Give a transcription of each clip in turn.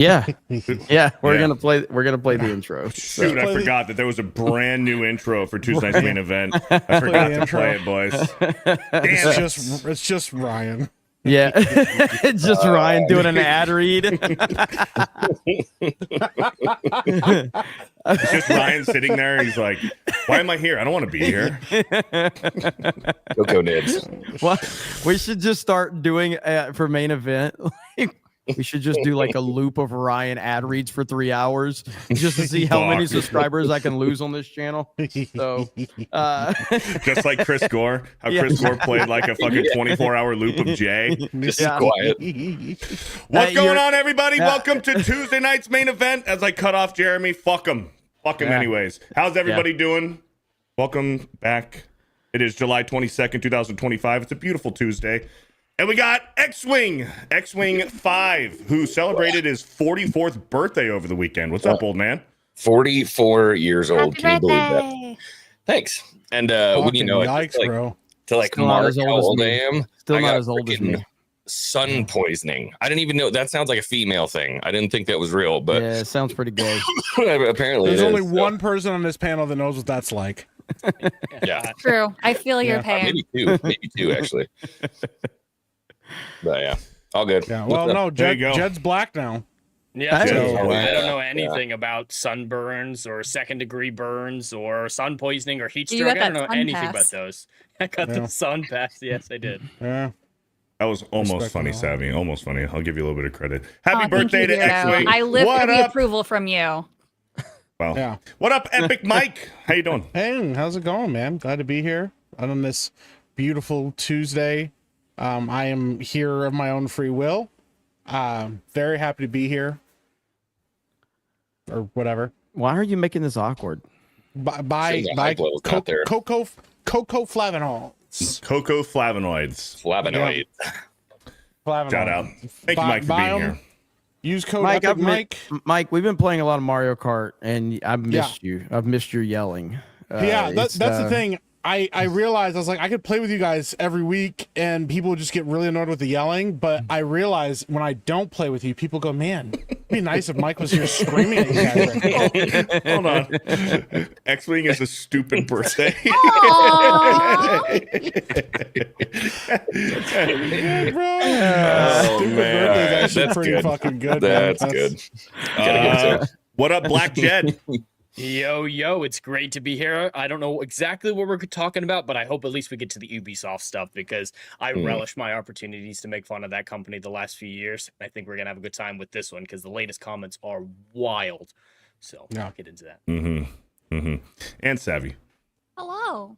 Yeah, yeah, we're gonna play the intro. Shoot, I forgot that there was a brand new intro for Tuesday night's main event. I forgot to play it, boys. Damn, It's just Ryan. Yeah, it's just Ryan doing an ad read. It's just Ryan sitting there. He's like, "Why am I here? I don't want to be here." Go Nibs. Well, we should just start doing for main event. We should just do like a loop of Ryan ad reads for 3 hours just to see how many subscribers I can lose on this channel. So, just like Chris Gore, how Chris Gore played like a fucking 24-hour loop of Jay. Just quiet. What's going on, everybody? Welcome to Tuesday night's main event. As I cut off Jeremy, fuck him anyways. How's everybody doing? Welcome back. It is July 22nd, 2025. It's a beautiful Tuesday. And we got X-Wing 5, who celebrated his 44th birthday over the weekend. What's up, old man? 44 years old. Happy Can you believe birthday. that? Thanks. And what do you know? Yikes, bro. To like Still not mark as how old as old me. I am. Still I not got as old as freaking me. Sun poisoning. I didn't even know. That sounds like a female thing. I didn't think that was real, but Yeah, it sounds pretty gay. apparently There's it only is, one person on this panel that knows what that's like. Yeah, True. I feel your pain. maybe two actually. But yeah, all good. Yeah. What's Well, up? no, There you go. Jed's black now. Yeah, Hey. so Oh, I don't know anything about sunburns or second-degree burns or sun poisoning or heat You stroke. got I don't that know sun anything pass. about those. I got Yeah. the sun pass. Yes, I did. Yeah. That was almost Respect funny, them all. Savvy. Almost funny. I'll give you a little bit of credit. Aw, Happy thank birthday you, to Weirdo. X-Wing. I live What for the up? approval from you. Well, Yeah. what up, Epic Mike? How you doing? Hey, how's it going, man? Glad to be here on this beautiful Tuesday. I am here of my own free will. Very happy to be here. Or whatever. Why are you making this awkward? By Seems the hype level's not there. Cocoa Flavanol. Cocoa flavonoids. Flavonoid. Flavanol. Shout out. Thank you, Mike, for Buy being 'em. here. Use code Mike, Epic Mike. Mike, we've been playing a lot of Mario Kart, and I've missed you. I've missed your yelling. Yeah, that's it's, the thing. I realized I was like, I could play with you guys every week and people would just get really annoyed with the yelling. But I realized when I don't play with you, people go, man, it'd be nice if Mike was here screaming at you guys. Hold on. X-Wing is a stupid birthday. Aw. Yeah, bro. Oh, Stupid man. birthday is actually That's pretty good. fucking good. That's man. good. Gotta give it to What up, Black Jed? Yo, it's great to be here. I don't know exactly what we're talking about, but I hope at least we get to the Ubisoft stuff because I relish my opportunities to make fun of that company the last few years. I think we're going to have a good time with this one because the latest comments are wild. So Yeah. I'll get into that. And Savvy. Hello.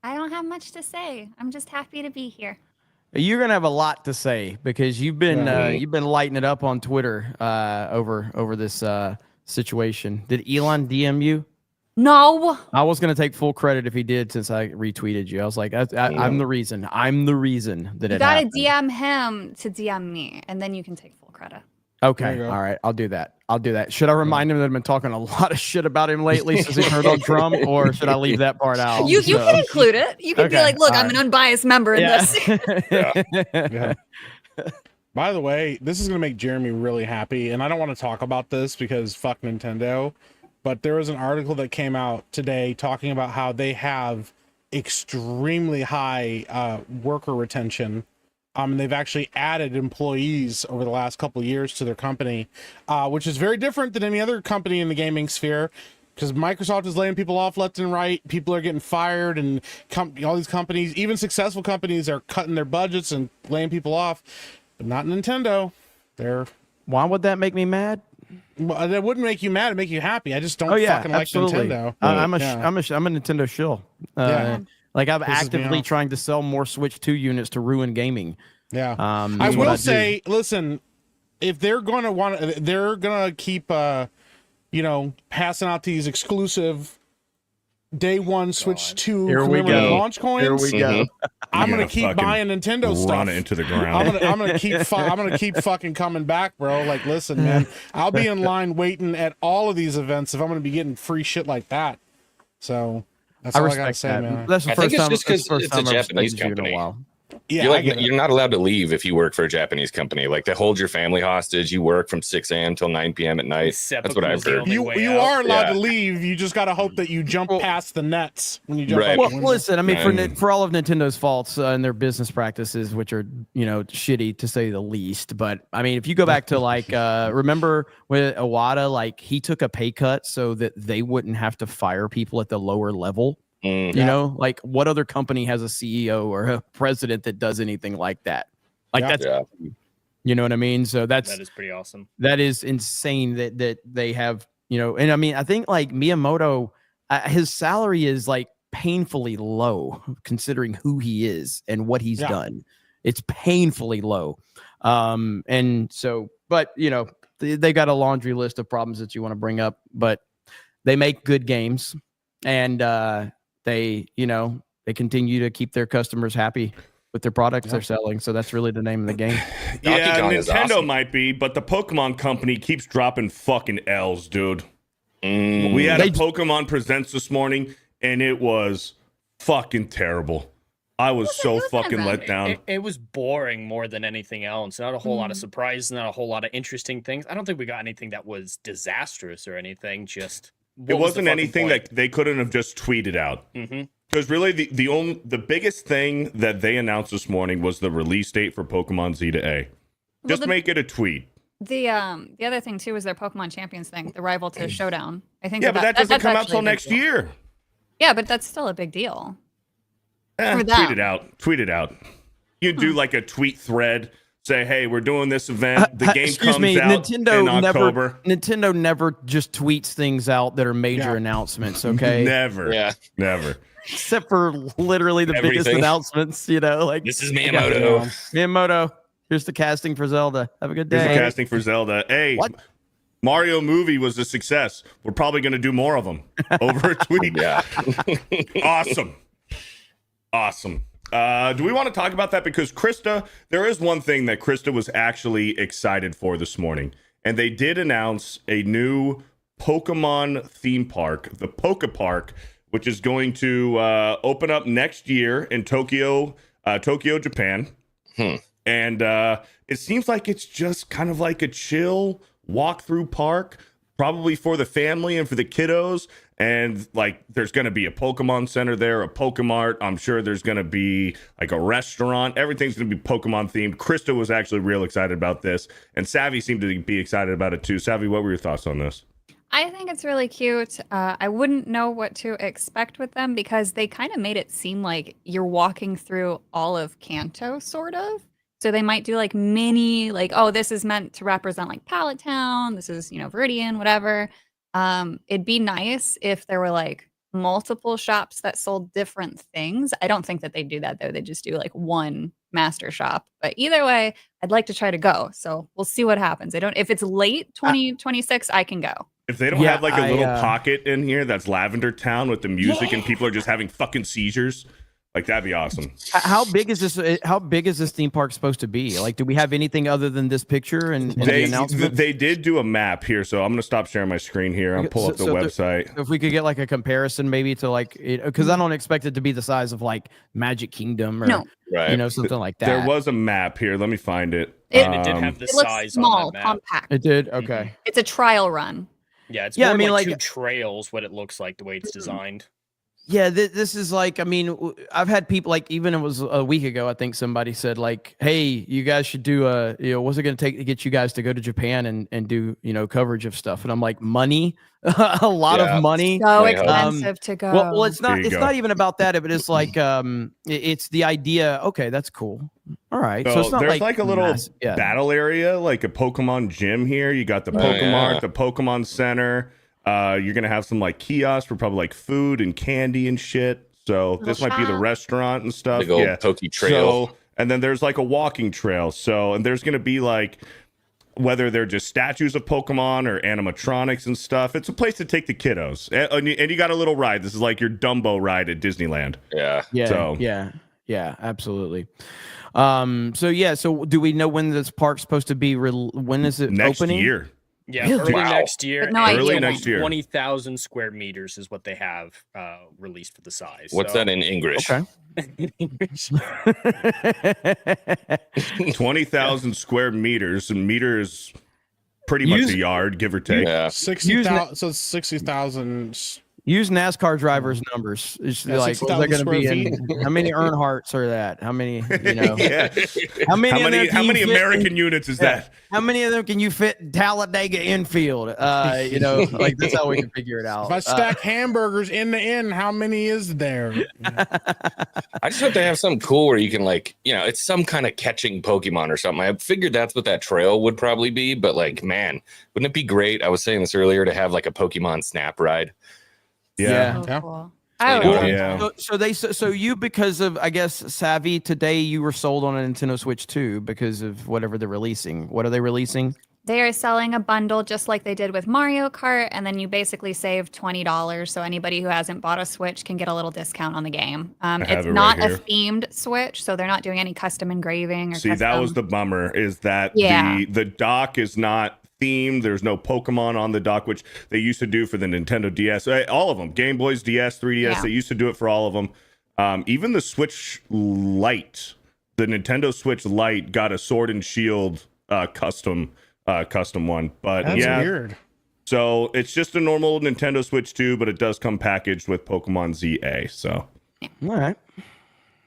I don't have much to say. I'm just happy to be here. You're gonna have a lot to say because you've been lighting it up on Twitter over this situation. Did Elon DM you? No. I was gonna take full credit if he did, since I retweeted you. I was like, I'm the reason. I'm the reason that You it gotta happened. DM him to DM me, and then you can take full credit. Okay, There you go. all right, I'll do that. Should I remind him that I've been talking a lot of shit about him lately since he heard on Trump, or should I leave that part out? You can include it. You can be Okay, like, look, all I'm right. an unbiased member in this. Yeah. By the way, this is going to make Jeremy really happy, and I don't want to talk about this because fuck Nintendo, but there was an article that came out today talking about how they have extremely high worker retention. They've actually added employees over the last couple of years to their company, which is very different than any other company in the gaming sphere. Because Microsoft is laying people off left and right, people are getting fired, and all these companies, even successful companies, are cutting their budgets and laying people off. But not Nintendo. Why would that make me mad? Well, that wouldn't make you mad; it'd make you happy. I just don't fucking absolutely. like Nintendo. I'm a Yeah. I'm a Nintendo shill. Yeah. Like I'm Pisses me actively off. trying to sell more Switch 2 units to ruin gaming. Yeah. I That's what will do. say, listen, if they're going to they're going to keep, passing out these exclusive day one Switch 2 Here we commemorative go. launch coins. Here we go. I'm You're going to keep fucking buying Nintendo stuff. Run it into the ground. I'm gonna keep fucking coming back, bro. Like, listen, man, I'll be in line waiting at all of these events if I'm gonna be getting free shit like that. So that's all I gotta respect say, that. man. That's the I think first it's time. just that's the 'cause first it's a time I've Japanese respected you in a company. while. Yeah, you're I like get it. you're not allowed to leave if you work for a Japanese company. Like they hold your family hostage. You work from 6 a.m. till 9 p.m. at night. That's what I've Seppuku is the heard. only You way you out. are allowed Yeah. to leave. You just gotta hope that you jump Well- past the nets when you jump Right. out Well, the window. listen, I mean, And- for all of Nintendo's faults and their business practices, which are shitty to say the least, but I mean, if you go back to like, remember when Iwata, like he took a pay cut so that they wouldn't have to fire people at the lower level. Mm. You know, like what other company has a CEO or a president that does anything like that? Like Yeah. that's, Yeah. you know what I mean? So That that is pretty awesome. is insane that they have, and I mean, I think like Miyamoto, his salary is like painfully low considering who he is and what he's Yeah. done. It's painfully low. And so, but they got a laundry list of problems that you want to bring up, but they make good games and they continue to keep their customers happy with their products they're selling. So that's really the name of the game. Yeah, Donkey Kong is Nintendo awesome. might be, but the Pokemon company keeps dropping fucking L's, dude. Mm. We had They- a Pokemon Presents this morning, and it was fucking terrible. I was so was fucking that? let down. It was boring more than anything else. Not a whole lot of Mhm. surprises, not a whole lot of interesting things. I don't think we got anything that was disastrous or anything. Just It wasn't anything that they couldn't have just tweeted out. Hmm. Because really, the biggest thing that they announced this morning was the release date for Pokemon Z to A. Just make it a tweet. The other thing too was their Pokemon Champions thing, the rival to Showdown. I think. Yeah, but that doesn't that's come out actually till a big next deal. year. Yeah, but that's still a big deal. For Tweet them. it out. Tweet it out. You do like a tweet thread. Say, hey, we're doing this event. The game Excuse comes me, out in October. Nintendo never just tweets things out that are major Yeah. announcements, okay? Never. Yeah. Never. Except for literally the biggest Everything. announcements, like This is Yeah. Miyamoto. Miyamoto, here's the casting for Zelda. Have a good Here's day. the casting for Zelda. Hey, What? Mario movie was a success. We're probably going to do more of them over a tweet. Yeah. Awesome. Awesome. Do we want to talk about that? Because Krista, there is one thing that Krista was actually excited for this morning. And they did announce a new Pokemon theme park, the Poke Park, which is going to open up next year in Tokyo, Japan. And it seems like it's just kind of like a chill walk-through park, probably for the family and for the kiddos. And like, there's going to be a Pokemon Center there, a Pokemart. I'm sure there's going to be like a restaurant. Everything's going to be Pokemon themed. Krista was actually real excited about this, and Savvy seemed to be excited about it too. Savvy, what were your thoughts on this? I think it's really cute. I wouldn't know what to expect with them because they kind of made it seem like you're walking through all of Kanto, sort of. So they might do like mini, like, oh, this is meant to represent like Pallet Town. This is, Viridian, whatever. It'd be nice if there were like multiple shops that sold different things. I don't think that they do that though. They just do like one master shop. But either way, I'd like to try to go. So we'll see what happens. If it's late 2026, I can go. If they don't Yeah, have like a little pocket in here that's Lavender Town with the music and people are just having fucking seizures, like that'd be awesome. How big is this? How big is this theme park supposed to be? Like, do we have anything other than this picture and the announcement? They did do a map here, so I'm gonna stop sharing my screen here. I'll pull up the website. If we could get like a comparison, maybe to like, because I don't expect it to be the size of like Magic Kingdom or No. Right. something like that. There was a map here. Let me find it. And it did have the It looks size small, on that map. compact. It did. Okay. It's a trial run. Yeah, it's Yeah, more I mean, like like- two trails, what it looks like, the way it's designed. Yeah, this is like, I mean, I've had people like, even it was a week ago, I think somebody said like, hey, you guys should do what's it going to take to get you guys to go to Japan and do, coverage of stuff? And I'm like, money, a lot Yeah. of money. So Wait, expensive to go. Well, it's There not, you it's go. not even about that, but it's like, it's the idea. Okay, that's cool. All right. So it's not there's like a little massive- yeah. battle area, like a Pokemon gym here. You got the Oh, Pokemart, yeah. the Pokemon Center. You're gonna have some like kiosks for probably like food and candy and shit. So this might be the shop. restaurant and stuff. Big old Yeah. Poke Trail. So, and then there's like a walking trail. So, and there's gonna be like, whether they're just statues of Pokemon or animatronics and stuff, it's a place to take the kiddos. And you got a little ride. This is like your Dumbo ride at Disneyland. Yeah. Yeah, So- yeah, absolutely. So do we know when this park's supposed to be? When is it Next opening? year. Yeah, Really? early Wow. next year. But no and idea it's next year. 20,000 square meters is what they have released for the size. What's that in English? Okay. English? 20,000 square meters, and meters pretty much Use- a yard, give or take. Yeah. 60,000. So 60,000. Use NASCAR drivers' numbers. It's Yeah, like 60,000 they're going to be square in. How many Earnharts are that? How many? You know. Yeah. How many? How of them many can you fit in- American units is Yeah. that? How many of them can you fit in Talladega infield? You know, like that's how we can figure it out. If I stack hamburgers in the inn, how many is there? I just hope they have something cool where you can like, you know, it's some kind of catching Pokemon or something. I figured that's what that trail would probably be, but like, man, wouldn't it be great? I was saying this earlier to have like a Pokemon Snap ride. Yeah. So Yeah. cool. Yeah. So you, because of, I guess, Savvy, today you were sold on a Nintendo Switch 2 because of whatever they're releasing. What are they releasing? They are selling a bundle just like they did with Mario Kart, and then you basically save $20. So anybody who hasn't bought a Switch can get a little discount on the game. have It's it not right a here. themed Switch, so they're not doing any custom engraving or See, that custom- was the bummer, is that Yeah. the dock is not themed. There's no Pokemon on the dock, which they used to do for the Nintendo DS. All of them, Game Boys, DS, 3DS, Yeah. they used to do it for all of them. Even the Switch Lite, the Nintendo Switch Lite got a Sword and Shield custom one. But That's yeah, weird. so it's just a normal Nintendo Switch 2, but it does come packaged with Pokemon ZA. So All right.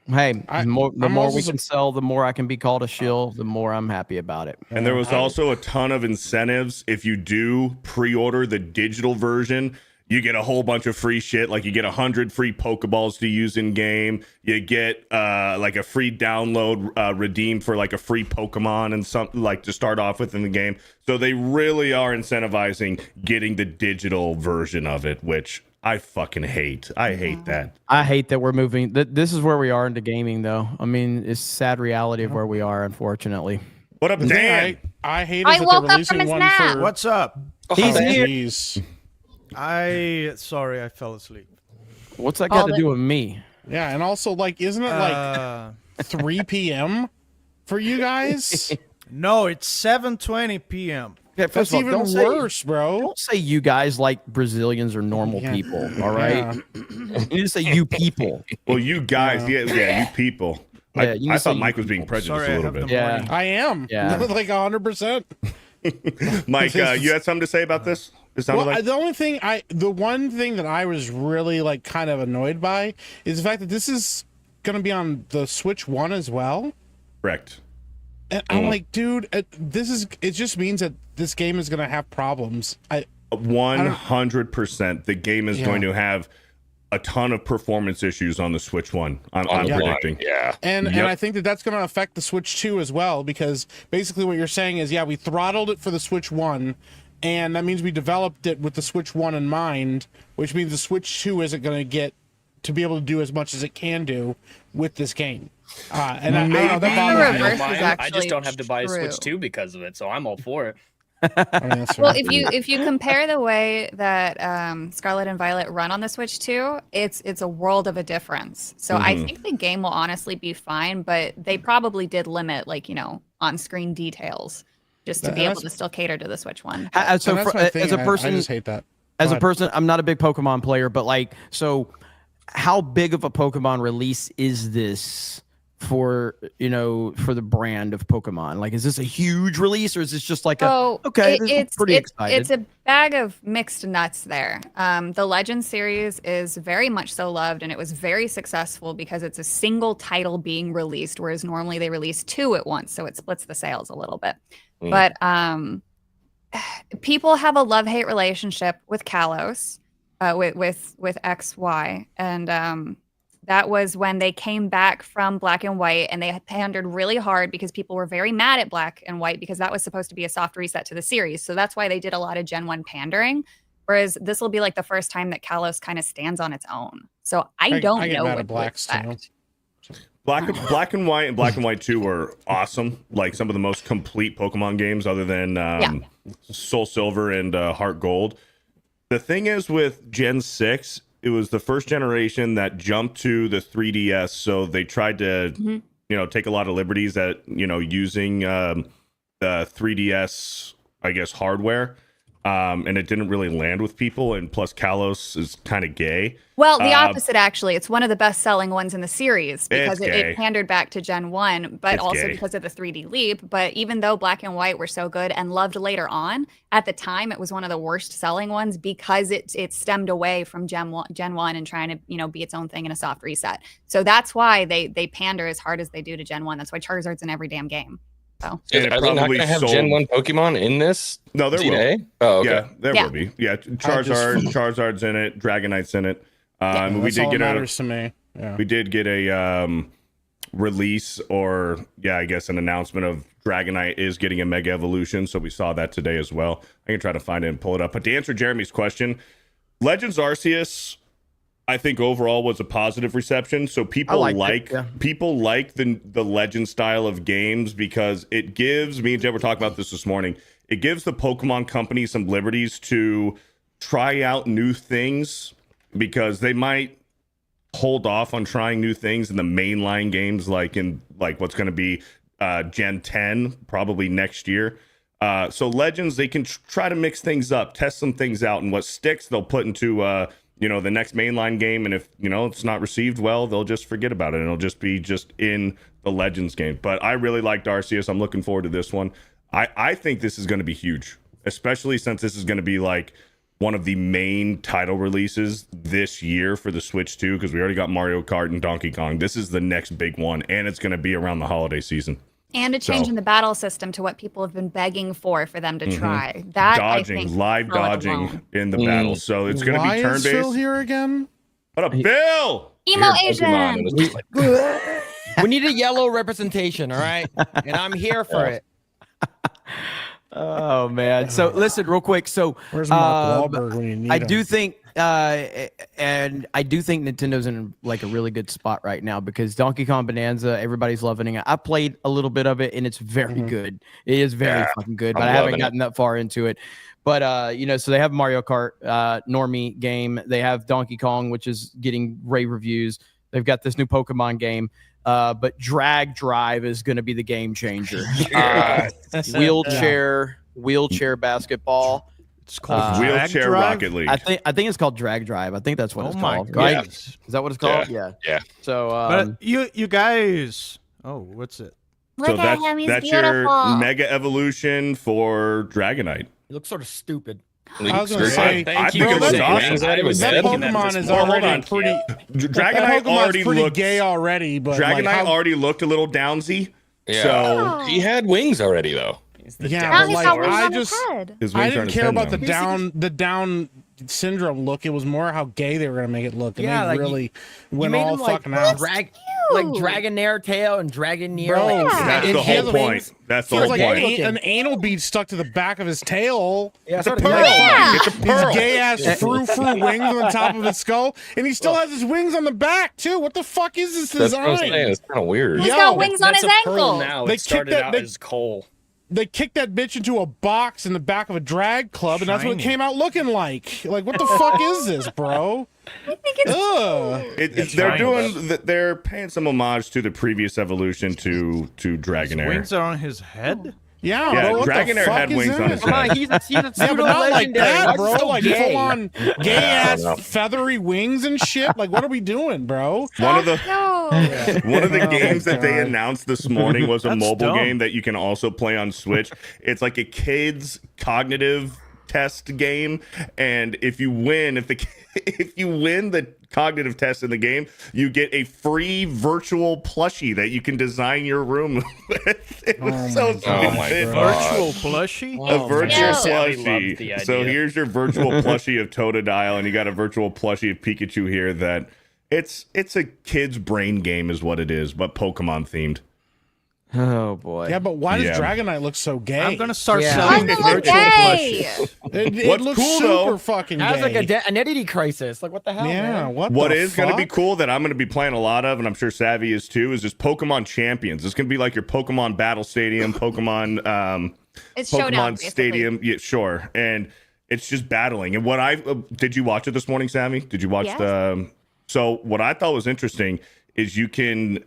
Hey, the I'm more also we can sell, the more I can be called a shill, the more I'm happy about it. And there was also a ton of incentives. If you do pre-order the digital version, you get a whole bunch of free shit. Like you get 100 free Pokeballs to use in game. You get like a free download redeemed for like a free Pokemon and something like to start off with in the game. So they really are incentivizing getting the digital version of it, which I fucking hate. I hate that. I hate that we're moving. This is where we are into gaming, though. I mean, it's sad reality of where we are, unfortunately. What up, The thing Dan? I hate I is that woke they're up from releasing his one nap. for. What's up? He's Oh, here. jeez. Sorry, I fell asleep. What's that got All to the- do with me? Yeah, and also like, isn't it like Uh, 3 p.m. for you guys? no, it's 7:20 p.m. Yeah, That's first of all, even don't say- worse, bro. Don't say you guys like Brazilians or normal Yeah. people. All right, Yeah. you need to say you people. Well, you guys, yeah, you people. Yeah, you I can say thought you Mike was being people. prejudiced Sorry, a I little have bit. the Yeah. morning. I am. Yeah. Like 100%. Mike, you had something to say about this? It sounded Well, like the one thing that I was really like kind of annoyed by is the fact that this is going to be on the Switch 1 as well. correct. And I'm like, dude, it just means that this game is going to have problems. 100%. The game is Yeah. going to have a ton of performance issues on the Switch 1. I'm On the line. predicting. Yeah. And Yep. I think that that's going to affect the Switch 2 as well, because basically what you're saying is, yeah, we throttled it for the Switch 1, and that means we developed it with the Switch 1 in mind, which means the Switch 2 isn't going to get to be able to do as much as it can do with this game. And I don't know, that The bothers me. reverse is I actually just don't have to buy a Switch true. 2 because of it, so I'm all for it. I mean, that's Well, fair. if you compare the way that Scarlet and Violet run on the Switch 2, it's a world of a difference. So I think the game will honestly be fine, but they probably did limit on-screen details just to be able to still cater to the Switch 1. So And that's for, my thing. as a I person, just hate that. as Go a ahead. person, I'm not a big Pokemon player, but like, so how big of a Pokemon release is this for the brand of Pokemon? Like, is this a huge release, or is this just like So okay, this is pretty excited? It's a bag of mixed nuts there. The Legend series is very much so loved, and it was very successful because it's a single title being released, whereas normally they release two at once, so it splits the sales a little bit. But people have a love-hate relationship with Kalos, with XY, and that was when they came back from Black and White, and they pandered really hard because people were very mad at Black and White because that was supposed to be a soft reset to the series. So that's why they did a lot of Gen 1 pandering. Whereas this will be like the first time that Kalos kind of stands on its own. So I don't I get know mad what at Blacks, to too. expect. Black and White and Black and White 2 were awesome. Like some of the most complete Pokemon games other than Soul Silver and Heart Gold. The thing is with Gen 6, it was the first generation that jumped to the 3DS, so they tried to take a lot of liberties at using the 3DS, I guess, hardware. and it didn't really land with people. And plus, Kalos is kind of gay. Well, the opposite, actually. It's one of the best-selling ones in the series because It's gay. it pandered back to Gen 1, but It's also gay. because of the 3D leap. But even though Black and White were so good and loved later on, at the time, it was one of the worst-selling ones because it stemmed away from Gen 1 and trying to, be its own thing in a soft reset. So that's why they pander as hard as they do to Gen 1. That's why Charizard's in every damn game. So. And it Are they not probably going to have sold- Gen 1 Pokemon in this? No, there will. DNA? Oh, okay. Yeah, there Yeah. will be. Yeah, Charizard's in it. Dragonite's in it. We That's did all get that a matters to me. Yeah. we did get a release, or I guess an announcement of Dragonite is getting a Mega Evolution. So we saw that today as well. I can try to find it and pull it up. But to answer Jeremy's question, Legends Arceus, I think overall was a positive reception. So people like the Legend style of games because it gives me and Jed were talking about this morning. It gives the Pokemon Company some liberties to try out new things because they might hold off on trying new things in the mainline games, like what's going to be Gen 10 probably next year. So Legends, they can try to mix things up, test some things out, and what sticks they'll put into the next mainline game. And if it's not received well, they'll just forget about it and it'll just be in the Legends game. But I really liked Arceus. I'm looking forward to this one. I think this is going to be huge, especially since this is going to be like one of the main title releases this year for the Switch 2, because we already got Mario Kart and Donkey Kong. This is the next big one, and it's going to be around the holiday season. And a change in the battle system to what people have been begging for them to try. That Dodging, I think, live dodging in the battle. So it's going to Why be is Phil turn-based. here again? What up, Bill? Emo Pokemon, Asian. and it's just like, We need a yellow representation, all right? And I'm here for it. Oh man. So listen, real quick. So Where's Mark Wahlberg when you need I him? do think and I do think Nintendo's in like a really good spot right now because Donkey Kong Bonanza, everybody's loving it. I played a little bit of it and it's very good. It is very fucking good, but I'm I haven't loving gotten that far into it. But so they have Mario Kart normie game. They have Donkey Kong, which is getting rave reviews. They've got this new Pokemon game. But Drag Drive is going to be the game changer. Wheelchair basketball. It's called Wheelchair Drive? Rocket League. I think it's called Drag Drive. I think that's what Oh it's my called. Right? goodness. Is that what it's called? Yeah. Yeah. So, But you guys. Oh, what's it? So that's your Mega Evolution for Dragonite. It looks sort of stupid. I was gonna say, I think you it for looks saying awesome. that. I was that thinking that Pokemon this is morning. already Hold on, pretty. Dragonite That Pokemon's already pretty looked gay already, but Dragonite like how, already looked a little downsy. Yeah. So He had wings already, though. yeah, Now but he's like got wings I on his just head. his I wings didn't aren't care his about head now. the down syndrome look. It was more how gay they were gonna make it look, and Yeah, they like, really You went made all him like fucking out. like Dragonair tail and Dragonair. Bro, like, That's Yeah. the He has whole a point. wings. That's the He has whole like point. an anal bead stuck to the back of his tail. Yeah, It's a sort of pearl. Yeah. It's a pearl. These gay ass frou wings on the top of his skull, and he still has his wings on the back too. What the fuck is this That's what I'm design? saying. It's kind of weird. He's Yeah. got wings on That's his a pearl ankle. now. They It started kicked that- out they- as coal. They kicked that bitch into a box in the back of a drag club, and that's what it Shiny. came out looking like. Like, what the fuck is this, bro? I think it's Ugh. They're paying some homage to the previous evolution to Dragonair. Wings are on his head. Yeah, Yeah, bro, what the Dragonair fuck had is wings on that? his Come on, head. he's a Yeah, but pseudo not like legendary. that, What's bro. so Like gay? full on gay I don't know. ass feathery wings and shit. Like, what are we doing, bro? One of the no. One of the games that they announced this morning was a That's mobile dumb. game that you can also play on Switch. It's like a kid's cognitive test game, and if you win the cognitive test in the game, you get a free virtual plushie that you can design your room with. It was so Oh my stupid. God. Virtual plushie. A virtual Yeah. Savvy loved the plushie. So idea. here's your virtual plushie of Totodile, and you got a virtual plushie of Pikachu here. That it's a kid's brain game, is what it is, but Pokemon themed. oh boy. Yeah, but why does Yeah. Dragonite look so gay? I'm gonna start Yeah. Why selling does it look virtual gay? plushies. It What's looks cool, super though, fucking Has gay. like an identity crisis. Like, what the hell? yeah, man? what What the is going to be fuck? cool that I'm going to be playing a lot of, and I'm sure Savvy is too, is just Pokemon Champions. It's going to be like your Pokemon Battle Stadium, Pokemon It's showdown, Pokemon basically. Stadium. Yeah, sure. And it's just battling. And what I did you watch it this morning, Sammy? Did you watch Yes. the? So what I thought was interesting is you can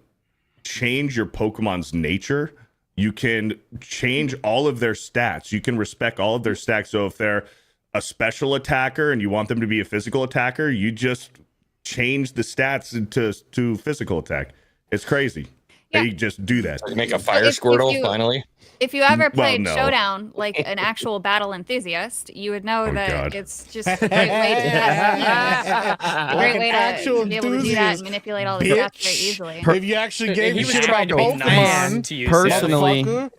change your Pokemon's nature. You can change all of their stats. You can respect all of their stats. So if they're a special attacker and you want them to be a physical attacker, you just change the stats to physical attack. It's crazy. Yeah. They just do that. Make a fire if Squirtle you- finally. If you ever played no. Showdown, like an actual battle enthusiast, you would know that God. it's just a great way to be able to do that and manipulate all the stats very easily. If you actually gave He a was shit trying about to be nice Pokemon, to you. Personally- motherfucker,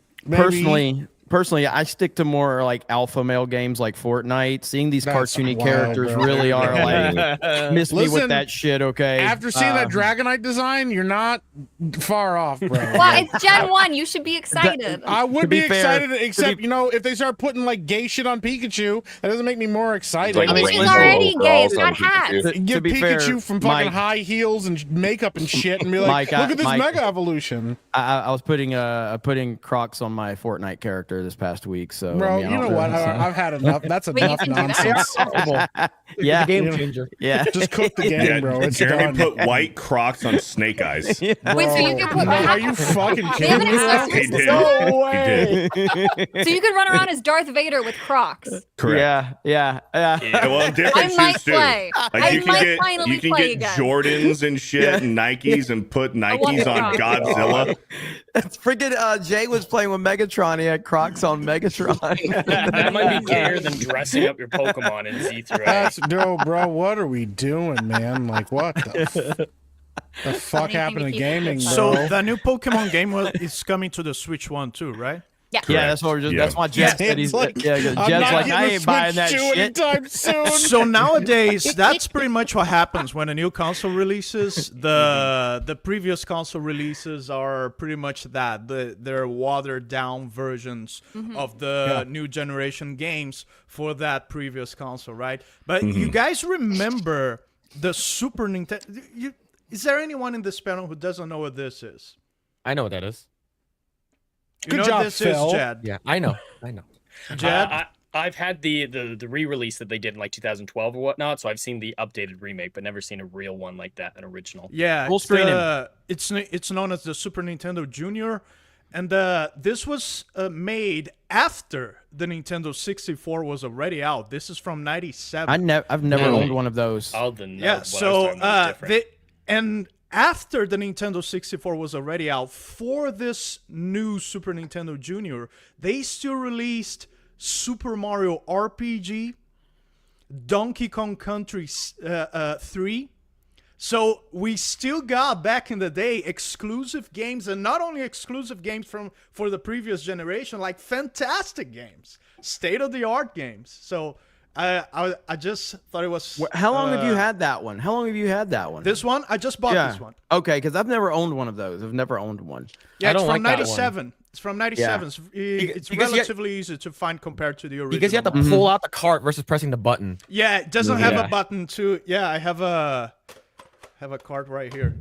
maybe- Personally, I stick to more like alpha male games like Fortnite. Seeing these That's cartoony wild, characters bro. really are like miss me with Listen, that shit. Okay. after seeing that Dragonite design, you're not far off, bro. Well, it's Gen 1. You should be excited. I would To be be fair- excited, to except be- you know, if they start putting like gay shit on Pikachu, that doesn't make me more excited. Like I mean, rainbow it's already gay. It's overalls got on hats. Pikachu. To Give be fair, Pikachu from fucking Mike- high heels and makeup and shit, and be like, Mike, look at this Mike- mega evolution, I was putting Crocs on my Fortnite character this past week. So bro. I mean, I You know don't what? so- I've had enough. That's Wait, you enough can do that? nonsense. Yeah, Game changer. yeah. Just cook the game, Yeah, bro. It's Jeremy done. put white Crocs on Snake Eyes. Wait, so you can put Are you fucking They have kidding an me? accessory He did. system? No way. So you could run around as Darth Vader with Crocs. Correct. Yeah. Well, different I might shoes too. play. I you can might get finally you can play get again. Jordans and shit and Nikes and put want Nikes the on Crocs. Godzilla. It's freaking Jay was playing with Megatron. He had Crocs on Megatron. That might be gayer than dressing up your Pokemon in Z3. That's no, bro. What are we doing, man? Like, what the fuck Anything happened to to keep gaming, it bro? So the new Pokemon game is coming to the Switch one too, right? Yeah. Yeah, that's what we're just. Yeah. That's why Jed said he's. It's like, yeah, 'cause I'm Jed's not like, getting I a ain't buying Switch that 2 shit. anytime soon. So nowadays, that's pretty much what happens when a new console releases. The previous console releases are pretty much that. They're watered down versions of the new generation games for that previous console, right? But you guys remember the Super Nintendo? Is there anyone in this panel who doesn't know what this is? I know what that is. You Good know job, what this Phil. is, Jed? Yeah, I know. Jed? I've had the re-release that they did in like 2012 or whatnot, so I've seen the updated remake, but never seen a real one like that, an original. Yeah, Full it's screen it's known as the Super Nintendo Junior, and this was made after the Nintendo 64 was already out. This is from '97. I've never Really? owned one of those. Oh, the no, Yeah, what I was so talking about was different. and after the Nintendo 64 was already out, for this new Super Nintendo Junior, they still released Super Mario RPG, Donkey Kong Country 3. So we still got back in the day exclusive games, and not only exclusive games for the previous generation, like fantastic games, state of the art games. So I just thought it was. How long have you had that one? How long have you had that one? This one? I just bought this one. Okay, because I've never owned one of those. I've never owned one. Yeah, I it's don't from like that one. '97. It's from '97. It's because you- relatively easy to find compared to the original. Because you have to one. pull out the cart versus pressing the button. Yeah, it doesn't have Yeah. a button to. Yeah, I have a card right here.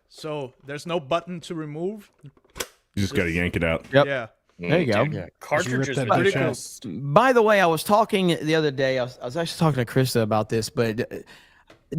So there's no button to remove. You just got to yank it out. Yep. Yeah. There you go. Yeah, cartridges Just are rip the that bitch most. By the way, I was talking the other day. I was actually talking to Krista about this, but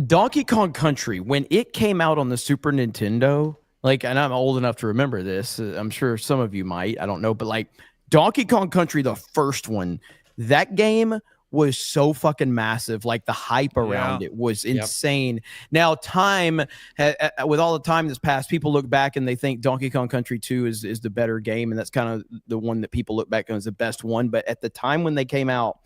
Donkey Kong Country, when it came out on the Super Nintendo, like, and I'm old enough to remember this. I'm sure some of you might. I don't know, but like Donkey Kong Country, the first one, that game was so fucking massive. Like the hype around it was insane. Now, with all the time that's passed, people look back and they think Donkey Kong Country 2 is the better game, and that's kind of the one that people look back on as the best one. But at the time when they came out,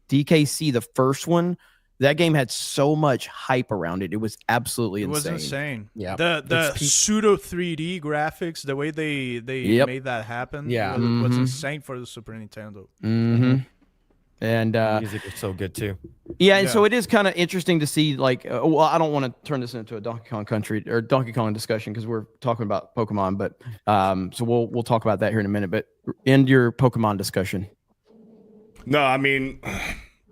DKC, the first one, that game had so much hype around it. It was absolutely It was insane. insane. Yeah. The pseudo 3D graphics, the way they made that happen, Yeah. was insane for the Super Nintendo. Mm-hmm. And Music is so good too. yeah, and so it is kind of interesting to see, like, well, I don't want to turn this into a Donkey Kong Country or Donkey Kong discussion because we're talking about Pokemon, but so we'll talk about that here in a minute. But end your Pokemon discussion. No, I mean,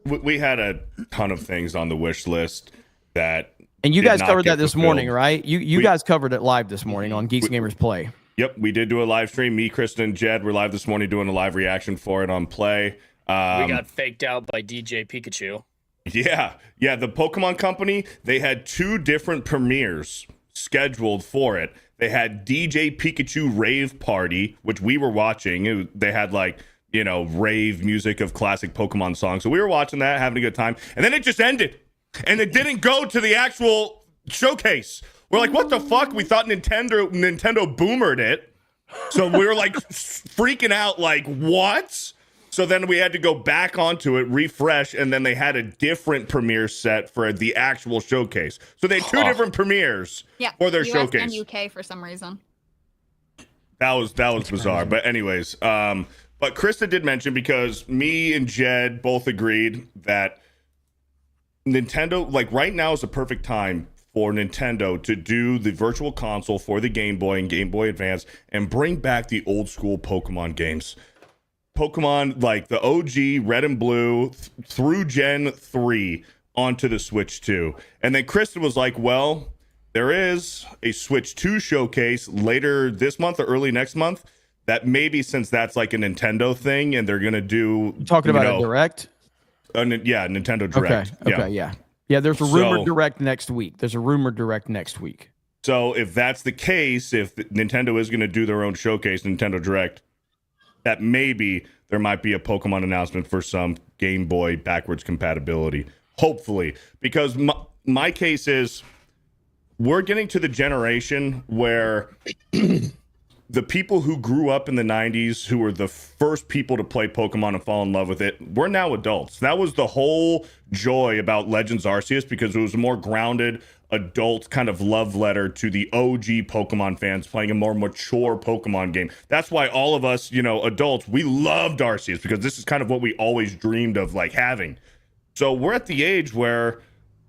we had a ton of things on the wish list that. And you did guys not covered get that this fulfilled. morning, right? You guys covered it live this morning on Geeks and Gamers Play. Yep, we did do a live stream. Me, Kristen, and Jed were live this morning doing a live reaction for it on Play. We got faked out by DJ Pikachu. Yeah. The Pokemon Company, they had 2 different premieres scheduled for it. They had DJ Pikachu Rave Party, which we were watching. They had like rave music of classic Pokemon songs. So we were watching that, having a good time, and then it just ended, and it didn't go to the actual showcase. We're like, what the fuck? We thought Nintendo boomered it, so we were like freaking out, like what? So then we had to go back onto it, refresh, and then they had a different premiere set for the actual showcase. So they had two different premieres for their US showcase. and UK for some reason. That was bizarre. But anyways, but Krista did mention, because me and Jed both agreed that Nintendo, like right now is the perfect time for Nintendo to do the virtual console for the Game Boy and Game Boy Advance and bring back the old school Pokemon games. Pokemon, like the OG Red and Blue through Gen 3 onto the Switch 2. And then Kristen was like, well, there is a Switch 2 showcase later this month or early next month that maybe, since that's like a Nintendo thing and they're going to do... Talking about a Direct? Nintendo Direct. Okay, yeah. Yeah, there's a rumored Direct next week. So if that's the case, if Nintendo is going to do their own showcase, Nintendo Direct, that maybe there might be a Pokemon announcement for some Game Boy backwards compatibility. Hopefully. Because my case is, we're getting to the generation where the people who grew up in the 90s, who were the first people to play Pokemon and fall in love with it, we're now adults. That was the whole joy about Legends Arceus, because it was a more grounded, adult kind of love letter to the OG Pokemon fans playing a more mature Pokemon game. That's why all of us, adults, we loved Arceus, because this is kind of what we always dreamed of, like, having. So we're at the age where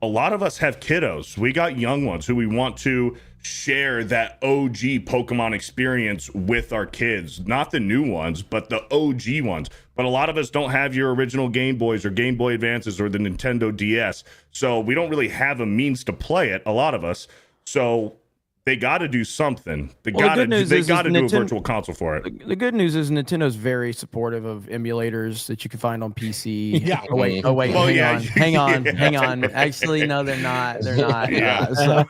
a lot of us have kiddos. We got young ones who we want to share that OG Pokemon experience with our kids. Not the new ones, but the OG ones. But a lot of us don't have your original Game Boys or Game Boy Advances or the Nintendo DS. So we don't really have a means to play it, a lot of us. So they got to do something. They got to do a virtual console for it. The good news is Nintendo's very supportive of emulators that you can find on PC. Yeah. Oh wait. Hang on. Actually, no, they're not. Yeah.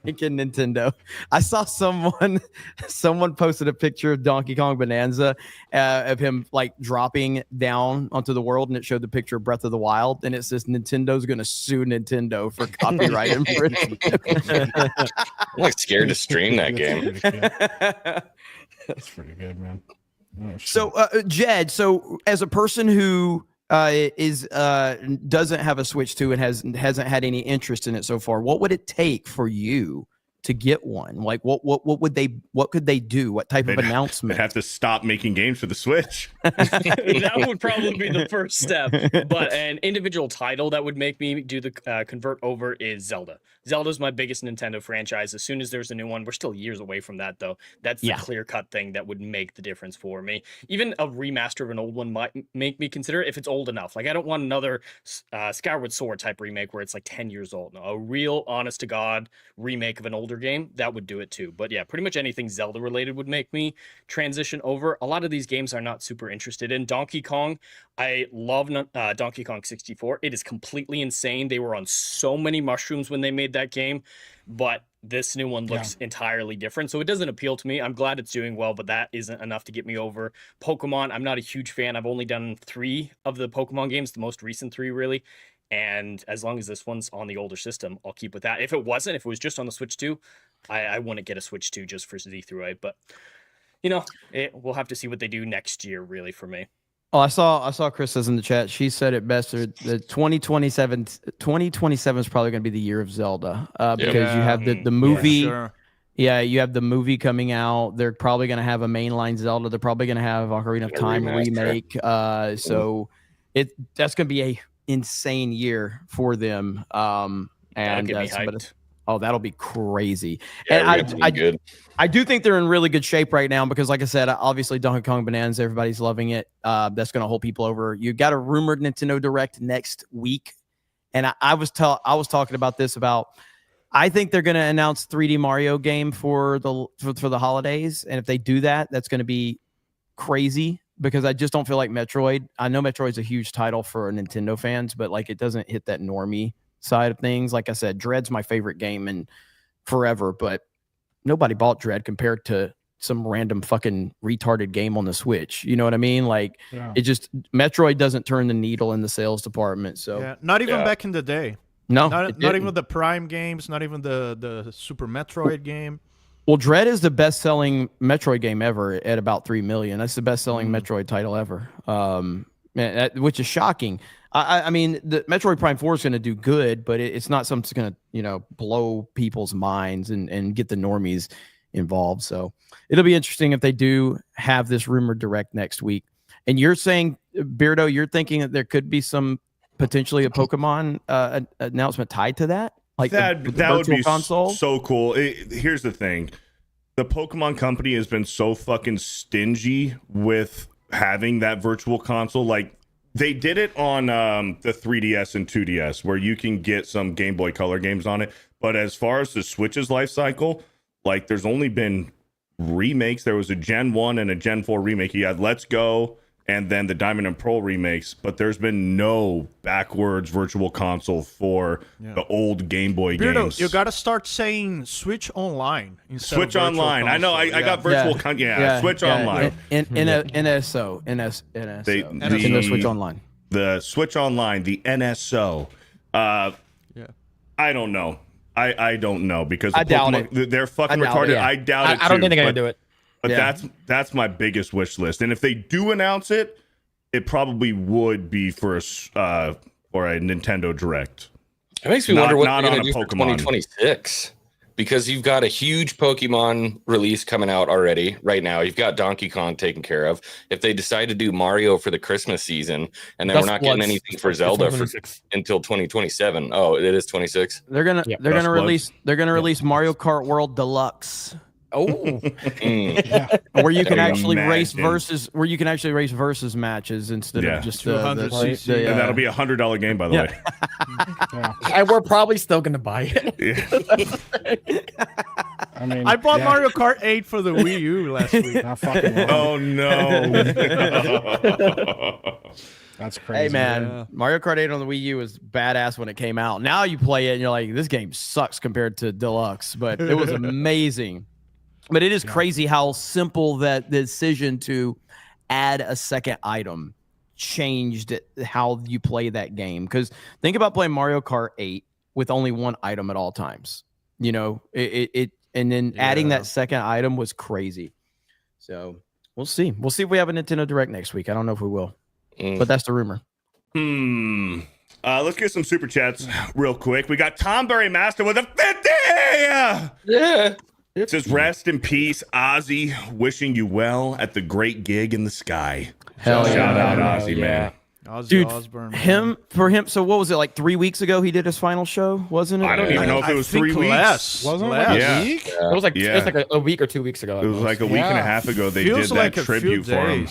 Thinking Nintendo. I saw someone posted a picture of Donkey Kong Bonanza of him like dropping down onto the world, and it showed the picture of Breath of the Wild, and it says Nintendo's going to sue Nintendo for copyright infringement. I'm like scared to stream that game. That's pretty good, man. Oh, so, Jed, as a person who doesn't have a Switch 2 and hasn't had any interest in it so far, what would it take for you to get one? Like, what could they do? What type of announcement? They'd have to stop making games for the Switch. That would probably be the first step. But an individual title that would make me do the convert over is Zelda. Zelda's my biggest Nintendo franchise. As soon as there's a new one, we're still years away from that, though. That's the clear-cut thing that would make the difference for me. Even a remaster of an old one might make me consider it if it's old enough. Like, I don't want another Skyward Sword type remake where it's like 10 years old. No, a real, honest-to-God remake of an older game, that would do it too. But yeah, pretty much anything Zelda related would make me transition over. A lot of these games are not super interested in. Donkey Kong, I love Donkey Kong 64. It is completely insane. They were on so many mushrooms when they made that game, but this new one looks entirely different, so it doesn't appeal to me. I'm glad it's doing well, but that isn't enough to get me over. Pokemon, I'm not a huge fan. I've only done 3 of the Pokemon games, the most recent 3 really. And as long as this one's on the older system, I'll keep with that. If it was just on the Switch 2, I wouldn't get a Switch 2 just for Z through A. But, we'll have to see what they do next year, really, for me. Oh, I saw Chris says in the chat. She said it best. The 2027 is probably going to be the year of Zelda because you have the movie. Yeah, sure. Yeah, you have the movie coming out. They're probably going to have a mainline Zelda. They're probably going to have Ocarina of Time remake. So that's going to be a insane year for them. That'll get me hyped. That'll be crazy. Yeah, and I do think they're in really good shape right now because, like I said, obviously Donkey Kong Bonanza, everybody's loving it. That's going to hold people over. You got a rumored Nintendo Direct next week, and I was talking about this I think they're going to announce 3D Mario game for the holidays, and if they do that, that's going to be crazy because I just don't feel like Metroid. I know Metroid's a huge title for Nintendo fans, but like it doesn't hit that normie side of things. Like I said, Dread's my favorite game in forever, but nobody bought Dread compared to some random fucking retarded game on the Switch. You know what I mean? Like it just Metroid doesn't turn the needle in the sales department. So not even back in the day. No, not even the Prime games, not even the Super Metroid game. Well, Dread is the best-selling Metroid game ever at about 3 million. That's the best-selling Metroid title ever, which is shocking. I mean, the Metroid Prime 4 is going to do good, but it's not something that's going to, you know, blow people's minds and get the normies involved. So it'll be interesting if they do have this rumored direct next week. And you're saying, Beardo, you're thinking that there could be some potentially a Pokemon announcement tied to that? Like that would be console? So cool. Here's the thing. The Pokemon company has been so fucking stingy with having that virtual console. Like, they did it on the 3DS and 2DS where you can get some Game Boy Color games on it. But as far as the Switch's life cycle, like, there's only been remakes. There was a Gen 1 and a Gen 4 remake. You had Let's Go and then the Diamond and Pearl remakes, but there's been no backwards virtual console for the old Game Boy games. You gotta start saying Switch Online instead Switch of Online. console. I know. I got virtual. Switch Online. NSO. Nintendo Switch Online. The Switch Online. The NSO. I don't know. I don't know because I doubt they're fucking retarded. I doubt it. I don't think they're gonna do it. But that's my biggest wish list. And if they do announce it, it probably would be for a Nintendo Direct. It makes me wonder what they're going to do for 2026. Because you've got a huge Pokemon release coming out already right now. You've got Donkey Kong taken care of. If they decide to do Mario for the Christmas season, and then we're not getting anything for Zelda until 2027. Oh, it is 26. They're gonna release Mario Kart World Deluxe. Oh, where you can actually race versus matches instead of just the and that'll be $100 game, by the way. And we're probably still gonna buy it. I mean, I bought Mario Kart 8 for the Wii U last week. Oh no. That's crazy. Hey man, Mario Kart 8 on the Wii U was badass when it came out. Now you play it and you're like, this game sucks compared to Deluxe, but it was amazing. But it is crazy how simple that decision to add a second item changed how you play that game. Because think about playing Mario Kart 8 with only one item at all times. You know, and then adding that second item was crazy. So we'll see. We'll see if we have a Nintendo Direct next week. I don't know if we will, but that's the rumor. Let's get some super chats real quick. We got Tom Berry Master with a 50. Yeah. It says, rest in peace, Ozzy. Wishing you well at the great gig in the sky. Hell yeah. Shout out Ozzy, man. Ozzy Osbourne, So what was it, like 3 weeks ago he did his final show, wasn't it? I don't even know if it was 3 weeks. Wasn't it like a week? It was like a week or 2 weeks ago. It was like a week and a half ago they did that tribute for him.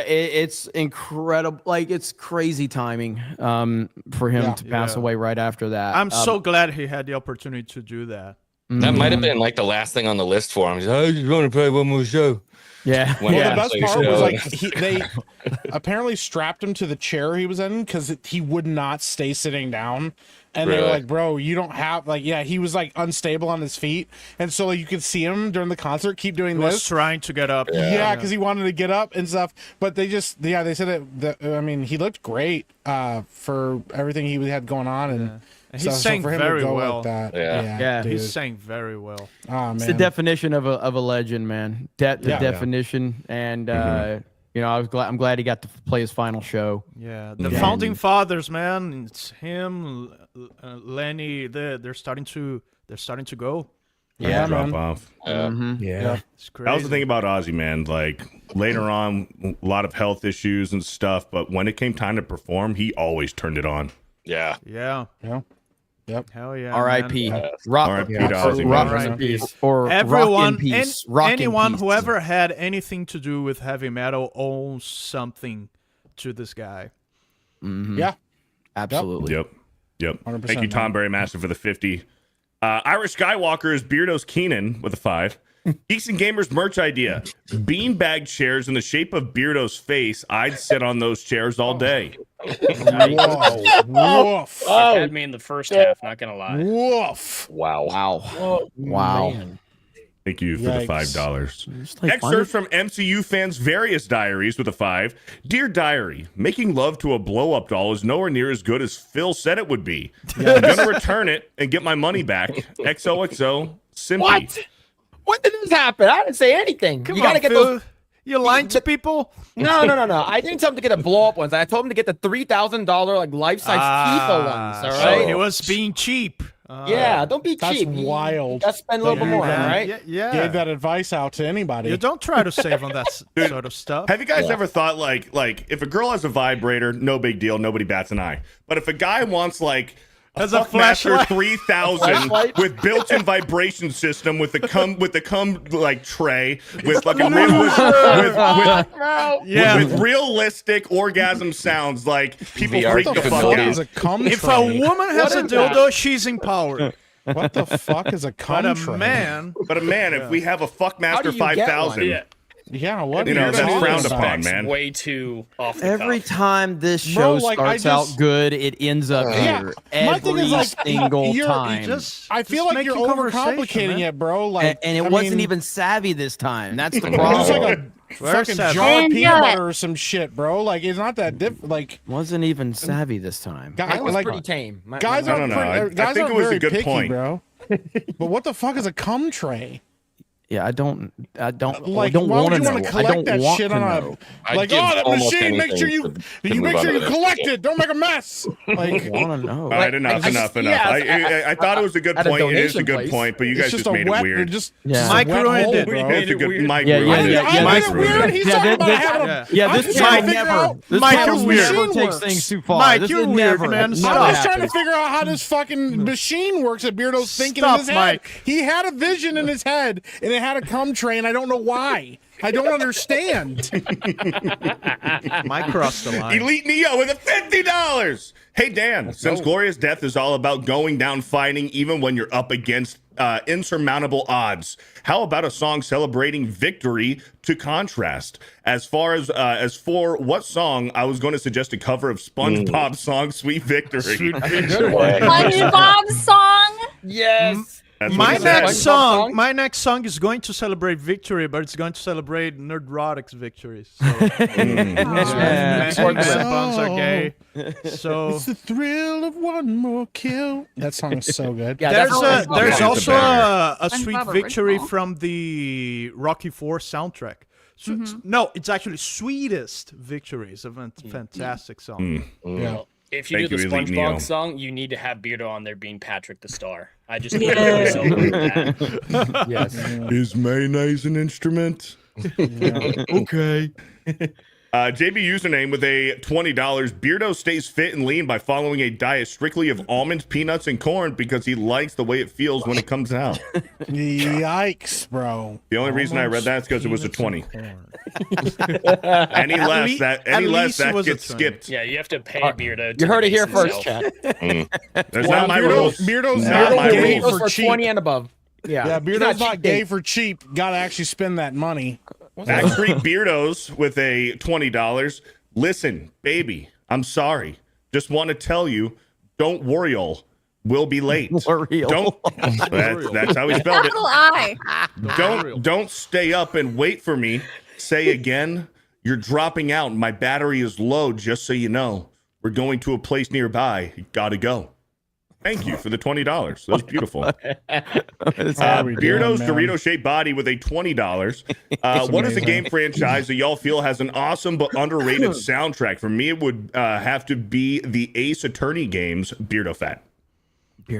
It's incredible. Like, it's crazy timing for him to pass away right after that. I'm so glad he had the opportunity to do that. That might have been like the last thing on the list for him. He's like, I just want to play one more show. Yeah. Well, the best part was like they apparently strapped him to the chair he was in because he would not stay sitting down. And they were like, bro, you don't have he was like unstable on his feet. And so like, you could see him during the concert keep doing this. He was trying to get up. Yeah, because he wanted to get up and stuff. But they just, they said I mean, he looked great for everything he had going on. And he sang very well. Like that, yeah, he sang very well. Oh, man. It's the definition of a legend, man. The definition. And you know, I'm glad he got to play his final show. Yeah, the founding fathers, man. It's him, Lenny. They're starting to go. Yeah, drop off. Yeah, it's crazy. That was the thing about Ozzy, man. Like, later on, a lot of health issues and stuff, but when it came time to perform, he always turned it on. Yeah. Yep. Hell yeah. R.I.P. R.I.P. to Ozzy, man. Peace. Or everyone, rock in peace. Anyone who ever had anything to do with heavy metal owes something to this guy. Yeah. Absolutely. Yep. Thank you, Tom Berry Master, for the 50. Irish Skywalker is Beardo's Keenan with a 5. Geeks and Gamers merch idea. Beanbag chairs in the shape of Beardo's face. I'd sit on those chairs all day. Woof. Had me in the first half, not gonna lie. Woof. Wow. Wow. Man. Thank you for the Yikes. $5. Excerpt from MCU fans' various diaries with a 5. Dear diary, making love to a blow-up doll is nowhere near as good as Phil said it would be. I'm gonna return it and get my money back. XOXO, Simpy. What? When did this happen? I didn't say anything. Come you gotta on, get Phil. those. You lying to people? No. I didn't tell him to get a blow up ones. I told him to get the $3,000 like life size Tifa ones. All So right. he was being cheap. Yeah, don't be That's cheap. wild. You gotta spend a little bit more, all right? Yeah. Gave that advice out to anybody. You don't try to save on that sort of stuff. Have you guys ever thought like if a girl has a vibrator, no big deal, nobody bats an eye. But if a guy wants like Has a Fuckmaster flashlight? 3000 with built-in vibration system with the cum like tray with like a with realistic orgasm sounds, like people VR freak the fuck capabilities. out. a cum If a train? woman has a is that? dildo, she's empowered. What the fuck is a cum But a train? man, But a man, if we have a How do Fuckmaster you get 5000, one? Yeah. Yeah, what? You know, are that's talking frowned about? upon, man. Way too off the Every cuff. time this Bro, show like, I starts just- out good, it ends up Yeah, here. my thing Every is, like, single you're- time. I feel like you're overcomplicating it, bro. Like, and it I wasn't mean, even savvy this time. That's the It was problem. like a fucking savvy. jar of Didn't peanut do it. butter or some shit, bro. Like, it's not that like Wasn't even savvy this time. guys, Mine was like pretty tame. guys I aren't don't know. I guys think aren't it was a very good picky, point. bro. But what the fuck is a cum tray? Yeah, I don't Like, why why would want you to want know. to I collect don't that want shit to on know. a I'd like? give Oh, that almost machine. Make sure anything you to move make on sure to you the collect next it. Don't make a mess. Like, Want to know. All right, enough. yes, I thought it was a good at a point. It is a donation good place. point, but you it's guys just just a made it wet. weird. Just Yeah. a Mike wet ruined hole, it. bro. It's a good Mike. Yeah, ruined it. yeah, I Mike made it ruined weird. it. He's Yeah, talking about this- having yeah. a. Yeah, I'm this just trying channel to figure never. out This Mike, channel you're weird. never machine takes works. things too far. Mike, This you're is weird, never. man. I'm Stop. just trying to figure out how this fucking machine works that Beardo's thinking Stop, in his head. Mike. He had a vision in his head, and it had a cum tray, and I don't know why. I don't understand. Mike crossed the line. Elite Neo with a $50. Hey Dan, since Glorious Death is all about going down fighting even when you're up against insurmountable odds, how about a song celebrating victory to contrast? As for what song, I was going to suggest a cover of SpongeBob's song "Sweet Victory." SpongeBob song. Yes. That's My what it said. next song is going to celebrate victory, but it's going to celebrate Nerdrotic's victory. So, Yeah. Buns are gay. So It's the thrill of one more kill. That song is so good. Yeah, there's that's a, there's It's a also banger. a sweet SpongeBob victory original. from the Rocky IV soundtrack. So, no, it's actually Sweetest Victory. It's a fantastic song. Yeah. If you Thank do the you, Elite Neo. SpongeBob song, you need to have Beardo on there being Patrick the Star. I just need to celebrate that. Yes. Is mayonnaise an instrument? Okay. JB username with a $20. Beardo stays fit and lean by following a diet strictly of almonds, peanuts, and corn because he likes the way it feels when it comes out. Yikes, bro. The only reason I read that is because it was a 20. Any At less lea- that at any less least it that was a gets 20. skipped. Yeah, you have to pay Beardo. You heard it here debase first, himself. chat. That's not my Beardo- rules. Beardo's Not not my gay rules. Goes for for cheap. 20 and above. Yeah. Yeah, He's Beardo's not not cheap gay date. for cheap. Gotta actually spend that money. Backstreet Beardos with a $20. Listen, baby, I'm sorry. Just want to tell you, don't worry, all. We'll be late. L'Oreal. Don't. That's how he spelled it. Capital I. Don't stay up and wait for me. Say again, you're dropping out. My battery is low, just so you know. We're going to a place nearby. Gotta go. Thank you for the $20. That was beautiful. Beardo's Dorito-shaped body with a $20. What is a amazing. game franchise that y'all feel has an awesome but underrated soundtrack? For me, it would have to be the Ace Attorney games, Beardo Fat.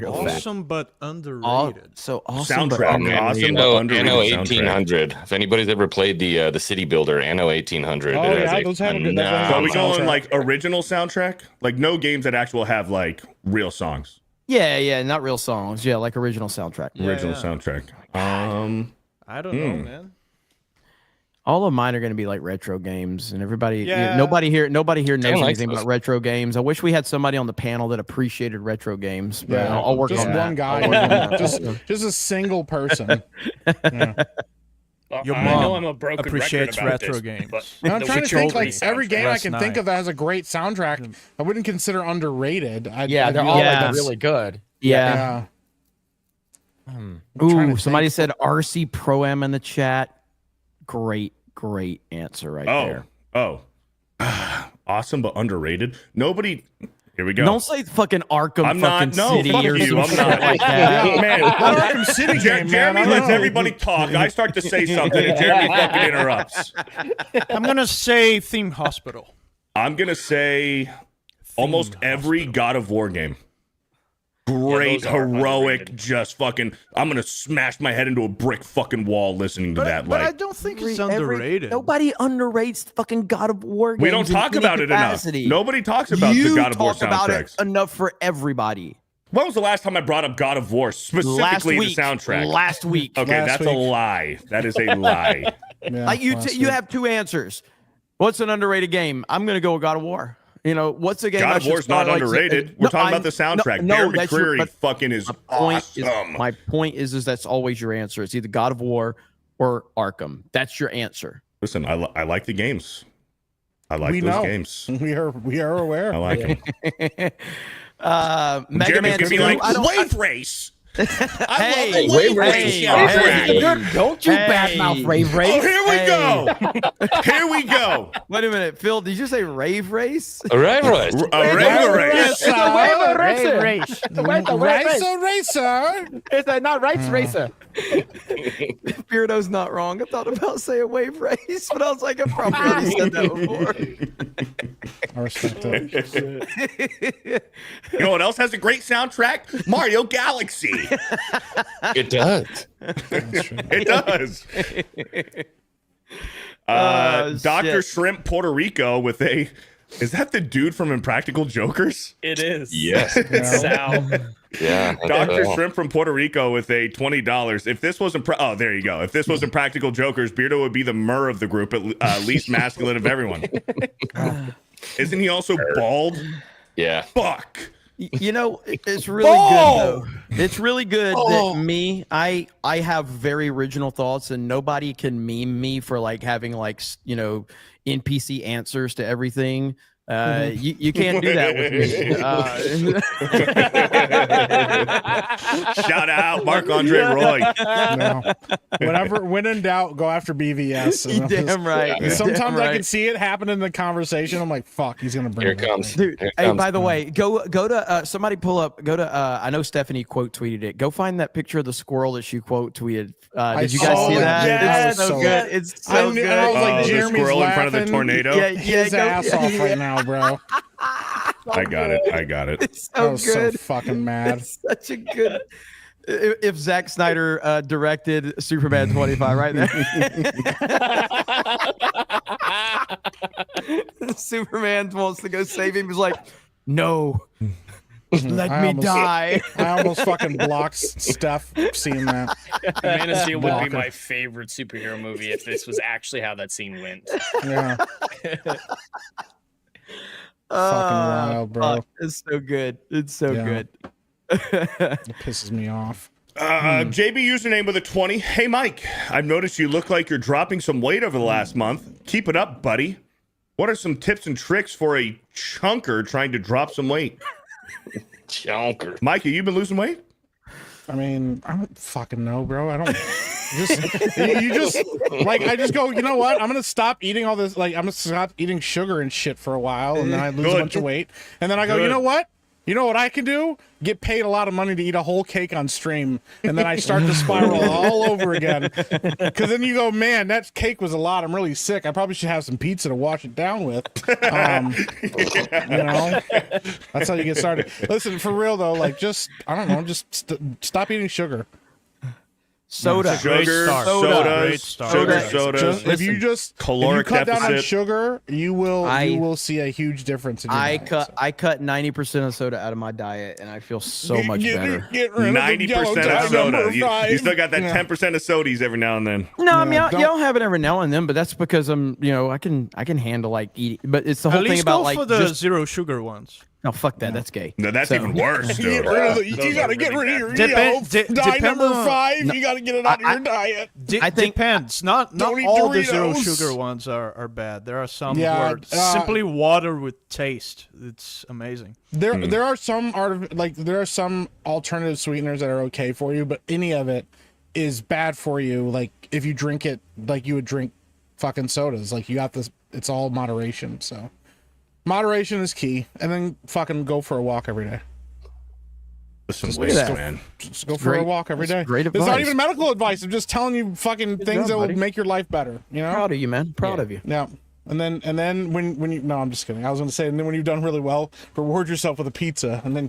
Awesome but underrated. So awesome. but Soundtrack. underrated. Awesome, You but know, underrated Anno soundtrack. 1800. If anybody's ever played the City Builder, Anno 1800, Oh, it yeah, has those have a good- that So are we soundtrack. going like original soundtrack? Like no games that actually have like real songs. Yeah, not real songs. Yeah, like original soundtrack. Original yeah. soundtrack. I don't know, man. All of mine are going to be like retro games, and everybody, Yeah. nobody here knows like anything those. about retro games. I wish we had somebody on the panel that appreciated retro games. But Yeah, I'll work just on that. one guy. I'll work on that. just a single person. Yeah. Your I mom know I'm a broken appreciates record about retro this, games. but I'm the trying to Witcher think 3 like every game I Last can night. think of that has a great soundtrack. I wouldn't consider underrated. Yeah, they're all Yeah. like really good. Yeah. Yeah. Ooh, somebody said RC Pro Am in the chat. Great answer right there. Awesome, but underrated. Nobody. Here we go. Don't say fucking Arkham I'm fucking not. No, City fuck or you. some I'm shit not. like that. Yeah, man. Arkham City game, Jeremy man. I lets don't know. everybody talk. I start to say something, and Jeremy fucking interrupts. I'm gonna say Theme Hospital. I'm gonna say almost every God of War game. Great, those are heroic, underrated. just fucking. I'm gonna smash my head into a brick fucking wall listening to that. But I Like, don't think it's underrated. Nobody underrates fucking God of War games. we don't in talk any about it enough. capacity. Nobody talks about you the God of War talk about soundtracks. it enough for everybody. When was the last time I brought up God of War, specifically the soundtrack? Last week. Okay, Last that's a week. lie. That is a lie. Yeah, Like you, last you week. have two answers. What's an underrated game? I'm gonna go with God of War. You know, what's a game? God I of should War's not start, like, underrated. We're talking about the soundtrack. Barry that's your- McCreary but fucking is my awesome. my point is that's always your answer. It's either God of War or Arkham. That's your answer. Listen, I like the games. I like We those know. games. We are aware. I like them. Mega Jeremy's Man gonna be 2, like, I don't- Wave Race. Hey, Wave Race hey, is hey, soundtrack. hey. Don't you Hey. badmouth Rave Race. Oh, here we Hey. go. Here we go. Wait a minute, Phil. Did you say rave race? All right, right. A regular race. It's a wave racer. race. It's a wave race. Racer. It's a not race racer. Beardo's not wrong. I thought about saying wave race, but I was like, I probably already said that before. I respect it. You know what else has a great soundtrack? Mario Galaxy. It does. It does. Dr. Shit. Shrimp Puerto Rico with a. Is that the dude from Impractical Jokers? It is. Yes. Sal. Yeah. Dr. Shrimp from Puerto Rico with a $20. If this wasn't, oh, there you go. If this wasn't Practical Jokers, Beardo would be the myrrh of the group, least masculine of everyone. Isn't he also bald? Yeah. Fuck. You know, it's really good though. It's really good that I have very original thoughts, and nobody can meme me for like having like NPC answers to everything. You can't do that with me. Shout out Mark Andre Roy. No. When in doubt, go after BVS. And I'm Damn just- right. Yeah. Sometimes Damn I right. can see it happen in the conversation. I'm like, fuck, he's gonna bring Here it it up. comes. Dude, Here it hey, comes. by the way, go to somebody pull up. Go to I know Stephanie quote tweeted it. Go find that picture of the squirrel that she quote tweeted. Did you guys saw see it. that? Yeah, It's that was so so good. good. It's so good. I was like, the Jeremy's squirrel in front of the laughing. tornado. Yeah, His go- ass off right now, bro. I got it. It's I so was good. so fucking mad. It's such a good. If Zack Snyder directed Superman 25 right there, Superman wants to go save him. He's like, no, let I me almost- die. I almost fucking blocked Steph seeing that. Man of Steel would be Walker. my favorite superhero movie if this was actually how that scene went. Yeah, Ah, wild, bro. fuck, it's so good. It's so Yeah. good. it pisses me off. JB username with a 20. Hey, Mike, I've noticed you look like you're dropping some weight over the last month. Keep it up, buddy. What are some tips and tricks for a chunker trying to drop some weight? Chonker. Mike, have you been losing weight? I mean, I don't fucking know, bro. I don't. You just like I just go. You know what? I'm gonna stop eating all this. Like I'm gonna stop eating sugar and shit for a while, and then I lose a Good. bunch of weight, and then I go. Good. You know what? You know what I can do? Get paid a lot of money to eat a whole cake on stream, and then I start to spiral all over again. Because then you go, man, that cake was a lot. I'm really sick. I probably should have some pizza to wash it down with. You know, that's how you get started. Listen, for real though, like just I don't know, just stop eating sugar. Soda. Sugar, start. sodas, Great start. sugar Soda. sodas. Just, if you just caloric if you cut down on deficit. sugar, you will see a huge difference in your I diet, cut so. I cut 90% of soda out of my diet, and I feel so much better. Get rid of the 90% yellow of dye soda. number You 5. still got that Yeah. 10% of sodies every now and then. No, I mean, Yeah, y'all have it every now and then, but that's because I can handle like eating. But it's the whole At thing least about go like for the just zero sugar ones. No, fuck that. That's gay. No, that's So- even worse, dude. You gotta get rid of your die number 5. You gotta get it out of your diet. I think- depends. Not Don't eat all the zero Doritos. sugar ones are bad. There are some Yeah, who are simply water with taste. It's amazing. There are some there are some alternative sweeteners that are okay for you, but any of it is bad for you. Like if you drink it like you would drink fucking sodas. Like you have to. It's all moderation. So moderation is key, and then fucking go for a walk every day. Some look waste, at that. man. Just go for a Great- walk every that's day. great It's not advice. even medical advice. I'm just telling you fucking things job, that will buddy. make your life better. You know. Proud of you, man. Proud of you. Yeah. And then when you no, I'm just kidding. I was gonna say, and then when you've done really well, reward yourself with a pizza, and then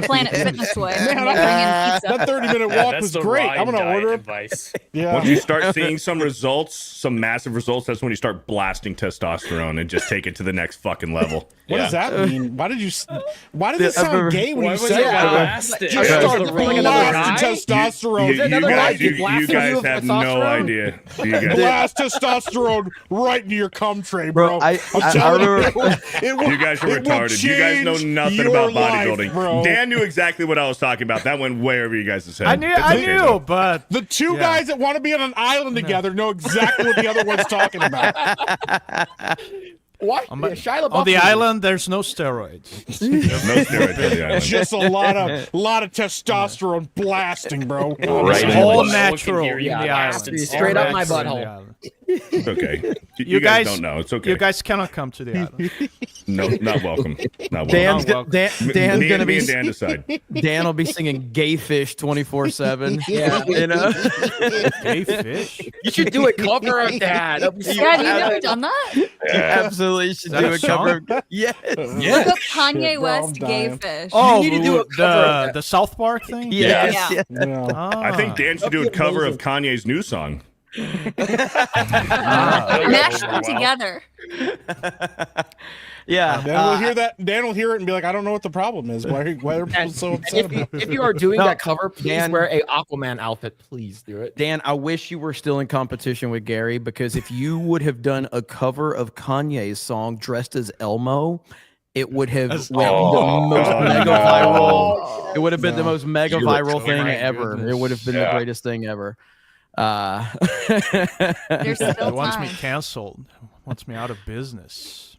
Planet Fitness way. Man, Bring in pizza. that 30-minute walk That's was the great. Ryan I'm gonna diet order it. advice. Yeah. Once you start seeing some results, some massive results, that's when you start blasting testosterone and just take it to the next fucking level. What does that mean? Why did you? Why did it sound gay when Why you was said it that? blasted? Just Was start the wrong blasting guy? testosterone. You another guy guys, you blasting you guys with have no testosterone? idea. You guys, Blast testosterone right into your cum tray, bro. Bro, I telling remember- you, it will- you guys are it will retarded. You guys know change nothing your about life, bodybuilding. bro. Dan knew exactly what I was talking about. That went way over you guys' head. I knew, It's I okay, knew, though. but The two guys that want to be on an island together know exactly what the other one's talking about. What? On Yeah, Shia on the LaBeouf. island, there's no steroids. No steroids on the island. Just a lot of testosterone blasting, bro. Right in All the- natural hear in you the blast island. and straight up my All natural in butthole. the island. It's okay. You guys guys don't know. It's okay. You guys cannot come to the island. No, not welcome. Not welcome. Dan's, Oh, well. Dan's Me gonna and be Dan decide. Dan will be singing "Gay Fish" 24/7. Yeah. You know. Gay fish. You should do a cover of that. That'd be so God, you've bad. never done that? You absolutely should that do a a cover. song? Yes. Look up Kanye Shit, bro, I'm West gay dying. fish. Oh, need to do a cover of that. the South Park thing. Yes. Yeah. Yeah. Ah. I think Dan should do a cover of Kanye's new song. Mash them together. Yeah. Dan will hear that. Dan will hear it and be like, "I don't know what the problem is. Why are people so upset If about you, it?" if you are doing No, that cover, please Dan- wear a Aquaman outfit. Please do it. Dan, I wish you were still in competition with Gary, because if you would have done a cover of Kanye's song dressed as Elmo, it would have went the most God, mega no. viral. It would have been the most mega You're viral totally thing right. ever. It would have been the greatest thing ever. There's He still wants me time. canceled. Wants me out of business.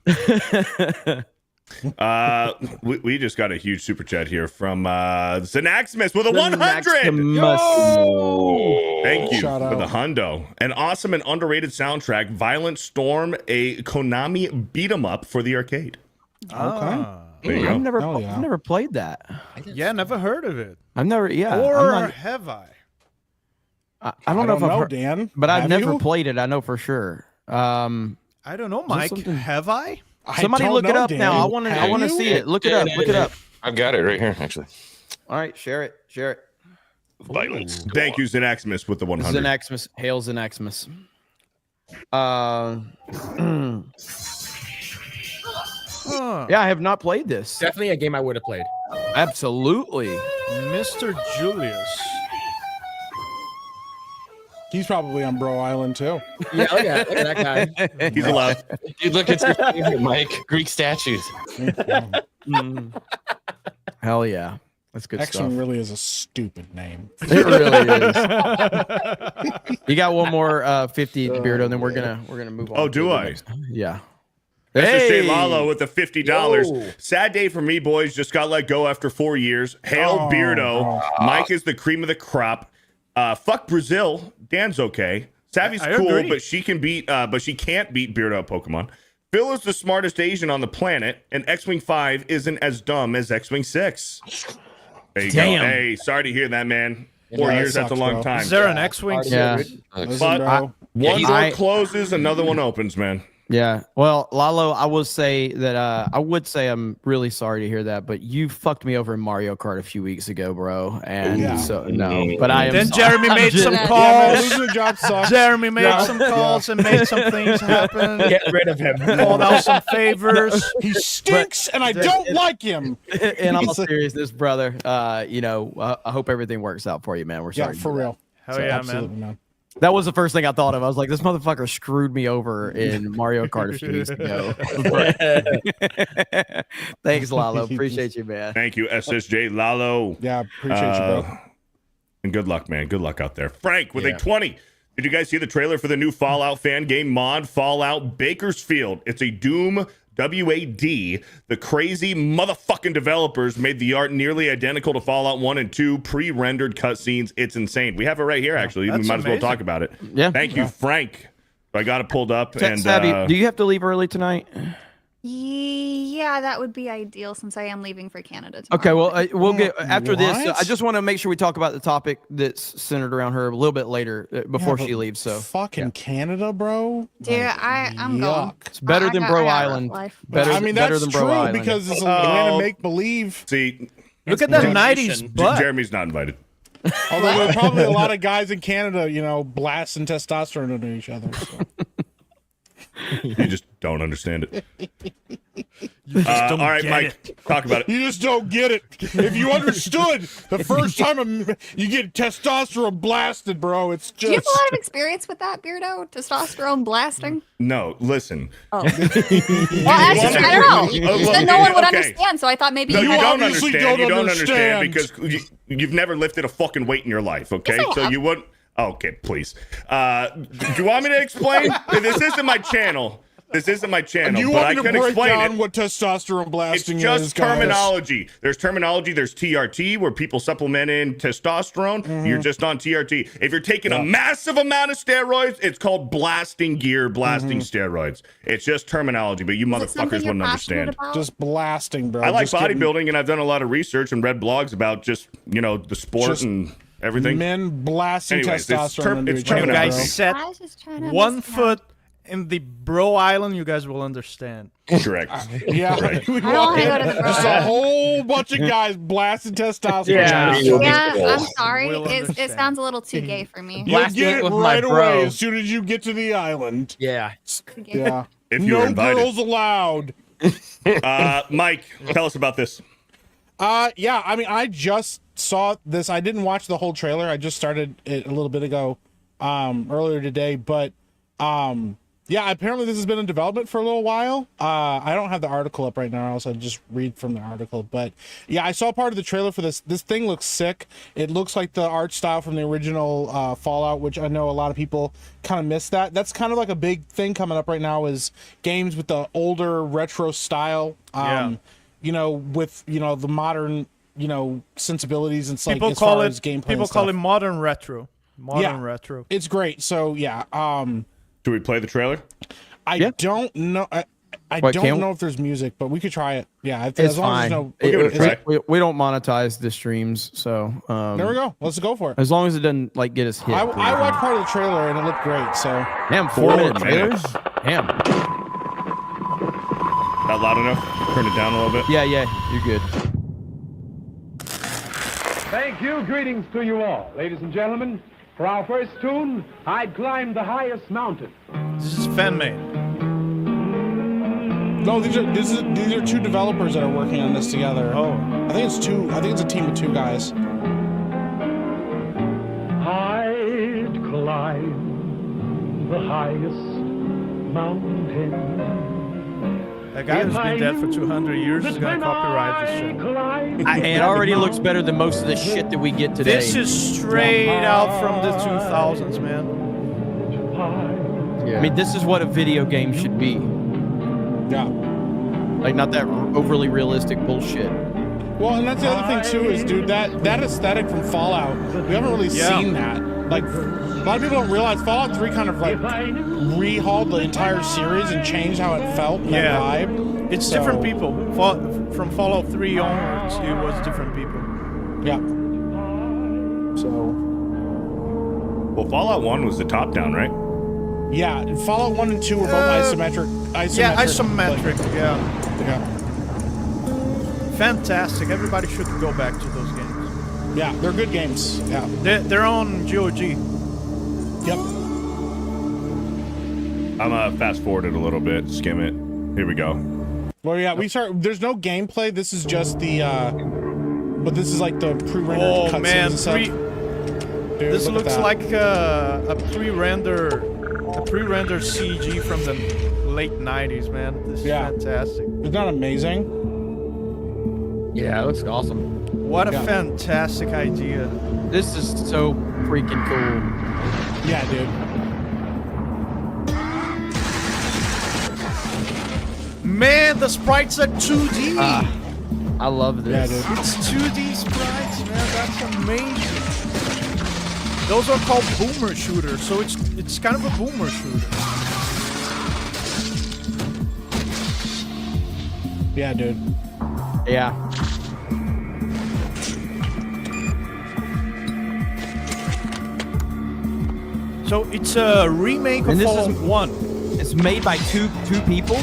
We just got a huge super chat here from Zanaximus with a 100. Thank you Shout for the out. hundo. An awesome and underrated soundtrack, Violent Storm, a Konami beat 'em up for the arcade. Ah. There you I've go. never, Hell yeah. I've never played that. Yeah, never heard of it. I've never, yeah. I'm Or not- have I? I don't know if I've heard, Dan. but I've Have never you? played it. I know for sure. I don't know, Mike. something- Have I? I Somebody don't look it know, up Dan. now. I want to. I Have want to you? see it. Look it up. Look it up. I've got it right here, actually. All right, share it. Share it. Violence. Thank you, Zanaximus, with the 100. Xenaximus. Hail Xenaximus. Yeah, I have not played this. Definitely a game I would have played. Absolutely. Mr. Julius. He's probably on Bro Island too. Yeah, look at that guy. He's allowed. Dude, look, it's your favorite, Mike. Greek statues. Hell yeah. That's good X-Wing stuff. really is a stupid name. It really is. You got one more 50 Beardo, and then we're gonna move on. Oh, to do the I? next- Yeah. Mr. Shay Lalo with the $50. Yo. Sad day for me, boys. Just got let go after 4 years. Hail Oh, Beardo. Mike is the cream of the crop. Fuck Brazil. Dan's okay. Savvy's I cool, agree. but she can't beat Beardo at Pokemon. Phil is the smartest Asian on the planet, and X-Wing 5 isn't as dumb as X-Wing 6. There you Damn. go. Hey, sorry to hear that, man. Yeah, 4 that years, that's a sucks, long bro. time. Is there an X-Wing? Yeah. Listen, But bro. one door I- closes, another one opens, man. Yeah. Well, Lalo, I will say that I would say I'm really sorry to hear that, but you fucked me over in Mario Kart a few weeks ago, bro. And Yeah. so no, but I am. Then sorry. Jeremy made some Yeah, Yeah, man, calls. losing a job sucks. Jeremy made some calls and made some things happen. Get rid of him. Called out some favors. He stinks, and I don't like him. In all seriousness, brother, I hope everything works out for you, man. We're Yeah, sorry. to for hear that. real. Hell yeah, Absolutely, man. man. That was the first thing I thought of. I was like, this motherfucker screwed me over in Mario Kart a few years ago. Thanks, Lalo. Appreciate you, man. Thank you, SSJ Lalo. Yeah, appreciate you, bro. And good luck, man. Good luck out there. Frank with a 20. Did you guys see the trailer for the new Fallout fan game mod, Fallout Bakersfield? It's a Doom WAD. The crazy motherfucking developers made the art nearly identical to Fallout 1 and 2 pre-rendered cutscenes. It's insane. We have it right here, actually. We might as well talk about it. Yeah. Thank you, Frank. I got it pulled up. And Sabby, do you have to leave early tonight? Yeah, that would be ideal since I am leaving for Canada tomorrow. Okay, well, we'll get after this. I What? just want to make sure we talk about the topic that's centered around her a little bit later before she leaves. So fucking Canada, bro. Dude, I'm going. it's better than Bro Island. Better, I mean, better that's than Bro true Island. because it's a way to make believe. see, Look at that 90s butt. Jeremy's not invited. Although there are probably a lot of guys in Canada, you know, blasting testosterone into each other. So. You just don't understand it. All right, Mike, talk about it. You just don't get it. If you understood the first time you get testosterone blasted, bro, it's just. Do you have a lot of experience with that, Beardo? Testosterone blasting? No, listen. Oh. Well, I don't know. You said no one would understand, so I thought maybe No, you don't obviously understand. You don't understand. understand because you've never lifted a fucking weight in your life, okay? Yes, I So have. you wouldn't. Okay, please. Do you want me to explain? This isn't my channel. This isn't my channel, You but I want me to can break explain down it. what testosterone It's blasting just is, guys? terminology. There's terminology. There's TRT, where people supplement in testosterone. You're just on TRT. If you're taking a massive amount of steroids, it's called blasting gear, blasting steroids. It's just terminology, but you motherfuckers wouldn't understand. Just blasting, bro. I like Just getting bodybuilding, and I've done a lot of research and read blogs about just, you know, the sport Just and everything. Men blasting Anyways, testosterone into it's each other, terminology. bro. Guys, set I was just trying to one understand. foot in the Bro Island, you guys will understand. Correct. Yeah, Right. we I don't want to go to the just a Bro. whole bunch of guys blasting testosterone. Yeah. Yeah, I'm sorry. We'll It understand. sounds a little too gay for me. You Blasting get it it with my right bro. away as soon as you get to the island. Yeah. Yeah. If you No were invited. girls allowed. Mike, tell us about this. Yeah, I mean, I just saw this. I didn't watch the whole trailer. I just started it a little bit ago, earlier today. But, yeah, apparently this has been in development for a little while. I don't have the article up right now, so I just read from the article. But yeah, I saw part of the trailer for this. This thing looks sick. It looks like the art style from the original Fallout, which I know a lot of people kind of miss that. That's kind of like a big thing coming up right now is games with the older retro style. You know, with, you know, the modern, you know, sensibilities and People as call far it as gameplay. people and call stuff. it modern retro. Modern Yeah. retro. It's great. So yeah, Do we play the trailer? I don't know. I Wait, don't know if there's music, but we could try it. Yeah, It's as long fine. as there's no. We'll give it a try. We don't monetize the streams, so There we go. Let's go for it. as long as it doesn't like get us hit. I watched part of the trailer and it looked great. So Damn, 4 4 minutes. minutes. Damn. Not loud enough? Turn it down a little bit. Yeah, you're good. Thank you. Greetings to you all. Ladies and gentlemen, for our first tune, I'd climb the highest mountain. This is fan made. no, these are two developers that are working on this together. Oh. I think it's two. I think it's a team of two guys. I'd climb the highest mountain. That guy who's been dead for 200 years is gonna copyright this shit. It already looks better than most of the shit that we get today. This is straight out from the 2000s, man. I mean, this is what a video game should be. Yeah. Like, not that overly realistic bullshit. Well, and that's the other thing too is, dude, that aesthetic from Fallout, we haven't really seen that. Like, a lot of people don't realize Fallout 3 kind of like rehauled the entire series and changed how it felt and Yeah. that vibe. It's So, different people. From Fallout 3 onwards, it was different people. Yeah. So, Well, Fallout 1 was the top down, right? yeah, and Fallout 1 and 2 were both isometric. Yeah, isometric. Yeah, Yeah. fantastic. Everybody should go back to those games. Yeah, they're good games. Yeah. They're on GOG. Yep. I'm fast forward it a little bit, skim it. Here we go. Well, yeah, there's no gameplay. This is just the, but this is like the pre-rendered Oh cutscenes man, and stuff. dude. This Look at looks that. like a pre-render CG from the late 90s, man. This is fantastic. Isn't that amazing? Yeah, it looks awesome. What a fantastic idea. This is so freaking cool. Yeah, dude. Man, the sprites are 2D. I love this. Yeah, dude. It's 2D sprites, man. That's amazing. Those are called boomer shooters, so it's kind of a boomer shooter. Yeah, dude. Yeah. So it's a remake of And this Fallout is- 1. It's made by two people.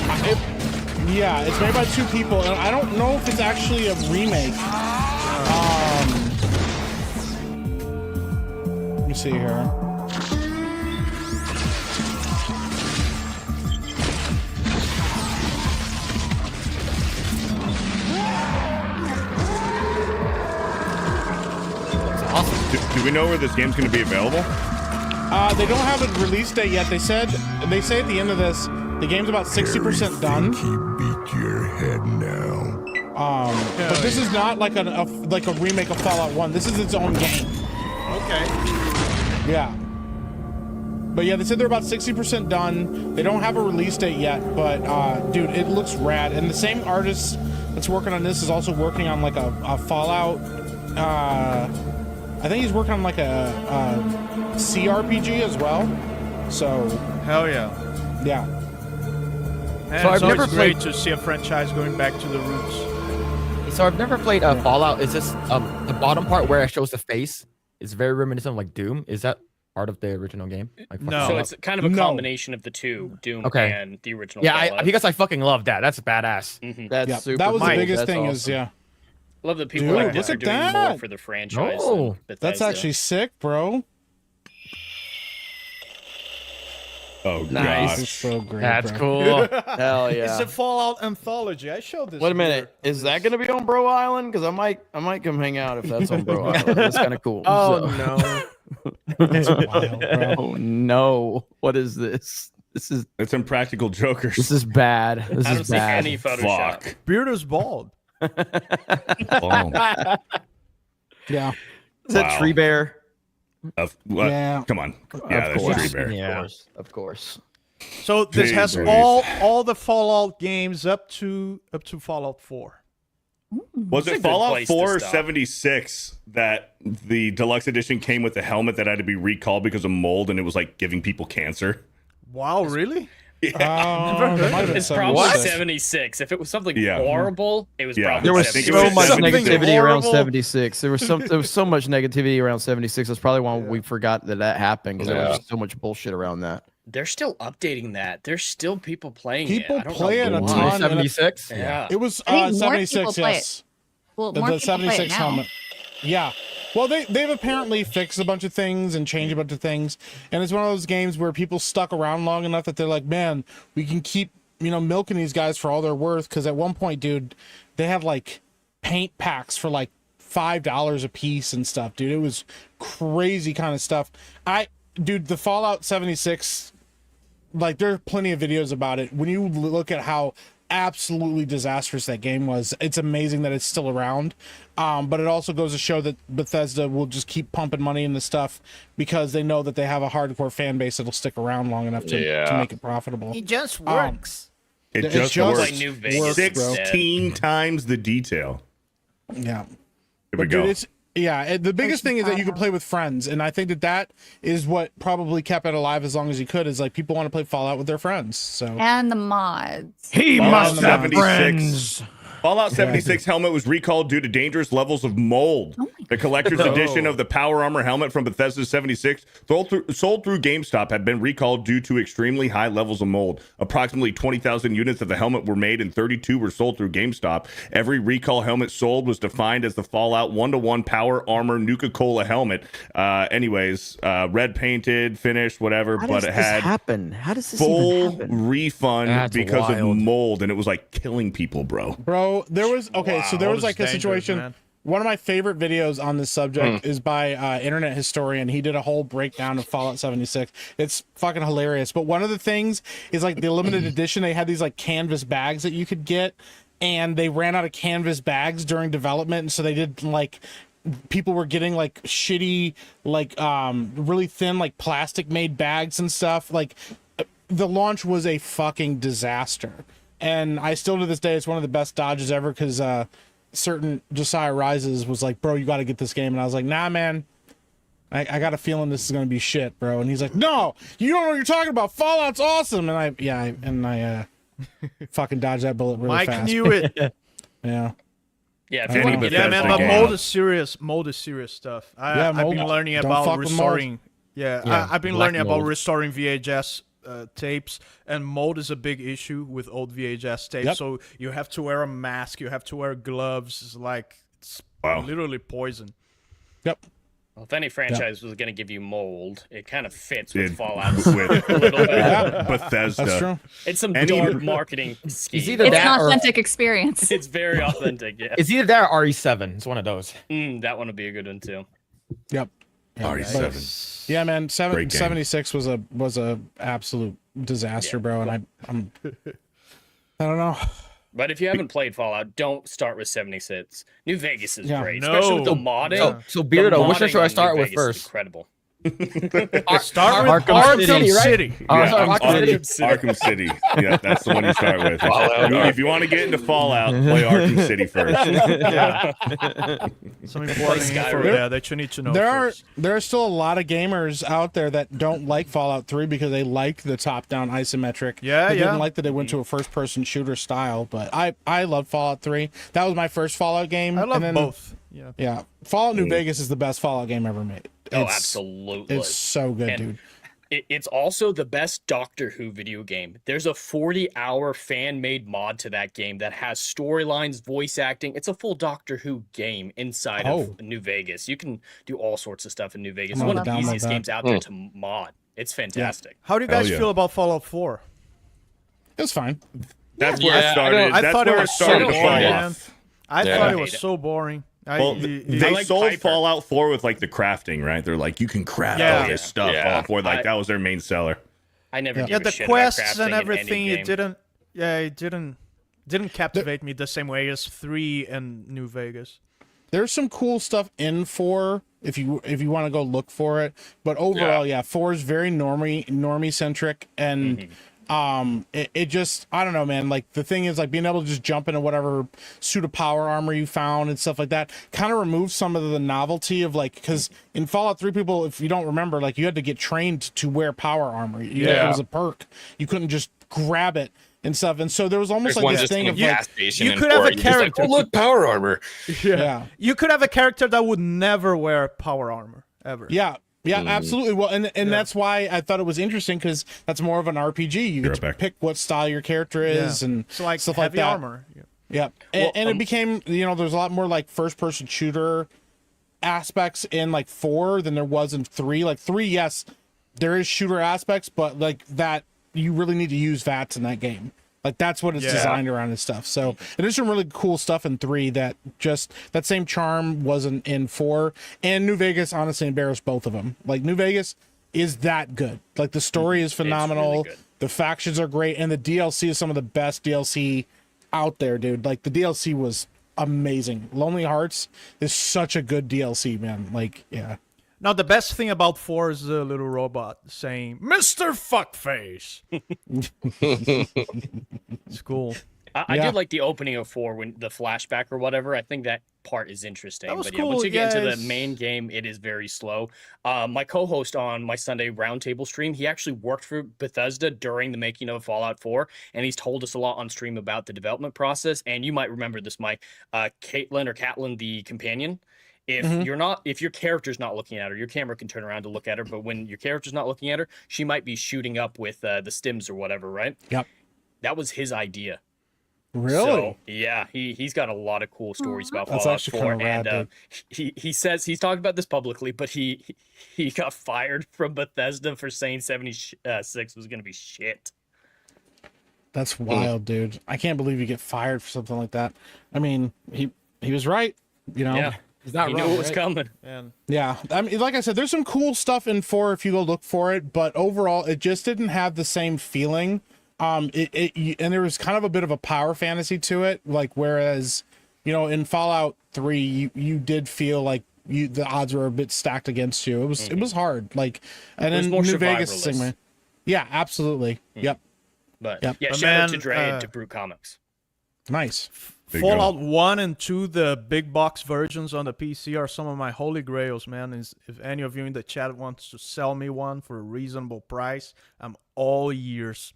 Yeah, it's made by 2 people, and I don't know if it's actually a remake. Let me see here. Do we know where this game's going to be available? They don't have a release date yet. They say at the end of this, the game's about 60% done. He beat your head now. But this is not like a remake of Fallout 1. This is its own game. Okay. Yeah. But yeah, they said they're about 60% done. They don't have a release date yet, but dude, it looks rad. And the same artist that's working on this is also working on like a Fallout. I think he's working on like a CRPG as well. So Hell yeah. yeah. Man, So I've it's never always great played- to see a franchise going back to the roots. So I've never played Fallout. Is this the bottom part where it shows the face? It's very reminiscent of like Doom. Is that part of the original game? Like, No. So it's kind of a No. combination of the two, Doom Okay. and the original. Yeah, Fallout. because I fucking love that. That's badass. That's Yeah. super. That was the cool. biggest That's thing is awesome. yeah. Love that people Dude, like look this are at doing more that. for the franchise. Oh, than That's Bethesda. actually sick, bro. Oh, Nice. This is so great. That's bro. cool. Hell It's yeah. a Fallout anthology. I showed this. Wait a minute. Is that gonna be on Bro Island? Because I might come hang out if that's on Bro Island. That's kind of cool. Oh So- no. That's wild, bro. Oh no! What is this? This is It's Impractical Jokers. bad. This I don't is see bad. any Photoshop. Fuck. Bearder's bald. Oh, Yeah. Is that Wow. Tree Bear? what? Yeah. Come on. Yeah, that's course. Tree Bear. Yeah, of course. So this has Jeez. all the Fallout games up to Fallout 4. Was It's a it good Fallout place to 4 or stop. 76 that the deluxe edition came with a helmet that had to be recalled because of mold and it was like giving people cancer? Wow, really? That might have been It's probably 76. 76. If it was something Yeah. horrible, it was Yeah. probably There was I think it so was much 76. negativity around Horrible. 76. There was so much negativity around 76. That's probably why we forgot that happened because there was just so much bullshit around that. They're still updating that. There's still people playing People it. I don't play know it a why. ton. 76. Yeah. It was I think more 76, people play it. yes. Well, The more people play it 76 now. helmet. Yeah. Well, they've apparently fixed a bunch of things and changed a bunch of things. And it's one of those games where people stuck around long enough that they're like, man, we can keep, milking these guys for all they're worth. Because at one point, dude, they had like paint packs for like $5 a piece and stuff, dude. It was crazy kind of stuff. Dude, the Fallout 76, like, there are plenty of videos about it. When you look at how absolutely disastrous that game was, it's amazing that it's still around. But it also goes to show that Bethesda will just keep pumping money in the stuff because they know that they have a hardcore fan base that'll stick around long enough to make it profitable. It just works. It It just just works. like New Vegas. works, bro. 16 times the detail. Yeah. Here But we go. dude, the biggest thing is that you can play with friends, and I think that is what probably kept it alive as long as you could. Is like people want to play Fallout with their friends. So And the mods. He Fallout must have 76. Fallout 76 helmet was recalled due to dangerous levels of mold. The collector's edition of the Power Armor helmet from Bethesda 76, sold through GameStop, had been recalled due to extremely high levels of mold. Approximately 20,000 units of the helmet were made and 32 were sold through GameStop. Every recall helmet sold was defined as the Fallout 1-to-1 Power Armor Nuka-Cola helmet. Red painted, finished, whatever, How but does it this had happen? How does this even full happen? refund That's because wild. of mold, and it was like killing people, bro. Bro, there was so there was like a Dangerous, situation. man. One of my favorite videos on this subject is by Internet Historian. He did a whole breakdown of Fallout 76. It's fucking hilarious. But one of the things is like the limited edition, they had these like canvas bags that you could get, and they ran out of canvas bags during development, and so they did like people were getting like shitty, like really thin, like plastic made bags and stuff. Like the launch was a fucking disaster. And I still to this day, it's one of the best dodges ever because certain Josiah Rises was like, bro, you got to get this game. And I was like, nah, man, I got a feeling this is going to be shit, bro. And he's like, no, you don't know what you're talking about. Fallout's awesome. And I fucking dodged that bullet really fast. Mike knew it. Yeah. Yeah, if you want to get Yeah, man, but game. mold is serious. Mold is serious stuff. I've mold. been learning Don't about fuck with restoring. I've been black learning about mold. restoring VHS tapes, and mold is a big issue with old VHS tapes. Yep. So you have to wear a mask, you have to wear gloves. It's like it's literally poison. Yep. Well, if any franchise was going to give you mold, it kind of fits with It- Fallout with a little bit. Bethesda. That's true. It's some Any- dark marketing scheme. It's either It's that an or authentic experience. It's very authentic. Yeah, it's either that or RE7. It's one of those. that one would be a good one too. Yep. Yeah, RE7. Yeah, man. Great game. 76 was a absolute disaster, bro. And I don't know. But if you haven't played Fallout, don't start with 76. New Vegas is Yeah. great, No. especially with the modding. So Beardo, which one modding should I on start New with Vegas is first? Incredible. Start with Arkham Arkham City, City. right? Oh, sorry, Arkham City. Arkham City. Yeah, that's the one you start with. If you want to get into Fallout, play Arkham City first. Some important info Skyrim. there that you need to know. There are still a lot of gamers out there that don't like Fallout 3 because they like the top-down isometric. Yeah, they yeah. didn't like that they went to a first-person shooter style. But I love Fallout 3. That was my first Fallout game. I love and then, both. Yeah. Yeah, Fallout New Vegas is the best Fallout game ever made. Oh, absolutely. It's so good, And dude. It's also the best Doctor Who video game. There's a 40-hour fan-made mod to that game that has storylines, voice acting. It's a full Doctor Who game inside of New Vegas. You can do all sorts of stuff in New Vegas. It's I'm one gonna of the download easiest that. games out there to mod. It's fantastic. How do you guys yeah. feel about Fallout 4? It was fine. That's where it Yeah, started. I That's thought it where was it started so to boring, fall man. off. I Yeah. thought I it was hate it. so boring. Well, they like sold Piper. Fallout 4 with like the crafting, right? They're like, you can craft Yeah. all this stuff. Yeah. Fallout 4, like I- that was their main seller. I never Yeah. give Yeah, a the shit about quests crafting and in everything, any it game. didn't captivate me the same way as 3 and New Vegas. There's some cool stuff in 4 if you want to go look for it. But overall, yeah 4 is very normie centric, and it just, I don't know, man. Like the thing is, like being able to just jump into whatever suit of power armor you found and stuff like that kind of removes some of the novelty of like, because in Fallout 3, people, if you don't remember, like you had to get trained to wear power armor. It was a perk. You couldn't just grab it and stuff. And so there was almost There's like one this just thing in a of like, gas station. you in could have Fort, a you're just like, character. oh, look, power armor. yeah. You could have a character that would never wear power armor ever. Yeah, absolutely. Well, and that's why I thought it was interesting, because that's more of an RPG. You get to back. pick what style your character is and It's like stuff heavy like that. armor. Yeah. Yeah, and it became, there's a lot more like first-person shooter aspects in like 4 than there was in 3. Like 3, yes, there is shooter aspects, but like that, you really need to use VATS in that game. Like that's what it's designed around and stuff. So, and there's some really cool stuff in 3 that that same charm wasn't in 4. And New Vegas honestly embarrassed both of them. Like New Vegas is that good. Like the story is phenomenal. really good. The factions are great, and the DLC is some of the best DLC out there, dude. Like the DLC was amazing. Lonely Hearts is such a good DLC, man. Like, yeah. Now the best thing about 4 is the little robot saying "Mr. Fuckface." It's cool. I did like the opening of 4 when the flashback or whatever. I think that part is interesting. That was But yeah, once cool, you get into yes. the main game, it is very slow. My co-host on my Sunday roundtable stream, he actually worked for Bethesda during the making of Fallout 4, and he's told us a lot on stream about the development process. And you might remember this, Mike. Catelyn, the companion. If your character's not looking at her, your camera can turn around to look at her. But when your character's not looking at her, she might be shooting up with the stims or whatever, right? Yep. That was his idea. Really? So, yeah, he's got a lot of cool stories about That's Fallout actually 4, kinda rad, and he says he's talked about this publicly, but he got fired from Bethesda for saying 76 was going to be shit. That's wild, dude. I can't believe you get fired for something like that. I mean, he was right. You know. Yeah. He's not He wrong. knew it was right? coming. And Yeah, I mean, like I said, there's some cool stuff in 4 if you go look for it, but overall, it just didn't have the same feeling. And there was kind of a bit of a power fantasy to it, like whereas, you know, in Fallout 3, you did feel like the odds were a bit stacked against you. It was hard, like, and There's in more New Vegas, the survivalist. same way. Yeah, absolutely. Yep, But Yep. yeah, But shout out to man, Dre and to Brew Comics. nice. There you go. Fallout 1 and 2, the big box versions on the PC are some of my holy grails, man. If any of you in the chat wants to sell me one for a reasonable price, I'm all ears.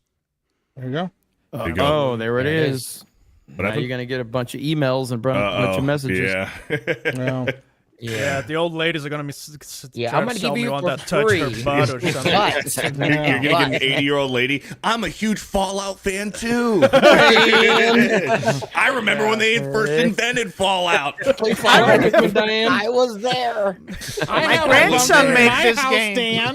There you go. There you go. Oh, there it is. Now happened? you're gonna get a bunch of emails and a bunch of messages. Yeah. Well, Yeah, the old ladies are gonna be Yeah, trying I'm to gonna sell give me you one for that touch her free. butt or something. But, You're gonna get an but- 80-year-old lady. I'm a huge Fallout fan too. I remember when they first invented Fallout. Play Fallout with me, Diane. I was there. My grandson made this game. Dan.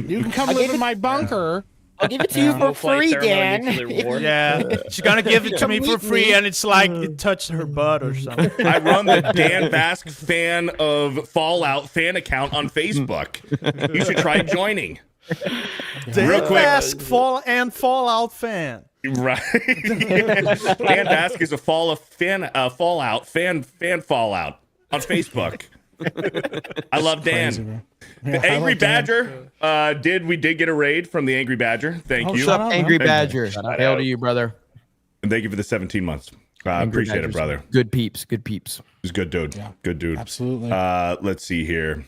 You can come live in my bunker. I'll give it to you for We'll play free, Thermal Dan. Nuclear War. Yeah, she's gonna give it to me for meet free, me. and it's like it touched her butt or something. I run the Dan Bask fan of Fallout fan account on Facebook. You should try joining. Real quick. Ask Fallout fan. Right. Dan Bask is a Fallout fan Fallout on Facebook. I love Dan. Crazy, bro. The Yeah, I Angry love Dan. Badger. We did get a raid from the Angry Badger. Thank Oh, you. shout What's up, out, Angry man. Badger? out. Hail to you, brother. And thank you for the 17 months. I Angry appreciate it, Badger's brother. Good peeps. Good peeps. He's a good dude. Yeah. Good dude. Absolutely. Let's see here.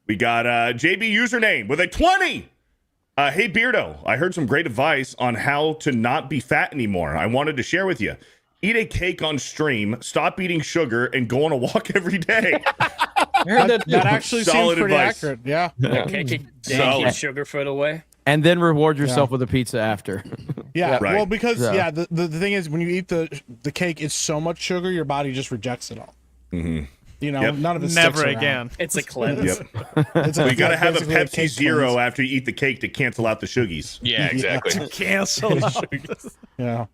We got JB username with a 20. Hey Beardo, I heard some great advice on how to not be fat anymore. I wanted to share with you. Eat a cake on stream, stop eating sugar, and go on a walk every day. that actually Solid seems pretty advice. accurate. Yeah. Okay, keep Solid. Sugarfoot away. And then reward yourself with a pizza after. Yeah. Right. Well, because Yeah. the thing is, when you eat the cake, it's so much sugar, your body just rejects it all. Mhm. You know, Yep. none of it Never sticks around. again. It's a cleanse. Yep. It's We got to have a basically Pepsi cake Zero cleanse. after you eat the cake to cancel out the sugies. Yeah, exactly. Cancel. Yeah.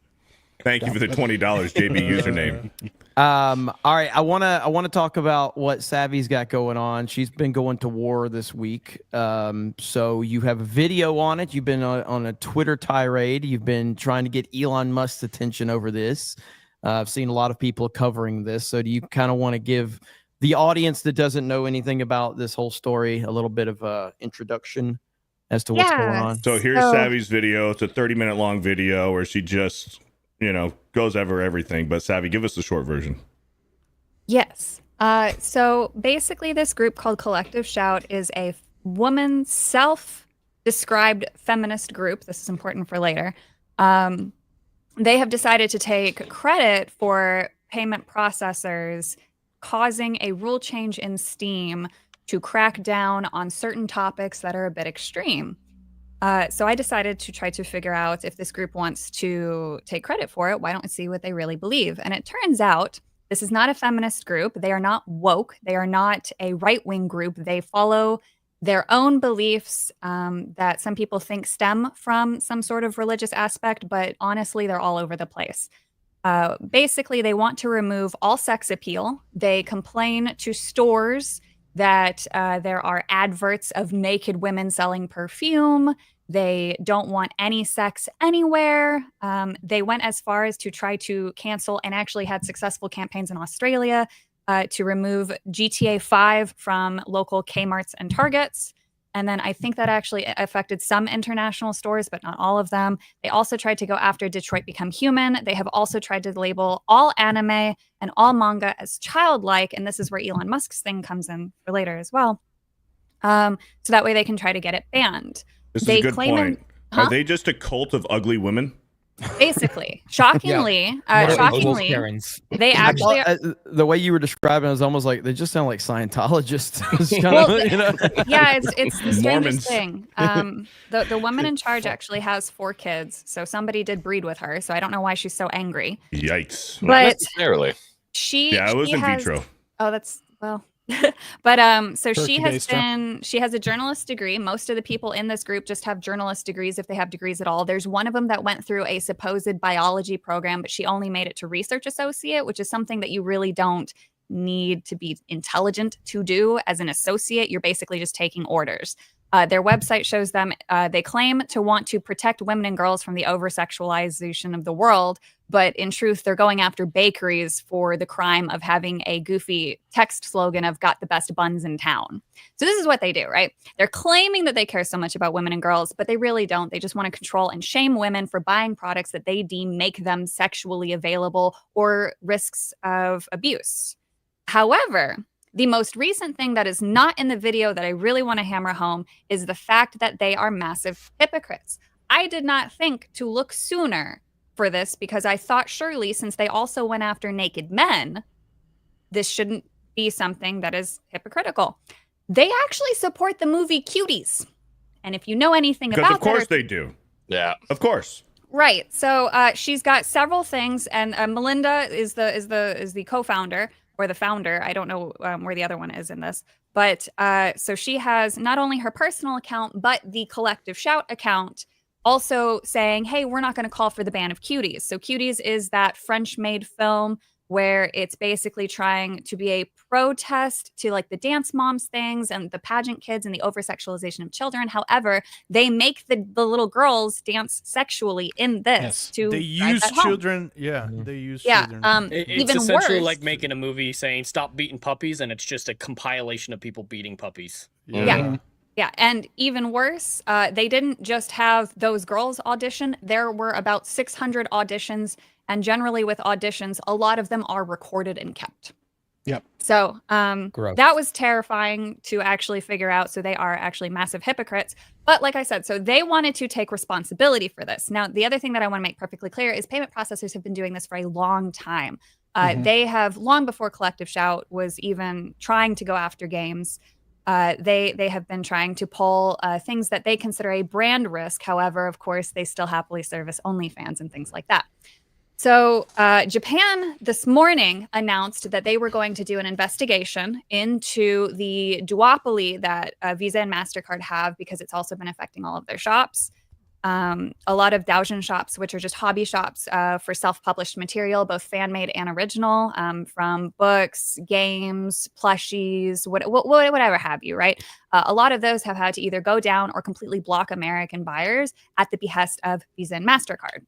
Thank you for the $20 JB username. All right, I wanna talk about what Savvy's got going on. She's been going to war this week. So you have a video on it. You've been on a Twitter tirade. You've been trying to get Elon Musk's attention over this. I've seen a lot of people covering this. So do you kind of want to give the audience that doesn't know anything about this whole story a little bit of a introduction as to what's going on? So here's Savvy's video. It's a 30-minute long video where she just, goes over everything. But Savvy, give us the short version. Yes. So basically, this group called Collective Shout is a woman self-described feminist group. This is important for later. They have decided to take credit for payment processors causing a rule change in Steam to crack down on certain topics that are a bit extreme. So I decided to try to figure out if this group wants to take credit for it. Why don't we see what they really believe? And it turns out this is not a feminist group. They are not woke. They are not a right-wing group. They follow their own beliefs that some people think stem from some sort of religious aspect, but honestly, they're all over the place. Basically, they want to remove all sex appeal. They complain to stores that there are adverts of naked women selling perfume. They don't want any sex anywhere. They went as far as to try to cancel and actually had successful campaigns in Australia to remove GTA 5 from local Kmarts and Targets. And then I think that actually affected some international stores, but not all of them. They also tried to go after Detroit Become Human. They have also tried to label all anime and all manga as childlike. And this is where Elon Musk's thing comes in for later as well. So that way they can try to get it banned. This They is a good claim point. Huh? Are they just a cult of ugly women? Basically, shockingly, Karens. they actually the way you were describing it was almost like they just sound like Scientologists. It's kind Well, Oh, yeah, it's the strangest Mormons. thing. The woman in charge actually has 4 kids, so somebody did breed with her. So I don't know why she's so angry. Yikes. But Necessarily. she Yeah, it was she in has, vitro. Oh, that's well. But so she Turkey has baster. been, she has a journalist degree. Most of the people in this group just have journalist degrees if they have degrees at all. There's one of them that went through a supposed biology program, but she only made it to research associate, which is something that you really don't need to be intelligent to do as an associate. You're basically just taking orders. Their website shows them, they claim to want to protect women and girls from the over-sexualization of the world, but in truth, they're going after bakeries for the crime of having a goofy text slogan of "got the best buns in town." So this is what they do, right? They're claiming that they care so much about women and girls, but they really don't. They just want to control and shame women for buying products that they deem make them sexually available or risks of abuse. However, the most recent thing that is not in the video that I really want to hammer home is the fact that they are massive hypocrites. I did not think to look sooner for this because I thought surely since they also went after naked men, this shouldn't be something that is hypocritical. They actually support the movie Cuties. And if you know anything Because about of course that, they do. Yeah. Of course. right. So she's got several things, and Melinda is the co-founder or the founder. I don't know where the other one is in this, but so she has not only her personal account but the Collective Shout account, also saying, "Hey, we're not going to call for the ban of Cuties." So Cuties is that French-made film where it's basically trying to be a protest to like the dance moms things and the pageant kids and the over-sexualization of children. However, they make the little girls dance sexually in this Yes. to They drive use that home. children. Yeah, they use Yeah, children. It's even essentially worse. like making a movie saying "Stop beating puppies," and it's just a compilation of people beating puppies. Yeah. Yeah, and even worse, they didn't just have those girls audition. There were about 600 auditions, and generally with auditions, a lot of them are recorded and kept. Yep. So Gross. that was terrifying to actually figure out. So they are actually massive hypocrites. But like I said, so they wanted to take responsibility for this. Now, the other thing that I want to make perfectly clear is payment processors have been doing this for a long time. They have, long before Collective Shout was even trying to go after games, they have been trying to pull things that they consider a brand risk. However, of course, they still happily service OnlyFans and things like that. So Japan this morning announced that they were going to do an investigation into the duopoly that Visa and MasterCard have, because it's also been affecting all of their shops. A lot of Daojin shops, which are just hobby shops for self-published material, both fan-made and original, from books, games, plushies, whatever have you, right? A lot of those have had to either go down or completely block American buyers at the behest of Visa and MasterCard.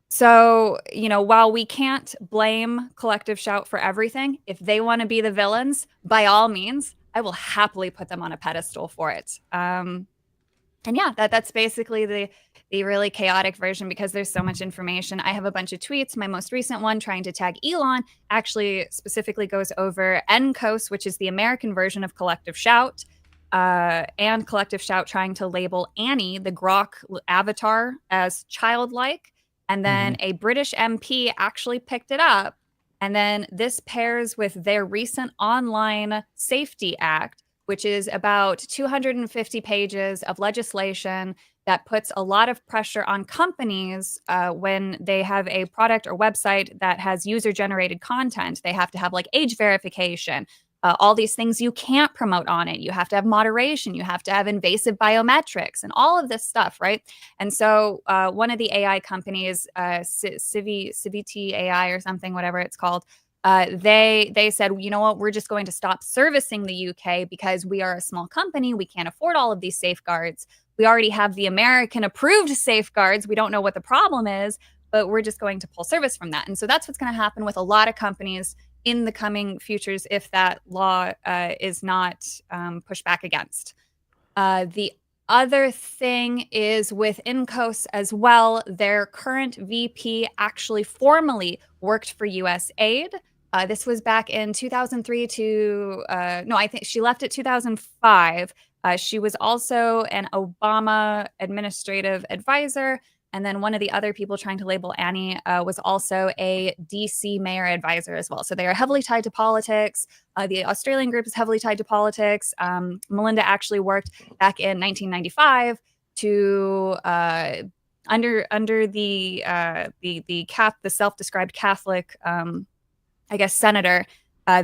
So, you know, while we can't blame Collective Shout for everything, if they want to be the villains, by all means, I will happily put them on a pedestal for it. And yeah, that's basically the really chaotic version because there's so much information. I have a bunch of tweets. My most recent one trying to tag Elon actually specifically goes over NCOS, which is the American version of Collective Shout, and Collective Shout trying to label Annie, the Grok avatar, as childlike. And then a British MP actually picked it up. And then this pairs with their recent Online Safety Act, which is about 250 pages of legislation that puts a lot of pressure on companies when they have a product or website that has user-generated content. They have to have like age verification, all these things you can't promote on it. You have to have moderation. You have to have invasive biometrics and all of this stuff, right? And so one of the AI companies, Civity AI or something, whatever it's called, they said, you know what, we're just going to stop servicing the UK because we are a small company. We can't afford all of these safeguards. We already have the American approved safeguards. We don't know what the problem is, but we're just going to pull service from that. And so that's what's going to happen with a lot of companies in the coming futures if that law is not pushed back against. The other thing is with INCOS as well, their current VP actually formally worked for USAID. This was back in 2003 to, no, I think she left at 2005. She was also an Obama administrative advisor. And then one of the other people trying to label Annie was also a DC mayor advisor as well. So they are heavily tied to politics. The Australian group is heavily tied to politics. Melinda actually worked back in 1995 to under the self-described Catholic, I guess, senator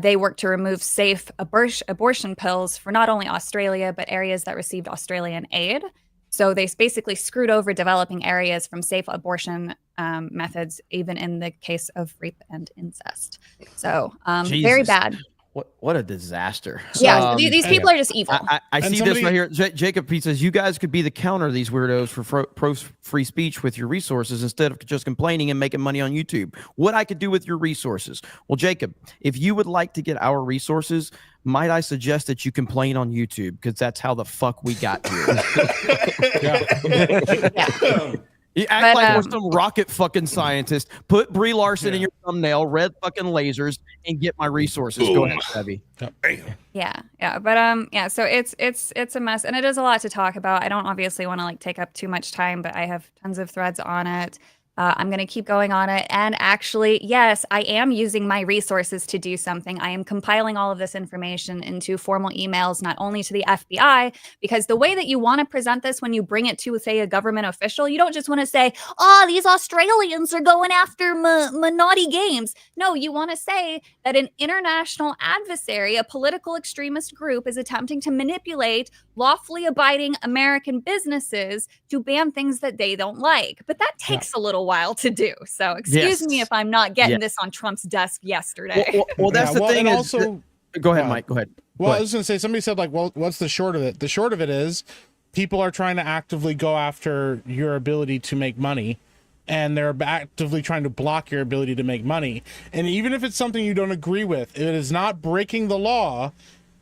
They work to remove safe abortion pills for not only Australia, but areas that received Australian aid. So they basically screwed over developing areas from safe abortion methods, even in the case of rape and incest. So very bad. What a disaster. Yeah, so these people are just evil. I see this right here. Jacob Pete says, you guys could be the counter to these weirdos for pro free speech with your resources instead of just complaining and making money on YouTube. What I could do with your resources? Well, Jacob, if you would like to get our resources, might I suggest that you complain on YouTube? Because that's how the fuck we got here. Yeah. You act like we're some rocket fucking scientist. Put Brie Larson in your thumbnail, red fucking lasers, and get my resources. Go ahead, Debbie. Yeah. But yeah, so it's a mess, and it is a lot to talk about. I don't obviously want to like take up too much time, but I have tons of threads on it. I'm going to keep going on it. And actually, yes, I am using my resources to do something. I am compiling all of this information into formal emails, not only to the FBI, because the way that you want to present this when you bring it to, say, a government official, you don't just want to say, oh, these Australians are going after naughty games. No, you want to say that an international adversary, a political extremist group, is attempting to manipulate lawfully abiding American businesses to ban things that they don't like. But that takes a little while to do. So excuse me if I'm not getting this on Trump's desk yesterday. Well that's the thing. And is also, go ahead, Mike. Go ahead. Well, I was going to say, somebody said, like, well, what's the short of it? The short of it is people are trying to actively go after your ability to make money, and they're actively trying to block your ability to make money. And even if it's something you don't agree with, if it is not breaking the law,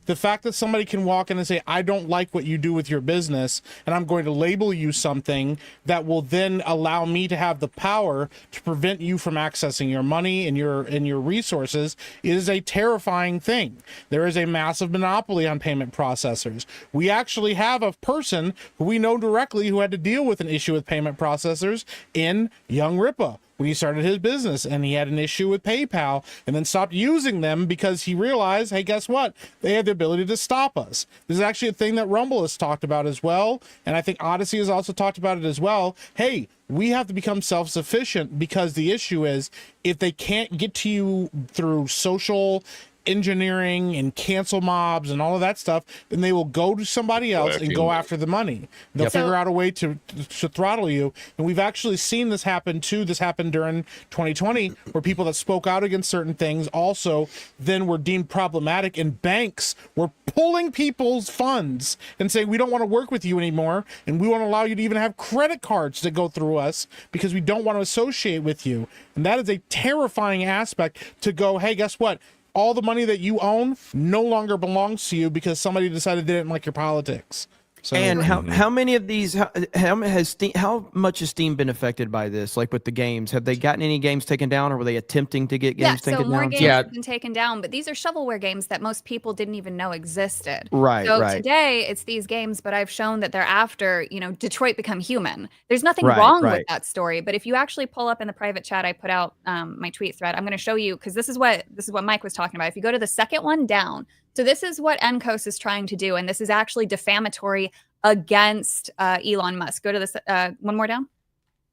the fact that somebody can walk in and say, I don't like what you do with your business, and I'm going to label you something that will then allow me to have the power to prevent you from accessing your money and your resources, is a terrifying thing. There is a massive monopoly on payment processors. We actually have a person who we know directly who had to deal with an issue with payment processors in Young Ripa when he started his business, and he had an issue with PayPal and then stopped using them because he realized, hey, guess what? They have the ability to stop us. This is actually a thing that Rumble has talked about as well, and I think Odyssey has also talked about it as well. Hey, we have to become self-sufficient, because the issue is, if they can't get to you through social engineering and cancel mobs and all of that stuff, then they will go to somebody else and go after the money. They'll figure out a way to throttle you. And we've actually seen this happen too. This happened during 2020, where people that spoke out against certain things also then were deemed problematic, and banks were pulling people's funds and saying, we don't want to work with you anymore, and we won't allow you to even have credit cards that go through us because we don't want to associate with you. And that is a terrifying aspect, to go, hey, guess what? All the money that you own no longer belongs to you because somebody decided they didn't like your politics. So, and how many of these, how much has Steam been affected by this? Like with the games, have they gotten any games taken down, or were they attempting to get games taken down? More games have been taken down, but these are shovelware games that most people didn't even know existed. Right. So today it's these games, but I've shown that they're after, Detroit Become Human. There's nothing wrong with that story, but if you actually pull up in the private chat, I put out my tweet thread. I'm going to show you, because this is what Mike was talking about. If you go to the second one down, so this is what NCOS is trying to do, and this is actually defamatory against Elon Musk. Go to this one more down.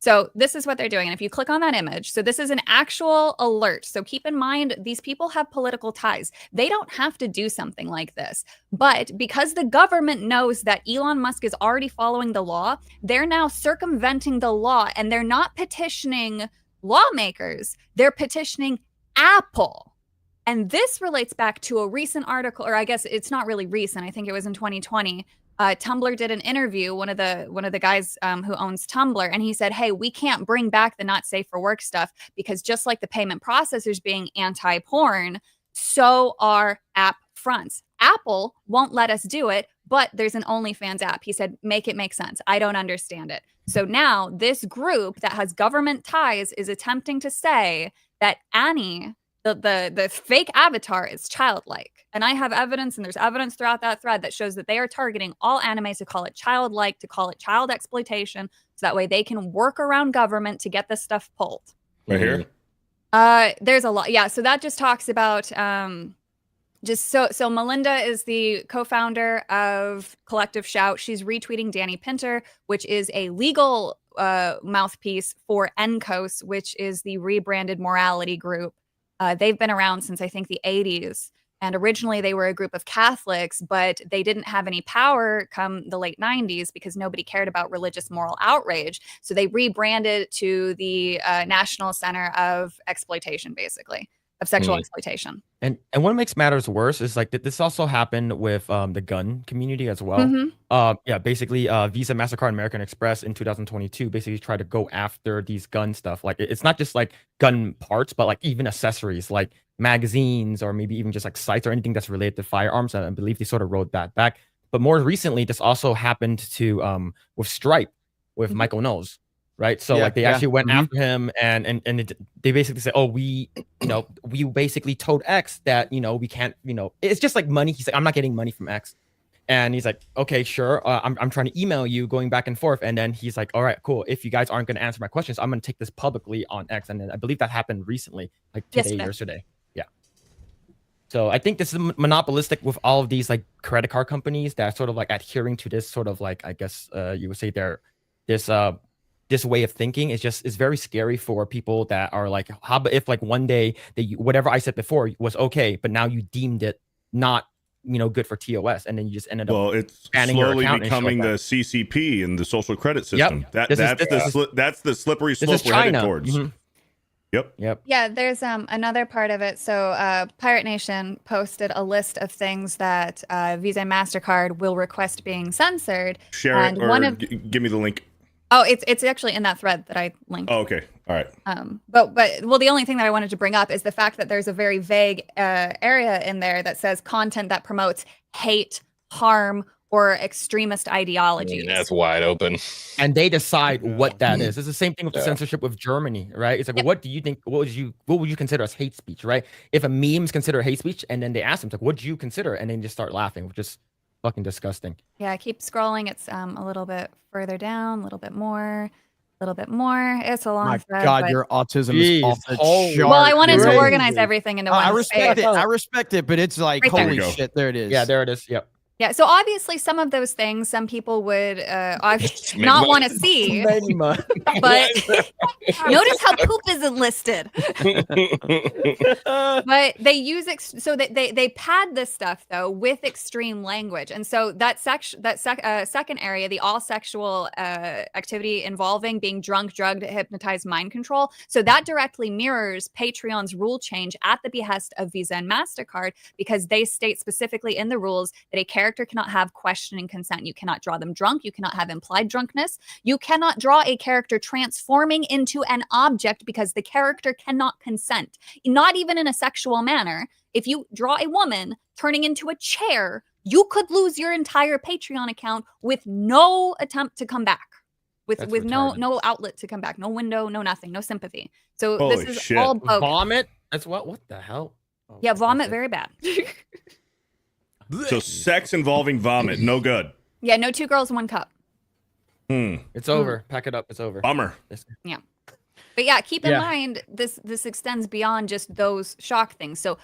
So this is what they're doing. And if you click on that image, so this is an actual alert. So keep in mind, these people have political ties. They don't have to do something like this. But because the government knows that Elon Musk is already following the law, they're now circumventing the law, and they're not petitioning lawmakers. They're petitioning Apple. And this relates back to a recent article, or I guess it's not really recent. I think it was in 2020. Tumblr did an interview, one of the guys who owns Tumblr, and he said, hey, we can't bring back the not safe for work stuff, because just like the payment processors being anti-porn, so are app fronts. Apple won't let us do it, but there's an OnlyFans app. He said, make it make sense. I don't understand it. So now this group that has government ties is attempting to say that Annie, the fake avatar, is childlike. And I have evidence, and there's evidence throughout that thread that shows that they are targeting all animes to call it childlike, to call it child exploitation, so that way they can work around government to get this stuff pulled. Right here? There's a lot. Yeah, so that just talks about so Melinda is the co-founder of Collective Shout. She's retweeting Danny Pinter, which is a legal mouthpiece for NCOS, which is the rebranded morality group They've been around since I think the 80s. And originally they were a group of Catholics, but they didn't have any power come the late 90s because nobody cared about religious moral outrage. So they rebranded to the National Center of Exploitation, basically, of sexual exploitation. And what makes matters worse is like that this also happened with the gun community as well. Mm-hmm. Basically Visa, MasterCard, American Express in 2022 basically tried to go after these gun stuff. Like it's not just like gun parts, but like even accessories like magazines or maybe even just like sites or anything that's related to firearms. I believe they sort of wrote that back. But more recently, this also happened to with Stripe with Michael Knowles. Right. So like they actually went after him and they basically said, oh, we basically told X that, we can't, it's just like money. He's like, I'm not getting money from X. And he's like, okay, sure. I'm trying to email you going back and forth. And then he's like, all right, cool. If you guys aren't going to answer my questions, I'm going to take this publicly on X. And then I believe that happened recently, like today, yesterday. Yeah. So I think this is monopolistic with all of these like credit card companies that are sort of like adhering to this sort of like, I guess you would say this way of thinking is very scary for people that are like, how about if like one day whatever I said before was okay, but now you deemed it not, good for TOS, and then you just ended up. Well, it's slowly becoming the CCP and the social credit system. That's the slippery slope we're headed towards. Yep. Yeah, there's another part of it. So Pirate Nation posted a list of things that Visa and MasterCard will request being censored. Share it or give me the link. Oh, it's actually in that thread that I linked. Oh, okay. All right. But the only thing that I wanted to bring up is the fact that there's a very vague area in there that says content that promotes hate, harm, or extremist ideologies. That's wide open. And they decide what that is. It's the same thing with the censorship with Germany, right? It's like, what do you think? What would you consider as hate speech, right? If a meme's considered hate speech, and then they ask them, like, what do you consider? And then just start laughing, which is fucking disgusting. Yeah, keep scrolling. It's a little bit further down, a little bit more. It's a long thread. My God, your autism is off the chart. Well, I wanted to organize everything into one I respect space. it. I respect it, but it's like, Right holy shit, there it is. Yeah, there it is. Yep. Yeah, so obviously some of those things some people would not want to see, but notice how poop isn't listed. But they use so they pad this stuff though with extreme language, and so that second area, the all sexual activity involving being drunk, drugged, hypnotized, mind control. So that directly mirrors Patreon's rule change at the behest of Visa and MasterCard, because they state specifically in the rules that a character cannot have questioning consent. You cannot draw them drunk. You cannot have implied drunkenness. You cannot draw a character transforming into an object because the character cannot consent, not even in a sexual manner. If you draw a woman turning into a chair, you could lose your entire Patreon account with no attempt to come back, with no outlet to come back, no window, no nothing, no sympathy. So holy this is shit. all bogus. Vomit. That's what the hell? Oh, yeah, vomit, very bad. So sex involving vomit, no good. Yeah, no 2 girls, 1 cup. It's over. Pack it up. It's over. Bummer. Yeah. But yeah, keep in mind this extends beyond just those shock things. So,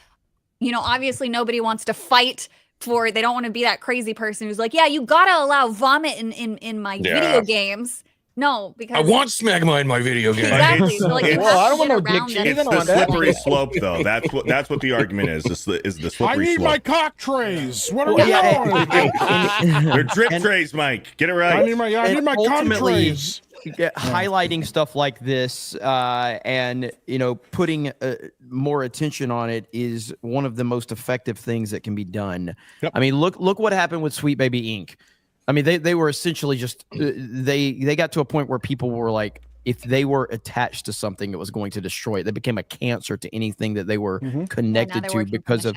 obviously nobody wants to fight they don't want to be that crazy person who's like, yeah, you gotta allow vomit in my video games. No, because I want Smegma in my video game. Exactly. So like, I don't want no dick cheese. It's the slippery slope, though. That's what the argument is. Is the slippery I need slope. my cock trays. What are we doing? They're drip trays, Mike. Get it right. I need my cock trays. Highlighting stuff like this and putting more attention on it is one of the most effective things that can be done. I mean, look what happened with Sweet Baby Inc. I mean, they were essentially just they got to a point where people were like, if they were attached to something, it was going to destroy it. They became a cancer to anything that they were connected to because of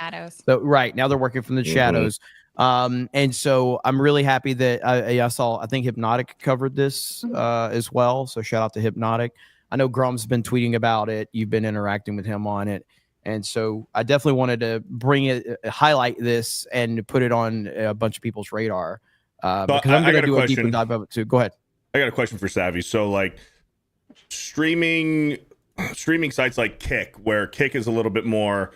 right now they're working from the shadows. And so I'm really happy that I think Hypnotic covered this as well. So shout out to Hypnotic. I know Grum's been tweeting about it. You've been interacting with him on it. And so I definitely wanted to highlight this and put it on a bunch of people's radar. Because I'm going to do a deeper dive of it too. Go ahead. I got a question for Savvy. So like streaming sites like Kick, where Kick is a little bit more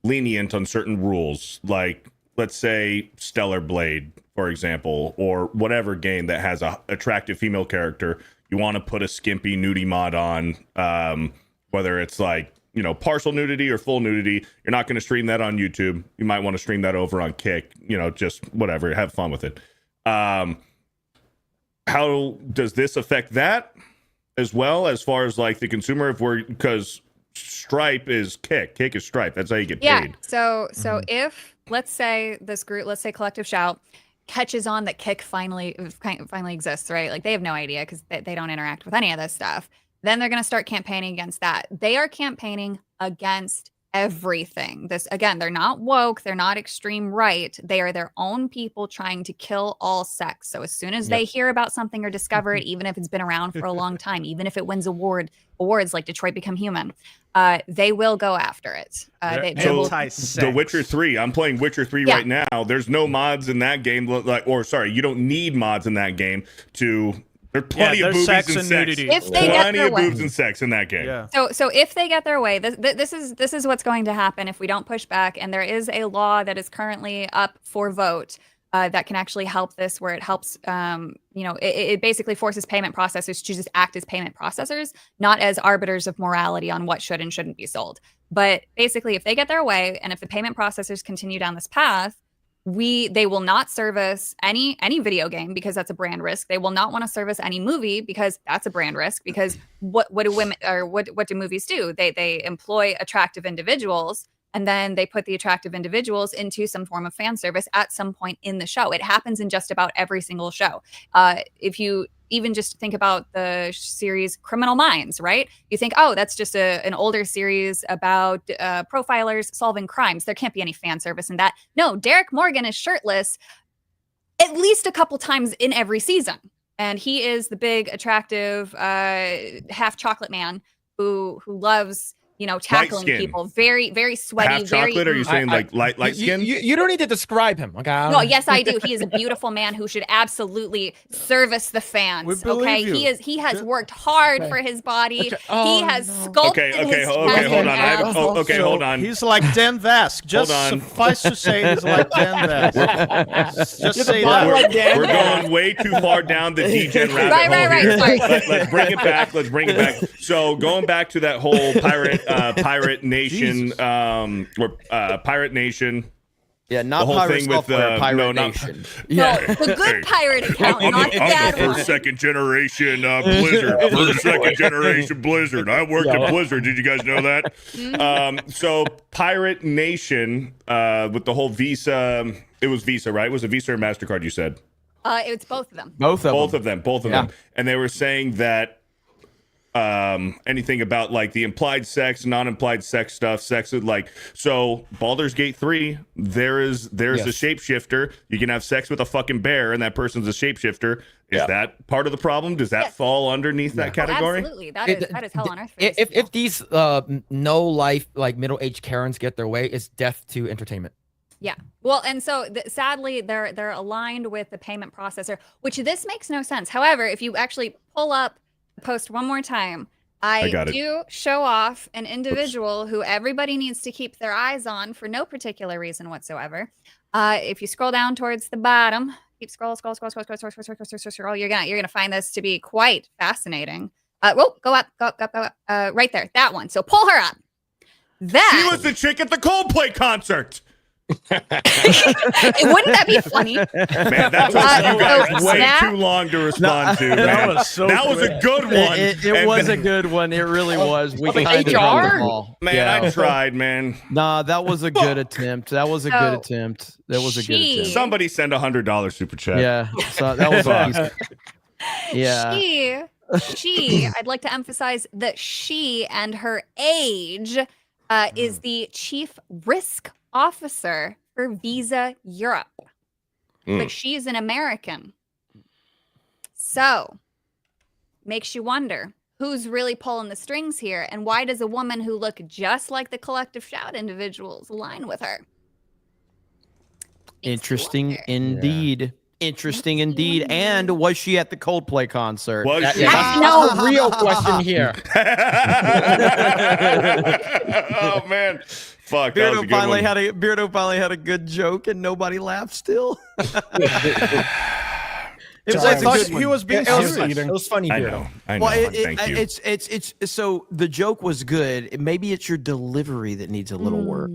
lenient on certain rules, like let's say Stellar Blade, for example, or whatever game that has a attractive female character, you want to put a skimpy nudie mod on, whether it's like, partial nudity or full nudity, you're not going to stream that on YouTube. You might want to stream that over on Kick, just whatever, have fun with it. How does this affect that as well, as far as like the consumer? Because Stripe is Kick is Stripe. That's how you get paid. So if let's say this group, let's say Collective Shout, catches on that Kick finally exists, right? Like they have no idea because they don't interact with any of this stuff. Then they're going to start campaigning against that. They are campaigning against everything. This, again, they're not woke. They're not extreme right. They are their own people trying to kill all sex. So as soon as they hear about something or discover it, even if it's been around for a long time, even if it wins awards like Detroit Become Human, they will go after it. The Witcher 3, I'm playing Witcher 3 right now. There's no mods in that game. You don't need mods in that game to... There's plenty of boobies and sex. Nudity. If they get their way. Boobs and sex in that game. Yeah. So if they get their way, this is what's going to happen if we don't push back. And there is a law that is currently up for vote that can actually help this, where it helps. It basically forces payment processors to just act as payment processors, not as arbiters of morality on what should and shouldn't be sold. But basically, if they get their way, and if the payment processors continue down this path, they will not service any video game because that's a brand risk. They will not want to service any movie because that's a brand risk. Because what do women, or what do movies do? They employ attractive individuals, and then they put the attractive individuals into some form of fan service at some point in the show. It happens in just about every single show. If you even just think about the series Criminal Minds, right? You think, oh, that's just an older series about profilers solving crimes. There can't be any fan service in that. No, Derek Morgan is shirtless at least a couple times in every season. And he is the big, attractive, half chocolate man who loves, tackling people. Very, very sweaty. Half chocolate? Are you saying light skin? You don't need to describe him. Okay. No, yes, I do. He is a beautiful man who should absolutely service the fans. Okay, you. He has worked hard for his body. He has sculpted his hold on. Hold on. He's like Dan Vask. Just suffice to say, he's like Dan Vask. Just say that. We're going way too far down the degen rabbit hole here. Let's bring it back. So going back to that whole Pirate Nation, Pirate Nation. Yeah, not the whole Pirate thing with Pirate Nation. No, the good pirate account, not the bad one. First, second generation Blizzard. First, second generation Blizzard. I worked at Blizzard. Did you guys know that? So Pirate Nation with the whole Visa. It was Visa, right? Was it Visa or MasterCard? You said. It's both of them. Both of them. And they were saying that. Anything about like the implied sex, non-implied sex stuff, so Baldur's Gate 3, there's a shapeshifter. You can have sex with a fucking bear and that person's a shapeshifter. Is that part of the problem? Does that fall underneath that category? Absolutely. That is hell on earth. If these no life like middle-aged Karens get their way, it's death to entertainment. Yeah. Well, and so sadly, they're aligned with the payment processor, which this makes no sense. However, if you actually pull up post one more time, I do show off an individual who everybody needs to keep their eyes on for no particular reason whatsoever. If you scroll down towards the bottom, keep scroll, you're gonna find this to be quite fascinating. Go up, right there, that one. So pull her up. She was the chick at the Coldplay concert. Wouldn't that be funny? Man, that took you guys way too long to respond to. That was a good one. It was a good one. It really was. We kind of got them all. Man, I tried, man. Nah, that was a good attempt. Somebody send $100 super chat. Yeah, so that was awesome. Yeah. She. I'd like to emphasize that she and her age is the chief risk officer for Visa Europe, but she's an American. So makes you wonder who's really pulling the strings here, and why does a woman who look just like the Collective Shout individuals align with her? Interesting indeed. Interesting indeed. And was she at the Coldplay concert? That's the real question here. Oh man. Fuck, Beardo finally had a good joke and nobody laughed still. It I was a thought good he one. was being It was, serious. it was funny, I Beardo. know. I know. Well, Thank you. it's so the joke was good. Maybe it's your delivery that needs a little work.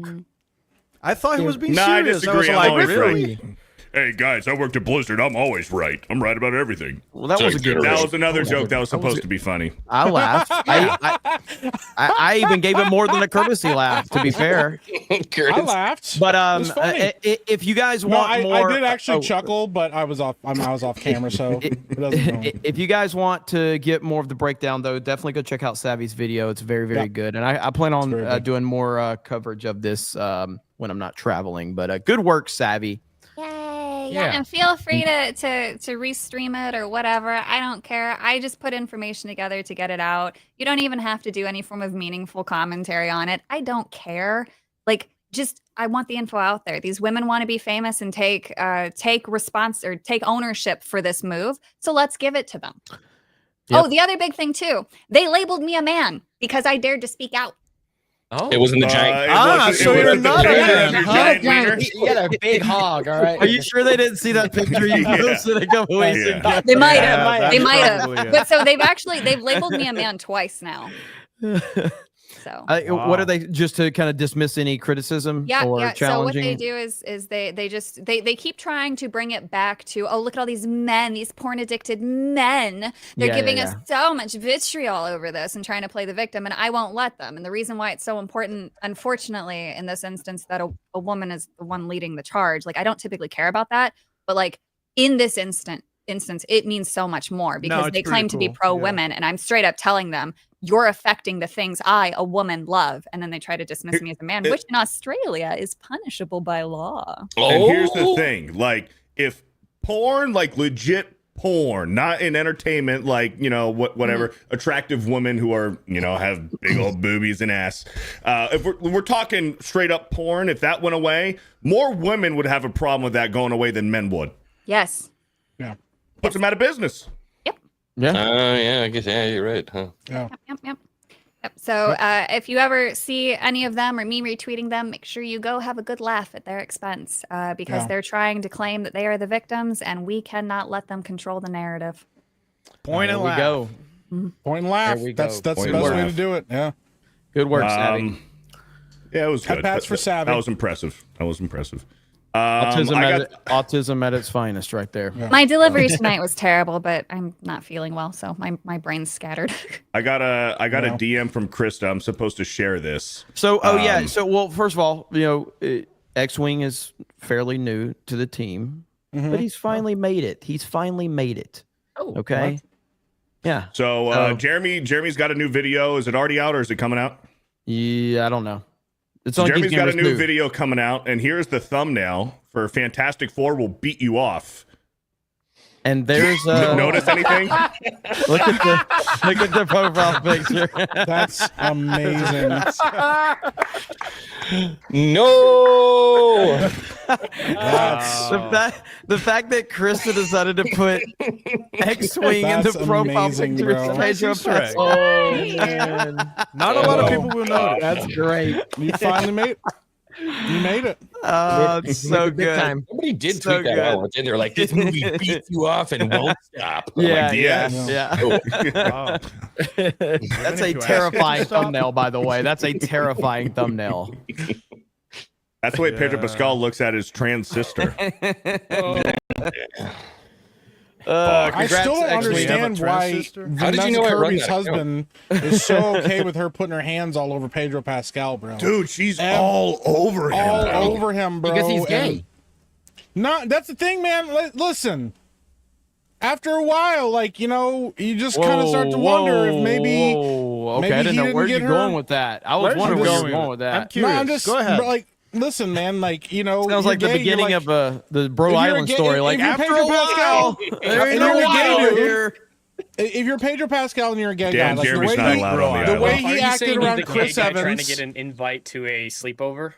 I thought he was being No, I serious. disagree. was I'm like, always really? right. Hey guys, I worked at Blizzard. I'm always right. I'm right about everything. Well, that was a good. That was another joke that was supposed to be funny. I laughed. I even gave it more than a courtesy laugh. To be fair, I laughed. but It was funny. if you guys No, want more, I did actually chuckle, but I was off. I was off camera, so it doesn't count. If you guys want to get more of the breakdown, though, definitely go check out Savvy's video. It's very, very good, and I plan on doing more coverage of this when I'm not traveling. But good work, Savvy. Yay! Yeah. And feel free to restream it or whatever. I don't care. I just put information together to get it out. You don't even have to do any form of meaningful commentary on it. I don't care. Like, just I want the info out there. These women want to be famous and take response or take ownership for this move. So let's give it to them. Yep. Oh, the other big thing too. They labeled me a man because I dared to speak out. Oh, It wasn't the giant. So you're not a man, your huh? giant wiener. you had a big hog. All right. Are you sure they didn't see that picture you Yeah. posted a couple weeks Yeah. ago? They might Yeah, have. that's They might have. probably it. But so they've labeled me a man twice now. So What are they just to kind of dismiss any criticism yeah. or So what challenging? they do is they keep trying to bring it back to, oh, look at all these men, these porn addicted men. They're Yeah, giving yeah, us so much vitriol over this and trying to play the victim, and I won't let them. And the reason why it's so important, unfortunately, in this instance, that a woman is the one leading the charge. Like, I don't typically care about that, but like in this instance, it means so much more because it's they claim to be pretty cool. pro Yeah. women, and I'm straight up telling them, you're affecting the things I, a woman, love. And then they try to dismiss me as a man, which in Australia is punishable by law. And here's the thing, like, if porn, like legit porn, not in entertainment, like, you know, whatever, attractive women who are, you know, have big old boobies and ass. If we're talking straight up porn, if that went away, more women would have a problem with that going away than men would. Yes. Yeah. Puts them out of business. Yeah, I guess you're right, huh? Yeah. Yep. So if you ever see any of them or me retweeting them, make sure you go have a good laugh at their expense because they're trying to claim that they are the victims, and we cannot let them control the narrative. Point and There we laugh. go. Point and laugh. There we That's go. the Point best and way laugh. to do it. Yeah. Good work, Savvy. Yeah, it was Head good. pats for Savvy. That was impressive. Autism at its finest, right there. My delivery tonight was terrible, but I'm not feeling well, so my brain's scattered. I got a DM from Krista. I'm supposed to share this. So, well, first of all, you know, X-Wing is fairly new to the team, but he's finally made it. Oh, Okay. Yeah. So Jeremy's got a new video. Is it already out or is it coming out? Yeah, I don't know. It's So on Jeremy's Geek got a Gamers new 2. video coming out, and here's the thumbnail for Fantastic Four will beat you off. And there's Notice anything? look at the profile picture. That's amazing. No. That's the fact that Krista decided to put X-Wing in the That's profile amazing, picture bro. is Pedro Easter egg. Pascal. Oh man, Not a lot of people will notice. That's great. you finally made. You made it. It's so big good. time. Somebody did So tweet that good. out. And they're like, this movie beats you off and won't stop. I'm Yeah, like, yeah. Wow. That's a If you ask terrifying him to stop. thumbnail, by the way. That's a terrifying thumbnail. That's the way Pedro Pascal looks at his trans sister. I still don't X-Wing. We have a understand trans why sister? How did Vanessa you know I run Kirby's that husband is so okay with her putting her hands all over Pedro Pascal, bro. Dude, she's And all over him. all bro. over him, bro. because he's and- gay. Not that's the thing, man. Listen, after a while, like, you know, you just kind of start to wonder if maybe. Okay, maybe I didn't he know didn't where get you're her- going with that. I was Where's wondering he where you were going? going with I'm that. curious. No, I'm just Go ahead. but, like, listen, man. Like, you know, Sounds you're like the gay, you're beginning like- of the Bro If you're a Island gay- story. if Like you're after Pedro a while, Pascal, there ain't if no you're a while gay dude, here. If you're Pedro Pascal and you're a gay Dan, guy, like Jeremy's the not way he, allowed on the the way island. Are he you acted saying he's around the gay Chris guy trying to Evans. get an invite to a sleepover?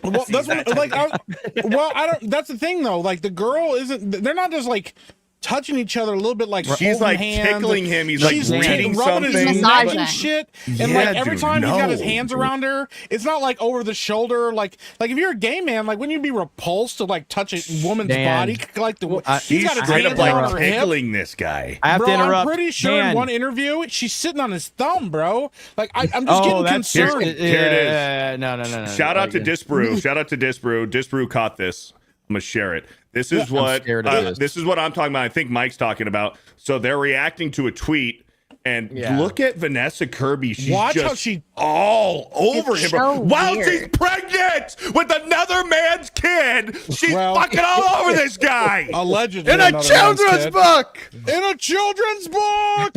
Well, that's what, like, well, I don't. That's the thing, though. Like, the girl isn't. They're not just like touching each other a little bit, like she's holding like hands. tickling him. He's She's like reading rubbing something. his neck and Massaging. shit. And Yeah, like every dude, time he's got his no, hands dude. around her, it's not like over the shoulder. Like if you're a gay man, like wouldn't you be repulsed to like touch a woman's Dan. body? Like the He's got his straight up hands on like her hip. tickling this guy. I have Bro, to interrupt. I'm pretty sure in Dan. one interview she's sitting on his thumb, bro. Like I'm just getting concerned. Here it is. No. Shout out to Disbrew. Shout out to Disbrew. Disbrew caught this. I'm gonna share it. This is what scared of this is what I'm talking about. I think Mike's talking about. So they're reacting to a tweet, and look at Vanessa Kirby. She's Watch just how she all over It's him, bro. so While weird. she's pregnant with another man's kid, she's fucking all over this guy. allegedly In a another children's man's kid. book. In a children's book.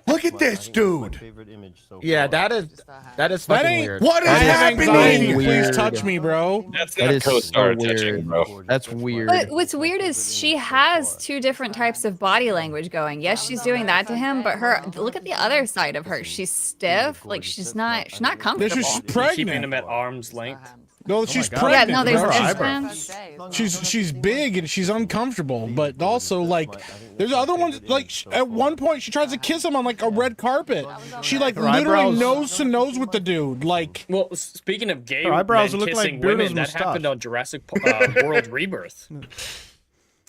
Look at this dude. Yeah, that is That fucking ain't weird. What is I have anxiety. happening? Please Weird. touch me, bro. That's That not is so co-star weird. touching, bro. That's weird. But what's weird is she has two different types of body language going. Yes, she's doing that to him, but look at the other side of her. She's stiff, like she's not comfortable. This is Keeping pregnant. him at arm's length. No, she's God. pregnant. Yeah, no, there's bro. distance. She's big and she's uncomfortable, but also like there's other ones. Like at one point she tries to kiss him on like a red carpet. She like literally eyebrows- nose to nose with the dude. Like Well, speaking of gay Her eyebrows men look like kissing Beardo's women, that mustache. happened on Jurassic World Rebirth.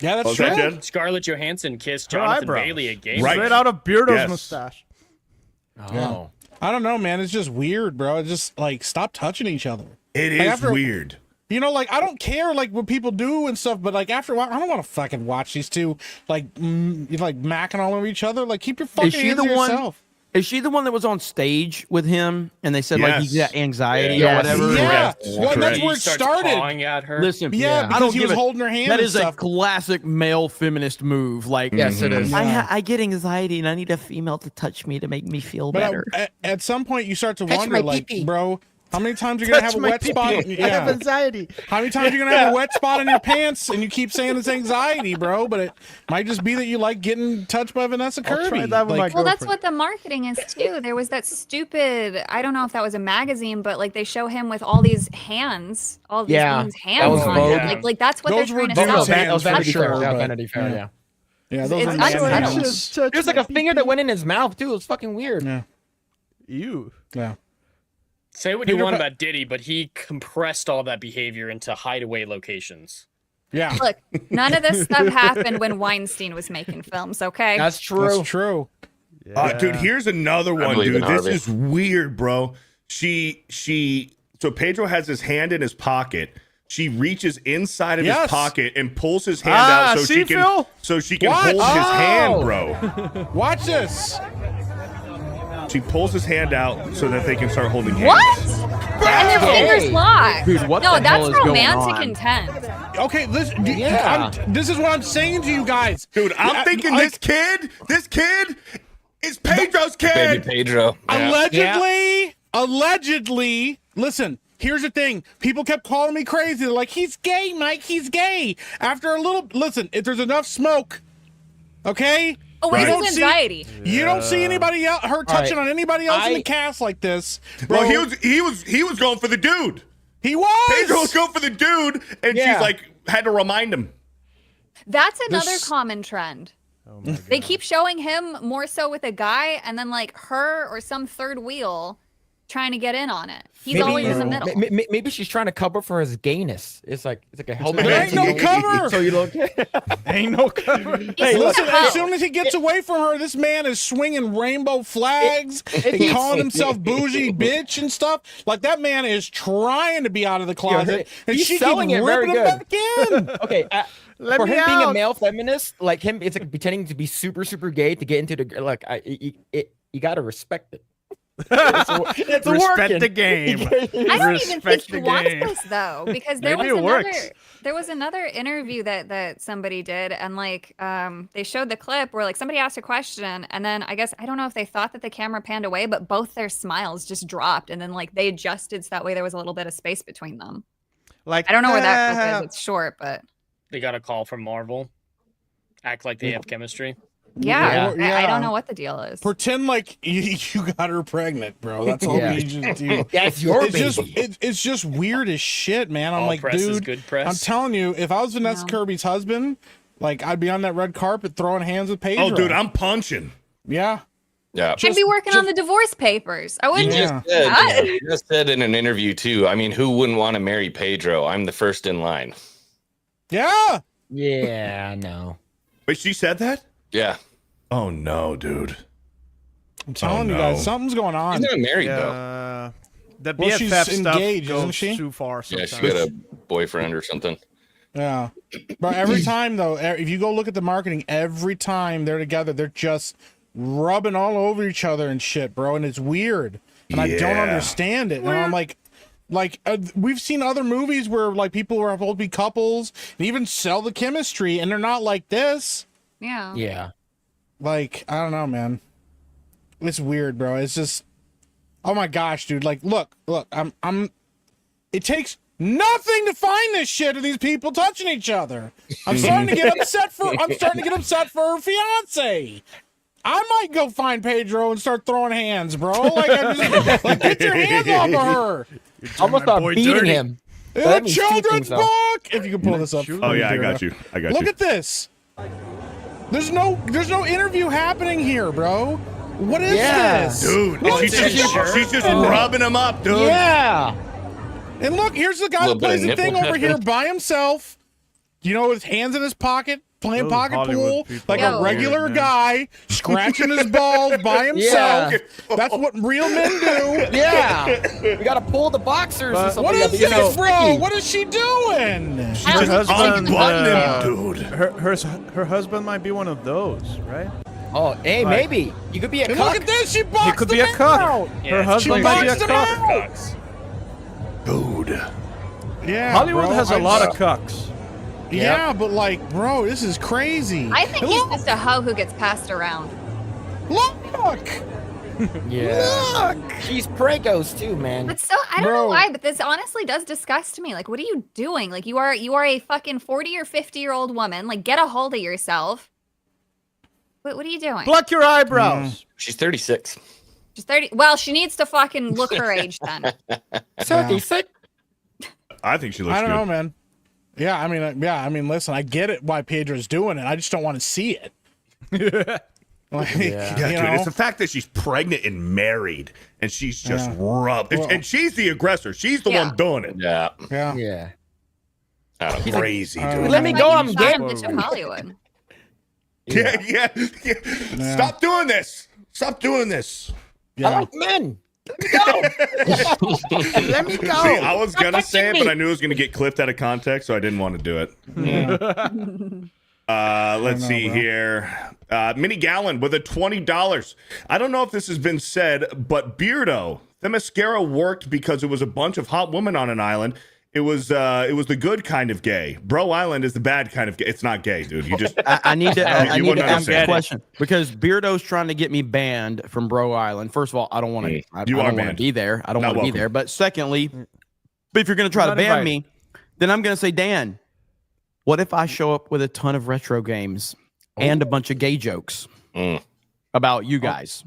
yeah, that's Was true. that Jen? Scarlett Johansson kissed Her Jonathan eyebrows. Bailey, a gay Right. man. Straight out of Beardo's Yes. mustache. Yeah. I don't know, man. It's just weird, bro. It's just like stop touching each other. It Like, is after- weird. You know, like I don't care like what people do and stuff, but like after a while, I don't want to fucking watch these two like like macking all over each other. Like keep your fucking she hands the to one- yourself. Is she the one that was on stage with him and they said like Yes. he got anxiety Yeah. or whatever? Yeah, Correct. well, that's Correct. where it He starts started. pawing at her. Listen, Yeah, I because don't he give was a- holding her hand That and is a stuff. classic male feminist move. Like, Yes, it is. I get anxiety and I need a female to touch me to make me feel But better. at some point, you start to Touch wonder, my like, pee-pee. bro, how many times you're gonna have a wet spot? Yeah. anxiety. How many times you're gonna have a wet spot in your pants, and you keep saying it's anxiety, bro? But it might just be that you like getting touched by Vanessa Kirby. try that with Like, my Well, that's girlfriend. what the marketing is too. There was that stupid, I don't know if that was a magazine, but like they show him with all these hands, all these Yeah, women's that hands was on Vogue. him. Like that's what Those they're were trying to Vogue sell. hands. That was Vanity for Fair. sure, Yeah, but- Vanity Fair. yeah. Yeah. yeah, those It's are man unsettled. hands. There's like a finger that went in his mouth too. It was fucking weird. Yeah, You. yeah. Say what you Peter want Pa- about Diddy, but he compressed all that behavior into hideaway locations. Yeah, Look, none of this stuff happened when Weinstein was making films, okay? That's true. that's true. Dude, here's another one, believe dude. in This Harvey. is weird, bro. So Pedro has his hand in his pocket. She reaches inside of his Yes. pocket and pulls his hand out so see, she can Phil? hold his hand, Oh. bro. Watch this. She pulls his hand out so that they can start holding hands. What? And their fingers Hey. locked. Dude, what no, the hell that's is going romantic on? intent. Okay, Yeah. this is what I'm saying to you guys, Dude, I'm thinking this kid is Pedro's Baby kid. Pedro. Allegedly, listen, here's the thing. People kept calling me crazy. They're like, he's gay, Mike, he's gay. After a little, listen, if there's enough smoke, okay? Oh, where's Right. his anxiety? You don't see anybody else, her touching right. on anybody else in the I- cast like this. Bro, Well, he was going for the dude. he was. Pedro was going for the dude, and Yeah. she's like had to remind him. That's another This- common trend. They keep showing him more so with a guy and then like her or some third wheel trying to get in on it. He's always in the middle. Maybe she's trying to cover for his gayness. It's like a helmet. There ain't no cover. So you don't. Ain't no cover. Hey, listen, as soon as he gets away from her, this man is swinging rainbow flags and calling himself bougie bitch and stuff. Like, that man is trying to be out of the closet, and he's she keeps selling it very ripping him good. back in. Okay, Let for me him being a out. male feminist, like him, it's like pretending to be super gay to get into the like. You gotta respect it. It's Respect working. the game. I don't even Respect think the he wants game. this though, because Maybe it works. there was another interview that somebody did, and like they showed the clip where like somebody asked a question, and then I guess I don't know if they thought that the camera panned away, but both their smiles just dropped, and then like they adjusted so that way there was a little bit of space between them. Like I don't know where that clip is. It's short, but They got a call from Marvel. Act like they have chemistry. yeah, Yeah. I don't know what the deal is. Pretend like you got her pregnant, bro. That's all Yeah. we need you to do. That's your It's baby. just it's just weird as shit, man. I'm All like, press is dude, good press. I'm telling you, if I was Vanessa No. Kirby's husband, Like, I'd be on that red carpet throwing hands with Pedro. Oh, dude, I'm punching. Yeah. Yeah. I'd be working on the divorce papers. I You wouldn't just said in an interview too. I mean, who wouldn't want to marry Pedro? I'm the first in line. Yeah. Yeah, no. Wait, she said that? Yeah. Oh no, dude. I'm telling you guys, something's going on. She's not married though. The Well, BFF she's stuff engaged, goes isn't she? too far Yeah, sometimes. she got a boyfriend or something. Yeah. But every time, though, if you go look at the marketing, every time they're together, they're just rubbing all over each other and shit, bro. And it's weird. And I don't understand it. And I'm like we've seen other movies where like people are supposed to be couples and even sell the chemistry, and they're not like this. Yeah. Yeah. Like, I don't know, man. It's weird, bro. It's just, oh my gosh, dude. Like, look, I'm. It takes nothing to find this shit of these people touching each other. I'm starting to get upset for her fiance. I might go find Pedro and start throwing hands, bro. Like, get your hands off of her. Almost start beating him. A children's book. If you can pull this up. Oh yeah, I got you. Look at this. There's no interview happening here, bro. What is this? Dude, she's just rubbing him up, dude. Yeah. And look, here's the guy that plays the thing over here testing. by himself. You know, with hands in his pocket, playing pocket Hollywood pool, people like are a regular weird, man. guy, scratching his balls by himself. That's what real men do. Yeah. We gotta pull the boxers or something. What is You know, this, bro? What is she doing? Her Just husband, unbutton him, dude. her husband might be one of those, right? Oh, hey, maybe. You could be a And cuck. look at this, she boxed could be him a cuck. out. Her husband might be a boxed him cuck. out. Dude. Yeah, Hollywood bro, has a lot of cucks. Yeah, but like, bro, this is crazy. I think he's just a hoe who gets passed around. Look. Yeah. She's pregos too, man. But so I don't know Bro. why, but this honestly does disgust me. Like, what are you doing? Like, you are a fucking 40 or 50-year-old woman. Like, get a hold of yourself. What are you doing? Pluck your eyebrows. She's 36. She's 30. Well, she needs to fucking look her age then. 36. I think she looks I don't good. know, man. Yeah, I mean, listen, I get it why Pedro's doing it. I just don't want to see it. Like, Yeah, you dude, know? it's the fact that she's pregnant and married, and she's just rubbed. Well- And she's the aggressor. She's the one doing it. Yeah. Yeah. Yeah. I don't know. Crazy, dude. Let me go. I'm Shot gay. him to Hollywood. Yeah. Stop doing this. Stop doing this. I like men. Let me go. Let me go. See, I was gonna Stop say it, touching but me. I knew it was gonna get clipped out of context, so I didn't want to do it. Let's see here. Mini Gallon with a $20. I don't know if this has been said, but Beardo, the mascara worked because it was a bunch of hot women on an island. It was the good kind of gay. Bro Island is the bad kind of gay. It's not gay, dude. You just I need to You wouldn't ask a understand. question because Beardo's trying to get me banned from Bro Island. First of all, I don't want to. I You don't are want to banned. be there. I don't Not want to be welcome. there. But secondly, if you're going to try to Not ban invited. me, then I'm going to say, Dan, what if I show up with a ton of retro games and a bunch of gay jokes about you guys?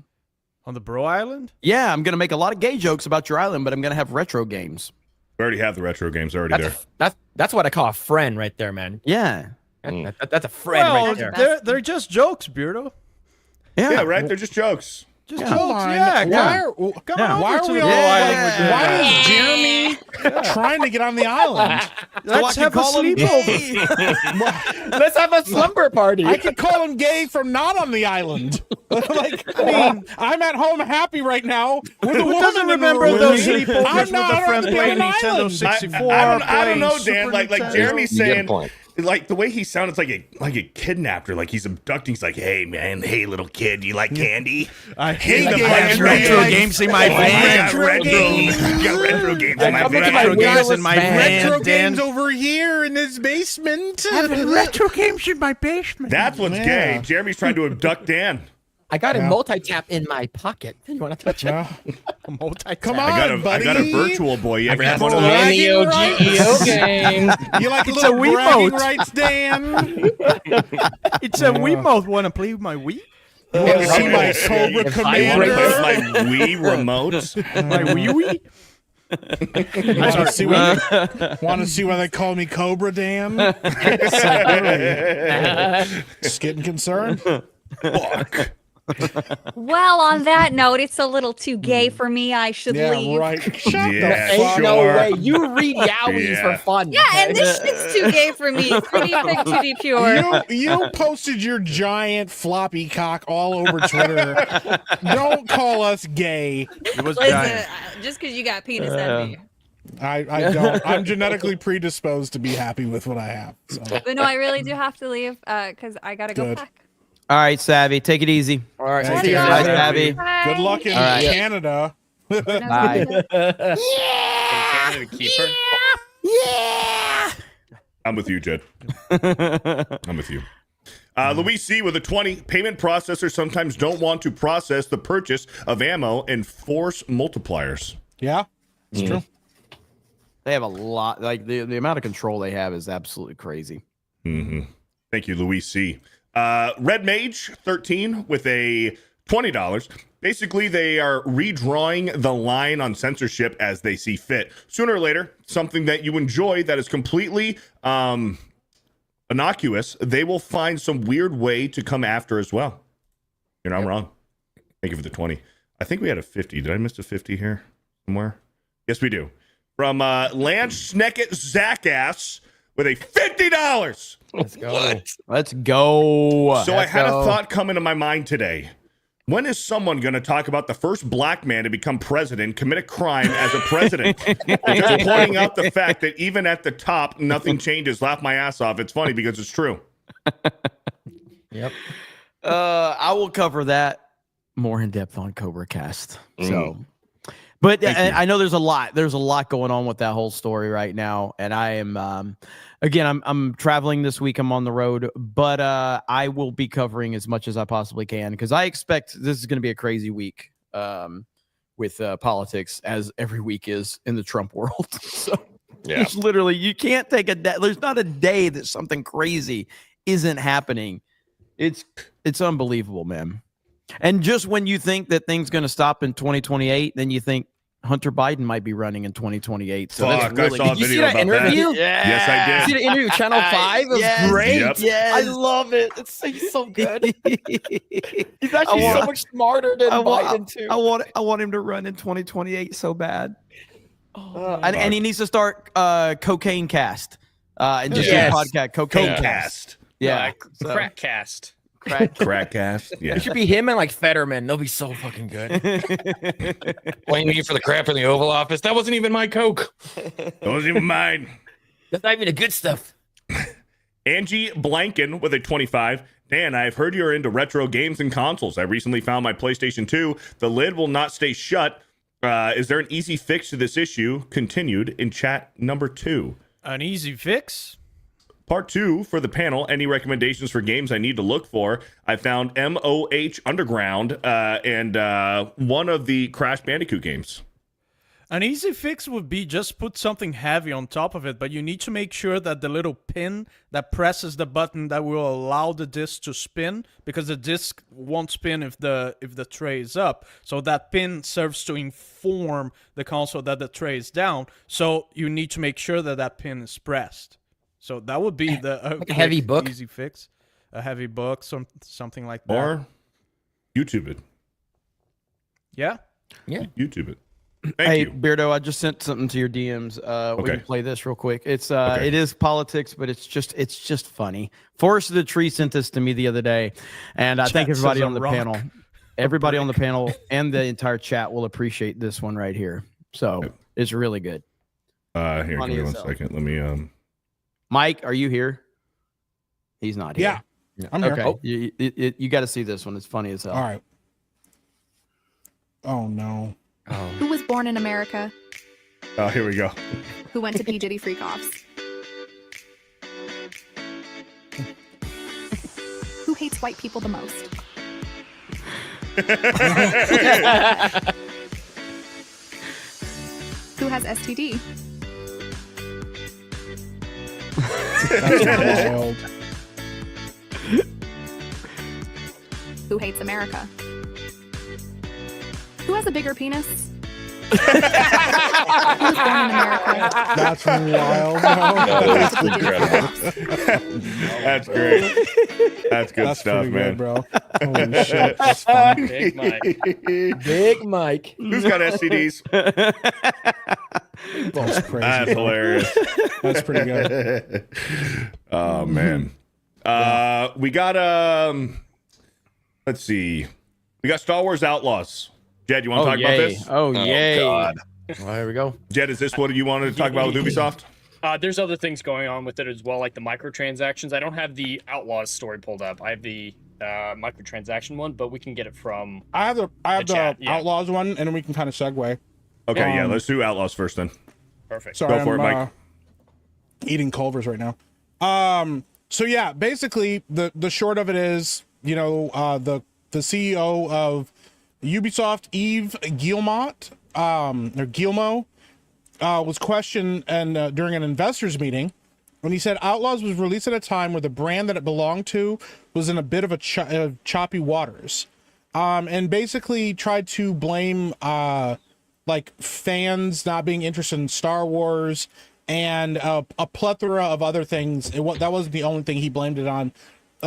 On the Bro Island? Yeah, I'm going to make a lot of gay jokes about your island, but I'm going to have retro games. we already have the retro games already there. That's what I call a friend right there, man. Yeah. That's a friend Well, right there. they're just jokes, Beardo. Yeah, right. They're just jokes. Just Come jokes, on. yeah. Why Come on why over are to we the all Bro Island with why your is Jeremy trying to get on the island? Let's have a sleepover. Let's have a slumber party. I could call him gay from not on the island. Like, I mean, I'm at home happy right now with a Who woman doesn't in the remember room. those sleepovers I'm with not a on friend the playing island. Nintendo I 64? don't know, playing Dan. Super Like Nintendo? Jeremy's You get a saying, point. like the way he sounded, like a kidnapper, like he's abducting. He's like, "Hey man, hey little kid, do you like candy? I Hey, hate the retro retro games in my I got van. retro games in my come into van. my Retro games wireless in my van. van. Retro Dan. games over here in this basement. retro games in my basement. That's what's Yeah. gay. Jeremy's trying to abduct Dan. I got a multi-tap in my pocket. You want to touch it? Come on, I buddy. got a virtual boy. You ever had one of Bragging those? Neo rights. Geo game. You like It's little a Wiimote. bragging rights, Dan? It's a Wiimote. Want to play with my Wii? You want to see my Cobra If I I want Commander? to play my Wii remote. My Wii Wii? Want to see why they call me Cobra Dan? Just getting concerned. Fuck. Well, on that note, it's a little too gay for me. I should leave. Right. Shut Yeah, the fuck Ain't no sure. way. You read Yowies Yeah. for fun. Yeah, and this shit's too gay for me. 3D thick, 2D pure. You posted your giant floppy cock all over Twitter. Don't call us gay. It was Listen, giant. just because you got penis envy. I don't. I'm genetically predisposed to be happy with what I have. So. But no, I really do have to leave because I gotta go Good. pack. All right, Savvy, take it easy. All right. Take see you care, guys. Bye, Savvy. Good luck in All right. Canada. Bye. Canada keeper. I'm with you, Jed. I'm with you. Luis C with a 20. Payment processors sometimes don't want to process the purchase of ammo and force multipliers. Yeah, it's true. They have a lot. Like the amount of control they have is absolutely crazy. Mm-hmm. Thank you, Luis C. Red Mage 13 with a $20. Basically, they are redrawing the line on censorship as they see fit. Sooner or later, something that you enjoy that is completely innocuous, they will find some weird way to come after as well. You're not wrong. Thank you for the 20. I think we had a 50. Did I miss a 50 here somewhere? Yes, we do. From Lance Sneckett Zackass with a $50. Let's go. Let's go. So I had a thought come into my mind today. When is someone going to talk about the first black man to become president, commit a crime as a president? Just pointing out the fact that even at the top, nothing changes. Laugh my ass off. It's funny because it's true. Yep. I will cover that more in depth on Cobra Cast. So, but I know there's a lot going on with that whole story right now, and I am again I'm traveling this week. I'm on the road, but I will be covering as much as I possibly can because I expect this is going to be a crazy week with politics, as every week is in the Trump world. So there's literally, you can't take a day. There's not a day that something crazy isn't happening. It's unbelievable, man. And just when you think that things going to stop in 2028, then you think Hunter Biden might be running in 2028. So Fuck, that's really, I saw a Did you see video that about that. interview? Yeah. Yes, I did. See the interview with Channel 5? It was Yes, great. Yep. Yes. I love it. It's so good. He's actually want- so much smarter than Biden, want, too. I want him to run in 2028 so bad. And he needs to start Cocaine Cast and just Yes. do a podcast. Cocaine Cast. Cast. Yeah. So- Crack cast. Crack cast. Yeah. It should be him and like Fetterman. They'll be so fucking good. Blame me for the crap in the Oval Office. That wasn't even my Coke. That wasn't even mine. That's not even the good stuff. Angie Blanken with a 25. Dan, I've heard you're into retro games and consoles. I recently found my PlayStation 2. The lid will not stay shut. Is there an easy fix to this issue? Continued in chat number 2. An easy fix? Part 2 for the panel. Any recommendations for games I need to look for? I found MOH Underground and one of the Crash Bandicoot games. An easy fix would be just put something heavy on top of it, but you need to make sure that the little pin that presses the button that will allow the disc to spin, because the disc won't spin if the tray is up. So that pin serves to inform the console that the tray is down. So you need to make sure that that pin is pressed. So that would be the Like a heavy book? easy fix. A heavy book, something like that. Or YouTube it. Yeah. YouTube it. Thank Hey, you. Beardo, I just sent something to your DMs. We Okay. can play this real quick. It's Okay. it is politics, but it's just funny. Forrest of the Tree sent this to me the other day, and I think Chat everybody says on a the rock. panel, everybody on the panel, and the entire chat will appreciate this one right here. So it's really good. Here, give Funny me as one hell. second. Let me Mike, are you here? He's not here. Yeah, I'm here. Okay, Oh, you got to see this one. It's funny as hell. all right. Oh no. Who was born in America? Oh, here we go. Who went to P. Diddy Freak-Offs? Who hates white people the most? Who has STD? That's wild. Who hates America? Who has a bigger penis? Who born in America. That's wild. That is Basically did incredible. free-for-alls. That's great. That's good That's stuff, pretty man. good, bro. Holy shit. That's funny. Big Mike. Big Mike. Who's got STDs? That's crazy. That's hilarious. That's pretty good. Oh man. We got let's see. We got Star Wars Outlaws. Jed, you want to talk about this? Oh, yay. God. Well, here we go. Jed, is this what you wanted to talk about with Ubisoft? There's other things going on with it as well, like the microtransactions. I don't have the Outlaws story pulled up. I have the microtransaction one, but we can get it from. I have the chat, yeah. Outlaws one, and then we can kind of segue. Okay, yeah, let's do Outlaws first then. Perfect. Sorry, Go for it, Mike. Eating Culver's right now. So yeah, basically the short of it is, you know, the CEO of Ubisoft, Yves Guillemot, was questioned and during an investors meeting when he said Outlaws was released at a time where the brand that it belonged to was in a bit of a choppy waters, and basically tried to blame like fans not being interested in Star Wars and a plethora of other things. That wasn't the only thing he blamed it on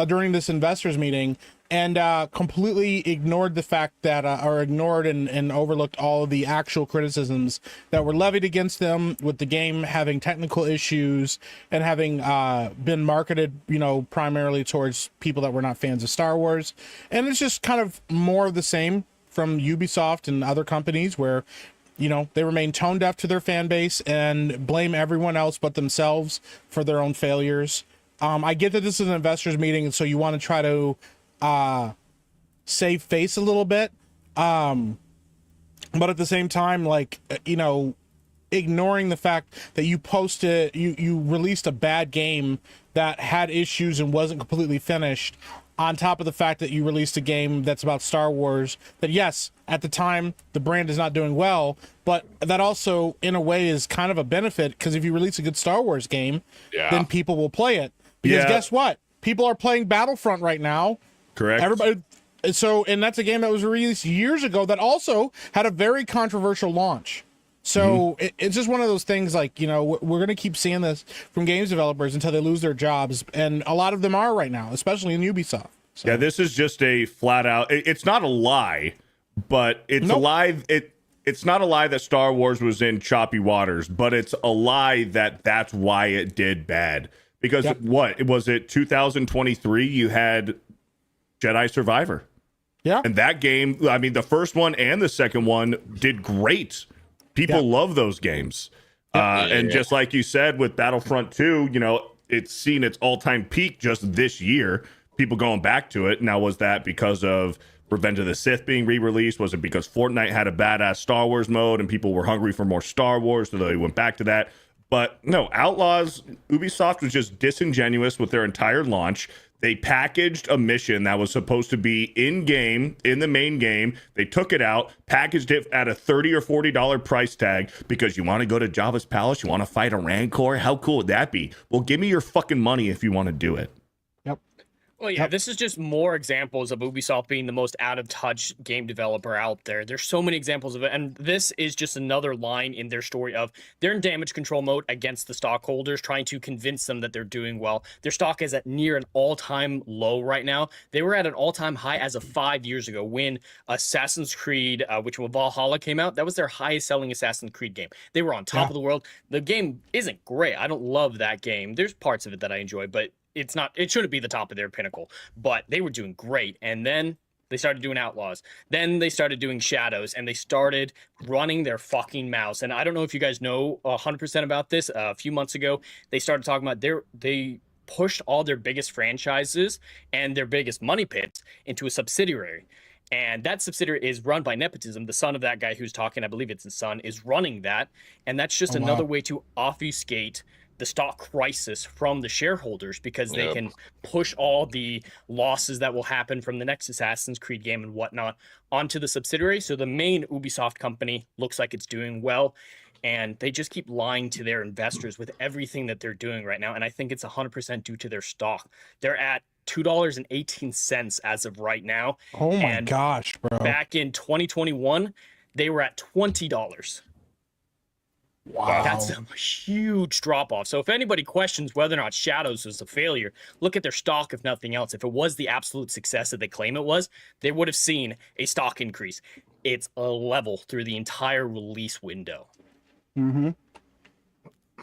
during this investors meeting, and completely ignored the fact that or ignored and overlooked all of the actual criticisms that were levied against them, with the game having technical issues and having been marketed, you know, primarily towards people that were not fans of Star Wars. And it's just kind of more of the same from Ubisoft and other companies where, you know, they remain tone deaf to their fan base and blame everyone else but themselves for their own failures. I get that this is an investors meeting, and so you want to try to save face a little bit. But at the same time, like, you know, ignoring the fact that you released a bad game that had issues and wasn't completely finished, on top of the fact that you released a game that's about Star Wars that, yes, at the time the brand is not doing well, but that also in a way is kind of a benefit, because if you release a good Star Wars game, then people will play it. Because guess what? People are playing Battlefront right now. Correct. Everybody. So, and that's a game that was released years ago that also had a very controversial launch. So it's just one of those things, like, you know, we're going to keep seeing this from games developers until they lose their jobs. And a lot of them are right now, especially in Ubisoft. So. Yeah, this is just a flat out, it's not a lie, but it's a lie. It's not a lie that Star Wars was in choppy waters, but it's a lie that that's why it did bad. Because what was it? 2023, you had Jedi Survivor. Yeah. And that game, I mean, the first one and the second one did great. People love those games. And just like you said with Battlefront 2, you know, it's seen its all-time peak just this year. People going back to it. Now, was that because of Revenge of the Sith being re-released? Was it because Fortnite had a badass Star Wars mode and people were hungry for more Star Wars, so they went back to that? But no, Outlaws, Ubisoft was just disingenuous with their entire launch. They packaged a mission that was supposed to be in-game, in the main game. They took it out, packaged it at a $30 or $40 price tag because you want to go to Jabba's palace, you want to fight a Rancor. How cool would that be? Well, give me your fucking money if you want to do it. Well, yeah, this is just more examples of Ubisoft being the most out-of-touch game developer out there. There's so many examples of it, and this is just another line in their story of they're in damage control mode against the stockholders, trying to convince them that they're doing well. Their stock is at near an all-time low right now. They were at an all-time high as of 5 years ago when Assassin's Creed, which was Valhalla, came out. That was their highest-selling Assassin's Creed game. They were on top of the world. The game isn't great. I don't love that game. There's parts of it that I enjoy, but it shouldn't be the top of their pinnacle, but they were doing great. And then they started doing Outlaws. Then they started doing Shadows, and they started running their fucking mouths. And I don't know if you guys know 100% about this. A few months ago, they started talking about they pushed all their biggest franchises and their biggest money pits into a subsidiary. And that subsidiary is run by nepotism. The son of that guy who's talking, I believe it's his son, is running that. And that's just another way to obfuscate the stock crisis from the shareholders, because they can push all the losses that will happen from the next Assassin's Creed game and whatnot onto the subsidiary. So the main Ubisoft company looks like it's doing well, and they just keep lying to their investors with everything that they're doing right now. And I think it's 100% due to their stock. They're at $2.18 as of right now. Oh my gosh, bro. Back in 2021, they were at $20. Wow. That's a huge drop off. So if anybody questions whether or not Shadows was a failure, look at their stock, if nothing else. If it was the absolute success that they claim it was, they would have seen a stock increase. It's a level through the entire release window. Mm-hmm.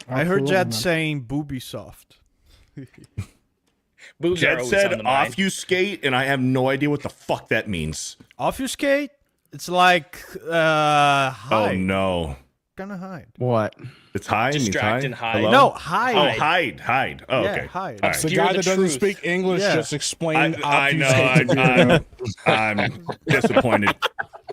I heard Jed saying Ubisoft. Boobs are Jed always said on the mind. obfuscate, and I have no idea what the fuck that means. Obfuscate? It's like hide. Oh no. Gonna hide. What? It's hide. means Distract and hide. Hello? No, hide. Oh, hide. Oh, Yeah, okay. hide. All It's the right. Obscure guy the that doesn't truth. speak English. Yeah. Just explain. I know. obfuscate. I'm disappointed.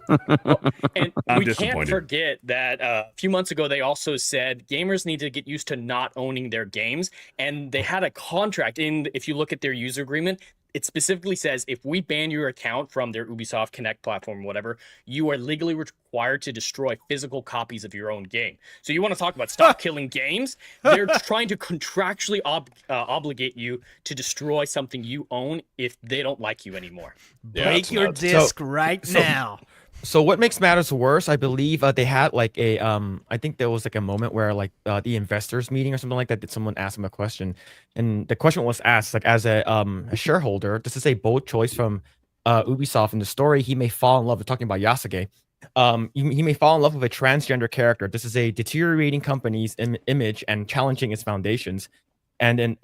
And I'm we can't disappointed. forget that a few months ago, they also said gamers need to get used to not owning their games. And they had a contract in, if you look at their user agreement, it specifically says if we ban your account from their Ubisoft Connect platform, whatever, you are legally required to destroy physical copies of your own game. So you want to talk about stop killing games? They're trying to contractually obligate you to destroy something you own if they don't like you anymore. Break your nuts. disc right now. So what makes matters worse, I believe they had like a I think there was like a moment where like the investors meeting or something like that, did someone ask him a question, and the question was asked like, as a shareholder, this is a bold choice from Ubisoft in the story. He may fall in love with, talking about Yasuke. He may fall in love with a transgender character. This is a deteriorating company's image and challenging its foundations. And then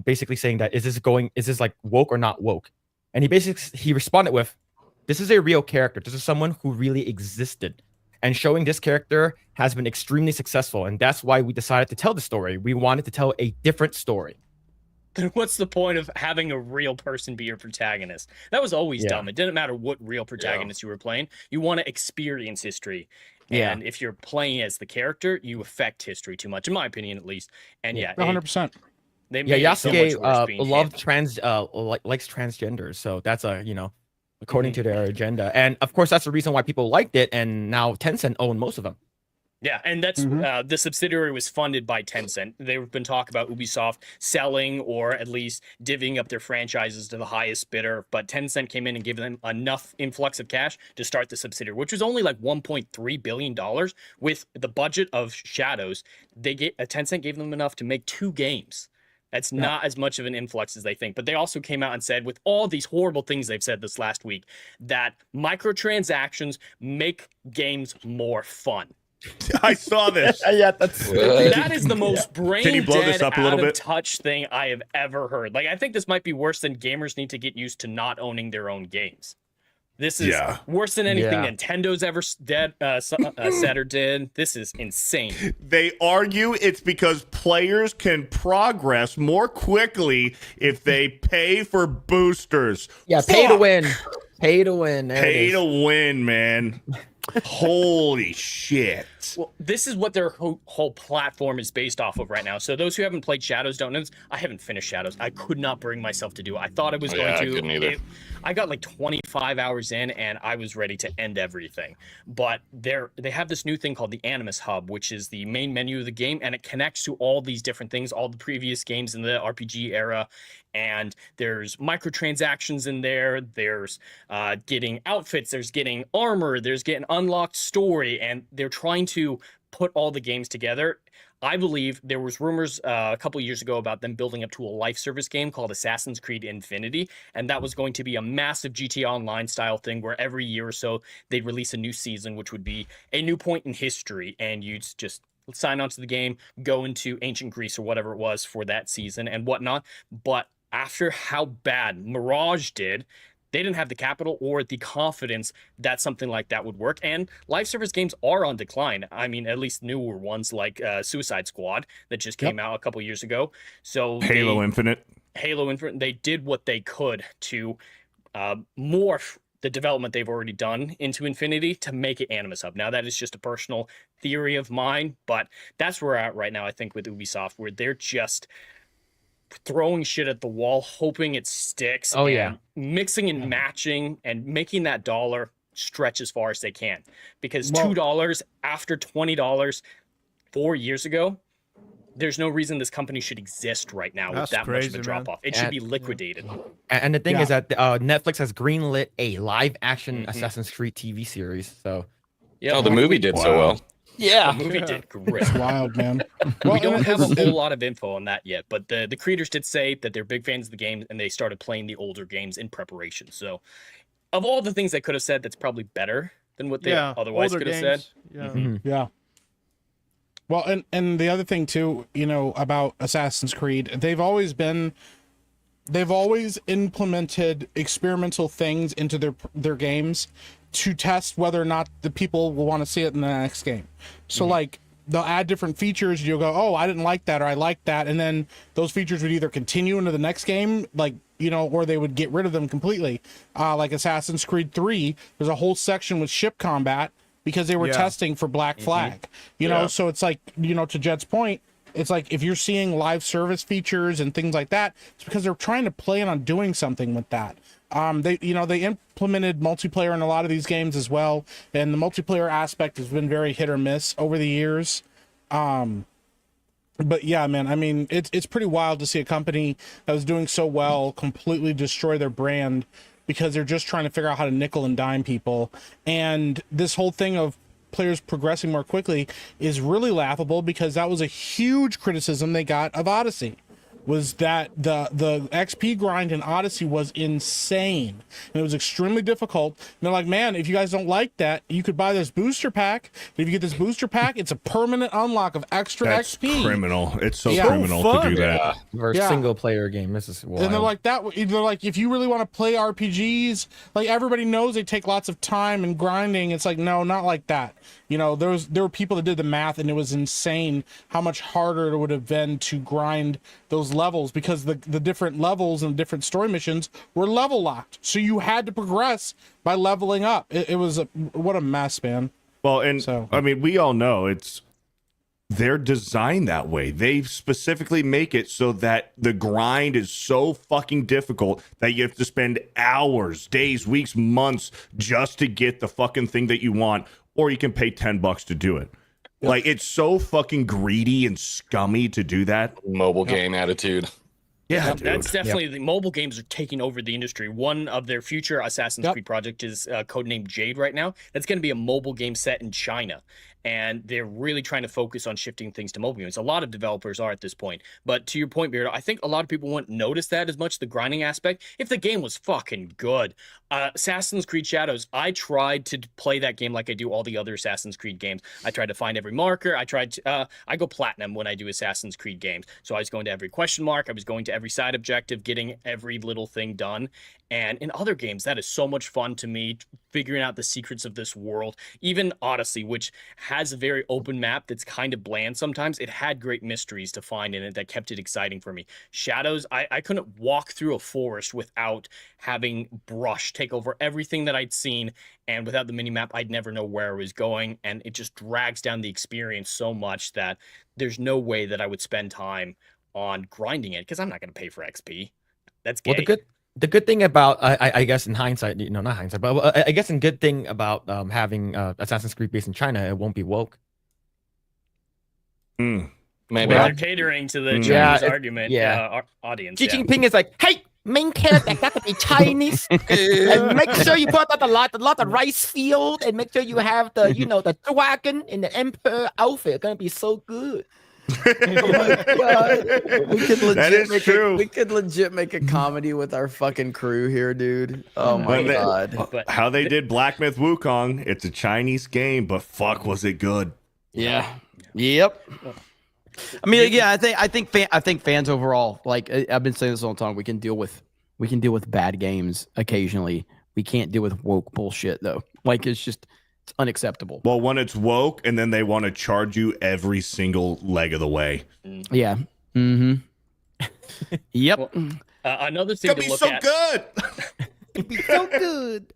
basically saying that is this like woke or not woke? And he responded with, this is a real character. This is someone who really existed. And showing this character has been extremely successful. And that's why we decided to tell the story. We wanted to tell a different story. Then what's the point of having a real person be your protagonist? That was always dumb. It didn't matter what real protagonist you were playing. You want to experience history. And if you're playing as the character, you affect history too much, in my opinion, at least. And 100%. They made it so much Yasuke worse being loved him. likes transgenders. So that's according to their agenda. And of course, that's the reason why people liked it. And now Tencent own most of them. Yeah, and that's the subsidiary was funded by Tencent. They've been talking about Ubisoft selling or at least divvying up their franchises to the highest bidder, but Tencent came in and gave them enough influx of cash to start the subsidiary, which was only like $1.3 billion with the budget of Shadows. Tencent gave them enough to make 2 games. That's not as much of an influx as they think. But they also came out and said, with all these horrible things they've said this last week, that microtransactions make games more fun. I saw this. That is the most brain Can you blow dead, this up a out little of bit? touch thing I have ever heard. Like, I think this might be worse than gamers need to get used to not owning their own games. This is worse than anything Nintendo's ever said or did. This is insane. They argue it's because players can progress more quickly if they pay for boosters. Yeah, pay to win. Pay to win. Pay to win, man. Holy shit. Well, this is what their whole platform is based off of right now. So those who haven't played Shadows don't know this. I haven't finished Shadows. I could not bring myself to do it. I thought I was going to. I couldn't either. I got like 25 hours in and I was ready to end everything. But they have this new thing called the Animus Hub, which is the main menu of the game, and it connects to all these different things, all the previous games in the RPG era. And there's microtransactions in there. There's getting outfits. There's getting armor. There's getting unlocked story. And they're trying to put all the games together. I believe there was rumors a couple years ago about them building up to a life service game called Assassin's Creed Infinity. And that was going to be a massive GTA Online style thing where every year or so they'd release a new season, which would be a new point in history. And you'd just sign on to the game, go into ancient Greece or whatever it was for that season and whatnot. But after how bad Mirage did, they didn't have the capital or the confidence that something like that would work. And live service games are on decline. I mean, at least newer ones like Suicide Squad that just came out a couple years ago. So Halo Infinite, they did what they could to morph the development they've already done into Infinity to make it Animus Hub. Now, that is just a personal theory of mine, but that's where we're at right now, I think, with Ubisoft, where they're just throwing shit at the wall, hoping it sticks. Mixing and matching and making that dollar stretch as far as they can. Because $2 after $20 4 years ago, there's no reason this company should exist right now with that much of a drop off. It should be liquidated. And the thing is that Netflix has greenlit a live action Assassin's Creed TV series. So the movie did so well. Yeah. The movie did great. It's wild, man. We don't have a it's- whole lot of info on that yet, but the creators did say that they're big fans of the game and they started playing the older games in preparation. So, of all the things they could have said, that's probably better than what they otherwise older could have said. games, Yeah. Yeah. Well, and the other thing too, about Assassin's Creed, they've always implemented experimental things into their games to test whether or not the people will want to see it in the next game. So like they'll add different features, you'll go, oh, I didn't like that, or I like that, and then those features would either continue into the next game, like, or they would get rid of them completely. Like Assassin's Creed 3, there's a whole section with ship combat because they were testing for Black Flag. So it's like, to Jed's point, it's like if you're seeing live service features and things like that, it's because they're trying to plan on doing something with that. They implemented multiplayer in a lot of these games as well, and the multiplayer aspect has been very hit or miss over the years. But yeah, man, I mean, it's pretty wild to see a company that was doing so well completely destroy their brand because they're just trying to figure out how to nickel and dime people. And this whole thing of players progressing more quickly is really laughable because that was a huge criticism they got of Odyssey, was that the XP grind in Odyssey was insane and it was extremely difficult. And they're like, man, if you guys don't like that, you could buy this booster pack. If you get this booster pack, it's a permanent unlock of extra That's XP. criminal. It's so Yeah. criminal So to fun. do that. Versus Yeah. single player game. This is wild. And they're like that. They're like, if you really want to play RPGs, like everybody knows they take lots of time and grinding. It's like, no, not like that. There were people that did the math, and it was insane how much harder it would have been to grind those levels because the different levels and different story missions were level locked. So you had to progress by leveling up. It was what a mess, man. Well, and So- I mean, we all know they're designed that way. They specifically make it so that the grind is so fucking difficult that you have to spend hours, days, weeks, months just to get the fucking thing that you want, or you can pay $10 to do it. Like, it's so fucking greedy and scummy to do that. Mobile game attitude. Yeah, dude. That's definitely the mobile games are taking over the industry. One of their future Assassin's Creed project is codenamed Jade right now. That's going to be a mobile game set in China. And they're really trying to focus on shifting things to mobile games. A lot of developers are at this point. But to your point, Beardo, I think a lot of people wouldn't notice that as much, the grinding aspect, if the game was fucking good. Assassin's Creed Shadows, I tried to play that game like I do all the other Assassin's Creed games. I tried to find every marker. I go platinum when I do Assassin's Creed games. So I was going to every question mark. I was going to every side objective, getting every little thing done. And in other games, that is so much fun to me, figuring out the secrets of this world. Even Odyssey, which has a very open map that's kind of bland sometimes, it had great mysteries to find in it that kept it exciting for me. Shadows, I couldn't walk through a forest without having brush take over everything that I'd seen, and without the minimap, I'd never know where I was going, and it just drags down the experience so much that there's no way that I would spend time on grinding it, because I'm not going to pay for XP. That's gay. Well, the good thing about I guess in hindsight, not hindsight, but I guess in good thing about having Assassin's Creed based in China, it won't be woke. Maybe. Well, they're catering to the Chinese argument audience. Xi Jinping is like, hey, main character got to be Chinese, and make sure you put out a lot of rice field, and make sure you have the the dragon in the emperor outfit. Gonna be so good. Oh my God. That is true. We could legit make a comedy with our fucking crew here, dude. Oh my God. But How they did Black Myth Wukong, it's a Chinese game, but fuck, was it good. Yeah. Yep. I mean, yeah, I think fans overall, like I've been saying this all the time, we can deal with bad games occasionally. We can't deal with woke bullshit though. Like it's unacceptable. Well, when it's woke and then they want to charge you every single leg of the way. Yeah. Mm-hmm. Yep. Well, another thing to look at. Good. It'd be so good.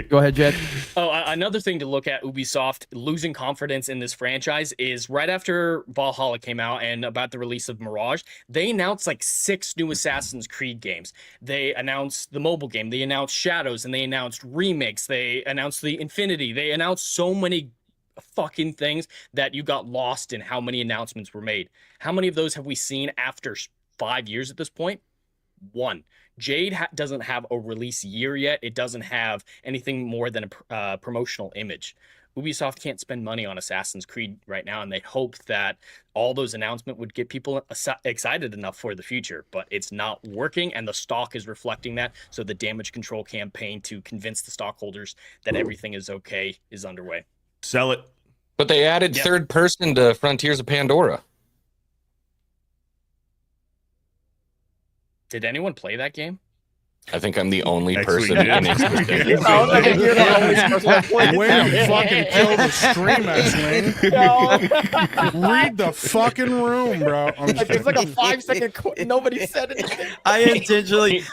Go ahead, Jed. Oh, another thing to look at, Ubisoft losing confidence in this franchise is right after Valhalla came out and about the release of Mirage, they announced like 6 new Assassin's Creed games. They announced the mobile game, they announced Shadows, and they announced Remix, they announced the Infinity, they announced so many fucking things that you got lost in how many announcements were made. How many of those have we seen after 5 years at this point? 1. Jade doesn't have a release year yet. It doesn't have anything more than a promotional image. Ubisoft can't spend money on Assassin's Creed right now, and they hoped that all those announcements would get people excited enough for the future, but it's not working, and the stock is reflecting that. So the damage control campaign to convince the stockholders that everything is okay is underway. Sell it. But they added third person to Frontiers of Pandora. Did anyone play that game? I think I'm the only Actually, person yeah. in existence. Way to fucking kill the stream, Ashley. Read the fucking room, bro. It's like a 5-second. Nobody said anything. I intentionally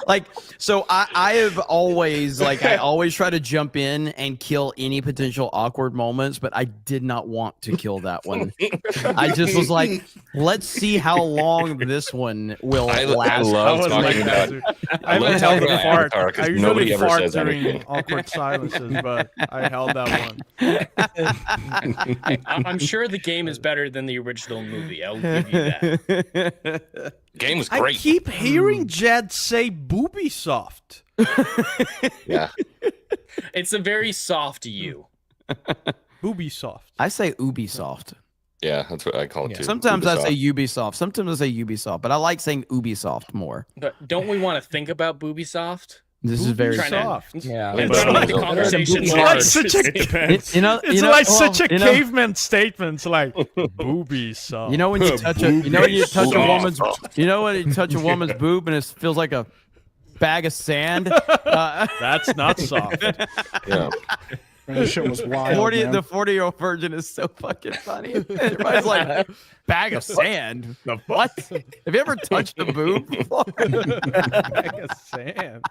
so I have always I always try to jump in and kill any potential awkward moments, but I did not want to kill that one. I just was like, let's see how long this one will last. I love talking about I haven't held a fart. Avatar, I 'cause usually nobody ever fart says during anything. awkward silences, but I held that one. I'm sure the game is better than the original movie. I'll give you that. Game was I great. keep hearing Jed say Ubisoft. Yeah. It's a very soft you. Ubisoft. I say Ubisoft. Yeah, that's what I call it too. Sometimes I Ubisoft. say Ubisoft. Sometimes I say Ubisoft, but I like saying Ubisoft more. But don't we want to think about Ubisoft? This is very Ubisoft. Yeah. It's like the conversation's It's like such It a, depends. You know, it's like such a caveman statement. It's like Ubisoft. You know when you touch a when you touch a woman's when you touch a woman's boob and it feels like a bag of sand. That's not soft. Yeah. This shit was wild. 40 man. the 40-year-old virgin is so fucking funny. Everybody's like, bag of sand. The what? Have you ever touched a boob before? Bag of sand.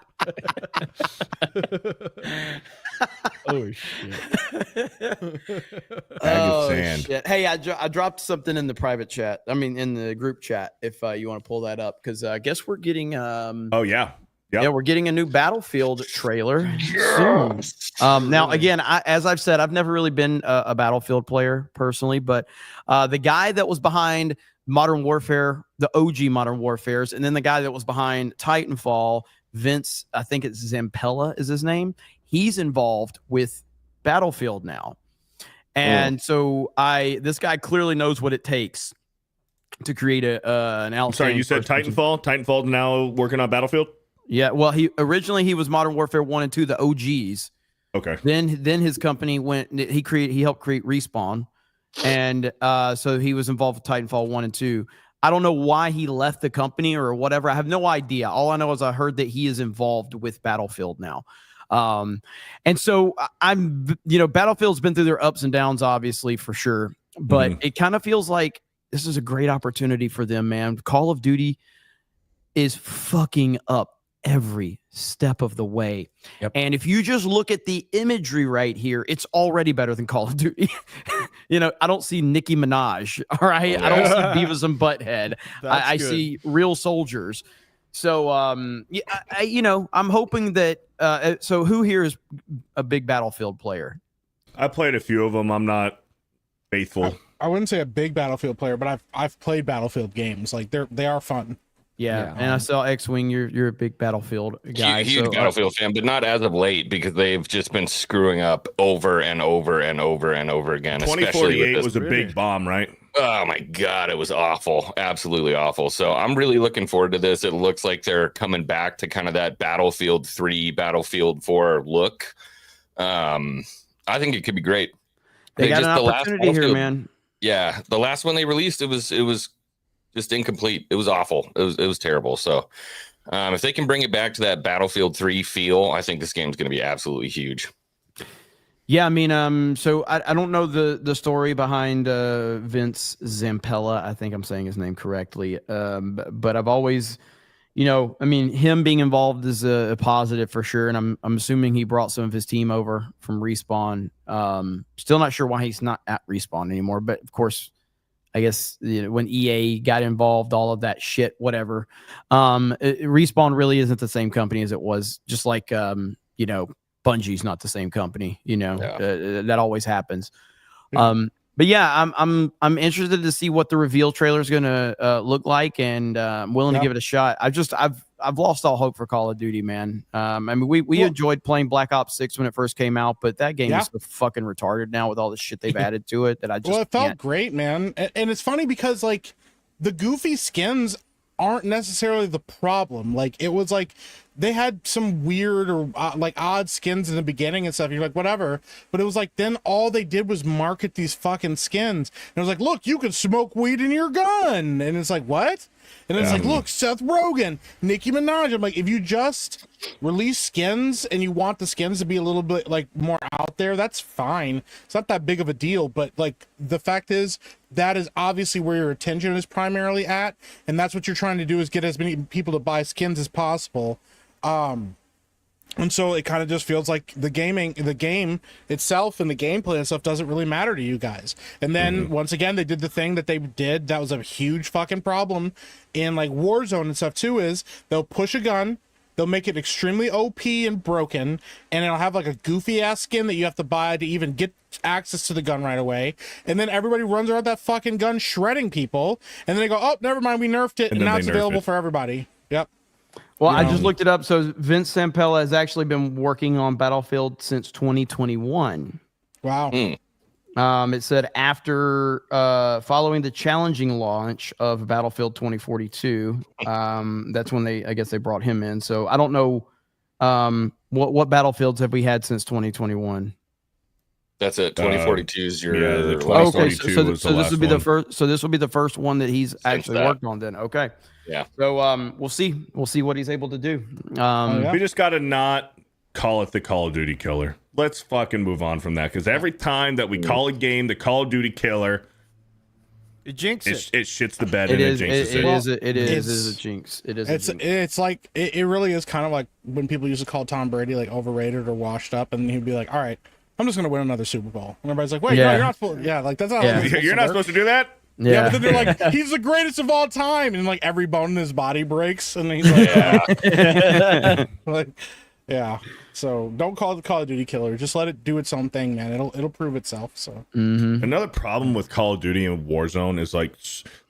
Oh shit. Bag of sand. Shit. Hey, I dropped something in the private chat. I mean, in the group chat. If you want to pull that up, because I guess we're getting Oh yeah. Yep. Yeah, we're getting a new Battlefield trailer soon. Now, again, as I've said, I've never really been a Battlefield player personally, but the guy that was behind Modern Warfare, the OG Modern Warfares, and then the guy that was behind Titanfall, Vince, I think it's Zampella is his name. He's involved with Battlefield now. And so this guy clearly knows what it takes to create an outstanding. I'm sorry, you said Titanfall? Titanfall now working on Battlefield? Yeah, well, he was Modern Warfare 1 and 2, the OGs. Okay. Then his company he helped create Respawn, and so he was involved with Titanfall 1 and 2. I don't know why he left the company or whatever. I have no idea. All I know is I heard that he is involved with Battlefield now. And so Battlefield's been through their ups and downs, obviously, for sure. But it kind of feels like this is a great opportunity for them, man. Call of Duty is fucking up every step of the way. Yep. And if you just look at the imagery right here, it's already better than Call of Duty. I don't see Nicki Minaj. All right. I don't see Beavis and Butthead. I see real soldiers. So, I'm hoping that, so who here is a big Battlefield player? I played a few of them. I'm not faithful. I wouldn't say a big Battlefield player, but I've played Battlefield games. Like they are fun. Yeah. And I saw X-Wing. You're a big Battlefield guy. Huge Battlefield fan, but not as of late because they've just been screwing up over and over and over and over again. 2048 was a big bomb, right? Oh my God, it was awful. Absolutely awful. So I'm really looking forward to this. It looks like they're coming back to kind of that Battlefield 3, Battlefield 4 look. I think it could be great. They got an opportunity here, man. Yeah, the last one they released, it was just incomplete. It was awful. It was terrible. So if they can bring it back to that Battlefield 3 feel, I think this game's going to be absolutely huge. Yeah, I mean, so I don't know the story behind Vince Zampella. I think I'm saying his name correctly. But I've always, him being involved is a positive for sure. And I'm assuming he brought some of his team over from Respawn. Still not sure why he's not at Respawn anymore. But of course, I guess when EA got involved, all of that shit, whatever. Respawn really isn't the same company as it was. Just like Bungie's not the same company. That always happens. Yeah. But yeah, I'm interested to see what the reveal trailer is gonna look like, and I'm willing to give it a shot. I've lost all hope for Call of Duty, man. I mean, we enjoyed playing Black Ops 6 when it first came out, but that game is so fucking retarded now with all the shit they've added to it that I just it felt great, man. And it's funny because like the goofy skins aren't necessarily the problem. Like it was like they had some weird or like odd skins in the beginning and stuff. You're like, whatever. But it was like, then all they did was market these fucking skins. And it was like, look, you can smoke weed in your gun. And it's like, what? And it's like, look, Seth Rogen, Nicki Minaj. I'm like, if you just release skins and you want the skins to be a little bit like more out there, that's fine. It's not that big of a deal. But like the fact is, that is obviously where your attention is primarily at. And that's what you're trying to do, is get as many people to buy skins as possible. And so it kind of just feels like the game itself and the gameplay and stuff doesn't really matter to you guys. And then once again, they did the thing that they did that was a huge fucking problem in like Warzone and stuff too, is they'll push a gun, they'll make it extremely OP and broken, and it'll have like a goofy ass skin that you have to buy to even get access to the gun right away. And then everybody runs around that fucking gun shredding people. And then they go, oh, never mind, we nerfed it. And now it's available for everybody. Yep. Well, I just looked it up. So Vince Zampella has actually been working on Battlefield since 2021. Wow. It said after following the challenging launch of Battlefield 2042, that's when I guess they brought him in. So I don't know what Battlefields have we had since 2021. That's it. 2042 is your the 2042 okay. So this would be the first. So this will be the first one that he's actually worked on. Then okay. Yeah. So we'll see what he's able to do. We just gotta not call it the Call of Duty killer. Let's fucking move on from that, because every time that we call a game the Call of Duty killer, it jinxes it. It shits the bed It and is. it jinxes it. It is a jinx. It is. It's like it really is kind of like when people used to call Tom Brady like overrated or washed up, and he'd be like, all right, I'm just gonna win another Super Bowl. And everybody's like, wait, no, you're not supposed. Yeah, like that's not. You're not supposed to do that. Yeah, but then they're like, he's the greatest of all time, and like every bone in his body breaks, and he's like, like, yeah. So don't call it the Call of Duty killer. Just let it do its own thing, man. It'll prove itself. So another problem with Call of Duty and Warzone is like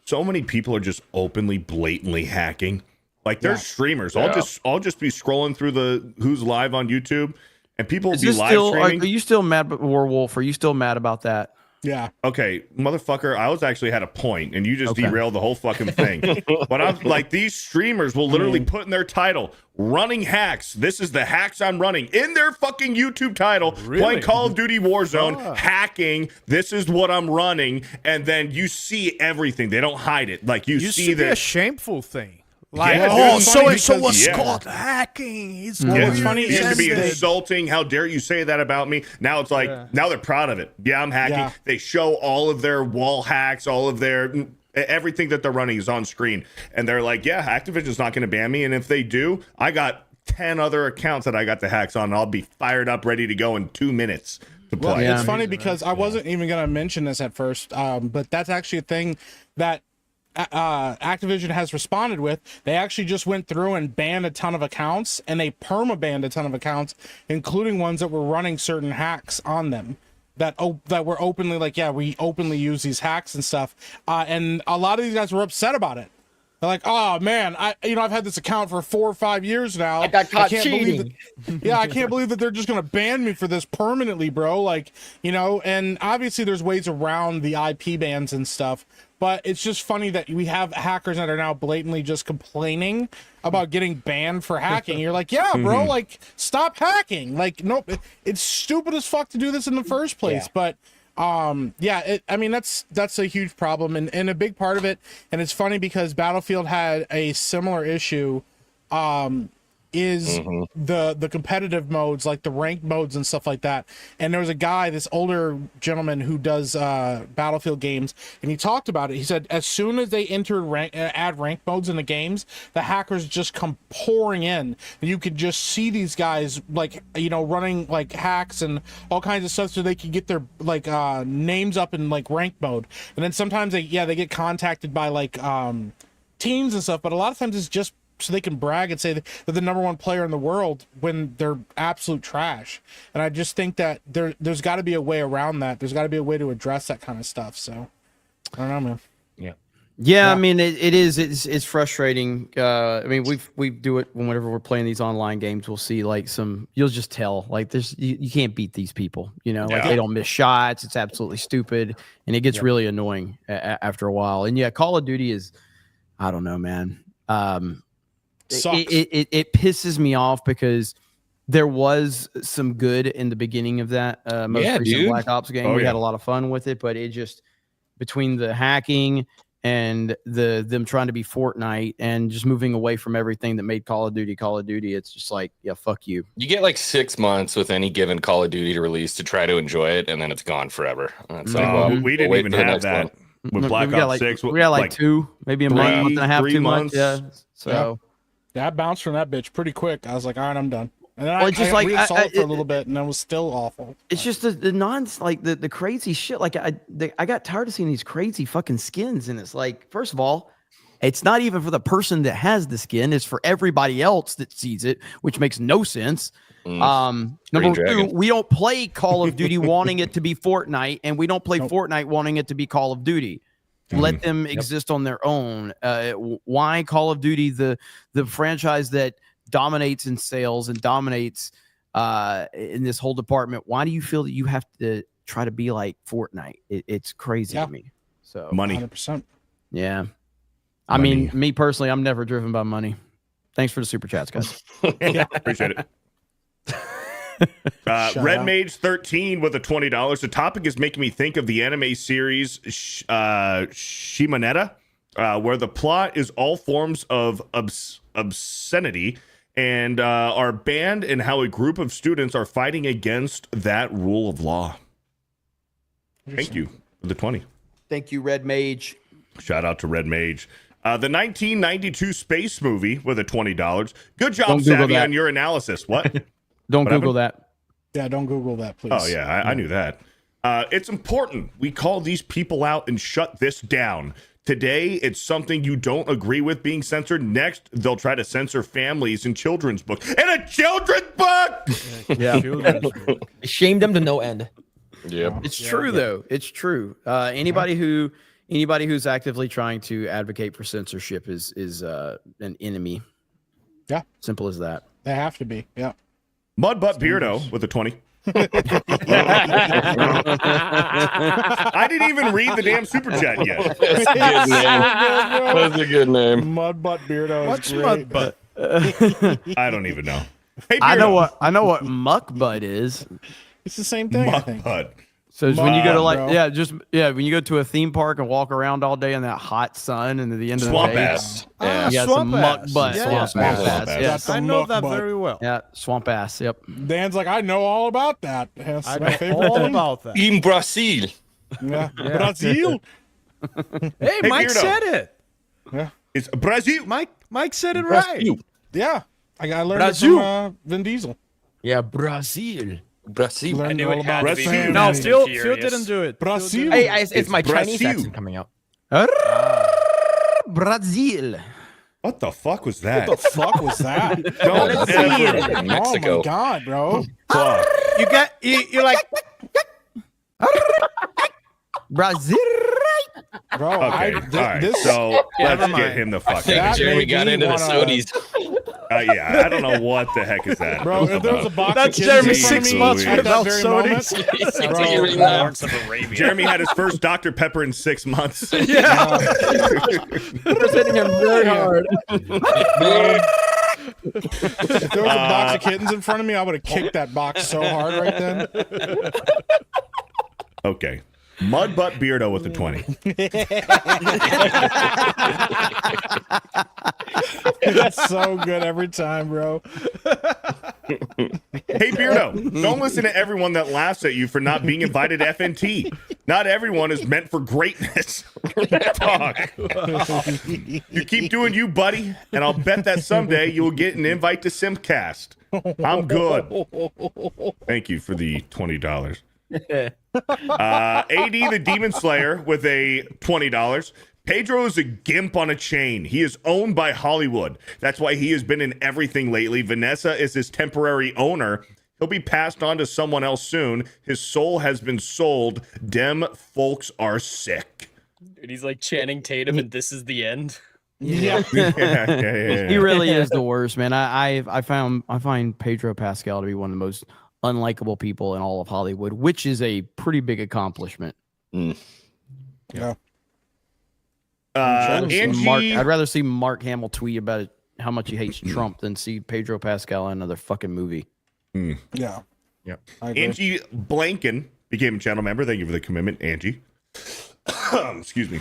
so many people are just openly, blatantly hacking. Like there's streamers. I'll just be scrolling through the who's live on YouTube, and people will be live streaming. Are you still mad, Warwolf? Are you still mad about that? Yeah. Okay, motherfucker, I was actually had a point, and you just derailed the whole fucking thing. But I'm like, these streamers will literally put in their title, running hacks. This is the hacks I'm running in their fucking YouTube title, playing Call of Duty Warzone, hacking. This is what I'm running. And then you see everything. They don't hide it. Like you see that. A shameful thing. Like, so and so was caught hacking. It's funny. It used to be insulting. How dare you say that about me? Now it's like, now they're proud of it. Yeah, I'm hacking. Yeah. They show all of their wall hacks, all of their everything that they're running is on screen. And they're like, yeah, Activision's not going to ban me. And if they do, I got 10 other accounts that I got the hacks on. And I'll be fired up, ready to go in 2 minutes to play. Well, it's funny because I wasn't even going to mention this at first, but that's actually a thing that Activision has responded with. They actually just went through and banned a ton of accounts, and they perma-banned a ton of accounts, including ones that were running certain hacks on them that were openly like, yeah, we openly use these hacks and stuff. And a lot of these guys were upset about it. They're like, oh man, I've had this account for 4 or 5 years now. I got caught cheating. I can't believe that they're just gonna ban me for this permanently, bro. Like, and obviously there's ways around the IP bans and stuff. But it's just funny that we have hackers that are now blatantly just complaining about getting banned for hacking. You're like, yeah, bro, like, stop hacking. Like, nope, it's stupid as fuck to do this in the first place. Yeah. But, that's a huge problem. And a big part of it, and it's funny because Battlefield had a similar issue, is the competitive modes, like the ranked modes and stuff like that. And there was a guy, this older gentleman who does Battlefield games, and he talked about it. He said as soon as they add ranked modes in the games, the hackers just come pouring in, and you could just see these guys like running like hacks and all kinds of stuff so they could get their like names up in like ranked mode. And then sometimes they get contacted by like teams and stuff, but a lot of times it's just so they can brag and say that they're the number one player in the world when they're absolute trash. And I just think that there's got to be a way around that. There's got to be a way to address that kind of stuff. So I don't know, man. Yeah, I mean, it's frustrating. I mean, we do it whenever we're playing these online games. We'll see like you'll just tell like you can't beat these people. You know, like they don't miss shots. It's absolutely stupid, and it gets really annoying after a while. And yeah, Call of Duty is, I don't know, man. It pisses me off because there was some good in the beginning of that most recent Black Ops game. We had a lot of fun with it, but it just between the hacking and them trying to be Fortnite and just moving away from everything that made Call of Duty, it's just like, yeah, fuck you. You get like 6 months with any given Call of Duty to release to try to enjoy it, and then it's gone forever. It's like, well, we didn't even have that with Black Ops 6. We got like 2, maybe a month and a half, 2 months. Yeah. So I bounced from that bitch pretty quick. I was like, all right, I'm done. And then I saw it for a little bit, and it was still awful. It's just the the crazy shit. Like I got tired of seeing these crazy fucking skins, and it's like, first of all, it's not even for the person that has the skin; it's for everybody else that sees it, which makes no sense. Number two, we don't play Call of Duty wanting it to be Fortnite, and we don't play Fortnite wanting it to be Call of Duty. Let them exist on their own. Why Call of Duty, the franchise that dominates in sales and dominates in this whole department? Why do you feel that you have to try to be like Fortnite? It's crazy to me. So money, 100%. Yeah, I mean, me personally, I'm never driven by money. Thanks for the super chats, guys. Appreciate it. Red Mage 13 with a $20. The topic is making me think of the anime series Shimonetta, where the plot is all forms of obscenity and are banned, and how a group of students are fighting against that rule of law. Thank you for the 20. Thank you, Red Mage. Shout out to Red Mage. The 1992 space movie with a $20. Good job, Savvy, on your analysis. What? Don't Google that. Yeah, don't Google that, please. Oh, yeah, I knew that. It's important we call these people out and shut this down. Today, it's something you don't agree with being censored. Next, they'll try to censor families and children's books. In a children's book! Yeah. Shamed them to no end. Yeah, it's true, though. It's true. Anybody who's actively trying to advocate for censorship is an enemy. Yeah. Simple as that. They have to be. Yeah. Mudbutt Beardo with a 20. I didn't even read the damn super chat yet. That's a good name. Mudbutt Beardo. What's Mudbutt? I don't even know. Hey, I know what muckbutt is. It's the same thing. Muckbutt. So it's when you go to like bro. when you go to a theme park and walk around all day in that hot sun, and at the end of the Swamp day, ass. Yeah, swamp some muck ass. butt. Yeah, Swamp yeah. ass. Swamp Yes. I know that Muck very well. Yeah, swamp ass. Yep. Dan's like, I know all about that. That's I my know favorite all thing. about that. In Brazil. Yeah. Brazil. Hey, Mike Beardo. said it. Yeah. It's Brazil. Mike said it right. Yeah. I learned Brazil. it from Vin Diesel. Yeah, Brazil. Brazil. Learned knew all it had about to be Brazil. Fast No, and Phil Furious. didn't do it. Brazil. Phil didn't Hey, do it. it's my Chinese Brazil. accent coming out. Brazil. What the fuck was that? What the fuck was that? Don't ever Mexico. Oh my god, bro. fuck. You're like, Brazil. Bro, Okay, all right. this So let's never get mind. him the fuck I think out. Jeremy made got me into the wanna- Sodies. Yeah, I don't know what the heck is that. Bro, if there was a box That's of kids Jeremy in front of 6 me months at without that very sodies. moment, It's Bro, like you're eating that. Lawrence of Arabia. Jeremy had his first Dr. Pepper in 6 months. yeah. Representing him very hard. if there was a box of kittens in front of me, I would have kicked that box so hard right then. Okay. Mudbutt Beardo with the 20. That's so good every time, bro. Hey, Beardo, don't listen to everyone that laughs at you for not being invited to FNT. Not everyone is meant for greatness. Fuck. You keep doing you, buddy, and I'll bet that someday you'll get an invite to Simcast. I'm good. Thank you for the $20. AD the Demon Slayer with a $20. Pedro is a gimp on a chain. He is owned by Hollywood. That's why he has been in everything lately. Vanessa is his temporary owner. He'll be passed on to someone else soon. His soul has been sold. Dem folks are sick. Dude, he's like Channing Tatum, and this is the end. Yeah. He really is the worst, man. I find Pedro Pascal to be one of the most unlikable people in all of Hollywood, which is a pretty big accomplishment. Yeah. Angie, I'd rather see Mark Hamill tweet about it, how much he hates Trump than see Pedro Pascal in another fucking movie. Yeah. Yep. I agree. Angie Blanken became a channel member. Thank you for the commitment, Angie. Excuse me.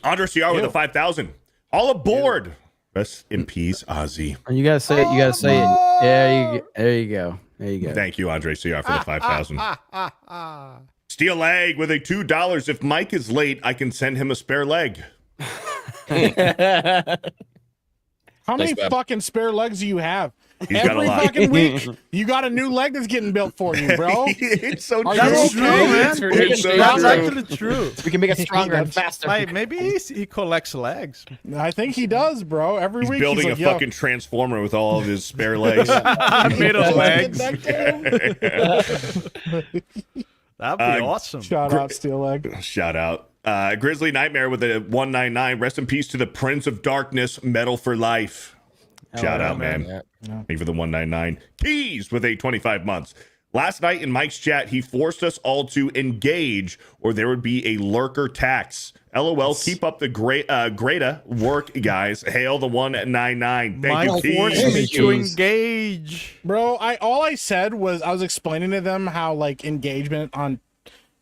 Andre CR with a 5,000. All aboard. Rest in peace, Ozzy. You gotta say it. You gotta say it. There you go. There you go. Thank you, Andre CR, for the 5,000. Steel Leg with a $2. If Mike is late, I can send him a spare leg. How many man. fucking spare legs do you have? He's got a Every lot. fucking week, you got a new leg that's getting built for you, bro. It's so Are true. you That's true, man. It's so That's true. actually true. We can make it stronger and faster. Like, maybe he collects legs. I think he does, bro. Every He's week building he's a like, yo, fucking transformer with all of his spare legs. Made of legs. That'd That'd be awesome. Shout out, Steel Leg. Shout out. Grizzly Nightmare with a 199. Rest in peace to the Prince of Darkness, Metal for Life. Shout out, man. Thank you for the 199. Keys with a 25 months. Last night in Mike's chat, he forced us all to engage or there would be a lurker tax. LOL, keep up the great work, guys. Hail the 199. Thank Mike you, forced me Keys. to engage. Bro, all I said was I was explaining to them how like engagement on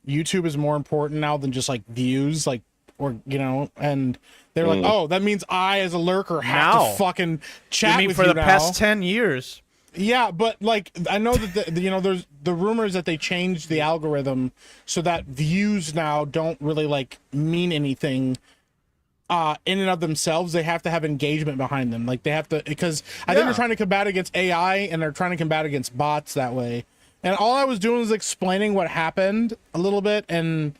YouTube is more important now than just like views, like, or you know, and they're like, oh, that means I as a lurker have Now. to fucking chat You mean with for you the now. past 10 years? Yeah, but like I know that you know there's the rumors that they changed the algorithm so that views now don't really like mean anything in and of themselves. They have to have engagement behind them. Like they have to, because I think they're trying to combat against AI and they're trying to combat against bots that way. And all I was doing was explaining what happened a little bit, and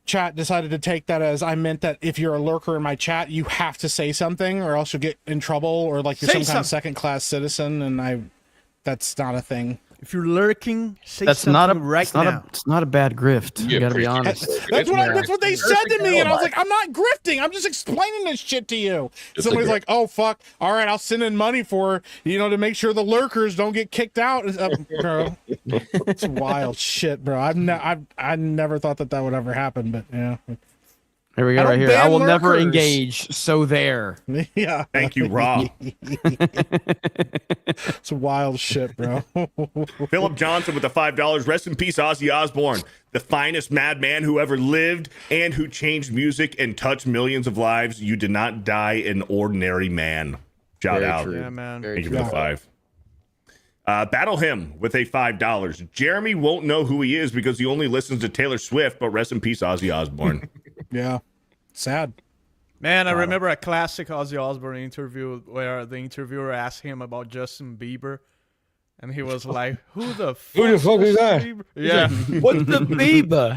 chat decided to take that as I meant that if you're a lurker in my chat, you have to say something or else you'll get in trouble, or like you're Say some kind of something. second-class citizen, and that's not a thing. If you're lurking, say That's something not a right it's not now. it's not a bad grift. You gotta be honest. That's what they said to me, and I was like, I'm not grifting. I'm just explaining this shit to you. Just Somebody's like- like, oh fuck, all right, I'll send in money for to make sure the lurkers don't get kicked out. Bro, it's wild shit, bro. I never thought that would ever happen, but yeah, Here we go, I right don't here. I ban will never lurkers. engage. So there. yeah. Thank you, Raw. It's wild shit, bro. Philip Johnson with the $5. Rest in peace, Ozzy Osbourne, the finest madman who ever lived and who changed music and touched millions of lives. You did not die an ordinary man. Shout Very out. true. Yeah, man. Thank you for the 5. Battle him with a $5. Jeremy won't know who he is because he only listens to Taylor Swift, but rest in peace, Ozzy Osbourne. Yeah, sad. Man, I remember a classic Ozzy Osbourne interview where the interviewer asked him about Justin Bieber, and he was like, "Who the fuck is that?" Bieber? Yeah, What's the Bieber?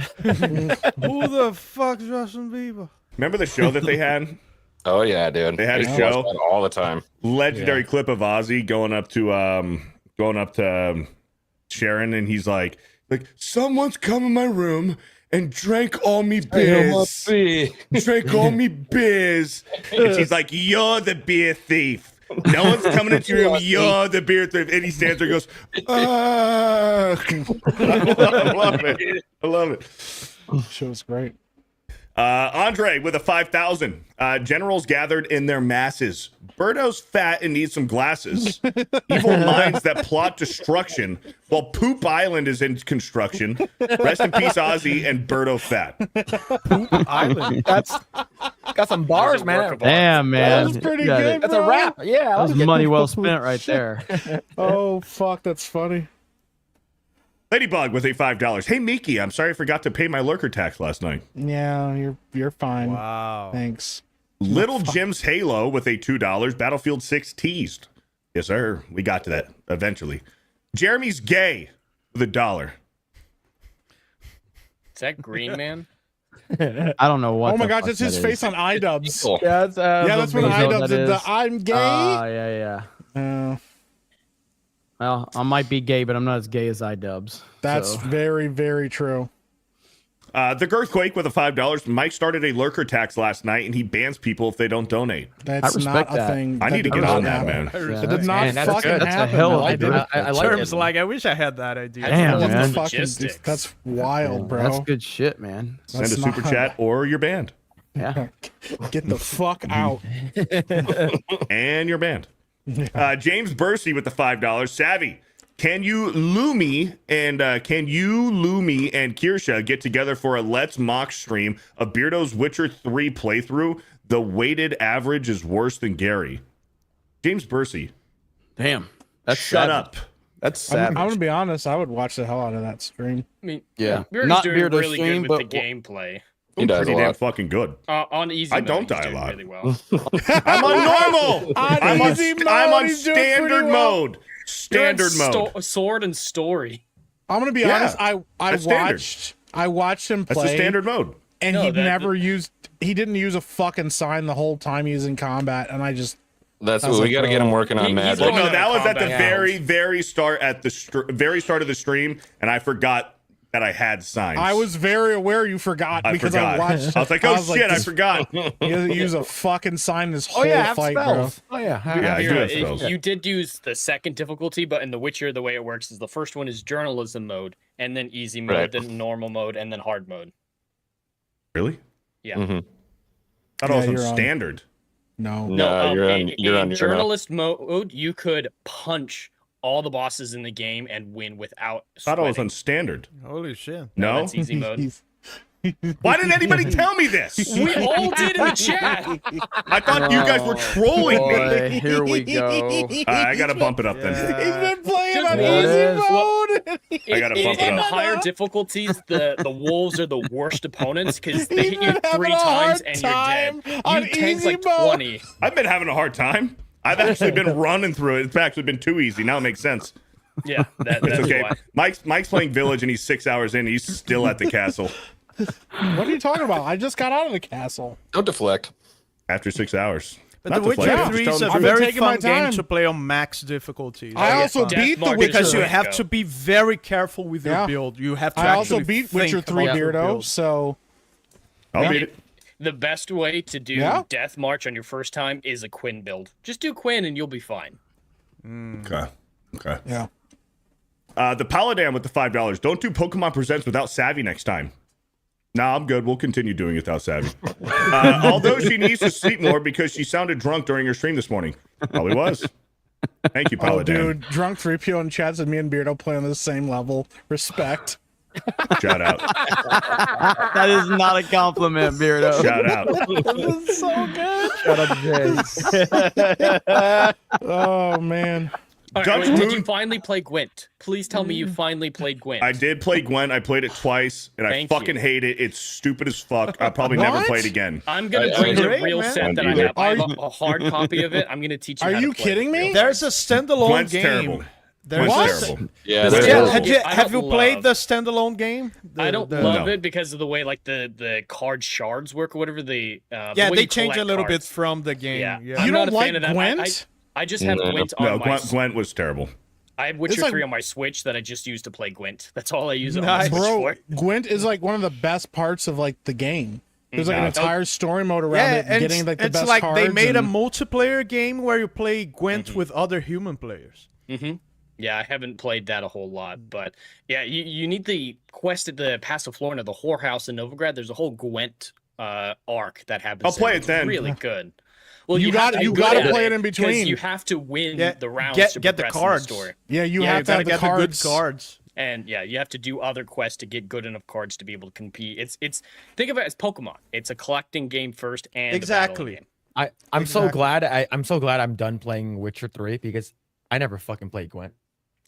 who the fuck's Justin Bieber? Remember the show that they had? Oh yeah, dude. They had a I used to show? watch that all the time. Legendary clip of Ozzy going up to Sharon, and he's like, someone's come in my room and drank all me biz. Drank all me biz. And she's like, you're the beer thief. No one's coming into your room. You're the beer thief. And he stands there and goes, ah. I love it. I love it. Show's great. Andre with a 5,000. Generals gathered in their masses. Birdo's fat and needs some glasses. Evil minds that plot destruction while Poop Island is in construction. Rest in peace, Ozzy and Birdo fat. Island. That's got some bars, man. Damn, man. That was pretty You got good. it. That's a bro. wrap. Yeah, That was money well spent right there. Oh fuck, that's funny. Ladybug with a $5. Hey, Miki, I'm sorry I forgot to pay my lurker tax last night. Yeah, you're fine. Wow. Thanks. Little Jim's Halo with a $2. Battlefield 6 teased. Yes, sir. We got to that eventually. Jeremy's gay with $1. Is that Green Man? I don't know what. Oh my the gosh, fuck it's his that face is. on iDubbbz. Cool. Yeah, That's when iDubbbz did the is. I'm gay. Yeah. Well, I might be gay, but I'm not as gay as iDubbbz. That's so. very, very true. The Girthquake with a $5. Mike started a lurker tax last night, and he bans people if they don't donate. That's respect not a that. thing. I need to that get did on not that, happen. man. It did not Man, that's fucking good. happen. That's a hell of I did a- it. I like Terms it. like I wish I had that idea. Damn, What the man. fucking- Logistics. that's wild, bro. That's good shit, man. Send a That's super not- chat or you're banned. Yeah. Get the fuck out. And you're banned. James Bursey with the $5. Savvy, can you Lumi and Kirsha get together for a Let's Mock stream of Beardo's Witcher 3 playthrough? The weighted average is worse than Gary. James Bursey, Damn. That's shut savage. up. That's I'm savage. gonna be honest. I would watch the hell out of that stream. I mean, Yeah. Beardo's Not doing Beardo's really stream, good with the but gameplay. He does Pretty a damn lot. fucking good. On easy I mode, don't he's die a doing lot. really well. I'm on normal. I'm on, easy mode, I'm on he's doing standard pretty well. mode. Standard mode. Sword and story. I'm gonna be Yeah, honest. I that's standard. watched him That's play. the standard mode. And No, he that- never used. He didn't use a fucking sign the whole time he was in combat, and I just. That's I was what we like, got to get him bro. working on He's magic. Well, going no, on that was at the combat very, very start very start of the stream, and I forgot that I had signs. I was very aware you forgot I because forgot. I watched. I was like, oh shit, I this- forgot. He doesn't use a fucking sign this whole Oh yeah, have fight, spells. bro. Oh yeah. Yeah, I do have You spells. you did use the second difficulty, but in The Witcher, the way it works is the first one is journalism mode, and then easy mode, Right. then normal mode, and then hard mode. Really? Yeah. Mhm. I thought I was Yeah, on you're on. standard. No. No, you're on. in You're on. journalist mode, you could punch all the bosses in the game and win without I thought I was sweating. on standard. Holy shit. No? That's easy mode. He's- Why didn't anybody tell me this? We all did in the chat. I thought you guys were trolling me. Boy, here we go. I gotta bump it up then. He's been playing Just on what easy is- mode. I gotta bump it In the up. higher difficulties, the wolves are the worst opponents because they hit you He's been 3 having a times hard and you're time dead. on You tank easy like mode. 20. I've been having a hard time. I've actually been running through it. It's actually been too easy. Now it makes sense. Yeah, that's It's okay. why. Mike's playing Village and he's 6 hours in. He's still at the castle What are you talking about? I just got out of the castle. Don't deflect. after 6 hours. But Not The to Witcher flag, 3 just is tell a the I've been very taking my fun game time. to play on max difficulty. I Very also fun. beat The Death Witcher. because you There we have go. to be very careful with your Yeah. build. You have to I also actually beat Witcher think 3 about your Beardo, build. so I'll beat it. The best way to do Yeah? Death March on your first time is a Quinn build. Just do Quinn and you'll be fine. Okay. Okay. yeah. The Paladin with the $5. Don't do Pokemon Presents without Savvy next time. Nah, I'm good. We'll continue doing it without Savvy. Although she needs to sleep more because she sounded drunk during her stream this morning. Probably was. Thank you, Oh, Paladin. dude, drunk 3PO and Chad said me and Beardo play on the same level. Respect. Shout out. That is not a compliment, Beardo. Shout out. This is so good. Shout out to Jace. Oh man. All right, Dutch wait, did Moon- you finally play Gwent? Please tell me you finally played Gwent. I did play Gwen. I played it twice, and Thank I fucking you. hate it. It's stupid as fuck. I'll probably never What? play it again. I'm gonna I bring the agree, real man. set that I Either. have. I have Are a hard copy of it. I'm gonna teach you. Are how you to play kidding it me? real There's a standalone Gwen's game. terrible. There's What? Gwen's terrible. Yeah, Yeah, there's terrible. have you, I have you don't played love- the standalone game? I don't The- love No. it because of the way like the card shards work or whatever. The Yeah, way they you change a collect little bit cards. from the game. Yeah, Yeah. I'm You not don't a fan like of that. Gwent? I just have No. Gwent on No, my. Gwent was terrible. I have Witcher It's like- 3 on my Switch that I just use to play Gwent. That's all I use it on Nice. my Switch Bro, for. Gwent is like one of the best parts of like the game. There's like an Yeah. entire story mode around Yeah, it, and getting like the it's best like cards. they made a and- multiplayer game where you play Gwent with other human players. Yeah, I haven't played that a whole lot, but yeah, you need the quest at the Pass of Florina, the whorehouse in Novigrad. There's a whole Gwent arc that happens. I'll play there. it It's then. really good. Well, You have gotta- to be you good gotta at play it in 'cause between. You have to win Yeah, the rounds get to the progress in cards. story. Yeah, you Yeah, have you to have gotta the get cards. the good cards. And yeah, you have to do other quests to get good enough cards to be able to compete. It's think of it as Pokemon. It's a collecting game first and a battle Exactly. game. I'm so Exactly. glad I'm so glad I'm done playing Witcher 3 because I never fucking played Gwent.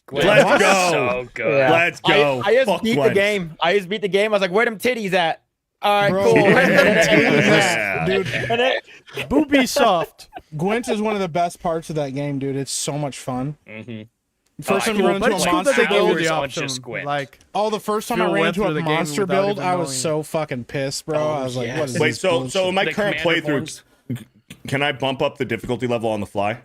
Gwent Let's is go. So good. Yeah. Let's go. I just Fuck beat Gwent. the game. I just beat the game. I was like, where them titties at? All right, Bro, cool. Yeah. dude. And then- Ubisoft. Gwent is one of the best parts of that game, dude. It's so much fun. hmm First time you cool, run But into it's a cool that monster they give you build. the on option. just Gwent. Like, Oh, the first time I Phil ran went into through a the game monster without build, even I was knowing. so fucking pissed, bro. I was like, yes. what is Wait, this so bullshit? in my The current commander playthrough, forms. can I bump up the difficulty level on the fly?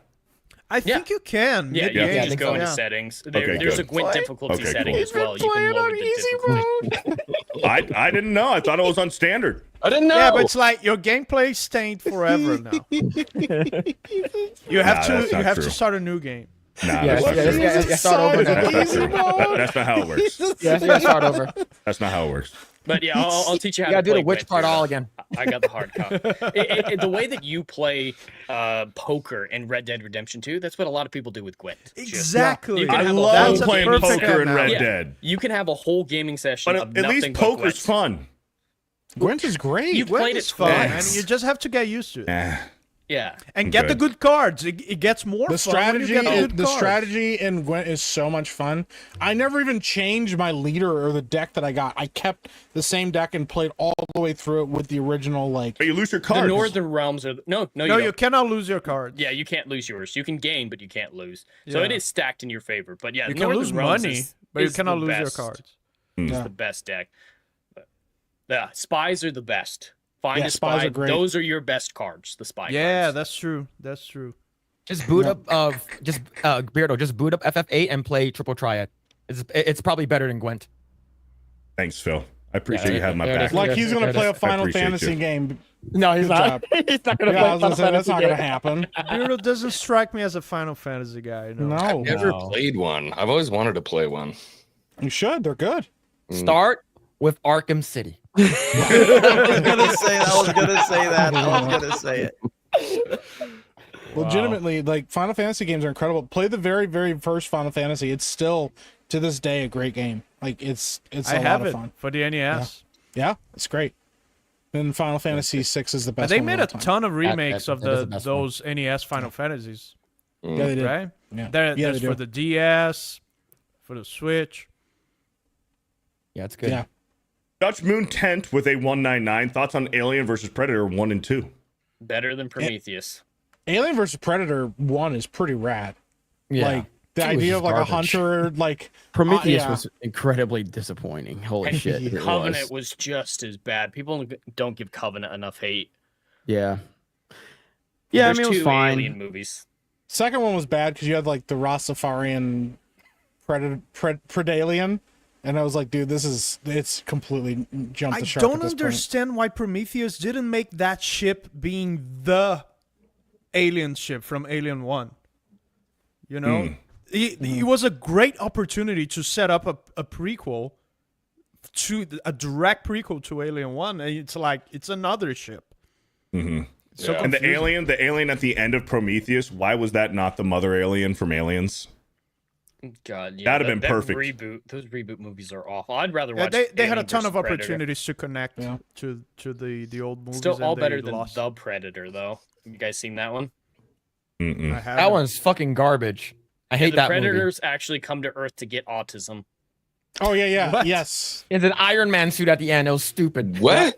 I think you can. Yeah, you mid-game, can just go into yeah. settings. Okay, there's a good. Gwent difficulty Okay, setting cool. as well. You can lower the difficulty. I didn't know. I thought it was on standard. I didn't know. Yeah, but it's like your gameplay stained forever now. You have Nah, that's to not have true. to start a new game. Nah, Yeah, that's not true. yeah, start over now. That's not true. That's not how it works. Yeah, start over. That's not how it works. But yeah, I'll teach you how You to gotta do play the witch Gwent part here. all again. I got the hard copy. The way that you play poker in Red Dead Redemption 2, that's what a lot of people do with Gwent. Just- Exactly. You can I have a love whole That's a playing perfect poker in Red analogy. Yeah. Dead. You can have a whole gaming session But of at nothing least but poker's Gwent. fun. Gwent is great. You Gwent played is it fun, twice. man. You just have to get used to it. Eh. Yeah. And get the good cards. It gets more The fun when you strategy, get the good the cards. strategy in Gwent is so much fun. I never even changed my leader or the deck that I got. I kept the same deck and played all the way through it with the original like. But you lose your The cards. Northern Realms are no, No, you you don't. cannot lose your cards. Yeah, you can't lose yours. You can gain, but you can't lose. So Yeah. it is stacked in your favor. But yeah, You can Northern lose Realms money, is, but you is cannot the lose your best. cards. It's Yeah. the best deck. But, yeah, spies are the best. Find Yeah, a spies spy. are great. Those are your best cards. The spy. Yeah, cards. that's true. That's true. Just boot up Beardo, just boot up FF8 and play Triple Triad. It's probably better than Gwent. Thanks, Phil. I appreciate Yeah, you having my there it back. is. Like he's gonna There it play a is. Final appreciate Fantasy you. game. No, he's Good not. job. He's not gonna Yeah, play I was gonna Final say that's not Fantasy gonna game. happen. Beardo doesn't strike me as a Final Fantasy guy. No. No, Never played one. I've always wanted to play one. you should. They're good. Start with Arkham City. I was gonna say that. I was gonna say it. Legitimately, like Final Fantasy games are incredible. Play the very, very first Final Fantasy. It's still to this day a great game. Like it's I a have lot it of fun. for the NES. Yeah, it's great. And Final Fantasy 6 is the But best. they one made of a all time. ton of remakes of that is the best one. those NES Final Fantasies, Yeah, they did. right? Yeah, There's they do. for the DS, for the Switch. Yeah, it's good. Yeah. Dutch Moon Tent with a 199. Thoughts on Alien versus Predator 1 and 2? Better than Prometheus. Alien versus Predator 1 is pretty rad. Yeah. Like the Two was idea just of like garbage. a hunter, like Prometheus yeah. was incredibly disappointing. Holy And shit. It Covenant was. was just as bad. People don't give Covenant enough hate. Yeah. Yeah, There's I mean, it was two fine. Alien movies. second one was bad because you had like the Rastafarian Predalien. And I was like, dude, it's completely jumped I the shark. don't at this point. understand why Prometheus didn't make that ship being the alien ship from Alien 1. You know? It was a great opportunity to set up a prequel, a direct prequel to Alien 1. And it's like, it's another ship. Mm-hmm. So And the confusing. alien at the end of Prometheus, why was that not the mother alien from Aliens? God, yeah, That'd have been perfect. Those reboot movies are awful. I'd rather watch. They had a Alien ton of versus Predator. opportunities to connect to the old movies. Still all and better they than lost. The Predator, though. You guys seen that one? I Mm-mm. haven't. That one's fucking garbage. I hate the that Predators actually come to Earth to get autism. Oh yeah, What? yes, movie. It's an Iron Man suit at the end. It was stupid. What?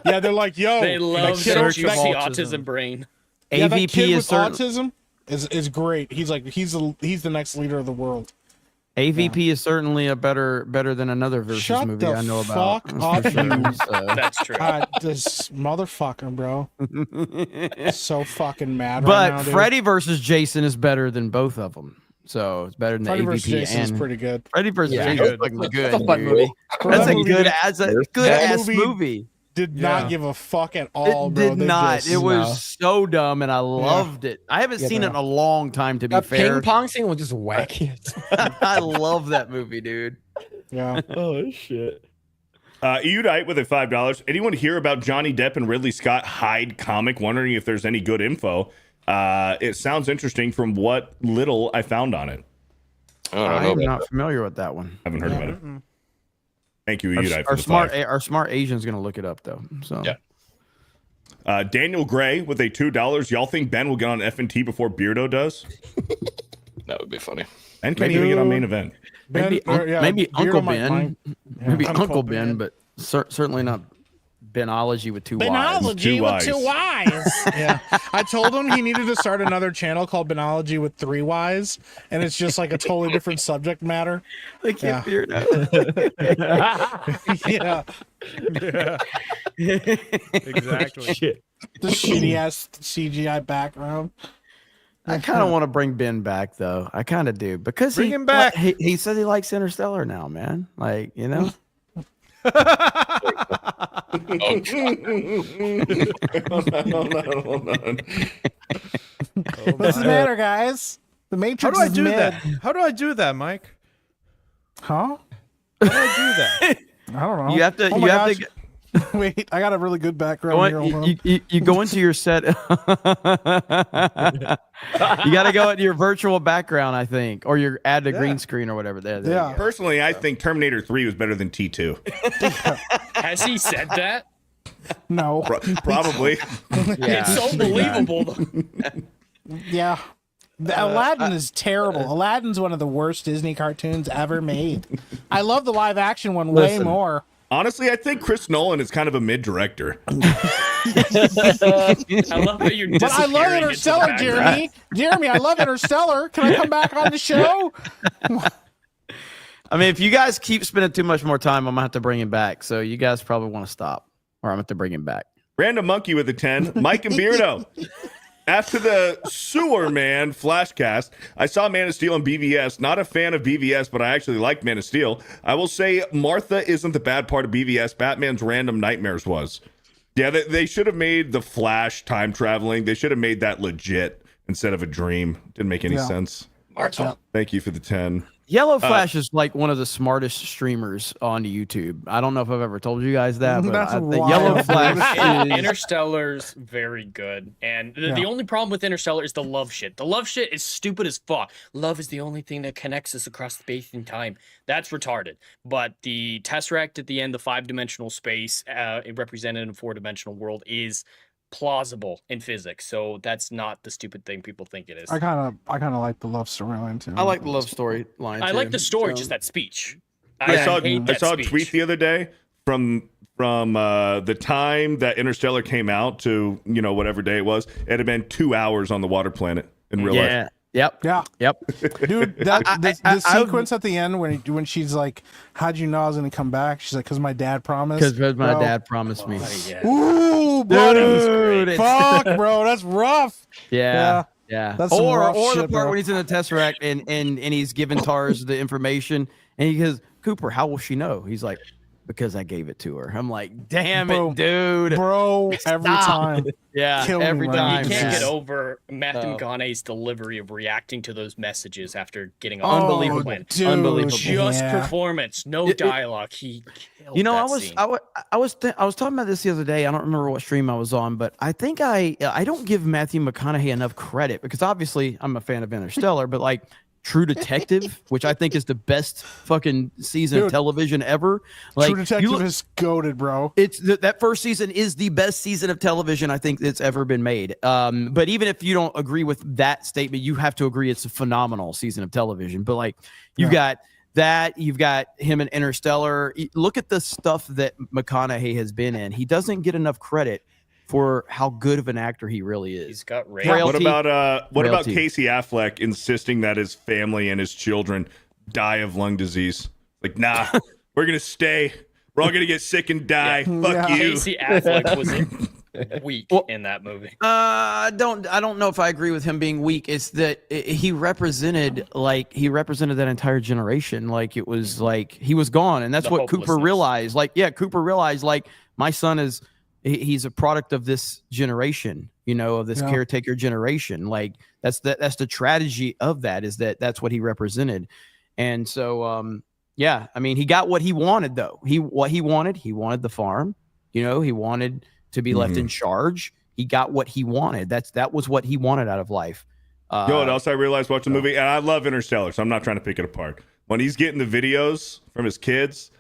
yeah. They're like, yo, They love kid their with- juicy autism. autism brain. yeah, that AVP kid is with certain. autism is great. He's like he's the next leader of the world. AVP is certainly a better than another versus Shut movie the I know about. fuck That's for up, sure. So- That's true. God, this motherfucker, bro. So fucking mad but right now, dude. Freddy versus Jason is better than both of them. So it's better than Freddy the versus AVP Jason is and pretty good. Freddy versus Yeah. Jason is Good. fucking good. That's a fun dude. movie. That's That a movie good did- ass that movie. movie Did not give a fuck at all, It bro. did They not. just- It was No. so dumb, and I loved it. I haven't Yeah, seen it in bro. a long time, to be That fair. ping pong scene was just wacky. I love that movie, dude. yeah. Oh shit. Eudite with a $5. Anyone hear about Johnny Depp and Ridley Scott Hyde comic? Wondering if there's any good info. It sounds interesting from what little I found on it. I don't know I'm about not familiar with that one. Haven't heard about it. Thank you, Our, Eudite. our for the smart, five. our smart Asian's gonna look it up though. So Yeah. Daniel Gray with a $2. Y'all think Ben will get on F&T before Beardo does? That would be funny. And can't even get on main event. maybe Ben- or, yeah, maybe Beardo Uncle might Ben, mind. maybe Uncle Uncle Ben, Ben. but certainly not Benology with two Benology Two with Ys. 2 Ys. Yeah. I told him he needed to start another channel called Benology with 3 Ys, and it's just like a totally different subject matter. They can't figure it out. Yeah. Exactly. Shit. The shitty ass CGI background. I kind of want to bring Ben back, though. I kind of do because Bring him back. He said he likes Interstellar now, man. Like, you know. Hold on. What's the matter, guys? The How Matrix do I is do mid. that? How do I do that, Mike? Huh? How do I do that? I don't know. You have to. Oh you my have gosh. to. Wait, I got a really good Go background here. in, Hold on. you go into your set. You got to go into your virtual background, I think, or your add a green screen or whatever. There you Yeah. go. Personally, I think Terminator 3 was better than T2. Has he said that? No. Probably. Yeah. It's so believable. though. Yeah. Aladdin is terrible. Aladdin's one of the worst Disney cartoons ever made. I love the live action one way Listen. more. Honestly, I think Chris Nolan is kind of a mid director. I love that you're But I love disappearing into the Interstellar, background. Jeremy. Jeremy, I love Interstellar. Can I come back on the show? I mean, if you guys keep spending too much more time, I'm gonna have to bring him back. So you guys probably want to stop, or I'm gonna have to bring him back. Random Monkey with a 10. Mike and Beardo. After the Sewer Man flashcast, I saw Man of Steel on BVS. Not a fan of BVS, but I actually like Man of Steel. I will say Martha isn't the bad part of BVS. Batman's Random Nightmares was. Yeah, they should have made the Flash time traveling. They should have made that legit instead of a dream. Didn't make any sense. Martha. Thank you for the 10. Yellow Flash is like one of the smartest streamers on YouTube. I don't know if I've ever told you guys that, but That's I think wild. Yellow Flash is. Interstellar's very good. And the only problem with Interstellar is the love shit. The love shit is stupid as fuck. Love is the only thing that connects us across space and time. That's retarded. But the Tesseract at the end, the 5-dimensional space represented in a 4-dimensional world is plausible in physics. So that's not the stupid thing people think it is. I kind of like the love storyline too. I like the love story line. I like the story, So- just that speech. I saw hate I that saw a speech. tweet the other day from the time that Interstellar came out to whatever day it was. It had been 2 hours on the water planet in real life. Yeah. Yep. Yeah, Yep. dude, the I- sequence at the end when she's like, "How'd you know I was gonna come back?" She's like, "Cause my dad promised." Because my Bro. dad promised me. Yeah. Ooh, buddy. Dude, it's- Fuck, bro, that's rough. Yeah. Yeah. That's some or rough the shit, part bro. when he's in the Tesseract and he's giving Tars the information and he goes, Cooper, how will she know? He's like, because I gave it to her. I'm like, damn Bro, it, dude. Bro, every Stop. time. Yeah, Kill me, every man. time. You can't man. get over Matthew No. McConaughey's delivery of reacting to those messages after getting Oh, on Unbelievable. dude, Unbelievable. just yeah. performance, no It- dialogue. He killed You know, that I was scene. I was talking about this the other day. I don't remember what stream I was on, but I think I don't give Matthew McConaughey enough credit because obviously I'm a fan of Interstellar, but like True Detective, which I think is the best fucking season of Dude, television ever. Like True you Detective look- is goated, bro. it's that first season is the best season of television I think that's ever been made. But even if you don't agree with that statement, you have to agree it's a phenomenal season of television. But like you've got that, you've got him in Interstellar. Look at the stuff that McConaughey has been in. He doesn't get enough credit for how good of an actor he really is. He's got range. Frail- What about Frailty. Casey Affleck insisting that his family and his children die of lung disease? Like, nah, we're gonna stay. We're all gonna get sick and die. Fuck you. Casey Affleck was weak in that movie. I don't know if I agree with him being weak. It's that he represented that entire generation. Like it was like he was gone, and that's The what Cooper hopelessness. realized. Cooper realized like my son is he's a product of this generation, of this caretaker generation. Like that's the tragedy of that is that's what he represented, and so I mean he got what he wanted though. He wanted the farm. He wanted to be left in charge. He got what he wanted. That was what he wanted out of life. You know what else I realized watching the movie? And I love Interstellar, so I'm not trying to pick it apart. When he's getting the videos from his kids,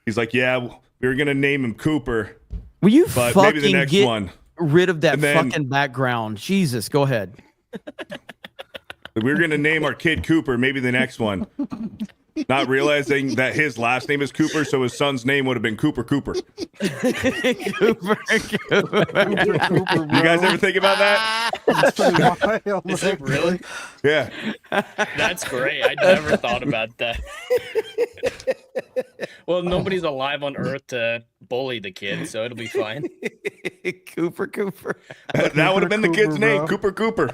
he's like, yeah, we were going to name him Cooper, Will you but fucking maybe the next get one. rid of that And then- fucking background? Jesus, go ahead. We were going to name our kid Cooper, maybe the next one. not realizing that his last name is Cooper, so his son's name would have been Cooper Cooper. Cooper. You guys ever think about that? Is it really? Yeah. That's great. I never thought about that. Well, nobody's alive on Earth to bully the kid, so it'll be fine. Cooper. That would have been the kid's Cooper, name, bro. Cooper Cooper.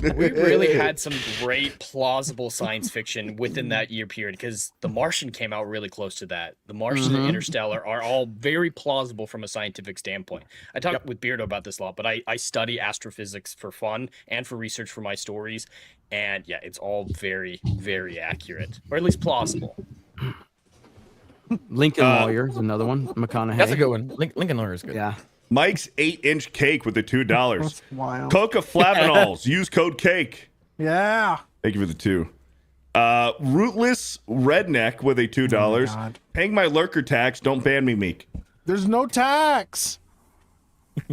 We really had some great plausible science fiction within that year period because The Martian came out really close to that. The Martian and Interstellar are all very plausible from a scientific standpoint. I talked with Beardo about this a lot, but I study astrophysics for fun and for research for my stories. And yeah, it's all very, very accurate, or at least plausible. Lincoln Lawyer is another one. McConaughey. That's a good one. Lincoln Lawyer is good. Yeah. Mike's 8-inch cake with the $2. That's wild. Coca Flavanols. Use code CAKE. Yeah. Thank you for the 2. Rootless Redneck with a $2. God. Paying my lurker tax. Don't ban me, Meek. There's no tax.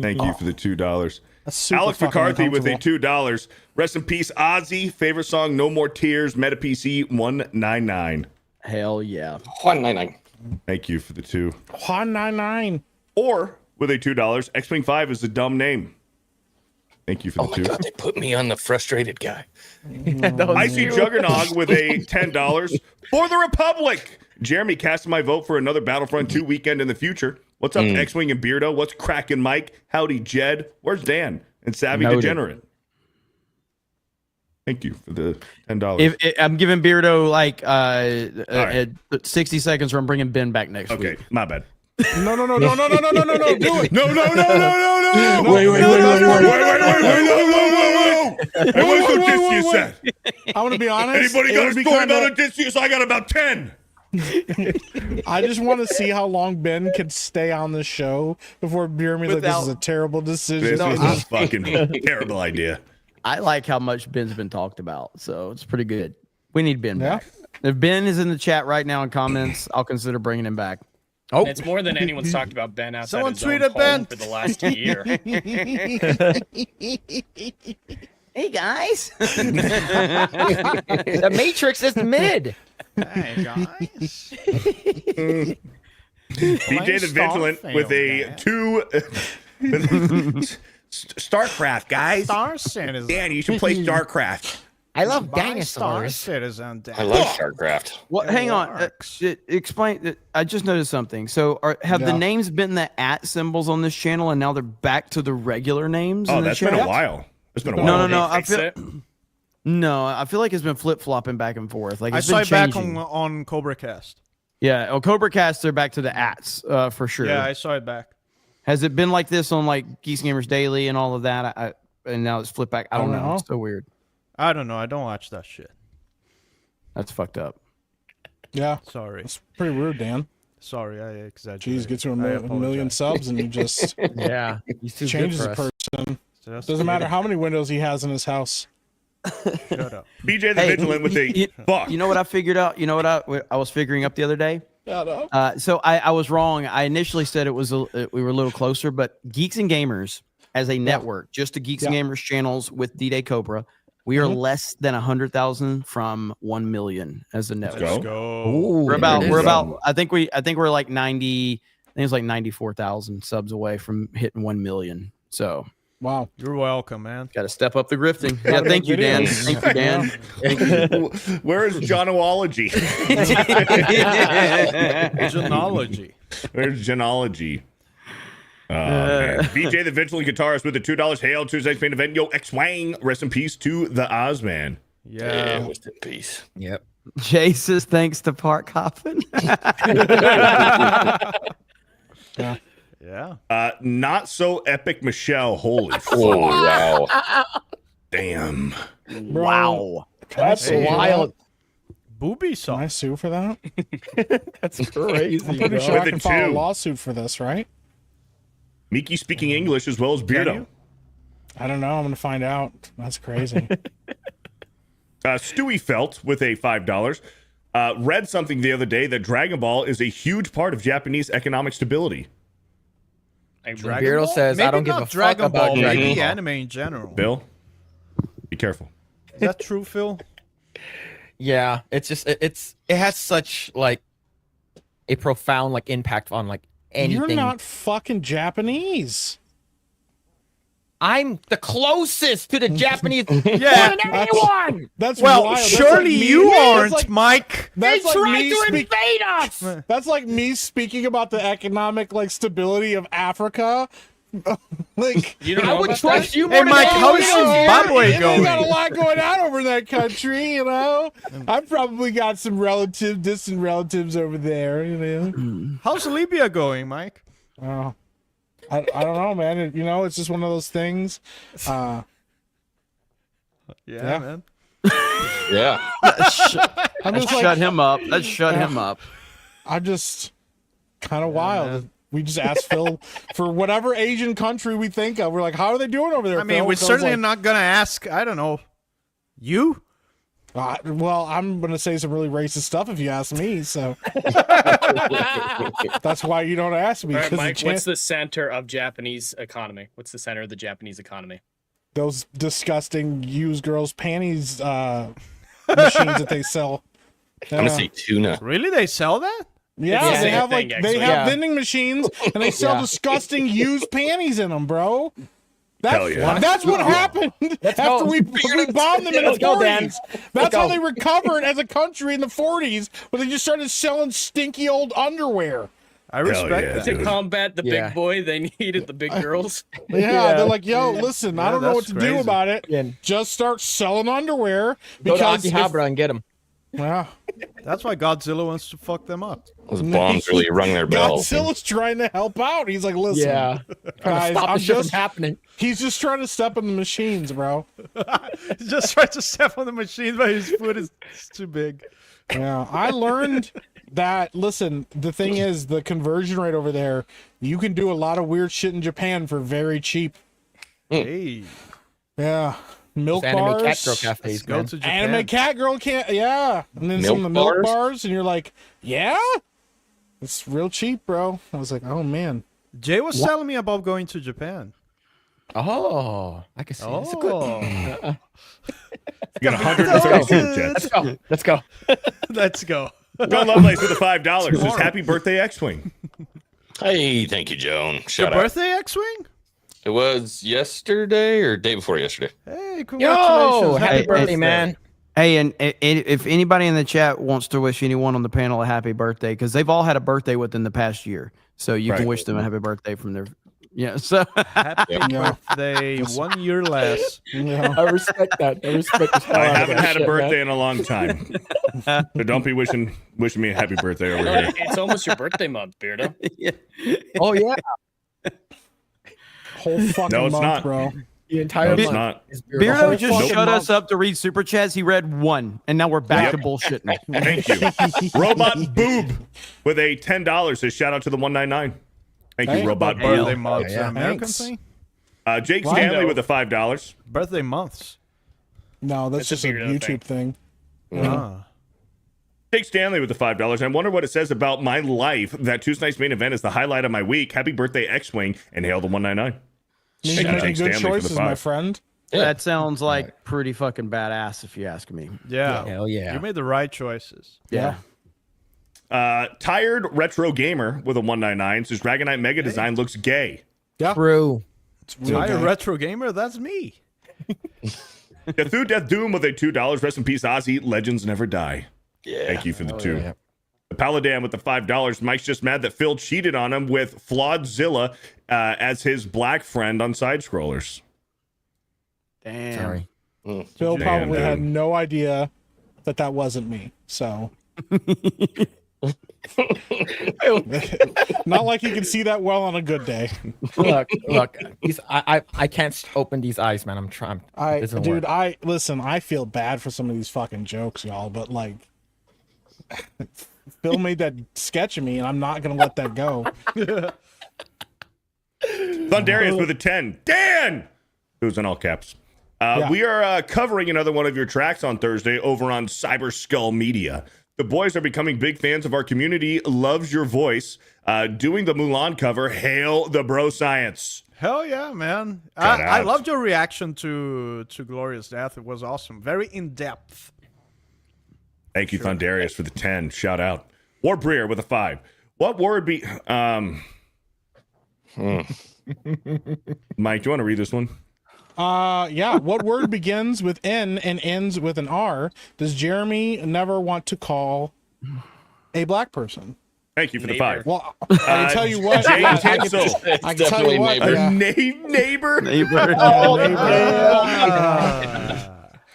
Thank you for the $2. That's super Alex fucking McCarthy with a uncomfortable. $2. Rest in peace, Ozzy. Favorite song, No More Tears. Meta PC 199. Hell yeah. 199. Thank you for the 2. 199. Or with a $2, X-Wing 5 is a dumb name. Thank you for Oh the my 2. god, they put me on the frustrated guy. Icy Juggernog with a $10. For the Republic. Jeremy casting my vote for another Battlefront 2 weekend in the future. What's up, X-Wing and Beardo? What's cracking, Mike? Howdy, Jed. Where's Dan? And Savvy Noted. Degenerate. Thank you for the $10. I'm giving Beardo like right. 60 seconds, or I'm bringing Ben back next Okay, week. my bad. No, do it. No. Wait, Wait. Hey, what's the Odysseus said? I want to be honest. Anybody it got a would be story kinda- about Odysseus? I got about 10. I just want to see how long Ben could stay on the show before Jeremy's like, this is a terrible decision. This is a fucking terrible idea. I like how much Ben's been talked about, so it's pretty good. We need Ben Yeah. back. If Ben is in the chat right now in comments, I'll consider bringing him back. And it's more than anyone's talked about Ben outside Someone his own tweeted home Ben. for the last year. Hey guys. The Matrix is mid. Hey guys. BJ the Vigilant with a 2. StarCraft, guys. Star Citizen. Dan, you should play StarCraft. I love Buy Star dinosaurs. Citizen. I love StarCraft. What? It Hang on. works. Explain. I just noticed something. So, have the Yeah. names been the @ symbols on this channel, and now they're back to the regular names? Oh, in the that's chat? been a while. It's been a while. No. I Fix feel. it. No, I feel like it's been flip flopping back and forth. Like I it's saw been it back changing. on Cobra Cast. Yeah, Cobra Cast, they're back to the ats for sure. Yeah, I saw it back. Has it been like this on like Geeks Gamers Daily and all of that? And now it's flipped back. I don't know. It's so weird. I don't know. I don't watch that shit. That's fucked up. Yeah, Sorry. it's pretty rude, Dan. Sorry, I exaggerated. Jeez, get to a I million apologize. subs and he just Yeah. He's too changes good a for us. person. Just Doesn't matter how many windows he has in his house. Shut up. BJ the Vigilant with a fuck. You know what I figured out? You know what I was figuring up the other day? Shut up. So I was wrong. I initially said it was we were a little closer, but Geeks and Gamers as a network, just the Geeks and Gamers channels with D-Day Cobra, we are less than 100,000 from 1 million as a network. Let's Go. Ooh, We're there it is. about I think we're like 90. I think it's like 94,000 subs away from hitting 1 million. So Wow. You're welcome, man. got to step up the grifting. Yeah, thank you, Dan. Videos. Thank you, Dan. Thank you. Where is Jonology? Genealogy. Where's Genology? Man. BJ the Vigilant Guitarist with the $2. Hail Tuesday's main event. Yo, X-Wang. Rest in peace to the Ozman. Yeah. Rest in peace. Yep. Jay says thanks to Park Hoppin. Yeah. Not so epic Michelle. Holy Oh wow. damn. Bro, Wow. That's Hey, wild. Booby Can I sauce. sue for that? That's crazy. I'm pretty bro. sure I With a can file a 2. lawsuit for this, right? Miki speaking English as well as Beardo. you? I don't know. I'm going to find out. That's crazy. Stewie Felt with a $5. Read something the other day that Dragon Ball is a huge part of Japanese economic stability. Dragon Beardo Ball? says, I Maybe don't give not a fuck Dragon about Ball, Dragon maybe Ball. anime in general. Bill, be careful. Is that true, Phil? Yeah, it's just it has such like a profound like impact on like anything. You're not fucking Japanese. I'm the closest to the Japanese Yeah, more than anyone. That's Well, wild. That's surely like me- you that's aren't, like- Mike. That's They like tried me to speak- invade us. That's like me speaking about the economic like stability of Africa. Like You don't I know would about trust that? you Hey, more than Mike, how anyone is else. Zimbabwe they got a going? lot going on over in that country, you know. I've probably got some distant relatives over there, you know. How's Libya going, Mike? Oh, I don't know, man. You know, it's just one of those things. Yeah, Yeah. man. Yeah. I'm just Shut like, him up. Let's shut him up. I'm just kind of wild. We just asked Phil for whatever Asian country we think of. We're like, how are they doing over there? I mean, Phil? we're Phil's certainly like, not gonna ask. I don't know. You? well, I'm gonna say some really racist stuff if you ask me. So that's why you don't ask me. All right, 'cause Mike, the what's the center of Japanese economy? What's the center of the Japanese economy? those disgusting used girls' panties machines that they sell? I'm gonna say tuna. Really? They sell that? Yeah, It's the they same have thing, they actually. have Yeah. vending machines and they sell Yeah. disgusting used panties in them, bro. That's, Hell yeah. that's what happened after go. we bombed them in the Let's go, Dan. 40s. That's how go. they recovered as a country in the 40s, when they just started selling stinky old underwear. I respect yeah, that. To combat the Yeah. big boy, they needed the big girls. Yeah, they're like, yo, listen, I Yeah, don't know what that's to do crazy. about it. Yeah. Just start selling underwear Go to because Akihabara and get him. yeah, That's why Godzilla wants to fuck them up. Those bombs really rung their bells. Godzilla's trying to help out. He's like, listen, Yeah, guys, stop I'm the shit just, from happening. he's just trying to step in the machines, bro. He just tried to step on the machine, but his foot is too big. Yeah, I learned that. Listen, the thing is, the conversion rate over there, you can do a lot of weird shit in Japan for very cheap. Hey, Yeah, milk Anime bars. cat girl cafes, let's go man. to Japan. Anime cat girl can't. Yeah, and then some of the Milk milk bars? bars, and you're like, yeah, it's real cheap, bro. I was like, oh man. Jay was telling me about going to Japan. Oh, I can see. It's a good. Oh, You got 130 super chats. Let's go. Let's go. let's go. John Lovelace with the $5. Says happy birthday, X-Wing. Hey, thank you, Joan. Your Shout out. birthday, X-Wing? It was yesterday or day before yesterday. Hey, congratulations. Yo, happy Hey, birthday, hey, man. Hey, and if anybody in the chat wants to wish anyone on the panel a happy birthday, because they've all had a birthday within the past year, so you Right. can wish them a happy birthday from their. Yeah. So Happy Yeah. birthday, 1 year less. Yeah. I respect that. I respect the I haven't had a birthday in a long time. So don't be wishing me a happy birthday over here. It's almost your birthday month, Beardo. Oh yeah, Whole fucking No, it's month, not. bro. the entire No, it's month. not. is Beardo. Beardo whole just fucking shut month. us up to read super chats. He read one, and now we're back Yep. to bullshitting. Thank you. Robot Boob with a $10 says shout out to the 199. Thank Hey, you, Robot Birthday Boob. months, Yeah, American thanks. thing? Jake Wow. Stanley with a $5. Birthday months. No, that's It's a just a Beardo YouTube thing. Ah. Jake Stanley with the $5. I wonder what it says about my life that Tuesday night's main event is the highlight of my week. Happy birthday, X-Wing, and hail the 199. Means Thank you're you, making Jake good Stanley, for the choices, my 5. friend. Yeah. That sounds like pretty fucking badass, if you ask me. Yeah. Hell yeah. You made the right choices. Yeah. Tired Retro Gamer with a 199 says Dragonite Mega Design looks gay. True. It's real Tired gay. retro gamer, that's me. Death Death Doom with a $2. Rest in peace, Ozzy. Legends never die. Yeah. Thank you for the 2. yeah. The Paladin with the $5. Mike's just mad that Phil cheated on him with Flawedzilla as his black friend on side scrollers. Damn. Sorry. Phil Damn, probably dude. had no idea that that wasn't me. So, not like you can see that well on a good day. Look. I can't open these eyes, man. I'm trying. Dude, listen. I feel bad for some of these fucking jokes, y'all. But like, Phil made that sketch of me, and I'm not gonna let that go. Thundarius with a 10. Dan! Who's in all caps. Yeah. We are covering another one of your tracks on Thursday over on Cyber Skull Media. The boys are becoming big fans of our community. Loves your voice. Doing the Mulan cover. Hail the bro science. Hell yeah, man. Shout I out. loved your reaction to Glorious Death. It was awesome. Very in-depth. Thank you, Thundarius, for the 10. Shout out. War Breer with a 5. What word be? Mike, do you want to read this one? Yeah. What word begins with N and ends with an R does Jeremy never want to call a black person? Thank you for the 5. Well, I can tell you what. Jay I Tinsel. can tell you what. A Yeah. neighbor.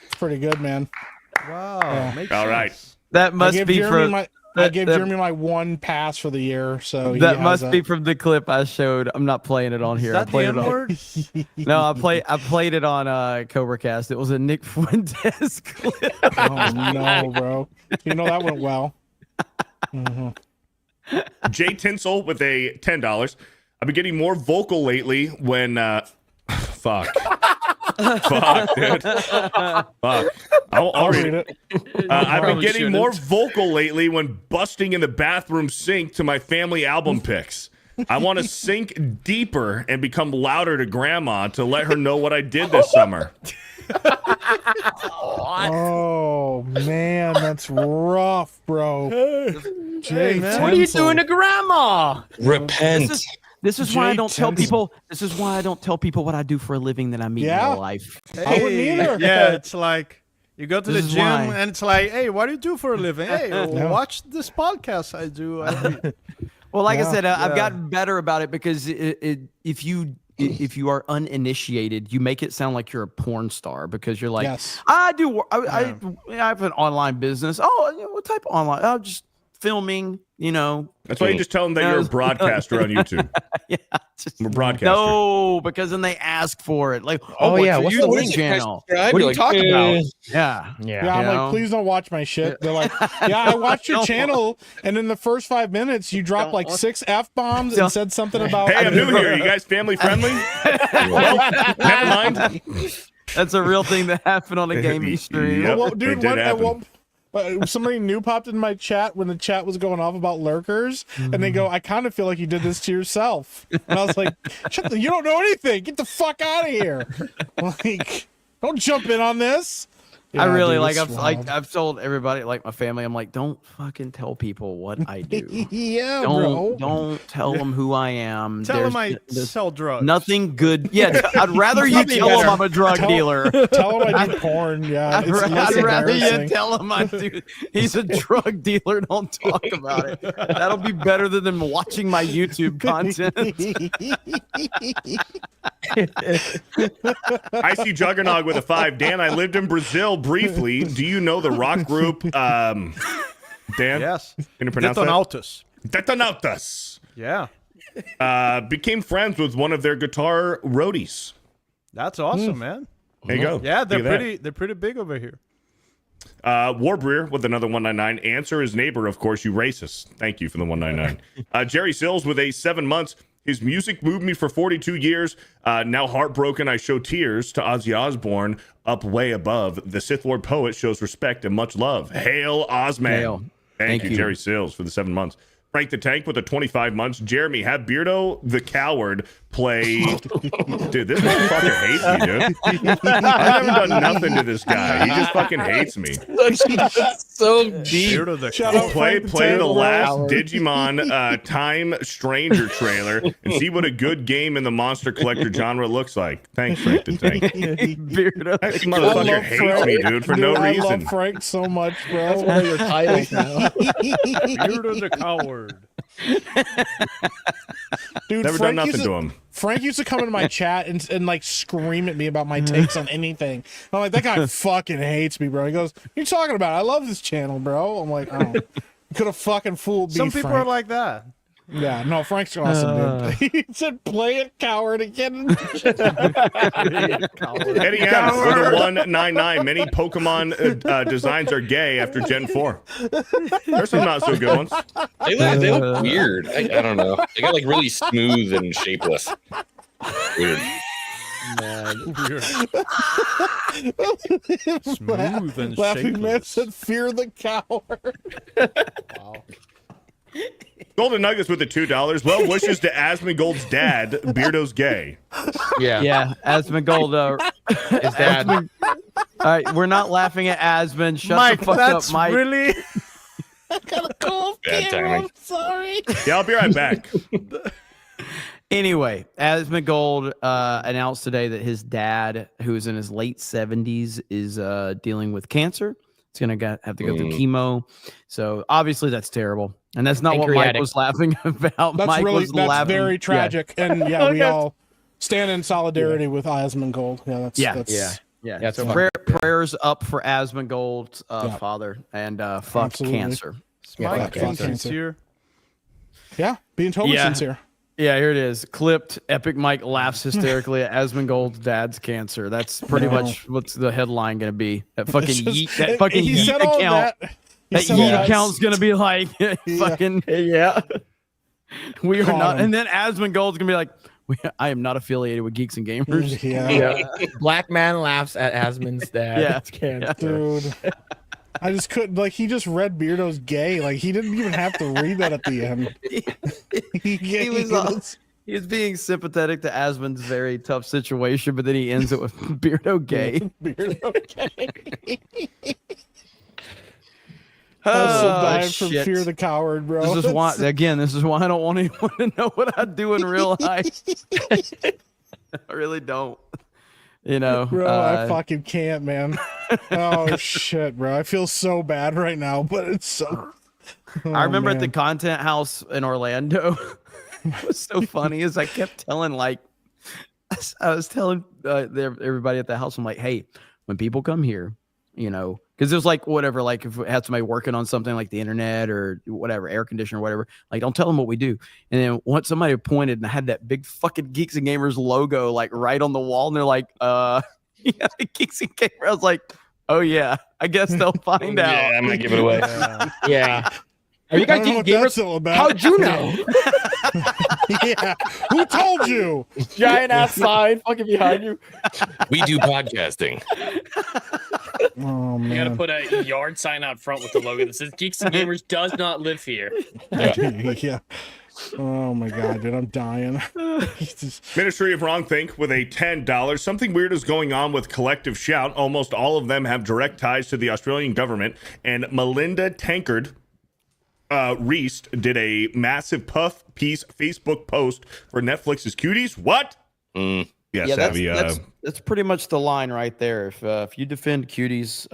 It's pretty good, man. Wow. Makes All right. sense. That must be for. I gave Jeremy my 1 pass for the year, so he that has must be from the clip I showed. I'm not playing it on here. Is that I played the it on. N-word? No, I played it on CobraCast. It was a Nick Fuentes clip. Oh no, bro! You know that went well. Jay Tinsel with a $10. I've been getting more vocal lately when fuck. Fuck, dude. Fuck. I'll read it. I've been getting more vocal lately when busting in the bathroom sink to my family album picks. I want to sink deeper and become louder to grandma to let her know what I did this summer. Oh man, that's rough, bro. Jay, What are you doing to grandma? Repent. This is why I don't tell Tinsel. people. This is why I don't tell people what I do for a living that I meet in real life. I wouldn't either. Yeah, it's like you go to This the is gym why. and it's like, hey, what do you do for a living? Hey, watch this podcast I do. Well, like Yeah. I said, I've gotten better about it because if you are uninitiated, you make it sound like you're a porn star because you're like, Yes. I have an online business. Oh, what type of online? Oh, just filming. That's why you just tell them that you're a broadcaster on YouTube. Yeah, I'm a broadcaster. no, because then they ask for it. Like, Oh, yeah, what's what's your the YouTube link? channel? I'd What be are you like, talking about? Yeah. Yeah, I'm You know? like, please don't watch my shit. They're like, yeah, I watched your channel, and in the first 5 minutes, you dropped like 6 F-bombs and said something about. Hey, I'm new here. You guys family friendly? Well, never mind. That's a real thing that happened on a gaming stream. Yep, Well, it dude, did what? happen. Somebody new popped in my chat when the chat was going off about lurkers, and they go, "I kind of feel like you did this to yourself." And I was like, "You don't know anything. Get the fuck out of here! Like, don't jump in on this." I Yeah, really dude, it's wild. I've told everybody, like my family, I'm like, don't fucking tell people what I do. Yeah, bro. Don't tell them who I am. Tell them I there's sell drugs. nothing good. Yeah, I'd rather you Probably tell them better. I'm a drug dealer. Tell them I do porn. Yeah, I'd, it's ra- less I'd rather you embarrassing. tell him I do. He's a drug dealer. Don't talk about it. That'll be better than them watching my YouTube content. I see Juggernog with a 5. Dan, I lived in Brazil briefly. Do you know the rock group? Dan? Yes. Can you pronounce that? Detonautas. Detonautas. Yeah. Became friends with one of their guitar roadies. That's awesome, man. There you go. Yeah, Look at that. they're pretty big over here. Warbreer with another 199. Answer his neighbor, of course, you racist. Thank you for the 199. Jerry Sills with a 7 months. His music moved me for 42 years. Now heartbroken, I show tears to Ozzy Osbourne up way above. The Sith Lord poet shows respect and much love. Hail Ozman. Hail. Thank Thank you, you. Jerry Sills, for the 7 months. Frank the Tank with the 25 months. Jeremy, have Beardo the Coward play. Dude, this motherfucker hates me, dude. I've never done nothing to this guy. He just fucking hates me. So deep. Beard the Shut up, Play Frank the Tank, last bro. Digimon Time Stranger trailer and see what a good game in the monster collector genre looks like. Thanks, Frank the Tank. Beard of That the- motherfucker hates me, dude, for no I reason. love Frank so much, bro. That's one of your titles now. Beard of the Coward. Dude, Never Frank done used nothing to him. Frank used to come into my chat and like scream at me about my takes on anything. I'm like, that guy fucking hates me, bro. He goes, "What are you talking about? I love this channel, bro." I'm like, oh, you could have fucking fooled me. Some people Frank. are like that. Yeah, no, Frank's awesome, dude. He said, "Play it, coward," again. Eddie M with a 199. Many Pokemon designs are gay after Gen 4. There's some not so good ones. They look weird. I don't know. They got like really smooth and shapeless. Weird. Weird. Smooth and Laughing Man shapeless. said, "Fear the coward." Wow. Golden Nuggets with the $2. Well wishes to Asmongold's dad. Beardo's gay. Yeah. Yeah, Asmongold. His dad. right, we're not laughing at Asmund. Shut Mike, the fuck that's up, Mike. really. Bad timing. Yeah, I'll be right back. Anyway, Asmongold announced today that his dad, who is in his late 70s, is dealing with cancer. He's going to have to go through chemo. So obviously that's terrible. And that's not what Mike Pancreatic. was laughing about. That's Mike really was that's laughing. very tragic. And yeah, we Okay. all stand in solidarity with Asmongold. Yeah, that's Yeah. That's So fine. prayers up for Asmongold's father and fuck Absolutely. cancer. Yeah, Mike, fuck being cancer. sincere. Yeah, being totally Yeah. sincere. Yeah, here it is. Clipped. Epic Mike laughs hysterically at Asmongold's dad's cancer. That's pretty No. much what's the headline going to be. That fucking It's just- yeet, that fucking he yeet said all account. that. That said all yeet that. account's going to be like fucking yeah. We are Caught not. him. And then Asmongold's going to be like, I am not affiliated with Geeks and Gamers. Yeah. Black man laughs at Asmund's dad. Yeah. It's cancer. Dude. I just couldn't, like, he just read Beardo's gay. Like, he didn't even have to read that at the end. He was he's being sympathetic to Asmund's very tough situation, but then he ends it with Beardo gay. Also Oh, died from shit. Fear the Coward, bro. This is why again. This is why I don't want anyone to know what I do in real life. I really don't. You know, Bro, I fucking can't, man. Oh shit, bro. I feel so bad right now, but it's so. I remember at the man. content house in Orlando. It was so funny is I kept telling I was telling everybody at the house, I'm like, hey, when people come here, you know, because it was like whatever, like if we had somebody working on something like the internet or whatever, air conditioner or whatever, like don't tell them what we do. And then once somebody pointed and I had that big fucking Geeks and Gamers logo like right on the wall, and they're like, yeah, Geeks and Gamers. I was like, oh yeah, I guess they'll find out. Yeah, I might give it away. Yeah. Are you I guys don't know what gamers? that's all about. How'd you know? Yeah. Who told you? Giant ass sign fucking behind you. We do podcasting. Oh You gotta man. put a yard sign out front with the logo that says Geeks and Gamers does not live here. Yeah. Oh my god, dude, I'm dying. Ministry of Wrong Think with a $10. Something weird is going on with Collective Shout. Almost all of them have direct ties to the Australian government. And Melinda Tankard Reese did a massive puff piece Facebook post for Netflix's Cuties. What? Yes, Yeah, Abby. that's pretty much the line right there. If you defend cuties,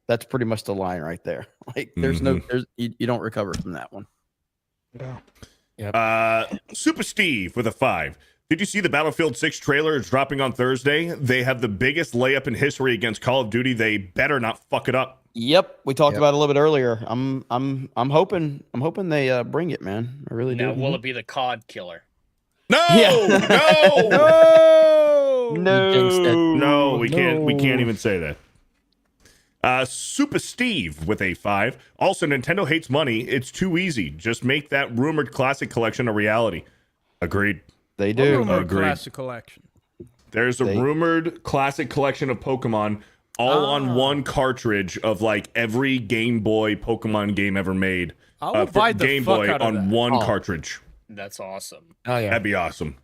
that's pretty much the line right there. Like there's you don't recover from that one. Super Steve with a 5. Did you see the Battlefield 6 trailer is dropping on Thursday? They have the biggest layup in history against Call of Duty. They better not fuck it up. Yep, we talked about it a little bit earlier. I'm hoping they bring it, man. I really Now, do. will it be the COD killer? No, no, we can't even say that. Super Steve with a 5. Also, Nintendo hates money. It's too easy. Just make that rumored classic collection a reality. Agreed. They do. Rumored Agreed. classic collection. There's a rumored classic collection of Pokemon all on one cartridge of like every Game Boy Pokemon game ever made. I would for buy the Game fuck Boy out of on that. one cartridge. That's awesome. Oh yeah. That'd be awesome.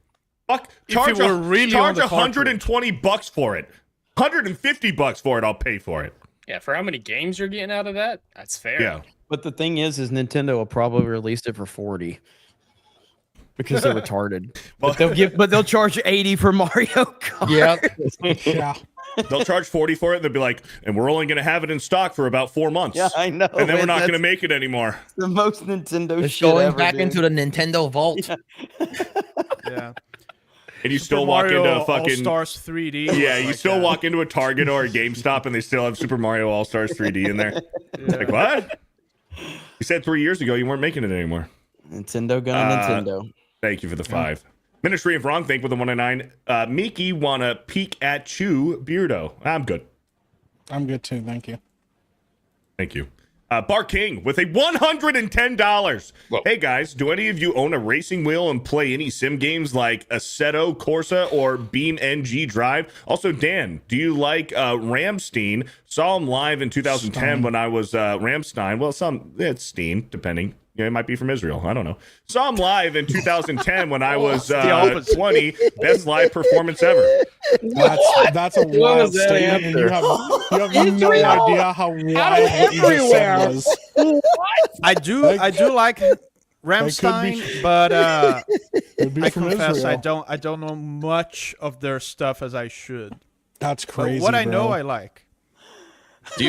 Fuck, If charge it were really on charge the cartridge. $120 for it. $150 for it. I'll pay for it. Yeah, for how many games you're getting out of that, that's fair. Yeah. But the thing is Nintendo will probably release it for 40 because they're retarded. But they'll charge 80 for Mario Kart. Yep. Yeah. They'll charge 40 for it. They'll be like, and we're only going to have it in stock for about 4 months. Yeah, I know. And then we're not That's going to make it anymore. the most Nintendo It's shit going ever, back dude. into the Nintendo vault. Yeah. And you still Super walk Mario into fucking All-Stars 3D. Yeah, was you like still that. walk into a Target or a GameStop and they still have Super Mario All-Stars 3D in there. Like, what? You said 3 years ago you weren't making it anymore. Nintendo gonna Nintendo. Thank you for the 5. Ministry of Wrong Think with a 1 and 9. Miki wanna peek at you, Beardo. I'm good. I'm good too, thank you. Thank you. Bar King with a $110. Whoa. Hey guys, do any of you own a racing wheel and play any sim games like Assetto Corsa or Beam NG Drive? Also, Dan, do you like Ramstein? Saw him live in 2010 when I was Ramstein. Well, it's Steen, depending. He might be from Israel. I don't know. Saw him live in 2010 when I was 20. Best live performance ever. That's a wild statement, and you have no idea how wild what you just said was. I do like Rammstein, but I confess Israel. I don't know much of their stuff as I should. That's But crazy. what I bro. know, I like. Do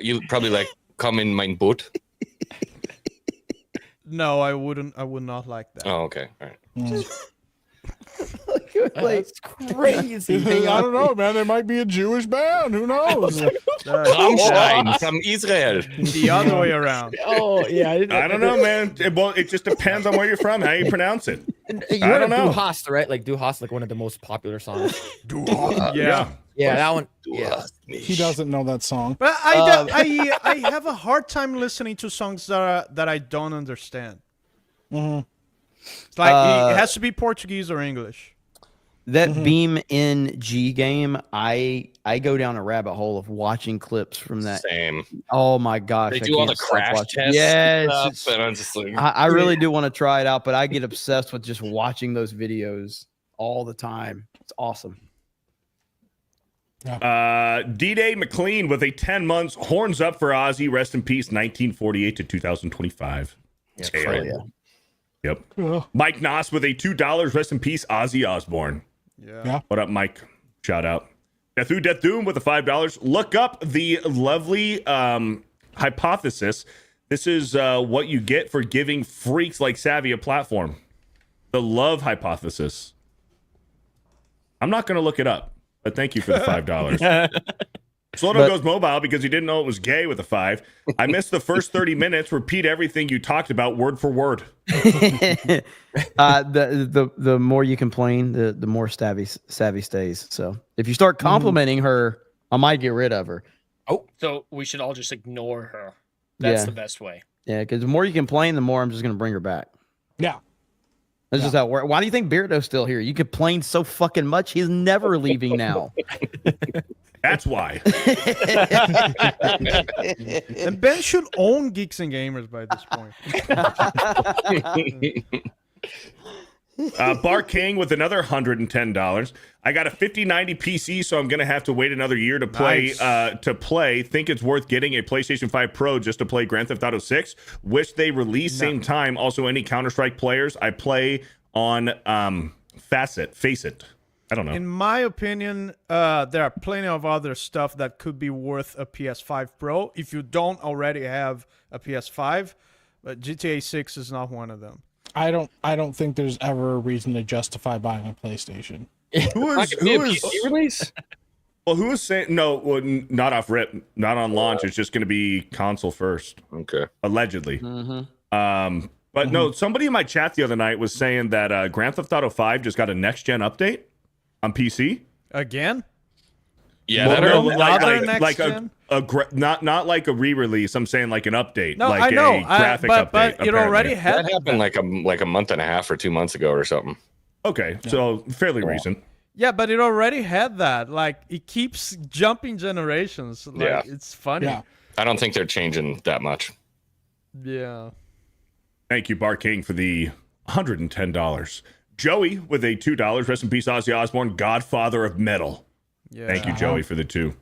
you probably like Come in Mein Boot? No, I wouldn't. I would not like that. Oh, okay. All right. That's crazy. I don't know, man. There might be a Jewish band. Who knows? Rammstein from Israel. The other way around. Oh yeah. I don't know, man. It just depends on where you're from, how you pronounce it. You I heard don't of know. Du Hast, right? Like Du Hast, like one of the most popular songs. Yeah. Yeah, that one. Yeah. He doesn't know that song. But I have a hard time listening to songs that I don't understand. It's like it has to be Portuguese or English. That Beam NG game, I go down a rabbit hole of watching clips from that. Same. Oh my gosh. They I do all can't the stop crash watching. tests. Yes. And I'm just like, I really do want to try it out, but I get obsessed with just watching those videos all the time. It's awesome. D-Day McLean with a 10 months. Horns up for Ozzy. Rest in peace, 1948 to 2025. yeah. Yep. Yeah. Mike Noss with a $2. Rest in peace, Ozzy Osbourne. Yeah. What up, Mike? Shout out. Death Doom with a $5. Look up the lovely hypothesis. This is what you get for giving freaks like Savvy a platform. The love hypothesis. I'm not going to look it up, but thank you for the $5. Sloto goes mobile because he didn't know it was gay with a 5. I missed the first 30 minutes. Repeat everything you talked about word for word. The more you complain, the more savvy stays. So if you start complimenting her, I might get rid of her. So we should all just ignore her. That's the best way. Yeah, because the more you complain, the more I'm just going to bring her back. Yeah. That's just how it works. Why do you think Beardo's still here? You complain so fucking much. He's never leaving now. That's why. And Ben should own Geeks and Gamers by this point. Bar King with another $110. I got a 5090 PC, so I'm gonna have to wait another year to play. Nice. Think it's worth getting a PlayStation 5 Pro just to play Grand Theft Auto 6. Wish they release same time. Also, any Counter-Strike players, I play on Faceit. I don't know. In my opinion, there are plenty of other stuff that could be worth a PS5 Pro if you don't already have a PS5. But GTA 6 is not one of them. I don't think there's ever a reason to justify buying a PlayStation. Who is release? Well, who is saying no? Well, not off rip, not on launch. It's just going to be console first, Okay. allegedly. But no, somebody in my chat the other night was saying that Grand Theft Auto 5 just got a next gen update on PC. Again? Yeah, Well, that no, Another like next a gen? not like a re-release. I'm saying like an update, No, like I know. a graphics update. But it already apparently. had. that happened like a month and a half or 2 months ago or something. Okay, so fairly recent. Yeah, but it already had that. Like, it keeps jumping generations. Like, Yeah. it's funny. Yeah. I don't think they're changing that much. Yeah. Thank you, Bar King, for the $110. Joey with a $2. Rest in peace, Ozzy Osbourne, Godfather of Metal. Yeah. Thank you, Joey, for the 2.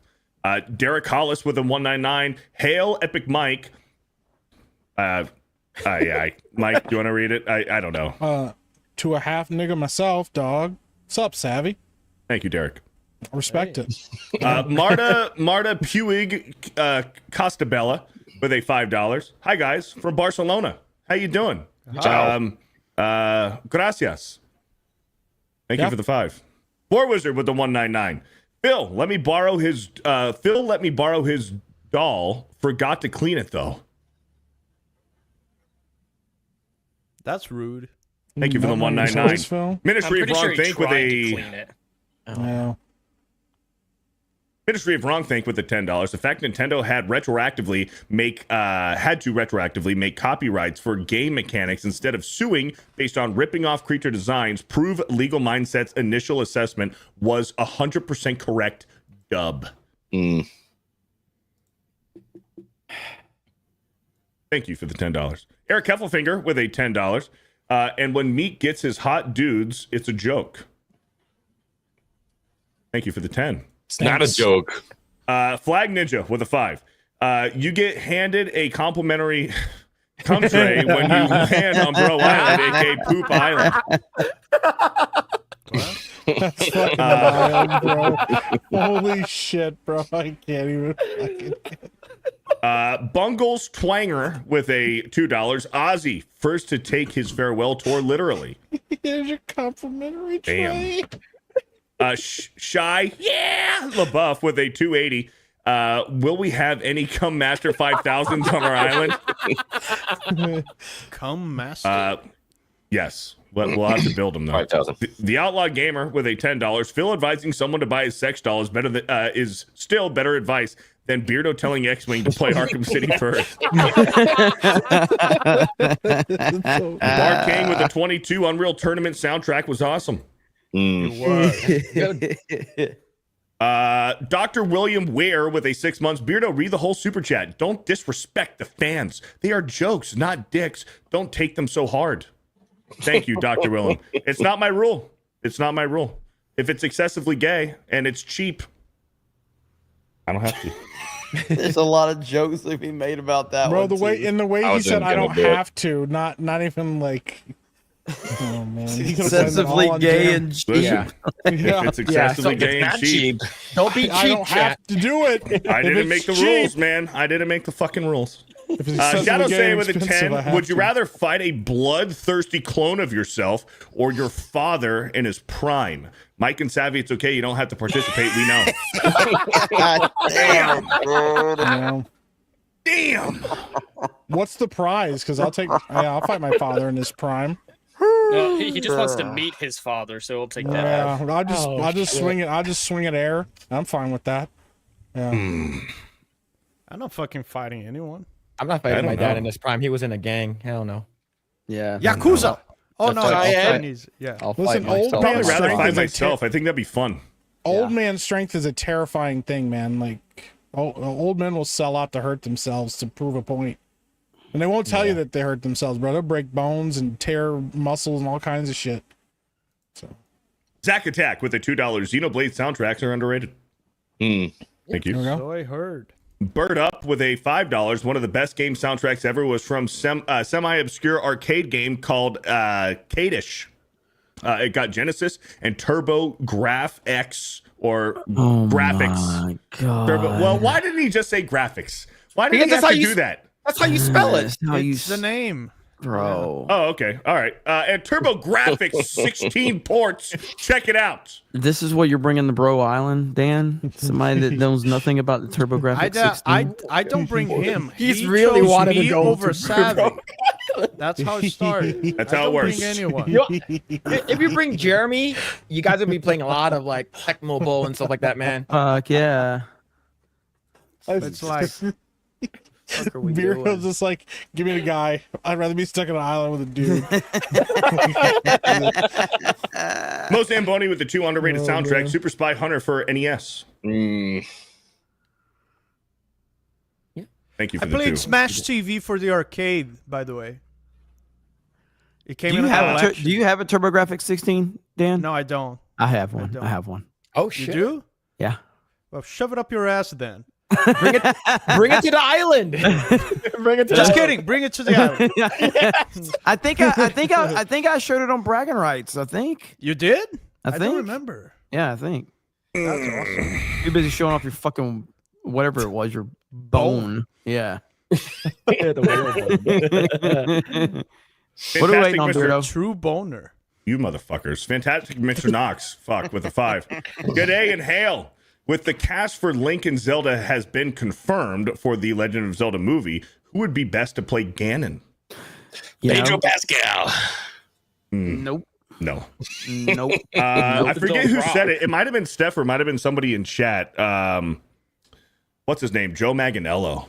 Derek Hollis with a 199. Hail, Epic Mike. Yeah, Mike, do you want to read it? I don't know. To a half nigga myself, dog. What's up, Savvy? Thank you, Derek. I respect it. Marta Puig Costabella with a $5. Hi, guys, from Barcelona. How you doing? Gracias. Thank you for the 5. War Wizard with the 199. Phil, let me borrow his doll. Forgot to clean it though. That's rude. Thank you for the Not many 199. choice, Phil. Ministry of I'm pretty Wrong sure he Think with tried to a clean it. Yeah. Ministry of Wrong Think with the $10. The fact Nintendo had to retroactively make copyrights for game mechanics instead of suing based on ripping off creature designs prove Legal Mindset's initial assessment was 100% correct. Dub. Thank you for the $10. Eric Heffelfinger with a $10. And when Meek gets his hot dudes, it's a joke. Thank you for the 10. It's not a joke. Flag Ninja with a 5. You get handed a complimentary cum tray when you land on Bro Island, aka Poop Island. That's fucking wild, bro. Holy shit, bro. I can't even fucking Bungles Twanger with a $2. Ozzy, first to take his farewell tour literally. Here's your complimentary tray. Shy, LaBeouf with a 280. Will we have any Cum Master 5000s on our island? Cum Master. Yes. We'll have to build them though. 5,000. The Outlaw Gamer with a $10. Phil advising someone to buy his sex doll is better is still better advice than Beardo telling X-Wing to play Arkham City first. Bar King with a 22. Unreal Tournament soundtrack was awesome. Dr. William Ware with a 6 months. Beardo, read the whole super chat. Don't disrespect the fans. They are jokes, not dicks. Don't take them so hard. Thank you, Dr. William. It's not my rule. It's not my rule. If it's excessively gay and it's cheap, I don't have to. There's a lot of jokes that be made about that, bro. one, The way too. In the way he said, I don't do it. have to. Not even like. Oh man, he could've said it Excessively all on gay Jam. and cheap. Listen, Yeah. if it's excessively So gay it's and not cheap, Don't be cheap, I don't have chat. to do it. I If didn't it's make the cheap. rules, man. I didn't make the fucking rules. If it's excessively Shadow gay Say and with a expensive, I 10. have Would you to. rather fight a bloodthirsty clone of yourself or your father in his prime? Mike and Savvy, it's okay. You don't have to participate. We know. Damn, dude. You know? Damn. What's the prize? Because I'll fight my father in his prime. No, he just wants to meet his father, so we'll take that. Yeah, I'll just swing it. I'll just swing it air. I'm fine with that. Yeah. I'm not fucking fighting anyone. I'm not I fighting don't my dad know. in his prime. He was in a gang. Hell no. Yeah. Yakuza. Oh no, That's it's right. Chinese. Yeah. I'll Listen, fight myself. old I'd man rather strength fight is a myself. I think that'd be fun. Old man strength is a terrifying thing, man. Like, old men will sell out to hurt themselves to prove a point. And they won't tell you that they hurt themselves, bro. They'll break bones and tear muscles and all kinds of shit. So, Zack Attack with a $2. Xenoblade soundtracks are underrated. Thank there we you. go. So I heard. Bird Up with a $5. One of the best game soundtracks ever was from semi-obscure arcade game called Kadish. It got Genesis and Turbo Graph X or graphics. My God. Turbo, well, why didn't he just say graphics? Why did Because he that's have how to you do that? That's how you spell it. That's how you It's the name. bro. Oh, okay. All right. And Turbo Graphics 16 ports. Check it out. This is what you're bringing the Bro Island, Dan? Somebody that knows nothing about the TurboGrafx 16? I don't bring him. He's He really chose wanted to me go over to Savvy. That's how it started. That's I how it don't works. Bring anyone. Yo, if you bring Jeremy, you guys will be playing a lot of like Tecmo Bowl and stuff like that, man. Fuck yeah. It's like, fuck are we Beerdo's doing? just like, give me a guy. I'd rather be stuck on an island with a dude. Most Amboni with the 2 underrated soundtrack. man. Super Spy Hunter for NES. Thank you for I the 2. played Smash TV for the arcade, by the way. It came Do in you a have collection. do you have a TurboGrafx 16, Dan? No, I don't. I have one. don't. I have one. Oh You shit! do? Yeah. Well, shove it up your ass then. Bring it to the island. Bring it to Just the kidding. Bring it to the island. I think I showed it on bragging rights. I think. You did? I don't think. remember. Yeah, I think. That's awesome. You're busy showing off your fucking whatever it was, your bone. Yeah. What are we waiting on, Mr. Beardo? True boner. You motherfuckers. Fantastic Mr. Knox. Fuck, with a 5. Good day and hail. With the cast for Link and Zelda has been confirmed for the Legend of Zelda movie, who would be best to play Ganon? You know? Pedro Pascal. Nope. No. Nope. I forget who Wrong. said it. It might have been Steph or it might have been somebody in chat. What's his name? Joe Manganiello.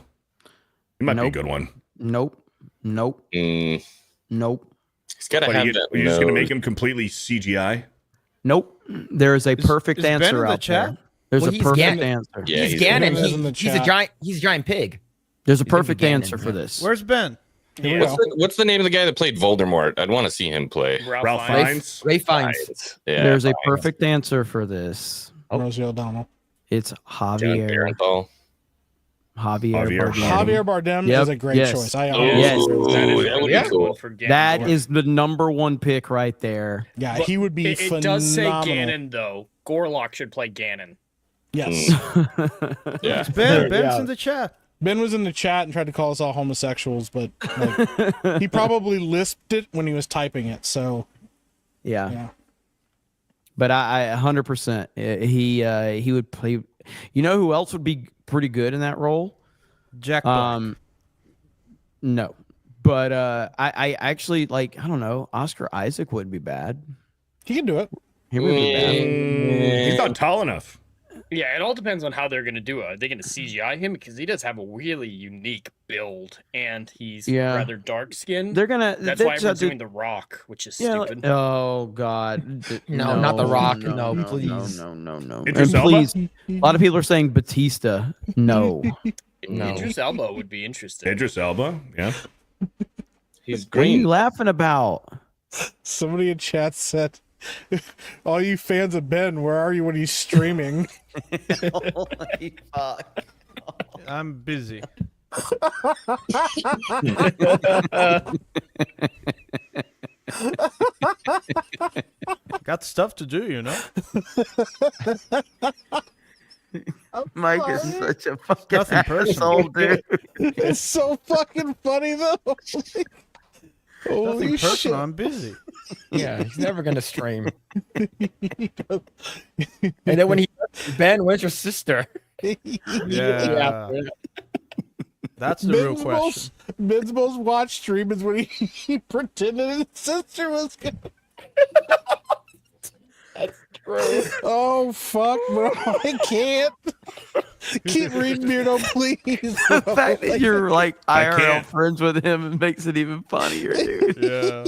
He might be a Nope. good one. Nope. Nope. Nope. He's got to But have you, that. you're just going to nose. make him completely CGI? Nope. There is a perfect is Ben answer in the out chat? there. There's Well, a he's perfect Ganon. answer. Yeah, he's he's Ganon. in the He's a chat. giant. He's a giant pig. There's a He's gonna be perfect Ganon, answer for yeah. this. Where's Ben? Here we go. What's the name of the guy that played Voldemort? I'd want to see him play. Ralph Fiennes. Fiennes. Ray Fiennes. Yeah, There's a Fiennes. perfect answer for this. Rosie O'Donnell. It's John Javier Barenthal. Bardem. Javier Bardem Yep, is a great yes. choice. I Yes. Ooh, That is that would really be cool. cool for Ganon. That is the number one pick right there. Yeah, But he would be It phenomenal. does say Ganon though. Gorlock should play Ganon. Yes. Yeah. Ben. Ben's in the chat. Ben was in the chat and tried to call us all homosexuals, but like, he probably lisped it when he was typing it. So Yeah. But I 100%. He would play. You know who else would be pretty good in that role? Jack Black. No, but I actually like. I don't know. Oscar Isaac wouldn't be bad. he can do it. He would be bad. He's not tall enough. Yeah, it all depends on how they're going to do it. Are they going to CGI him? Because he does have a really unique build, and he's Yeah. rather dark skinned. They're gonna. That's they're why everyone's just- doing The Rock, which is Yeah, stupid. oh God. No, not The Rock. No, please. No. Idris And Elba? please, a lot of people are saying Batista. No. No. Idris Elba would be interesting. Idris Elba. Yeah. He's What are you green. laughing about? Somebody in chat said, all you fans of Ben, where are you when he's streaming? Holy fuck. I'm busy. Got stuff to do, you know. Mike is such a fucking Nothing personal. asshole, dude. It's so fucking funny though. Holy Nothing shit. personal. I'm busy. Yeah, he's never gonna stream. And then when he Ben, where's your sister? Yeah. That's the real question. Ben's most watched stream is when he pretended his sister was gonna... That's true. Oh fuck, bro! I can't. Keep reading, Beardo, please. The fact that you're like I IRL can't. friends with him makes it even funnier, dude. Yeah.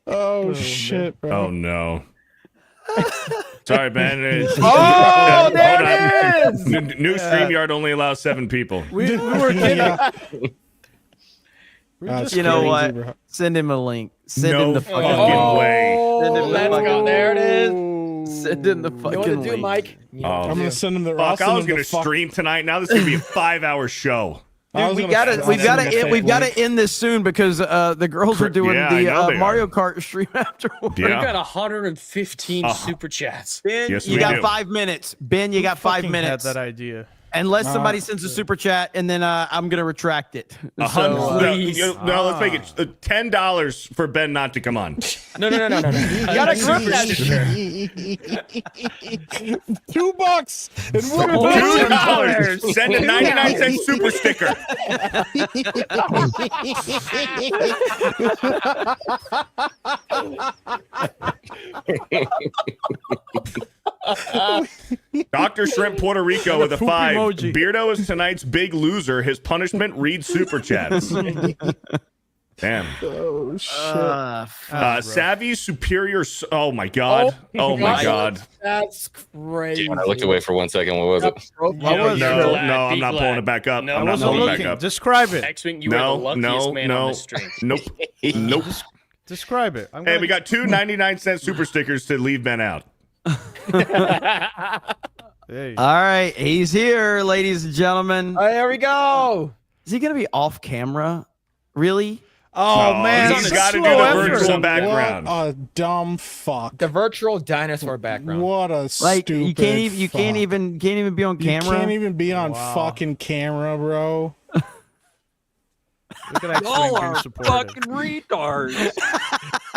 Oh shit, bro. Oh no. Sorry, Ben. Oh, there Hold it on. is! New StreamYard only allows 7 people. We were kidding. Yeah. We're That's just You know crazy, what? bro. Send him a link. Send No him the fucking fucking way. Send him the Let's fucking go. There it is. Send him the You know fucking what to do, link. Mike? You know what to I'm do. gonna send him the. I'll Fuck, send I was him going the to fuck- stream tonight. Now this is going to be a 5-hour show. I was We gonna gotta, send we've him got the to, fake we've got link. to end this soon because the girls are doing Yeah, I know the they Mario are. Kart stream afterwards. We've Yeah. got 115 super chats. Ben, Yes, you we got do. 5 minutes. Ben, you got 5 Fucking minutes. Had that idea. Unless somebody sends a super chat, and then I'm gonna retract it. $100. No, let's make it $10 for Ben not to come on. No. You gotta grip that shit. $2 and what $2. Send a 99-cent super sticker. Dr. Shrimp Puerto Rico with a poop 5. emoji. Beardo is tonight's big loser. His punishment: read super chats. Damn. Oh shit! Savvy superior. Oh my god. Oh my god. That's crazy. I looked away for 1 second. What was it? No, I'm not pulling it back up. No, I'm I not wasn't pulling it back Looking. up. Describe it. X-Wing, you are the No, luckiest man on no. this stream. Nope. Nope. Describe it. I'm Hey, gonna- we got 2 99-cent super stickers to leave Ben out. Hey. All right, he's here, ladies and gentlemen. There we go. Is he gonna be off camera? Really? Oh No, man, he's it's got to do slow the effort. virtual background. What a dumb fuck! The virtual dinosaur background. What a Like stupid. you can't even fuck. can't even be on You camera. can't even be on Wow. fucking camera, bro. Look at that Y'all being are supported. fucking retards.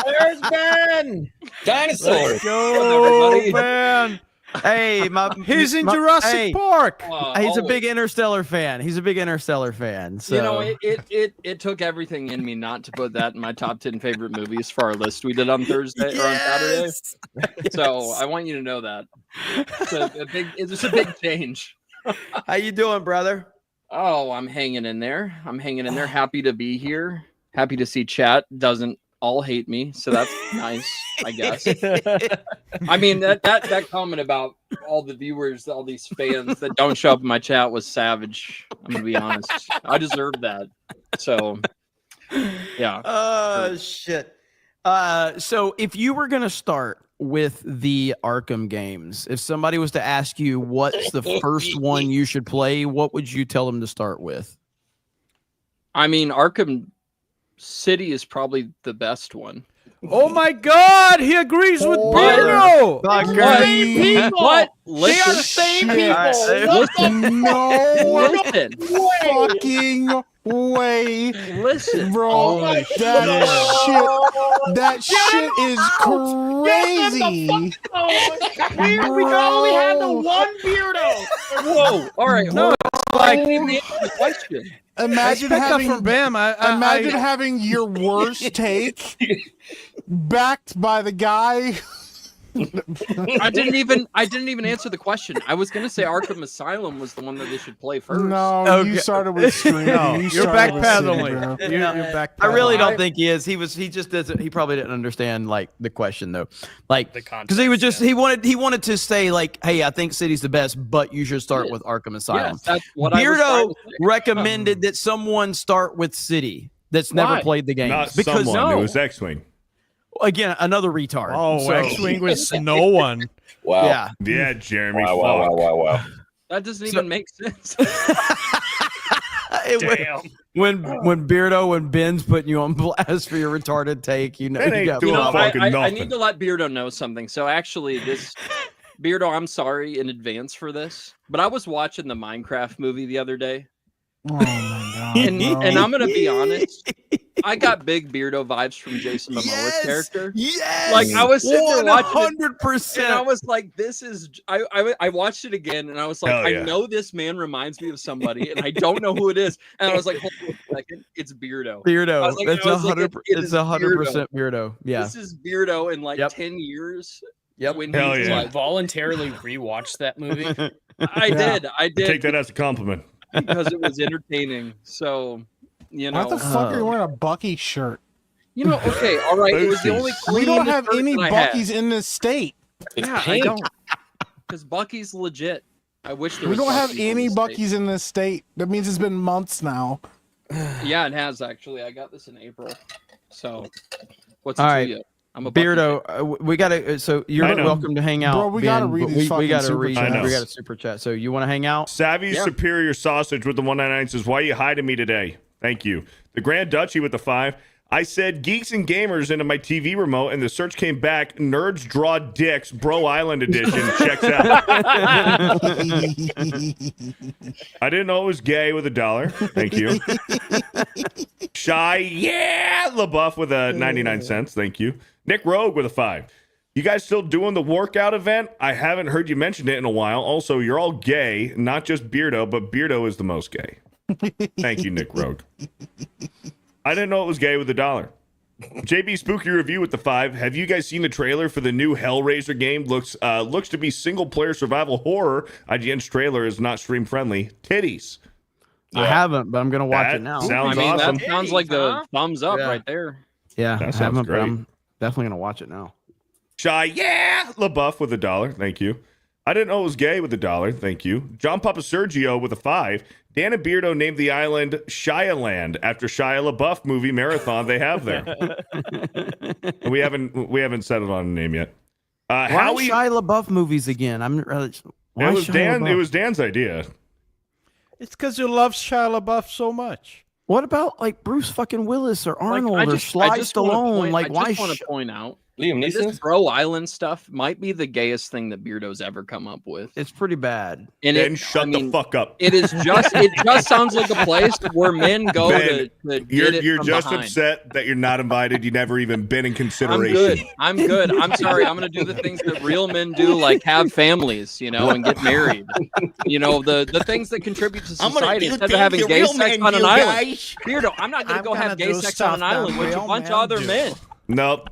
There's Ben. Dinosaurs. Go, everybody. man. Hey, He's in my- Jurassic hey, Park. He's a big Interstellar fan. He's a big Interstellar fan. So. You know, it took everything in me not to put that in my top 10 favorite movies for our list we did on Thursday or on Saturday. Yes. So I want you to know that it's a big change. How you doing, brother? Oh, I'm hanging in there. Happy to be here. Happy to see chat doesn't all hate me, so that's nice, I guess. I mean, that comment about all the viewers, all these fans that don't show up in my chat was savage. I'm gonna be honest. I deserve that. So, yeah. Shit. So if you were gonna start with the Arkham games, if somebody was to ask you what's the first one you should play, what would you tell them to start with? I mean, Arkham City is probably the best one. Oh my God, he agrees with Bruno. What? They are the same Listen. Fucking way. Listen. Bro, that shit is crazy. We only had the one Beardo. Whoa. All right. No, I didn't answer the question. Imagine having from Bam. imagine having your worst take backed by the guy. I didn't even answer the question. I was gonna say Arkham Asylum was the one that they should play first. No, you started with Stream. No, you're backpedaling. City, You're back. I really don't think he is. He just doesn't. He probably didn't understand like the question though, like because he was just he wanted to say like, hey, I think City's the best, but you should start with Arkham Asylum. Yes, that's what I was Beardo trying to say. recommended that someone start with City that's never Why? played the game Not because someone. It was X-Wing. again another retard. Oh, So, X-Wing was no one. Wow. yeah. Yeah, Jeremy. Wow. That doesn't even make sense. When Beardo and Ben's putting you on blast for your retarded take, you know That you ain't got doing fucked. fucking I nothing. need to let Beardo know something. So actually, this Beardo, I'm sorry in advance for this, but I was watching the Minecraft movie the other day, Oh my god! and I'm gonna be honest, I got big Beardo vibes from Jason Momoa's Yes! character. Yes, Like, I was sitting there watching it, 100%. And I was like, "This is." I watched it again, and I was like, Hell yeah. "I know this man reminds me of somebody, and I don't know who it is." And I was like, "Hold on a second, it's Beardo." I Beardo. was like- It's I was like, 100. it It's is 100% Beardo. Yeah. This is Beardo in like Yep. 10 years. Yep. When Hell he's yeah. like, Voluntarily rewatched that movie. I did Take that as a compliment. because it was entertaining. So, you know, What the fuck are you wearing a Bucky shirt? okay, all right. It was the only We clean don't have shirt any that I had. Buckies in this state. It's Yeah, pink. I don't. Because Bucky's legit. I wish there We was don't have Buc-ee's in any this state. Buckies in this state. That means it's been months now. Yeah, it has actually. I got this in April. So, what's All it right. to you? I'm a Bucky Beardo, we gotta. So you're I know. welcome to hang out, Bro, we gotta Ben, read but these we fucking gotta super read. chats. We got a super chat. So you want to hang out? Savvy Yeah. Superior Sausage with the 199 says, "Why are you hiding me today?" Thank you. The Grand Duchy with the 5. I said geeks and gamers into my TV remote, and the search came back. Nerds draw dicks, Bro Island edition. Checks out. I didn't know it was gay with $1. Thank you. Shy, yeah, LaBeouf with a 99 cents. Thank you. Nick Rogue with a 5. You guys still doing the workout event? I haven't heard you mention it in a while. Also, you're all gay, not just Beardo, but Beardo is the most gay. Thank you, Nick Rogue. I didn't know it was gay with $1. JB Spooky Review with the 5. Have you guys seen the trailer for the new Hellraiser game? Looks to be single player survival horror. IGN's trailer is not stream friendly. Titties. I haven't, but I'm gonna watch That it now. sounds I mean, awesome. that sounds like the thumbs up Yeah. right there. Yeah, That I sounds haven't, but great. I'm definitely gonna watch it now. Shy, yeah, LaBeouf with $1. Thank you. I didn't know it was gay with $1. Thank you. John Papa Sergio with a 5. Dan and Beardo named the island Shia-land after Shia LaBeouf movie marathon they have there. we haven't settled on a name yet. Why Howie, Shia LaBeouf movies again? I'm really. Why it was Shia Dan. LaBeouf? It was Dan's idea. It's because you love Shia LaBeouf so much. What about like Bruce fucking Willis or Arnold Like, or Sly wanna Stallone? point- Like, I why? just want to point out Liam this Neeson. Bro Island stuff might be the gayest thing that Beardo's ever come up with. It's pretty bad. And Ben, it, shut I mean, the fuck up. It is just. It just sounds like a place where men go Ben, to get You're it from just behind. upset that you're not invited. You never even been in I'm consideration. good. I'm good. I'm sorry. I'm gonna do the things that real men do, like have families, and get married. The things that contribute to society instead of having gay sex on an island. Beardo, I'm not gonna I'm go have gonna gay do sex stuff on an island that with a real bunch of men other do. men. Nope.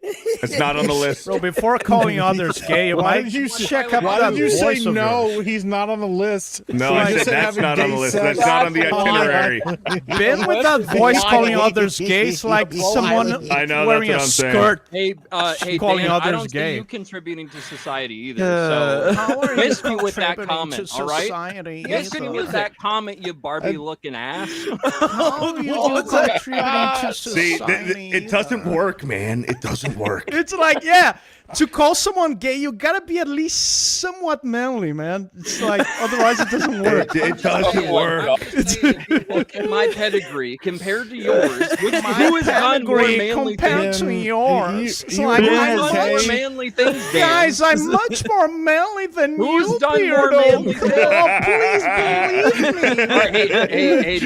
It's not on the list. Bro, before calling others gay, you Why might did you check up Why that did you say voice of no? yours. He's not on the list. No, I said that's not on the list. That's not on the itinerary. Ben with that voice calling others gay is like someone I know, wearing a that's what I'm saying. skirt. Hey, calling Dan, I others don't see gay. you contributing to society either. How So are miss you me with that contributing to comment, all right? society Miss me either? with that comment, you Barbie-looking ass. How are you contributing to See, society it doesn't work, man. It doesn't work. It's like, yeah, to call someone gay, you gotta be at least somewhat manly, man. It's like, otherwise it doesn't work. It doesn't work. Look at my pedigree compared to yours. My Who has done more pedigree manly compared things? to yours. It's you like, were I'm Who's done more much, manly things, Dan? guys, I'm much more manly than Who's you, done more Beardo. manly things? Oh, please believe me. All right, hey,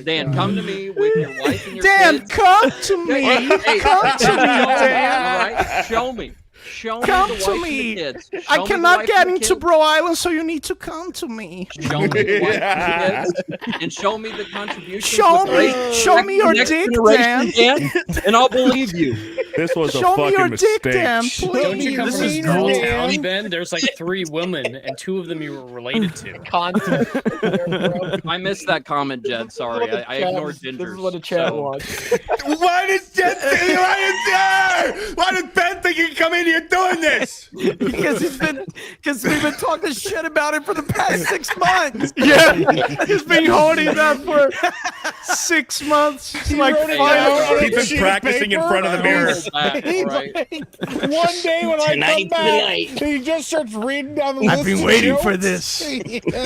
Dan, come to me with your wife and your Dan, kids. come to me. Come to me, Dan. All right, show me. Show Come me the to wife me. And the kids. I Show me the cannot wife get and the into kids. Bro Island, so you need to come to me. Show me the wife and the kids, and show me the contributions. Show with me, race- show me your next dick, generation, Dan. and I'll believe you. This was a Show me fucking your mistake. dick, Dan, Don't please. you come This from a is small weird. town, Ben? There's like 3 women, and 2 of them you were related to. Content. I missed that comment, Jed. Sorry, I ignored Ginger. This is what the chat wants. Why does why does Ben think he can come in here doing this? because we've been talking shit about it for the past 6 months. Yeah, he's been holding that for 6 months. It's like wrote it fire. down. He's been practicing in front of the mirror. He's Right. like, one day when I come back, he just starts reading down the list. I've been of waiting for jokes. this.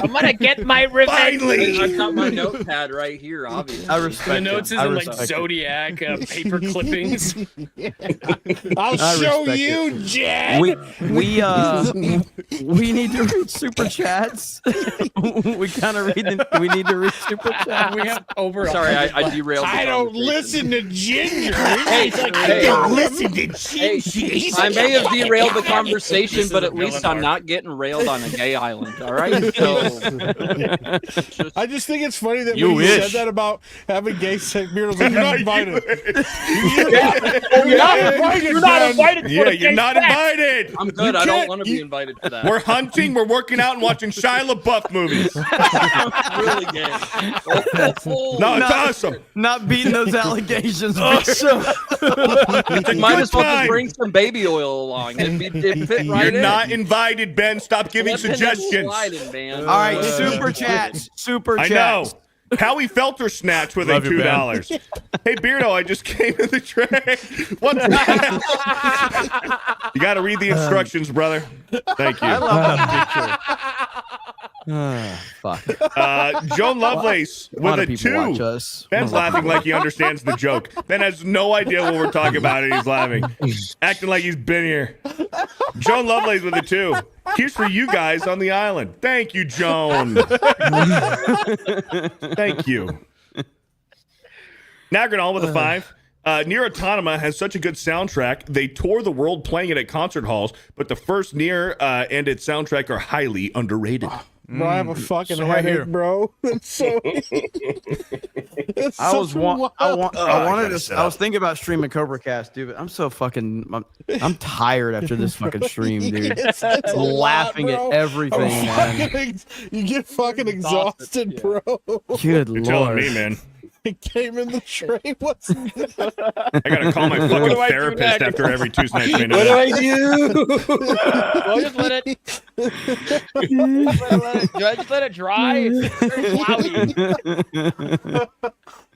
I'm gonna get my revenge. Finally. I've got my notepad right here, obviously. I respect The notes it. is I in like respect it. Zodiac paper clippings. I'll I show respect you, Jack. We need to read super chats. we need to read super chats. We have over. Sorry, I derailed. the I don't conversation. listen to Ginger. Hey, He's like, hey, I don't listen to Hey, I may have derailed the conversation, but at least I'm not getting railed on a gay island. All right. So, I just think it's funny that You when you wish. said that about having gay sex beards, like, you're not invited. You're not invited. You're not Ben. invited. For Yeah, the you're gay not sex. invited. I'm good. I don't can't- want to be invited to that. We're hunting, we're working out, and watching Shia LaBeouf movies. really gay. No, it's awesome. Not beating those allegations. Awesome. You might as well time. just bring some baby oil along. It'd fit right You're in. not invited, Ben. Stop giving Let them suggestions. slide in, man. All right, super chats. Super I chats. know. Howie Felter snatch with Love a you, Ben. $2. Hey Beardo, I just came in the tray. What's that? You got to read the instructions, brother. Thank you. I love that picture. Fuck. Joan Lovelace A lot with of a people watch 2. us. Ben's laughing like he understands the joke. Ben has no idea what we're talking about, and he's laughing, acting like he's been here. Joan Lovelace with a 2. Here's for you guys on the island. Thank you, Joan. Thank you. Nagranal with a 5. Nier Autonoma has such a good soundtrack. They tour the world playing it at concert halls, but the first Nier and its soundtrack are highly underrated. Bro, I have a fucking So right headache, here. bro. It's so. It's I was such a wa- I, wild- wa- I wanted gotta to. shut I up. was thinking about streaming Cobra Cast, dude. But I'm so fucking. I'm tired after this fucking stream, dude. It's a lot, Laughing bro. at everything, man. You get fucking exhausted, bro. Good You're lord. telling me, man. It came in the tray. What's I gotta call my fucking do I do therapist next? after every Tuesday night main What do event. I do? Well, just let it. Just let it dry. It's very cloudy.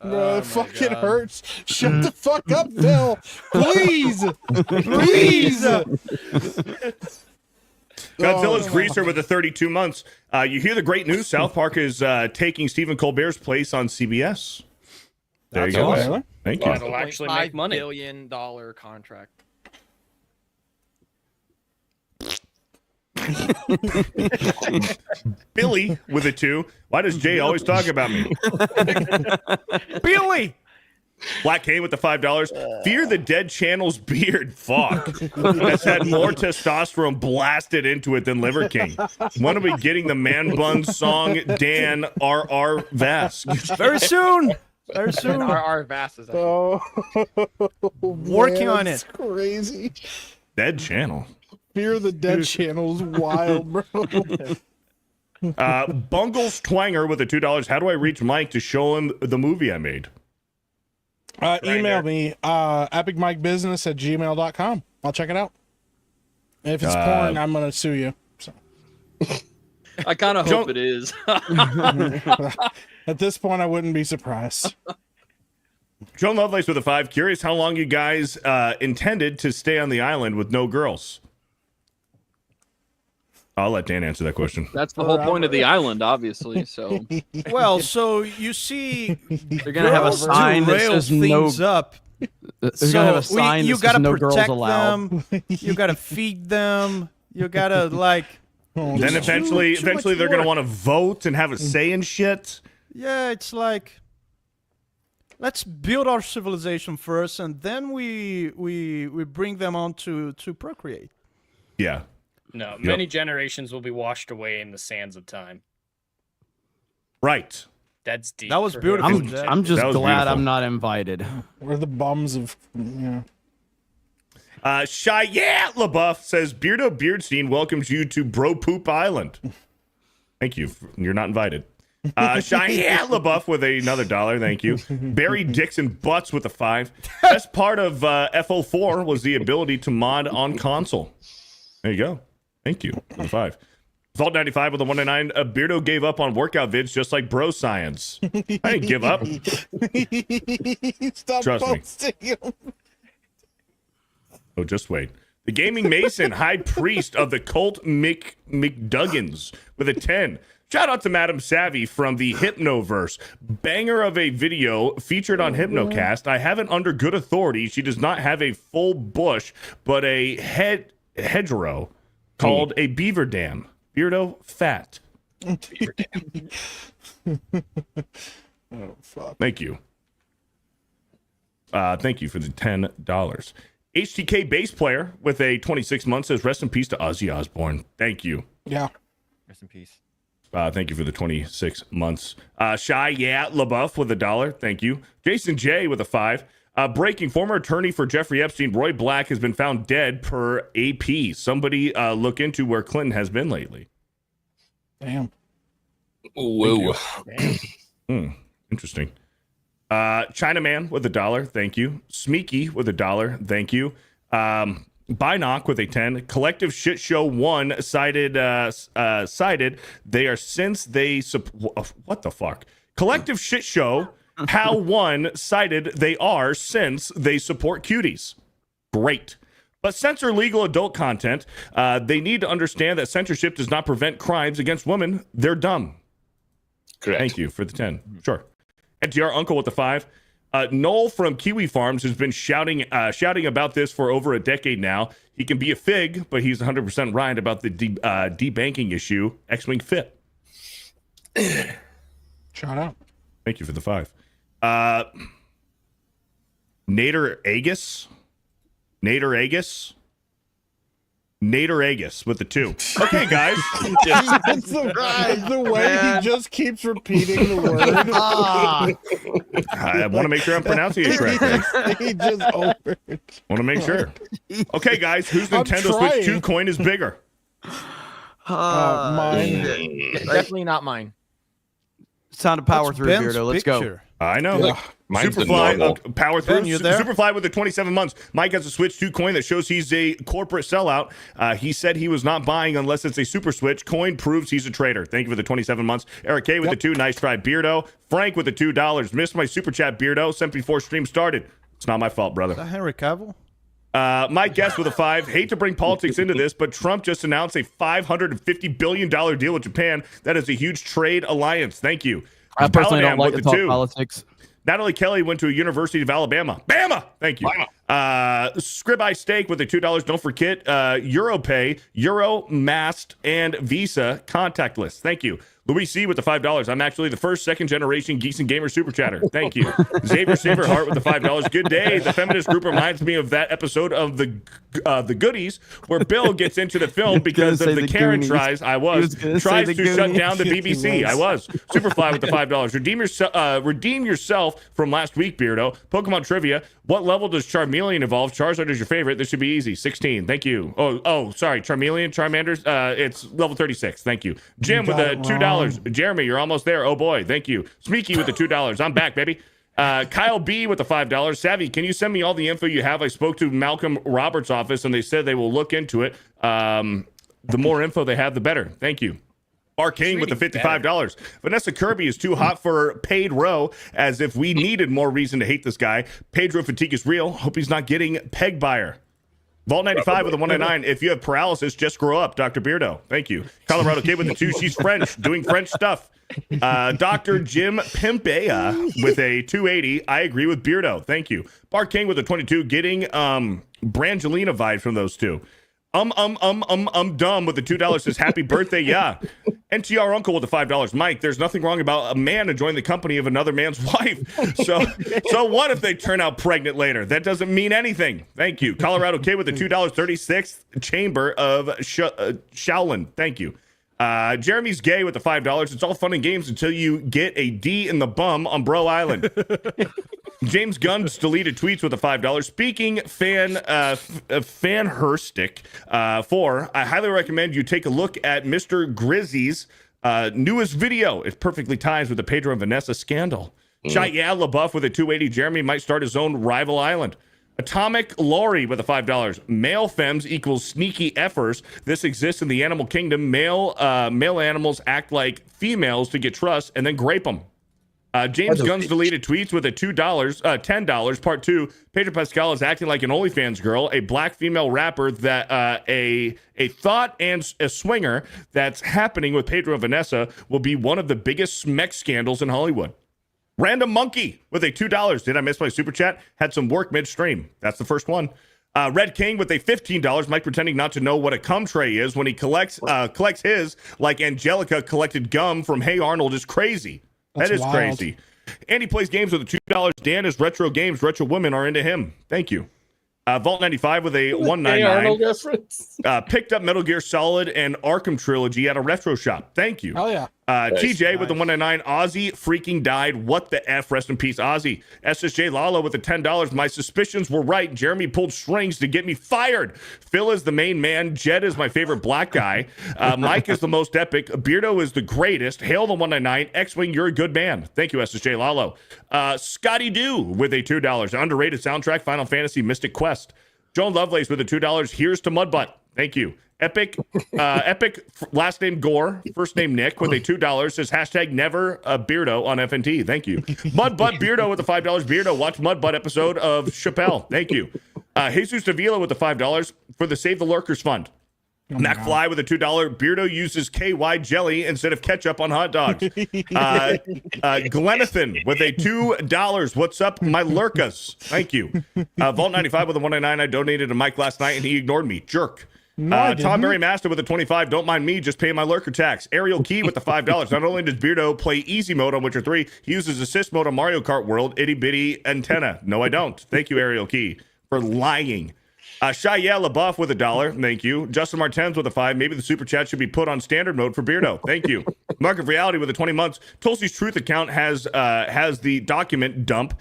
Bro, it fucking hurts. Shut the fuck up, Phil. Please. Please. Godzilla's Greaser with the 32 months. You hear the great news. South Park is taking Stephen Colbert's place on CBS. There you go. awesome. Thank you. It'll actually make money. $5 billion contract. Billy with a 2. Why does Jay always talk about me? Billy. Black K with the $5. Fear the Dead channel's beard. Fuck. Has had more testosterone blasted into it than Liver King. When are we getting the Man Bun song, Dan R.R. Vask? Very soon. Very soon. Our Vass is actually Working on it's it. crazy. Dead channel. Fear the Dead channel is wild, bro. Bungles Twanger with the $2. How do I reach Mike to show him the movie I made? Email me, epicmikebusiness@gmail.com. I'll check it out. And if it's porn, I'm going to sue you. So. I kind of hope it is. At this point, I wouldn't be surprised. Joan Lovelace with a 5. Curious how long you guys intended to stay on the island with no girls. I'll let Dan answer that question. That's the whole point of the island, obviously. So, Well, so you see, They're gonna have a girls sign that derail says no. things up. They're gonna have a sign you that gotta says no girls protect allowed. them. You gotta feed them. You gotta like. Then eventually too much they're going to work. want to vote and have a say in shit. Yeah, it's like, let's build our civilization first, and then we bring them on to procreate. Yeah. No, many generations will be washed away in the sands of time. Right. That's deep. That was for beautiful. him. I'm just That was glad beautiful. I'm not invited. We're the bums of, yeah. Cheyenne LaBeouf says Beardo Beardstein welcomes you to Bro Poop Island. Thank you. You're not invited. Cheyenne LaBeouf with another $1. Thank you. Barry Dixon Butts with a 5. Best part of FO4 was the ability to mod on console. There you go. Thank you for the 5. Vault 95 with a 109. Beardo gave up on workout vids just like bro science. I didn't give up. Stop Trust me. posting them. Oh, just wait. The Gaming Mason, High Priest of the Cult McDuggins with a 10. Shout out to Madam Savvy from the Hypnoverse. Banger of a video featured on Hypnocast. I have it under good authority. She does not have a full bush, but a hedgerow called a beaver dam. Beardo fat. Beaver Dam. Oh, fuck. Thank you. Thank you for the $10. HTK bass player with a 26 months says, rest in peace to Ozzy Osbourne. Thank you. Yeah. Rest in peace. Thank you for the 26 months. LaBeouf with $1. Thank you. Jason J with a 5. Breaking, former attorney for Jeffrey Epstein, Roy Black, has been found dead per AP. Somebody look into where Clinton has been lately. Damn. Whoa. Interesting. Chinaman with $1. Thank you. Smeeky with $1. Thank you. Binoc with a 10. Collective Shit Show 1 cited they are since they what the fuck? Collective Shit Show how 1 cited they are since they support cuties. Great. But censor legal adult content. They need to understand that censorship does not prevent crimes against women. They're dumb. Correct. Thank you for the 10. Sure. NTR Uncle with the 5. Noel from Kiwi Farms has been shouting about this for over a decade now. He can be a fig, but he's 100% right about the debanking issue. X-Wing Fit. Shout out. Thank you for the 5. Nader Agus with the 2. Okay, guys. It's the way he just keeps repeating the word. I want to make sure I'm pronouncing it correctly. He just opened. Want to make sure. Okay, guys, whose I'm Nintendo trying. Switch 2 coin is bigger? Mine. Definitely not mine. It's time to power through, Ben's Beardo. Let's go. picture. I know. Yeah. Mine's the Superfly, normal. power through. Ben, you there? Superfly with the 27 months. Mike has a Switch 2 coin that shows he's a corporate sellout. He said he was not buying unless it's a Super Switch. Coin proves he's a traitor. Thank you for the 27 months. Eric K with the 2. Nice try, Beardo. Frank with the $2. Missed my super chat, Beardo. Sent before stream started. It's not my fault, brother. Is that Henry Cavill? Mike Guest with a 5. Hate to bring politics into this, but Trump just announced a $550 billion deal with Japan. That is a huge trade alliance. Thank you. I personally don't Paladin like with to the talk 2. politics. Natalie Kelly went to a University of Alabama. Bama! Thank you. Scribeye Steak with the $2. Don't forget, Europay, Euro, Mast, and Visa contactless. Thank you. Louis C with the $5. I'm actually the first second-generation Geeks and Gamer super chatter. Thank you. Xavier Saberheart with the $5. Good day. The feminist group reminds me of that episode of the Goodies where Bill gets into the film because of the Karen tries. Tries to shut down the BBC. I was. Superfly with the $5. Redeem yourself from last week, Beardo. Pokemon trivia. What level does Charmeleon evolve? Charizard is your favorite. This should be easy. 16. Thank you. Oh, sorry. Charmanders. It's level 36. Thank you. Jim with the $2. Jeremy, you're almost there. Oh boy, thank you. Smeeky with the $2. I'm back, baby. Kyle B with the $5. Savvy, can you send me all the info you have? I spoke to Malcolm Roberts' office and they said they will look into it. The more info they have, the better. Thank you. Bar King with the $55. Vanessa Kirby is too hot for Pedro, as if we needed more reason to hate this guy. Pedro fatigue is real. Hope he's not getting pegged by her. Vault 95 with a 199. If you have paralysis, just grow up. Dr. Beardo. Thank you. Colorado Kid with the 2. She's French, doing French stuff. Dr. Jim Pimpea with a 280. I agree with Beardo. Thank you. Bar King with a 22. Getting Brangelina vibe from those two. Dumb with the $2 says happy birthday. Yeah. NTR Uncle with the $5. Mike, there's nothing wrong about a man enjoying the company of another man's wife. So what if they turn out pregnant later? That doesn't mean anything. Thank you. Colorado Kid with the $2. 36th Chamber of Shaolin. Thank you. Jeremy's gay with the $5. It's all fun and games until you get a D in the bum on Bro Island. James Gunn's deleted tweets with a $5. Speaking fanherstic 4, I highly recommend you take a look at Mr. Grizzy's newest video. It perfectly ties with the Pedro and Vanessa scandal. Shot LaBeouf with a 280. Jeremy might start his own rival island. Atomic Laurie with a $5. Male femmes equals sneaky effers. This exists in the animal kingdom. Male animals act like females to get trust and then grape them. James Gunn's deleted tweets with a $10. Part 2. Pedro Pascal is acting like an OnlyFans girl, a black female rapper that a thought and a swinger that's happening with Pedro and Vanessa will be one of the biggest smeck scandals in Hollywood. Random Monkey with a $2. Did I miss my super chat? Had some work midstream. That's the first one. Red King with a $15. Mike pretending not to know what a cum tray is when he collects his like Angelica collected gum from Hey Arnold is crazy. That is wild. Crazy. And he plays games with a $2. Dan is retro games. Retro women are into him. Thank you. Vault 95 with a 199. Picked up Metal Gear Solid and Arkham Trilogy at a retro shop. Thank you. Oh, yeah. TJ with the 199. Ozzy freaking died. What the F? Rest in peace, Ozzy. SSJ Lalo with the $10. My suspicions were right. Jeremy pulled strings to get me fired. Phil is the main man. Jed is my favorite black guy. Mike is the most epic. Beardo is the greatest. Hail the 199. X-Wing, you're a good man. Thank you, SSJ Lalo. Scotty Doo with a $2. Underrated soundtrack, Final Fantasy Mystic Quest. Joan Lovelace with a $2. Here's to Mudbutt. Thank you. Epic, last name Gore, first name Nick with a $2 says hashtag never Beardo on FNT. Thank you. Mudbutt Beardo with the $5. Beardo, watch Mudbutt episode of Chappelle. Thank you. Jesus Davila with the $5 for the Save the Lurkers Fund. McFly with a $2. Beardo uses KY jelly instead of ketchup on hot dogs. Glenathan with a $2. What's up, my lurkas? Thank you. Vault 95 with a 199. I donated to Mike last night and he ignored me. Jerk. Tom Berry Master with a 25. Don't mind me, just pay my lurker tax. Ariel Key with the $5. Not only does Beardo play easy mode on Witcher 3, he uses assist mode on Mario Kart World. Itty bitty antenna. No, I don't. Thank you, Ariel Key, for lying. Shia LaBeouf with $1. Thank you. Justin Martens with a 5. Maybe the super chat should be put on standard mode for Beardo. Thank you. Mark of Reality with a 20 months. Tulsi's Truth account has the document dump.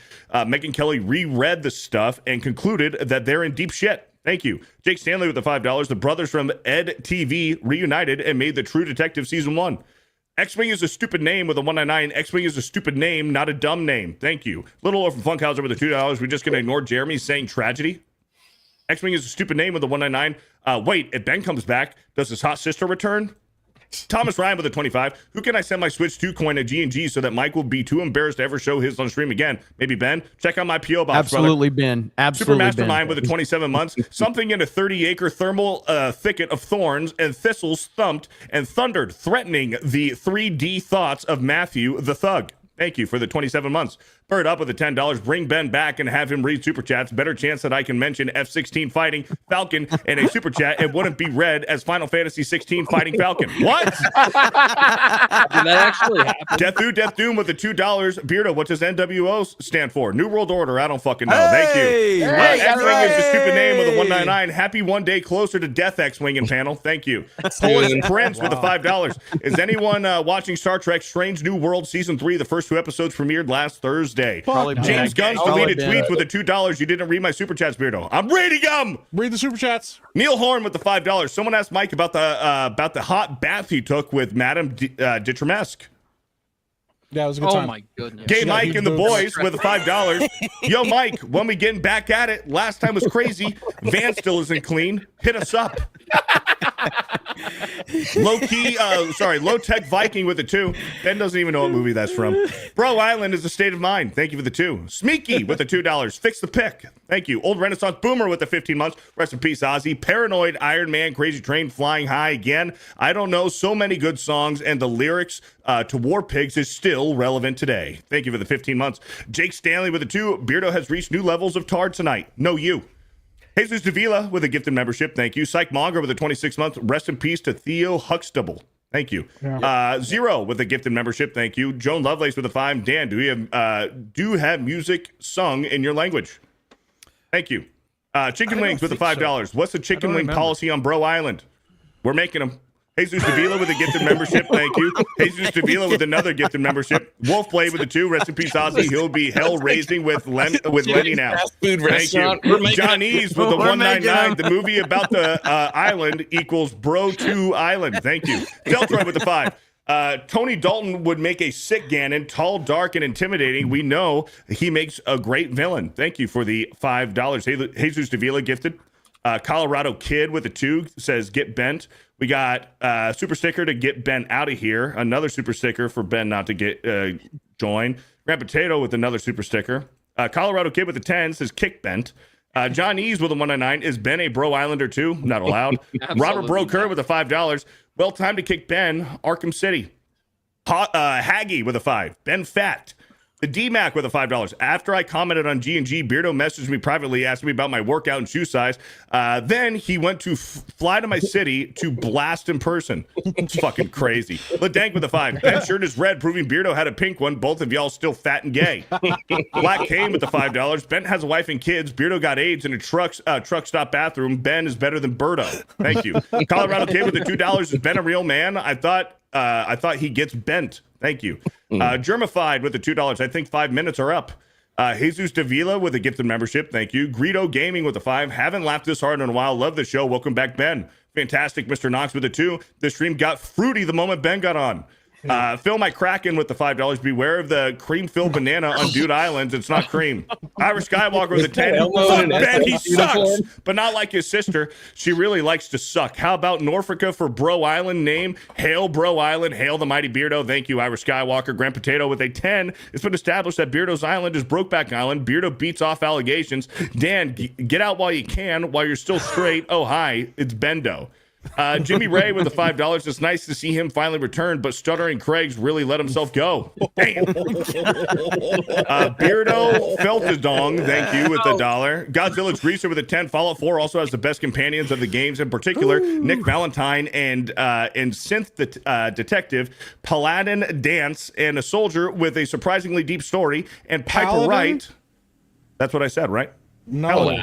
Megan Kelly reread the stuff and concluded that they're in deep shit. Thank you. Jake Stanley with the $5. The brothers from Ed TV reunited and made the True Detective Season 1. X-Wing is a stupid name with a 199. X-Wing is a stupid name, not a dumb name. Thank you. Little Orphan Funkhauser with a $2. We're just going to ignore Jeremy saying tragedy. X-Wing is a stupid name with a 199. Wait, if Ben comes back, does his hot sister return? Thomas Ryan with a 25. Who can I send my Switch 2 coin at G&G so that Mike will be too embarrassed to ever show his on stream again? Maybe Ben? Check out my P.O. box, Absolutely, brother. Ben. Absolutely, Super Mastermind with a 27 months. Something in a 30-acre thermal thicket of thorns and thistles thumped and thundered, threatening the 3D thoughts of Matthew the Thug. Thank you for the 27 months. Bird up with the $10. Bring Ben back and have him read super chats. Better chance that I can mention F-16 fighting Falcon in a super chat. It wouldn't be read as Final Fantasy 16 fighting Falcon. What? Did that actually happen? Death Doom with the $2. Beardo, what does NWO stand for? New World Order. I don't fucking know. Thank you. X-Wing is the stupid name of the 199. Happy one day closer to death, X-Wing and panel. Thank you. Polish Prince with the $5. Is anyone watching Star Trek Strange New World Season 3? The first 2 episodes premiered last Thursday. James Gunn's deleted tweets with the $2. You didn't read my super chats, Beardo. I'm reading them. Read the super chats. Neil Horn with the $5. Someone asked Mike about the hot bath he took with Madame Ditramesque. Yeah, it was a good time. Oh my goodness. Gay Mike and the boys with the $5. Yo, Mike, when we getting back at it? Last time was crazy. Van still isn't clean. Hit us up. Low tech Viking with the 2. Ben doesn't even know what movie that's from. Bro Island is a state of mind. Thank you for the 2. Smeeky with the $2. Fix the pick. Thank you. Old Renaissance Boomer with the 15 months. Rest in peace, Ozzy. Paranoid Iron Man, Crazy Train, Flying High again. I don't know. So many good songs, and the lyrics to War Pigs is still relevant today. Thank you for the 15 months. Jake Stanley with the 2. Beardo has reached new levels of tard tonight. No, you. Jesus Davila with a gifted membership. Thank you. Psych Monger with a 26 month. Rest in peace to Theo Huxtable. Thank you. Zero with a gifted membership. Thank you. Joan Lovelace with a 5. Dan, do you have music sung in your language? Thank you. Chicken Wings with the $5. What's the chicken wing policy on Bro Island? We're making them. Jesus Davila with a gifted membership. Thank you. Jesus Davila with another gifted membership. Wolfblade with the 2. Rest in peace, Ozzy. He'll be hell raising with Lenny now. Fast food Thank you. restaurant. Johnny's with the 199. The movie about the island equals Bro 2 Island. Thank you. Deltroy with the 5. Tony Dalton would make a sick Ganon, tall, dark, and intimidating. We know he makes a great villain. Thank you for the $5. Jesus Davila gifted. Colorado Kid with a 2 says, get bent. We got super sticker to get Ben out of here. Another super sticker for Ben not to get join. Grand Potato with another super sticker. Colorado Kid with a 10 says, kick bent. John Eves with a 199. Is Ben a Bro Islander too? Not allowed. Robert Broker with a $5. Well, time to kick Ben. Arkham City. Haggy with a 5. Ben Fat. The D-Mac with a $5. After I commented on G&G, Beardo messaged me privately, asked me about my workout and shoe size. Then he went to fly to my city to blast in person. It's fucking crazy. Ladank with a 5. Ben's shirt is red, proving Beardo had a pink one. Both of y'all still fat and gay. Black Kane with the $5. Ben has a wife and kids. Beardo got AIDS in a truck stop bathroom. Ben is better than Birdo. Thank you. Colorado Kid with the $2. Is Ben a real man? I thought he gets bent. Thank you. Germified with the $2. I think 5 minutes are up. Jesus Davila with a gifted membership. Thank you. Greedo Gaming with a 5. Haven't laughed this hard in a while. Love the show. Welcome back, Ben. Fantastic. Mr. Knox with a 2. The stream got fruity the moment Ben got on. Phil my Kraken with the $5. Beware of the cream-filled banana on Dude Islands. It's not cream. Irish Skywalker with a 10. Fuck Ben, he sucks, but not like his sister. She really likes to suck. How about Norfolka for Bro Island name? Hail Bro Island. Hail the mighty Beardo. Thank you, Irish Skywalker. Grand Potato with a 10. It's been established that Beardo's Island is Brokeback Island. Beardo beats off allegations. Dan, get out while you can, while you're still straight. Oh, hi. It's Bendo. Jimmy Ray with the $5. It's nice to see him finally return, but Stuttering Craig's really let himself go. Damn. Beardo felt the dong. Thank you with the $1. Godzilla's Greaser with a 10. Fallout 4 also has the best companions of the games, in particular Nick Valentine and Synth Detective, Paladin Dance, and a soldier with a surprisingly deep story, and Piper Wright. That's what I said, right? No.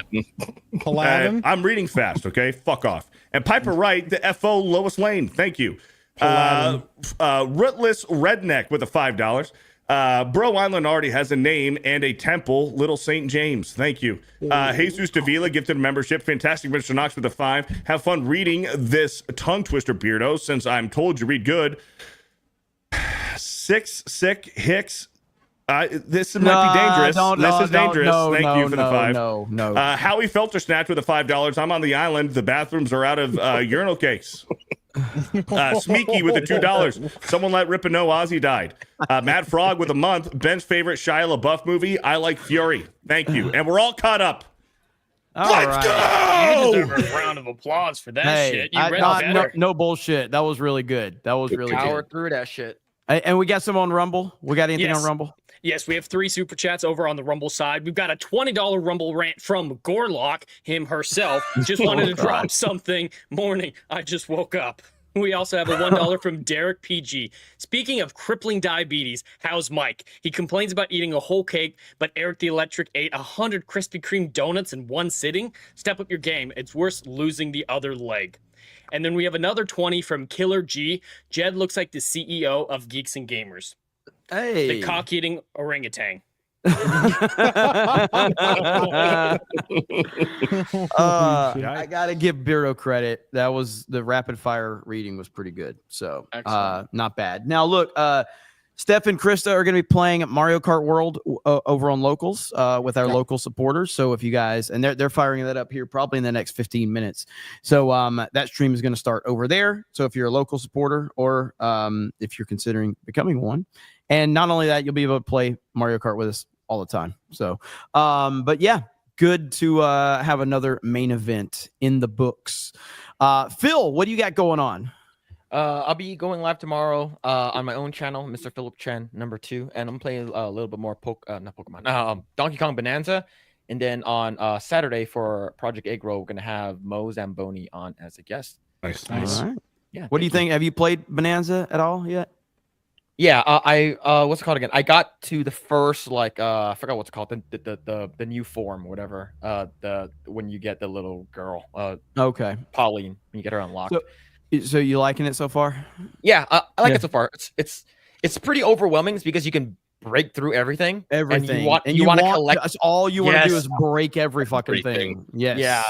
Paladin. I'm reading fast, okay? Fuck off. And Piper Wright, the FO Lois Lane. Thank you. Rootless Redneck with a $5. Bro Island already has a name and a temple, Little St. James. Thank you. Jesus Davila gifted a membership. Fantastic, Mr. Knox with a 5. Have fun reading this tongue twister, Beardo, since I'm told you read good. 6 sick Hicks. This might be dangerous. This is dangerous. Thank you for the 5. No. Howie Feltersnatch with the $5. I'm on the island. The bathrooms are out of urinal cakes. Smeeky with the $2. Someone let Rippa know Ozzy died. Mad Frog with a month. Ben's favorite Shia LaBeouf movie. I Like Fury. Thank you. And we're all caught up. Let's go! You deserve a round of applause for that shit. You read better. No bullshit. That was really good. That was really Power good. through that shit. And we got some on Rumble. We got anything on Rumble? Yes, we have 3 super chats over on the Rumble side. We've got a $20 Rumble rant from Gorlock, him herself. Just wanted to drop something. Morning, I just woke up. We also have a $1 from Derek PG. Speaking of crippling diabetes, how's Mike? He complains about eating a whole cake, but Eric the Electric ate 100 Krispy Kreme donuts in one sitting. Step up your game. It's worse losing the other leg. And then we have another 20 from Killer G. Jed looks like the CEO of Geeks and Gamers. Hey. The cock-eating orangutan. I gotta give Bureau credit. That was the rapid fire reading was pretty good. So not bad. Now look, Steph and Krista are going to be playing Mario Kart World over on Locals with our local supporters. So if you guys, and they're firing that up here probably in the next 15 minutes. So that stream is going to start over there. So if you're a local supporter or if you're considering becoming one, and not only that, you'll be able to play Mario Kart with us all the time. So, but yeah, good to have another main event in the books. Phil, what do you got going on? I'll be going live tomorrow on my own channel, Mr. Philip Chen #2, and I'm playing a little bit more Donkey Kong Bonanza, and then on Saturday for Project Eggroll, we're gonna have Mo Zamboni on as a guest. Nice. All right. Yeah. What do you think? Have you played Bonanza at all yet? Yeah, I what's it called again? I got to the first I forgot what's it called, the new form, whatever. The when you get the little girl, okay, Pauline, when you get her unlocked. So you liking it so far? Yeah, I like it so far. It's pretty overwhelming because you can break through everything. Everything. And you want to collect. That's all you want to do is break every fucking thing. Yes. Yeah.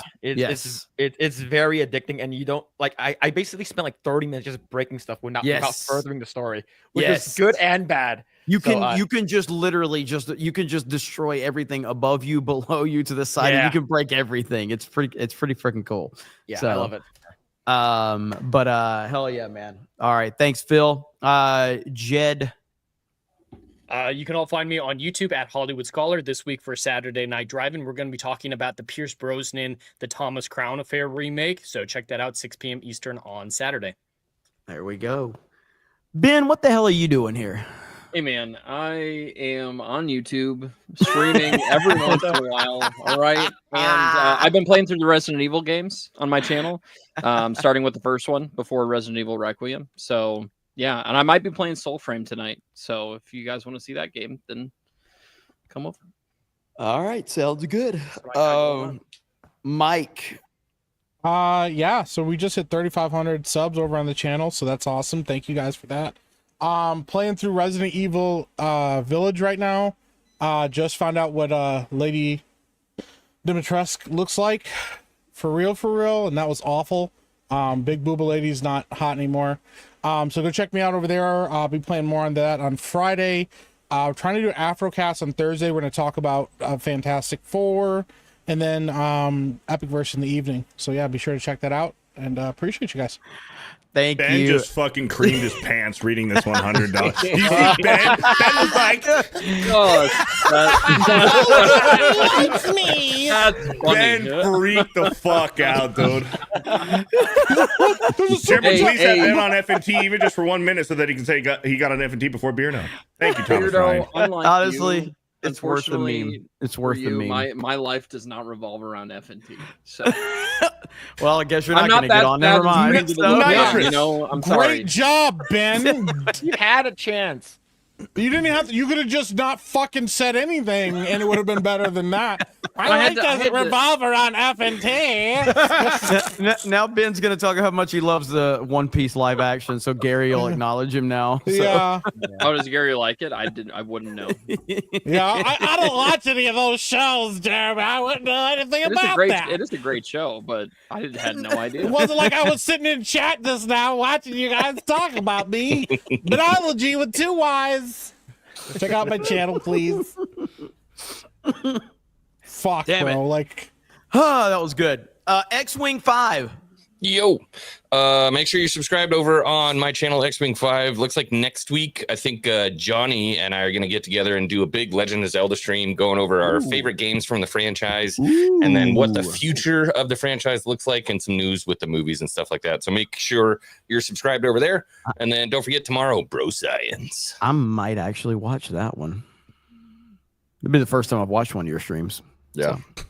It's very addicting, and you don't like. I basically spent like 30 minutes just breaking stuff without furthering the story, which is good and bad. You can just literally destroy everything above you, below you, to the side. And you can break everything. It's pretty freaking cool. Yeah, so, I love it. But hell yeah, man. All right, thanks, Phil. Jed. You can all find me on YouTube at Hollywood Scholar this week for Saturday Night Drive-In. We're going to be talking about the Pierce Brosnan, the Thomas Crown Affair remake. So check that out, 6 p.m. Eastern on Saturday. There we go. Ben, what the hell are you doing here? Hey man, I am on YouTube streaming every once in a while. All right, and I've been playing through the Resident Evil games on my channel, starting with the first one before Resident Evil Requiem. So yeah, and I might be playing Soulframe tonight. So if you guys want to see that game, then come over. All right, sounds good. Mike. Yeah, so we just hit 3,500 subs over on the channel, so that's awesome. Thank you guys for that. Playing through Resident Evil Village right now. Just found out what Lady Dimitrescu looks like for real, and that was awful. Big Booba Lady's not hot anymore. So go check me out over there. I'll be playing more on that on Friday. Trying to do an Afrocast on Thursday. We're going to talk about Fantastic Four, and then Epic Verse in the evening. So yeah, be sure to check that out, and appreciate you guys. Thank Ben you. just fucking creamed his pants reading this $100. You see Ben? Ben was like, It's me. That's funny. Ben freaked the fuck out, dude. Chairman, please have Ben on FNT even just for 1 minute so that he can say he got on FNT before beer now. Thank you, Thomas Ryan. Honestly, it's worth the meme. It's worth the meme. My life does not revolve around FNT. So well, I guess you're not going to get on. Never mind. You know, I'm sorry. Great job, Ben. You had a chance. You didn't have to. You could have just not fucking said anything, and it would have been better than that. My life doesn't revolve around FNT. Now Ben's going to talk how much he loves the One Piece live action, so Gary will acknowledge him now. So. Yeah. How does Gary like it? I wouldn't know. Yeah, I don't watch any of those shows, Jeremy. I wouldn't know anything about that. It is a great show, but I had no idea. It wasn't like I was sitting in chat just now watching you guys talk about me. Biology with 2 Y's. Check out my channel, please. Fuck, damn bro. That was good. X-Wing 5. Yo, make sure you're subscribed over on my channel, X-Wing5. Looks like next week, I think Johnny and I are going to get together and do a big Legend of Zelda stream going over our favorite games from the franchise and then what the future of the franchise looks like and some news with the movies and stuff like that. So make sure you're subscribed over there. And then don't forget tomorrow, Bro Science. I might actually watch that one. It'll be the first time I've watched one of your streams. Yeah. So.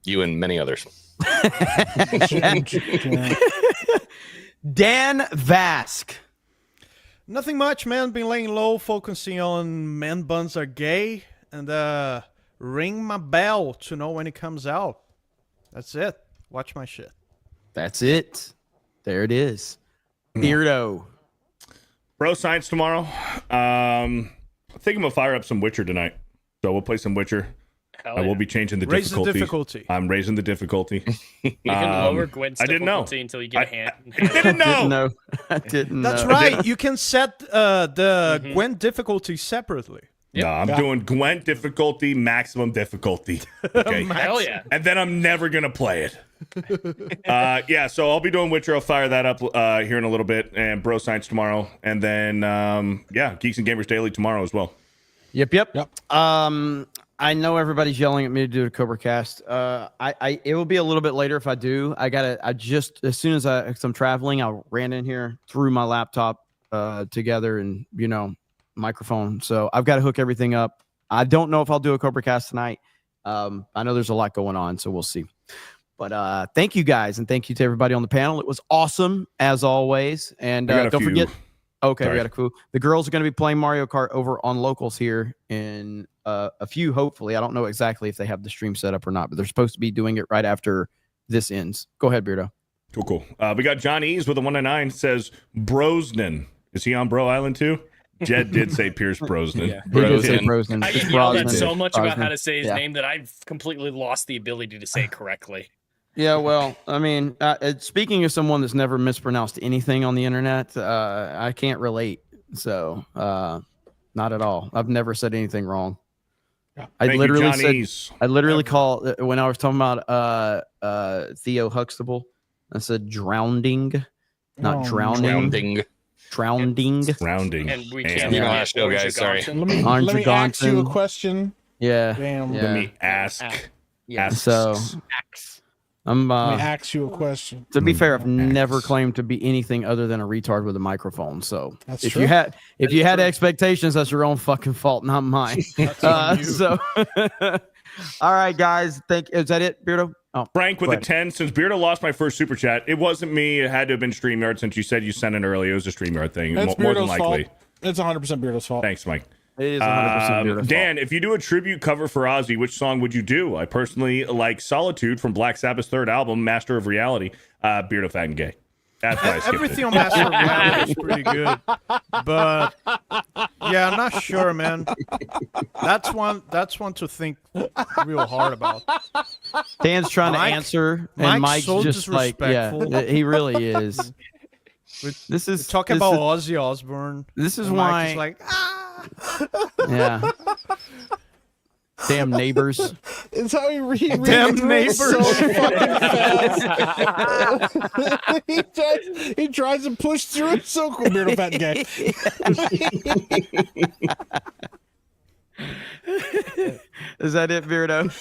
You and many others. Dan Vask. Nothing much, man. Been laying low, focusing on Men Buns Are Gay, and ring my bell to know when it comes out. That's it. Watch my shit. That's it. There it is. Beardo. Bro Science tomorrow. I think I'm gonna fire up some Witcher tonight. So we'll play some Witcher. I will be changing the difficulty. I'm raising the difficulty. You can lower Gwen's difficulty until you get a hand. I didn't know. I didn't That's know. right. You can set the Gwen difficulty separately. No, I'm doing Gwent difficulty, maximum difficulty. Okay. Hell yeah. And then I'm never going to play it. Yeah, so I'll be doing Witcher. I'll fire that up here in a little bit. And Bro Science tomorrow. And then, Geeks and Gamers Daily tomorrow as well. Yep. I know everybody's yelling at me to do a Cobra Cast. It will be a little bit later if I do. As soon as I'm traveling, I ran in here, threw my laptop together and, microphone. So I've got to hook everything up. I don't know if I'll do a Cobra Cast tonight. I know there's a lot going on, so we'll see. But thank you guys, and thank you to everybody on the panel. It was awesome, as always. And don't forget. Okay, sorry. We got a clue. The girls are going to be playing Mario Kart over on Locals here in a few, hopefully. I don't know exactly if they have the stream set up or not, but they're supposed to be doing it right after this ends. Go ahead, Beardo. Cool. We got John Ease with a 199. Says Brosnan. Is he on Bro Island too? Jed did say Pierce Brosnan. Yeah. He did say Brosnan. I get yelled at so much about how to say his name that I've completely lost the ability to say it correctly. Yeah, well, I mean, speaking of someone that's never mispronounced anything on the internet, I can't relate. So, not at all. I've never said anything wrong. I literally call when I was talking about Theo Huxtable. I said drowning, not drowning. Drowning. And we can't. You don't show, guys. Sorry. Let me ask you a question. Yeah. Damn. Let me ask. Let me ask you a question. To be fair, I've never claimed to be anything other than a retard with a microphone. So that's if true. you had expectations, that's your own fucking fault, not mine. So, all right, guys. Is that it, Beardo? Oh, Frank with a 10. Since Beardo lost my first super chat, it wasn't me. It had to have been StreamYard since you said you sent it early. It was a StreamYard thing. More than likely. Fault. It's 100% Beardo's fault. Thanks, Mike. It is 100% Beardo's Dan, fault. if you do a tribute cover for Ozzy, which song would you do? I personally like Solitude from Black Sabbath's third album, Master of Reality. Beardo, fat and gay. That's why I skipped Everything it. on Master of Reality is pretty good, but yeah, I'm not sure, man. That's one to think real hard about. Dan's trying to answer, and Mike's so just like, yeah, he really is. This is talking about Ozzy Osbourne. This is and why, Mike is like, yeah. Damn neighbors. It's how he reads. Damn neighbors. So fucking fast. he tries to push through it so cool. Beardo, fat and gay. Is that it, Beardo?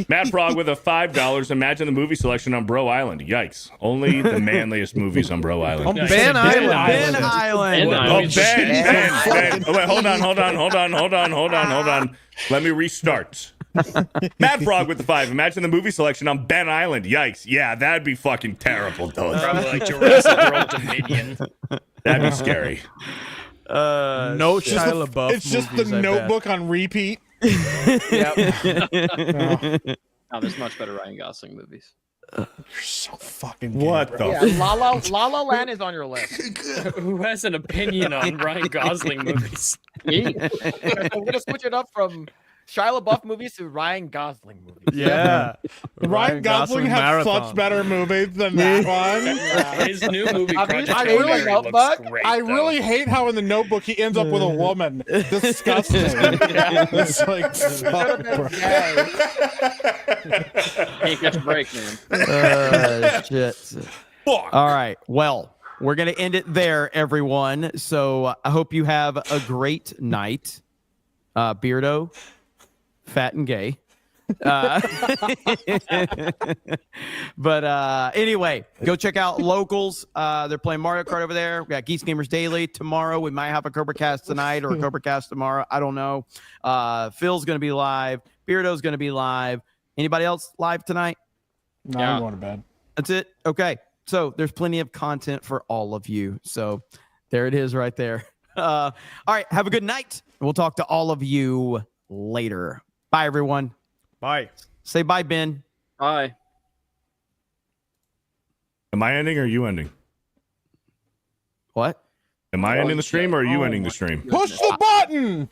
Matt Frog with a $5. Imagine the movie selection on Bro Island. Yikes. Only the manliest movies on Bro Island. On Ben Island. Ben Island. Oh, Ben. Oh, wait, hold on. Let me restart. Matt Frog with the 5. Imagine the movie selection on Ben Island. Yikes. Yeah, that'd be fucking terrible, though. Probably like Jurassic World Dominion. That'd be scary. No Shia LaBeouf. It's just the Notebook on repeat. Oh, there's much better Ryan Gosling movies. You're so fucking what the? Yeah, La La Land is on your list. Who has an opinion on Ryan Gosling movies? We're gonna switch it up from Shia LaBeouf movies to Ryan Gosling movies. Yeah. Ryan Gosling has Marathon. such better movies than that one. His new movie, Project I Hail Mary, looks great. I really hate how in the Notebook he ends up with a woman. Disgusting. It's like, fuck, bro. Can't catch a break, man. Shit. Fuck. All right. Well, we're going to end it there, everyone. So I hope you have a great night. Beardo, fat and gay. But anyway, go check out Locals. They're playing Mario Kart over there. We got Geese Gamers Daily tomorrow. We might have a Cobra Cast tonight or a Cobra Cast tomorrow. I don't know. Phil's going to be live. Beardo's going to be live. Anybody else live tonight? No, I'm going to bed. That's it. Okay. So there's plenty of content for all of you. So there it is right there. All right. Have a good night. We'll talk to all of you later. Bye, everyone. Bye. Say bye, Ben. Bye. Am I ending or are you ending? What? Am I ending the stream or are you ending the stream? Push the button.